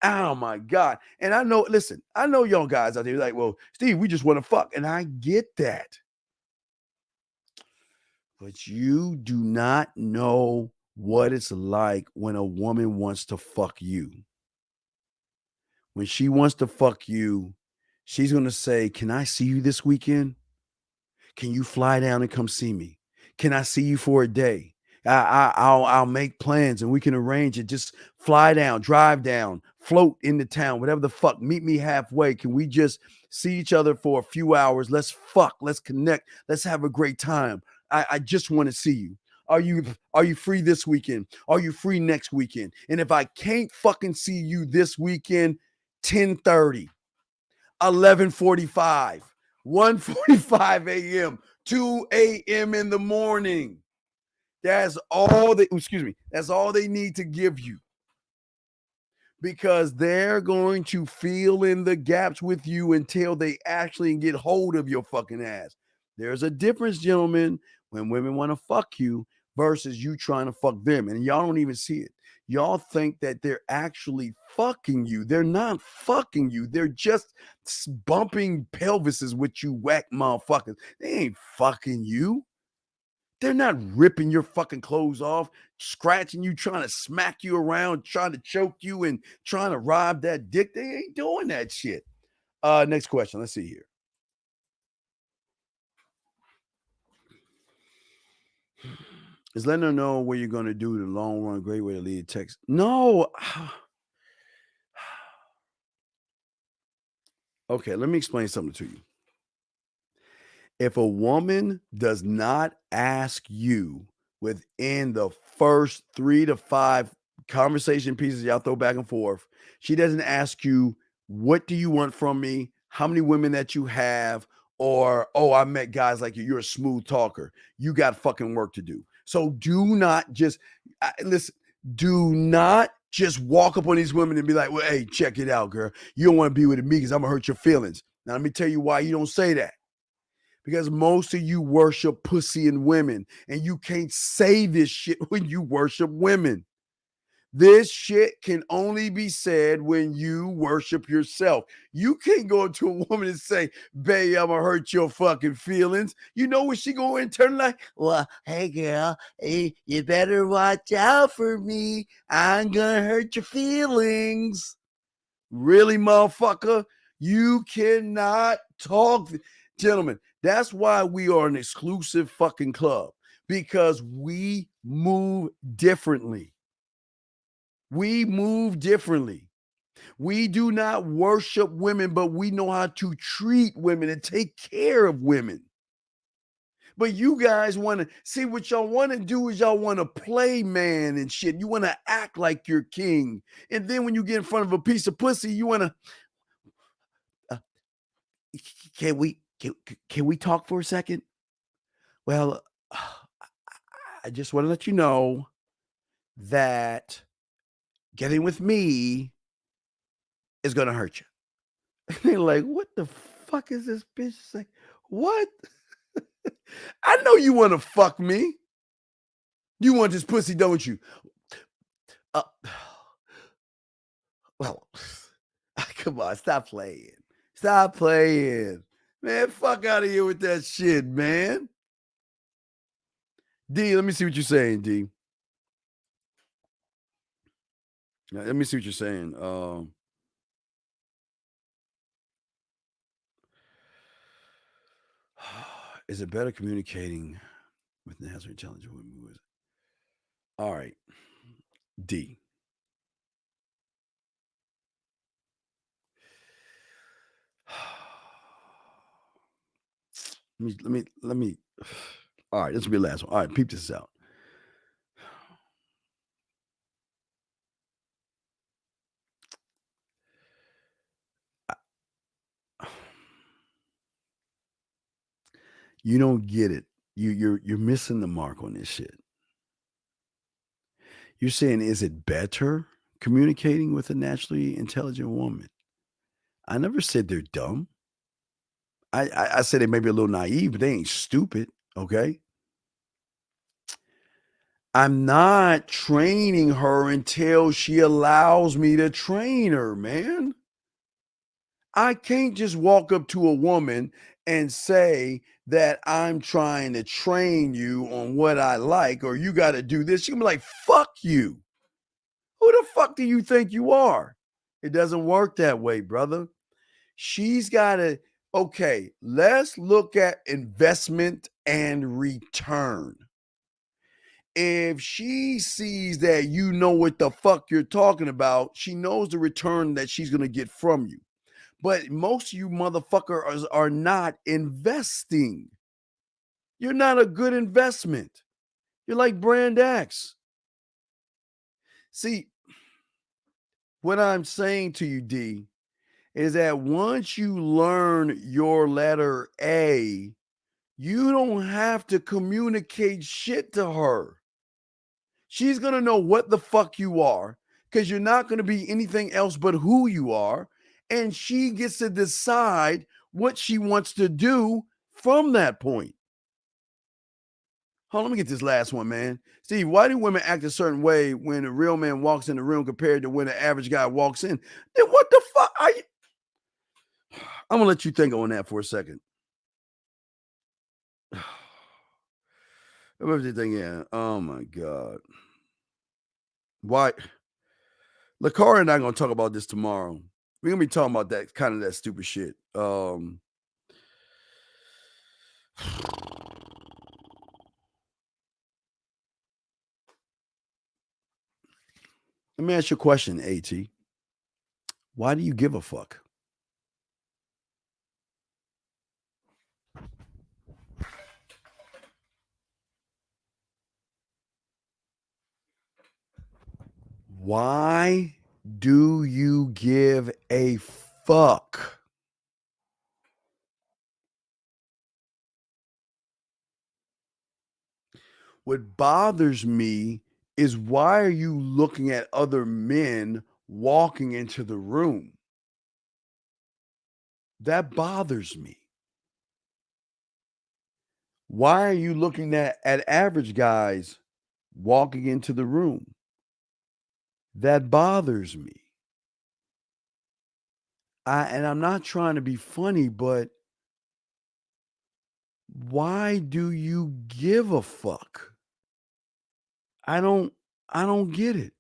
Oh my God. And I know, listen, I know y'all guys out there like, well, Steve, we just want to fuck. And I get that. But you do not know what it's like when a woman wants to fuck you. When she wants to fuck you, she's going to say, can I see you this weekend? Can you fly down and come see me? Can I see you for a day? I'll make plans and we can arrange it. Just fly down, drive down, float into town, whatever the fuck. Meet me halfway. Can we just see each other for a few hours? Let's fuck. Let's connect. Let's have a great time. I just want to see you. Are you free this weekend? Are you free next weekend? And if I can't fucking see you this weekend, 10:30, 11:45, 1:45 a.m., 2 a.m. in the morning. That's all they need to give you. Because they're going to fill in the gaps with you until they actually get hold of your fucking ass. There's a difference, gentlemen, when women want to fuck you versus you trying to fuck them. And y'all don't even see it. Y'all think that they're actually fucking you. They're not fucking you. They're just bumping pelvises with you whack motherfuckers. They ain't fucking you. They're not ripping your fucking clothes off, scratching you, trying to smack you around, trying to choke you and trying to rob that dick. They ain't doing that shit. Next question. Let's see here. Is letting her know what you're going to do the long run. Great way to lead text. No. Okay, let me explain something to you. If a woman does not ask you within the first 3 to 5 conversation pieces y'all throw back and forth, she doesn't ask you, what do you want from me? How many women that you have? Or, oh, I met guys like you. You're a smooth talker. You got fucking work to do. So do not just, listen, do not just walk up on these women and be like, well, hey, check it out, girl. You don't want to be with me because I'm going to hurt your feelings. Now, let me tell you why you don't say that. Because most of you worship pussy and women, and you can't say this shit when you worship women. This shit can only be said when you worship yourself. You can't go up to a woman and say, babe, I'm gonna hurt your fucking feelings. You know what she gonna in turn like? Well, hey girl, hey, you better watch out for me. I'm gonna hurt your feelings. Really, motherfucker? You cannot talk. Gentlemen, that's why we are an exclusive fucking club, because we move differently. We move differently. We do not worship women, but we know how to treat women and take care of women. But you guys want to see, what y'all want to do is y'all want to play man and shit. You want to act like you're king. And then when you get in front of a piece of pussy, you want to, can we talk for a second? Well, I just want to let you know that getting with me is going to hurt you. They're like, what the fuck is this bitch saying? What? I know you want to fuck me. You want this pussy, don't you? Well, come on, stop playing. Stop playing. Man, fuck out of here with that shit, man. D, let me see what you're saying, D. Let me see what you're saying. Is it better communicating with naturally intelligent women? All right. D. Let me. All right, this will be the last one. All right, peep this out. You don't get it. You're missing the mark on this shit. You're saying, is it better communicating with a naturally intelligent woman? I never said they're dumb. I said they may be a little naive, but they ain't stupid, okay? I'm not training her until she allows me to train her, man. I can't just walk up to a woman and say that I'm trying to train you on what I like, or you got to do this. She'll be like, fuck you. Who the fuck do you think you are? It doesn't work that way, brother. She's got to, okay, let's look at investment and return. If she sees that you know what the fuck you're talking about, she knows the return that she's going to get from you. But most of you motherfuckers are not investing. You're not a good investment. You're like Brand X. See, what I'm saying to you, D, is that once you learn your letter A, you don't have to communicate shit to her. She's going to know what the fuck you are, because you're not going to be anything else but who you are. And she gets to decide what she wants to do from that point. Hold on, let me get this last one, man. Steve, why do women act a certain way when a real man walks in the room compared to when an average guy walks in? Then what the fuck are you? I'm going to let you think on that for a second. What was you thinking? Oh, my God. Why? LaCara and I are going to talk about this tomorrow. We're going to be talking about that kind of that stupid shit. Let me ask you a question, AT. Why do you give a fuck? Why do you give a fuck? What bothers me is why are you looking at other men walking into the room? That bothers me. Why are you looking at average guys walking into the room? That bothers me. And I'm not trying to be funny, but why do you give a fuck? I don't get it.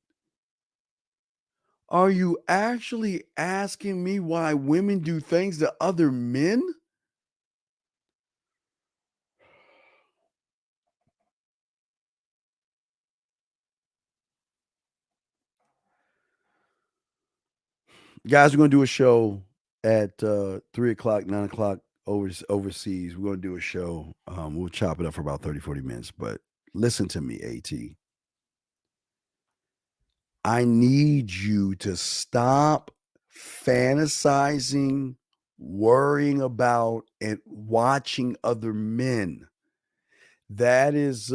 Are you actually asking me why women do things to other men? Guys, we're going to do a show at 3 o'clock, 9 o'clock overseas. We're going to do a show. We'll chop it up for about 30, 40 minutes. But listen to me, AT. I need you to stop fantasizing, worrying about, and watching other men. That is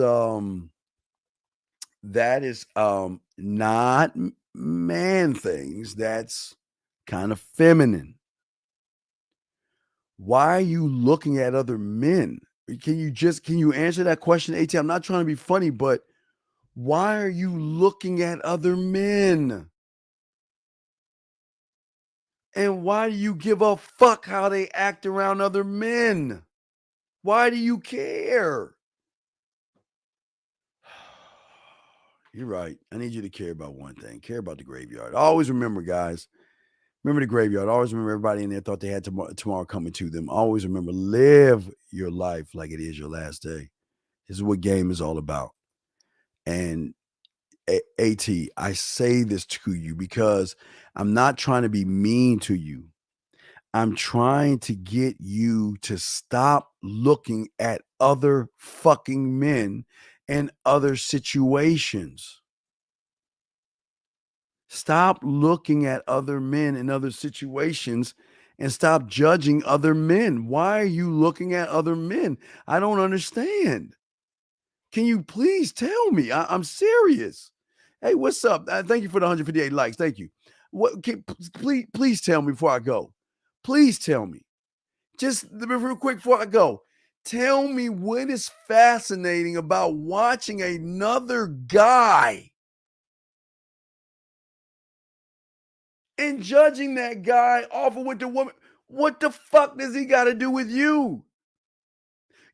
not man things. That's kind of feminine. Why are you looking at other men? Can you answer that question, AT? I'm not trying to be funny, but why are you looking at other men? And why do you give a fuck how they act around other men? Why do you care? You're right. I need you to care about one thing. Care about the graveyard. Always remember, guys. Remember the graveyard. Always remember everybody in there thought they had tomorrow coming to them. Always remember, live your life like it is your last day. This is what game is all about. And AT, I say this to you because I'm not trying to be mean to you. I'm trying to get you to stop looking at other fucking men and other situations. Stop looking at other men and other situations and stop judging other men. Why are you looking at other men? I don't understand. Can you please tell me? I'm serious. Hey, what's up? Thank you for the 158 likes. Thank you. Please tell me before I go. Please tell me. Just real quick before I go. Tell me what is fascinating about watching another guy and judging that guy off of what the woman. What the fuck does he got to do with you?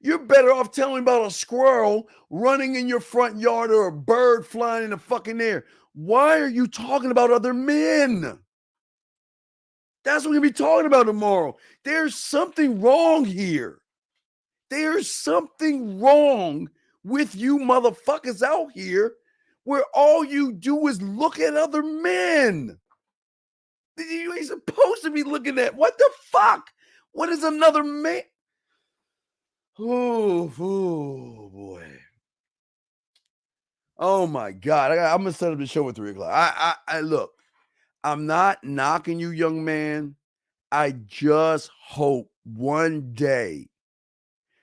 You're better off telling me about a squirrel running in your front yard or a bird flying in the fucking air. Why are you talking about other men? That's what we're going to be talking about tomorrow. There's something wrong here. There's something wrong with you motherfuckers out here where all you do is look at other men. You ain't supposed to be looking at. What the fuck? What is another man? Oh boy. Oh my God. I'm gonna set up the show at 3 o'clock. I look, I'm not knocking you, young man. I just hope one day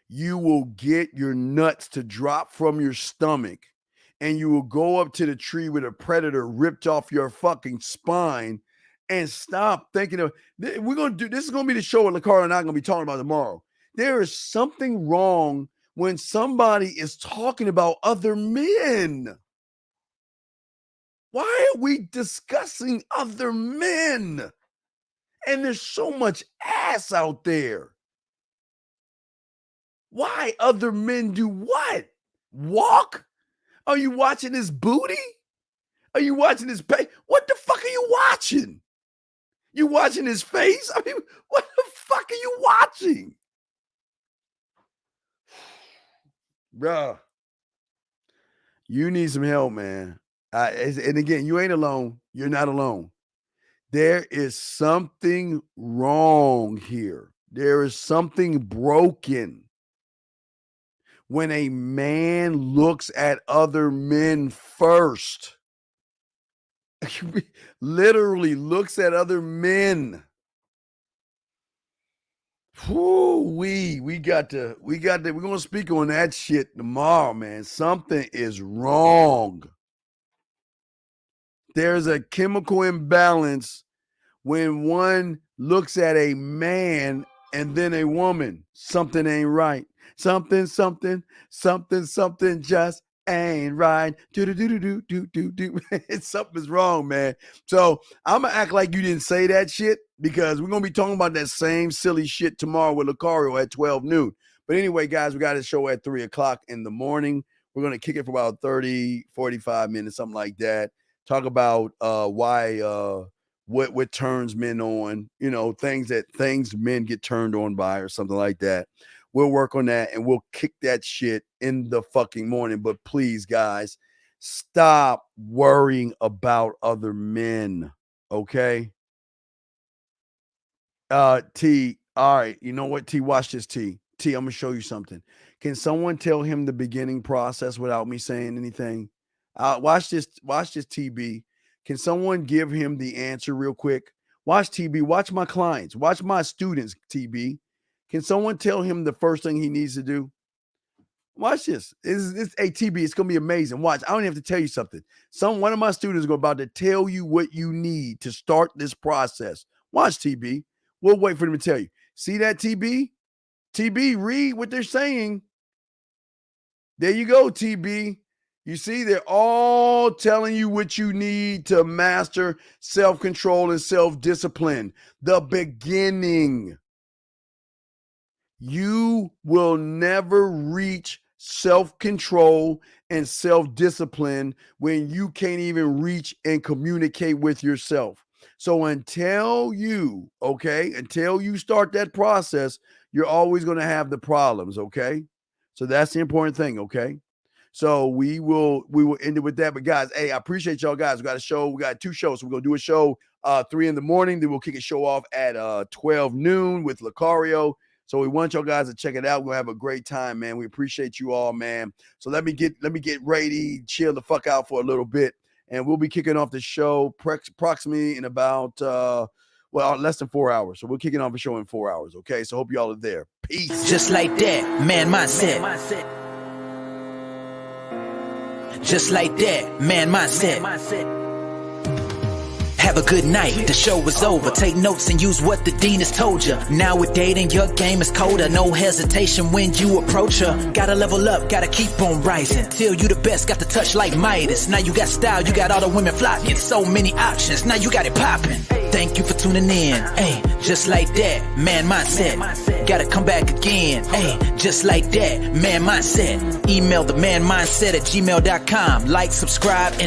you will get your nuts to drop from your stomach and you will go up to the tree with a predator ripped off your fucking spine and stop thinking of this is gonna be the show that LaCarla and I are gonna be talking about tomorrow. There is something wrong when somebody is talking about other men. Why are we discussing other men? And there's so much ass out there. Why other men do what? Walk? Are you watching his booty? Are you watching his face? What the fuck are you watching? You watching his face? I mean, what the fuck are you watching? Bruh, you need some help, man. And again, you ain't alone. You're not alone. There is something wrong here. There is something broken when a man looks at other men first. Literally looks at other men. We're gonna speak on that shit tomorrow, man. Something is wrong. There's a chemical imbalance when one looks at a man and then a woman. Something ain't right. Something just ain't right. Something's wrong, man. So I'm gonna act like you didn't say that shit because we're gonna be talking about that same silly shit tomorrow with Lucario at 12 noon. But anyway, guys, we got a show at 3 o'clock in the morning. We're gonna kick it for about 30, 45 minutes, something like that. Talk about what turns men on, things men get turned on by or something like that. We'll work on that and we'll kick that shit in the fucking morning. But please, guys, stop worrying about other men. Okay. T, all right. You know what, T? Watch this, T. T, I'm gonna show you something. Can someone tell him the beginning process without me saying anything? Watch this, TB. Can someone give him the answer real quick? Watch TB, watch my clients, watch my students, TB. Can someone tell him the first thing he needs to do? Watch this. It's TB, it's gonna be amazing. Watch, I don't even have to tell you something. One of my students is about to tell you what you need to start this process. Watch, TB. We'll wait for them to tell you. See that, TB? TB, read what they're saying. There you go, TB. You see, they're all telling you what you need to master self-control and self-discipline. The beginning. You will never reach self-control and self-discipline when you can't even reach and communicate with yourself. So until you start that process, you're always going to have the problems, okay? So that's the important thing, okay? So we will end it with that. But guys, hey, I appreciate y'all guys. We got a show. We got 2 shows. So we're going to do a show 3 in the morning. Then we'll kick a show off at 12 noon with Lucario. So we want y'all guys to check it out. We're going to have a great time, man. We appreciate you all, man. So let me get ready, chill the fuck out for a little bit. And we'll be kicking off the show approximately in about, less than 4 hours. So we're kicking off the show in 4 hours, okay? So hope y'all are there. Peace. Just like that, man mindset. Just like that, man mindset. Have a good night, the show is over. Take notes and use what the dean has told you. Now with dating, your game is colder. No hesitation when you approach her. Gotta level up, gotta keep on rising. Till you the best, got the touch like Midas. Now you got style, you got all the women flocking. So many options, now you got it popping. Thank you for tuning in. Hey, just like that, man mindset. Gotta come back again. Hey, just like that, man mindset. Email the manmindset@gmail.com. Like, subscribe, and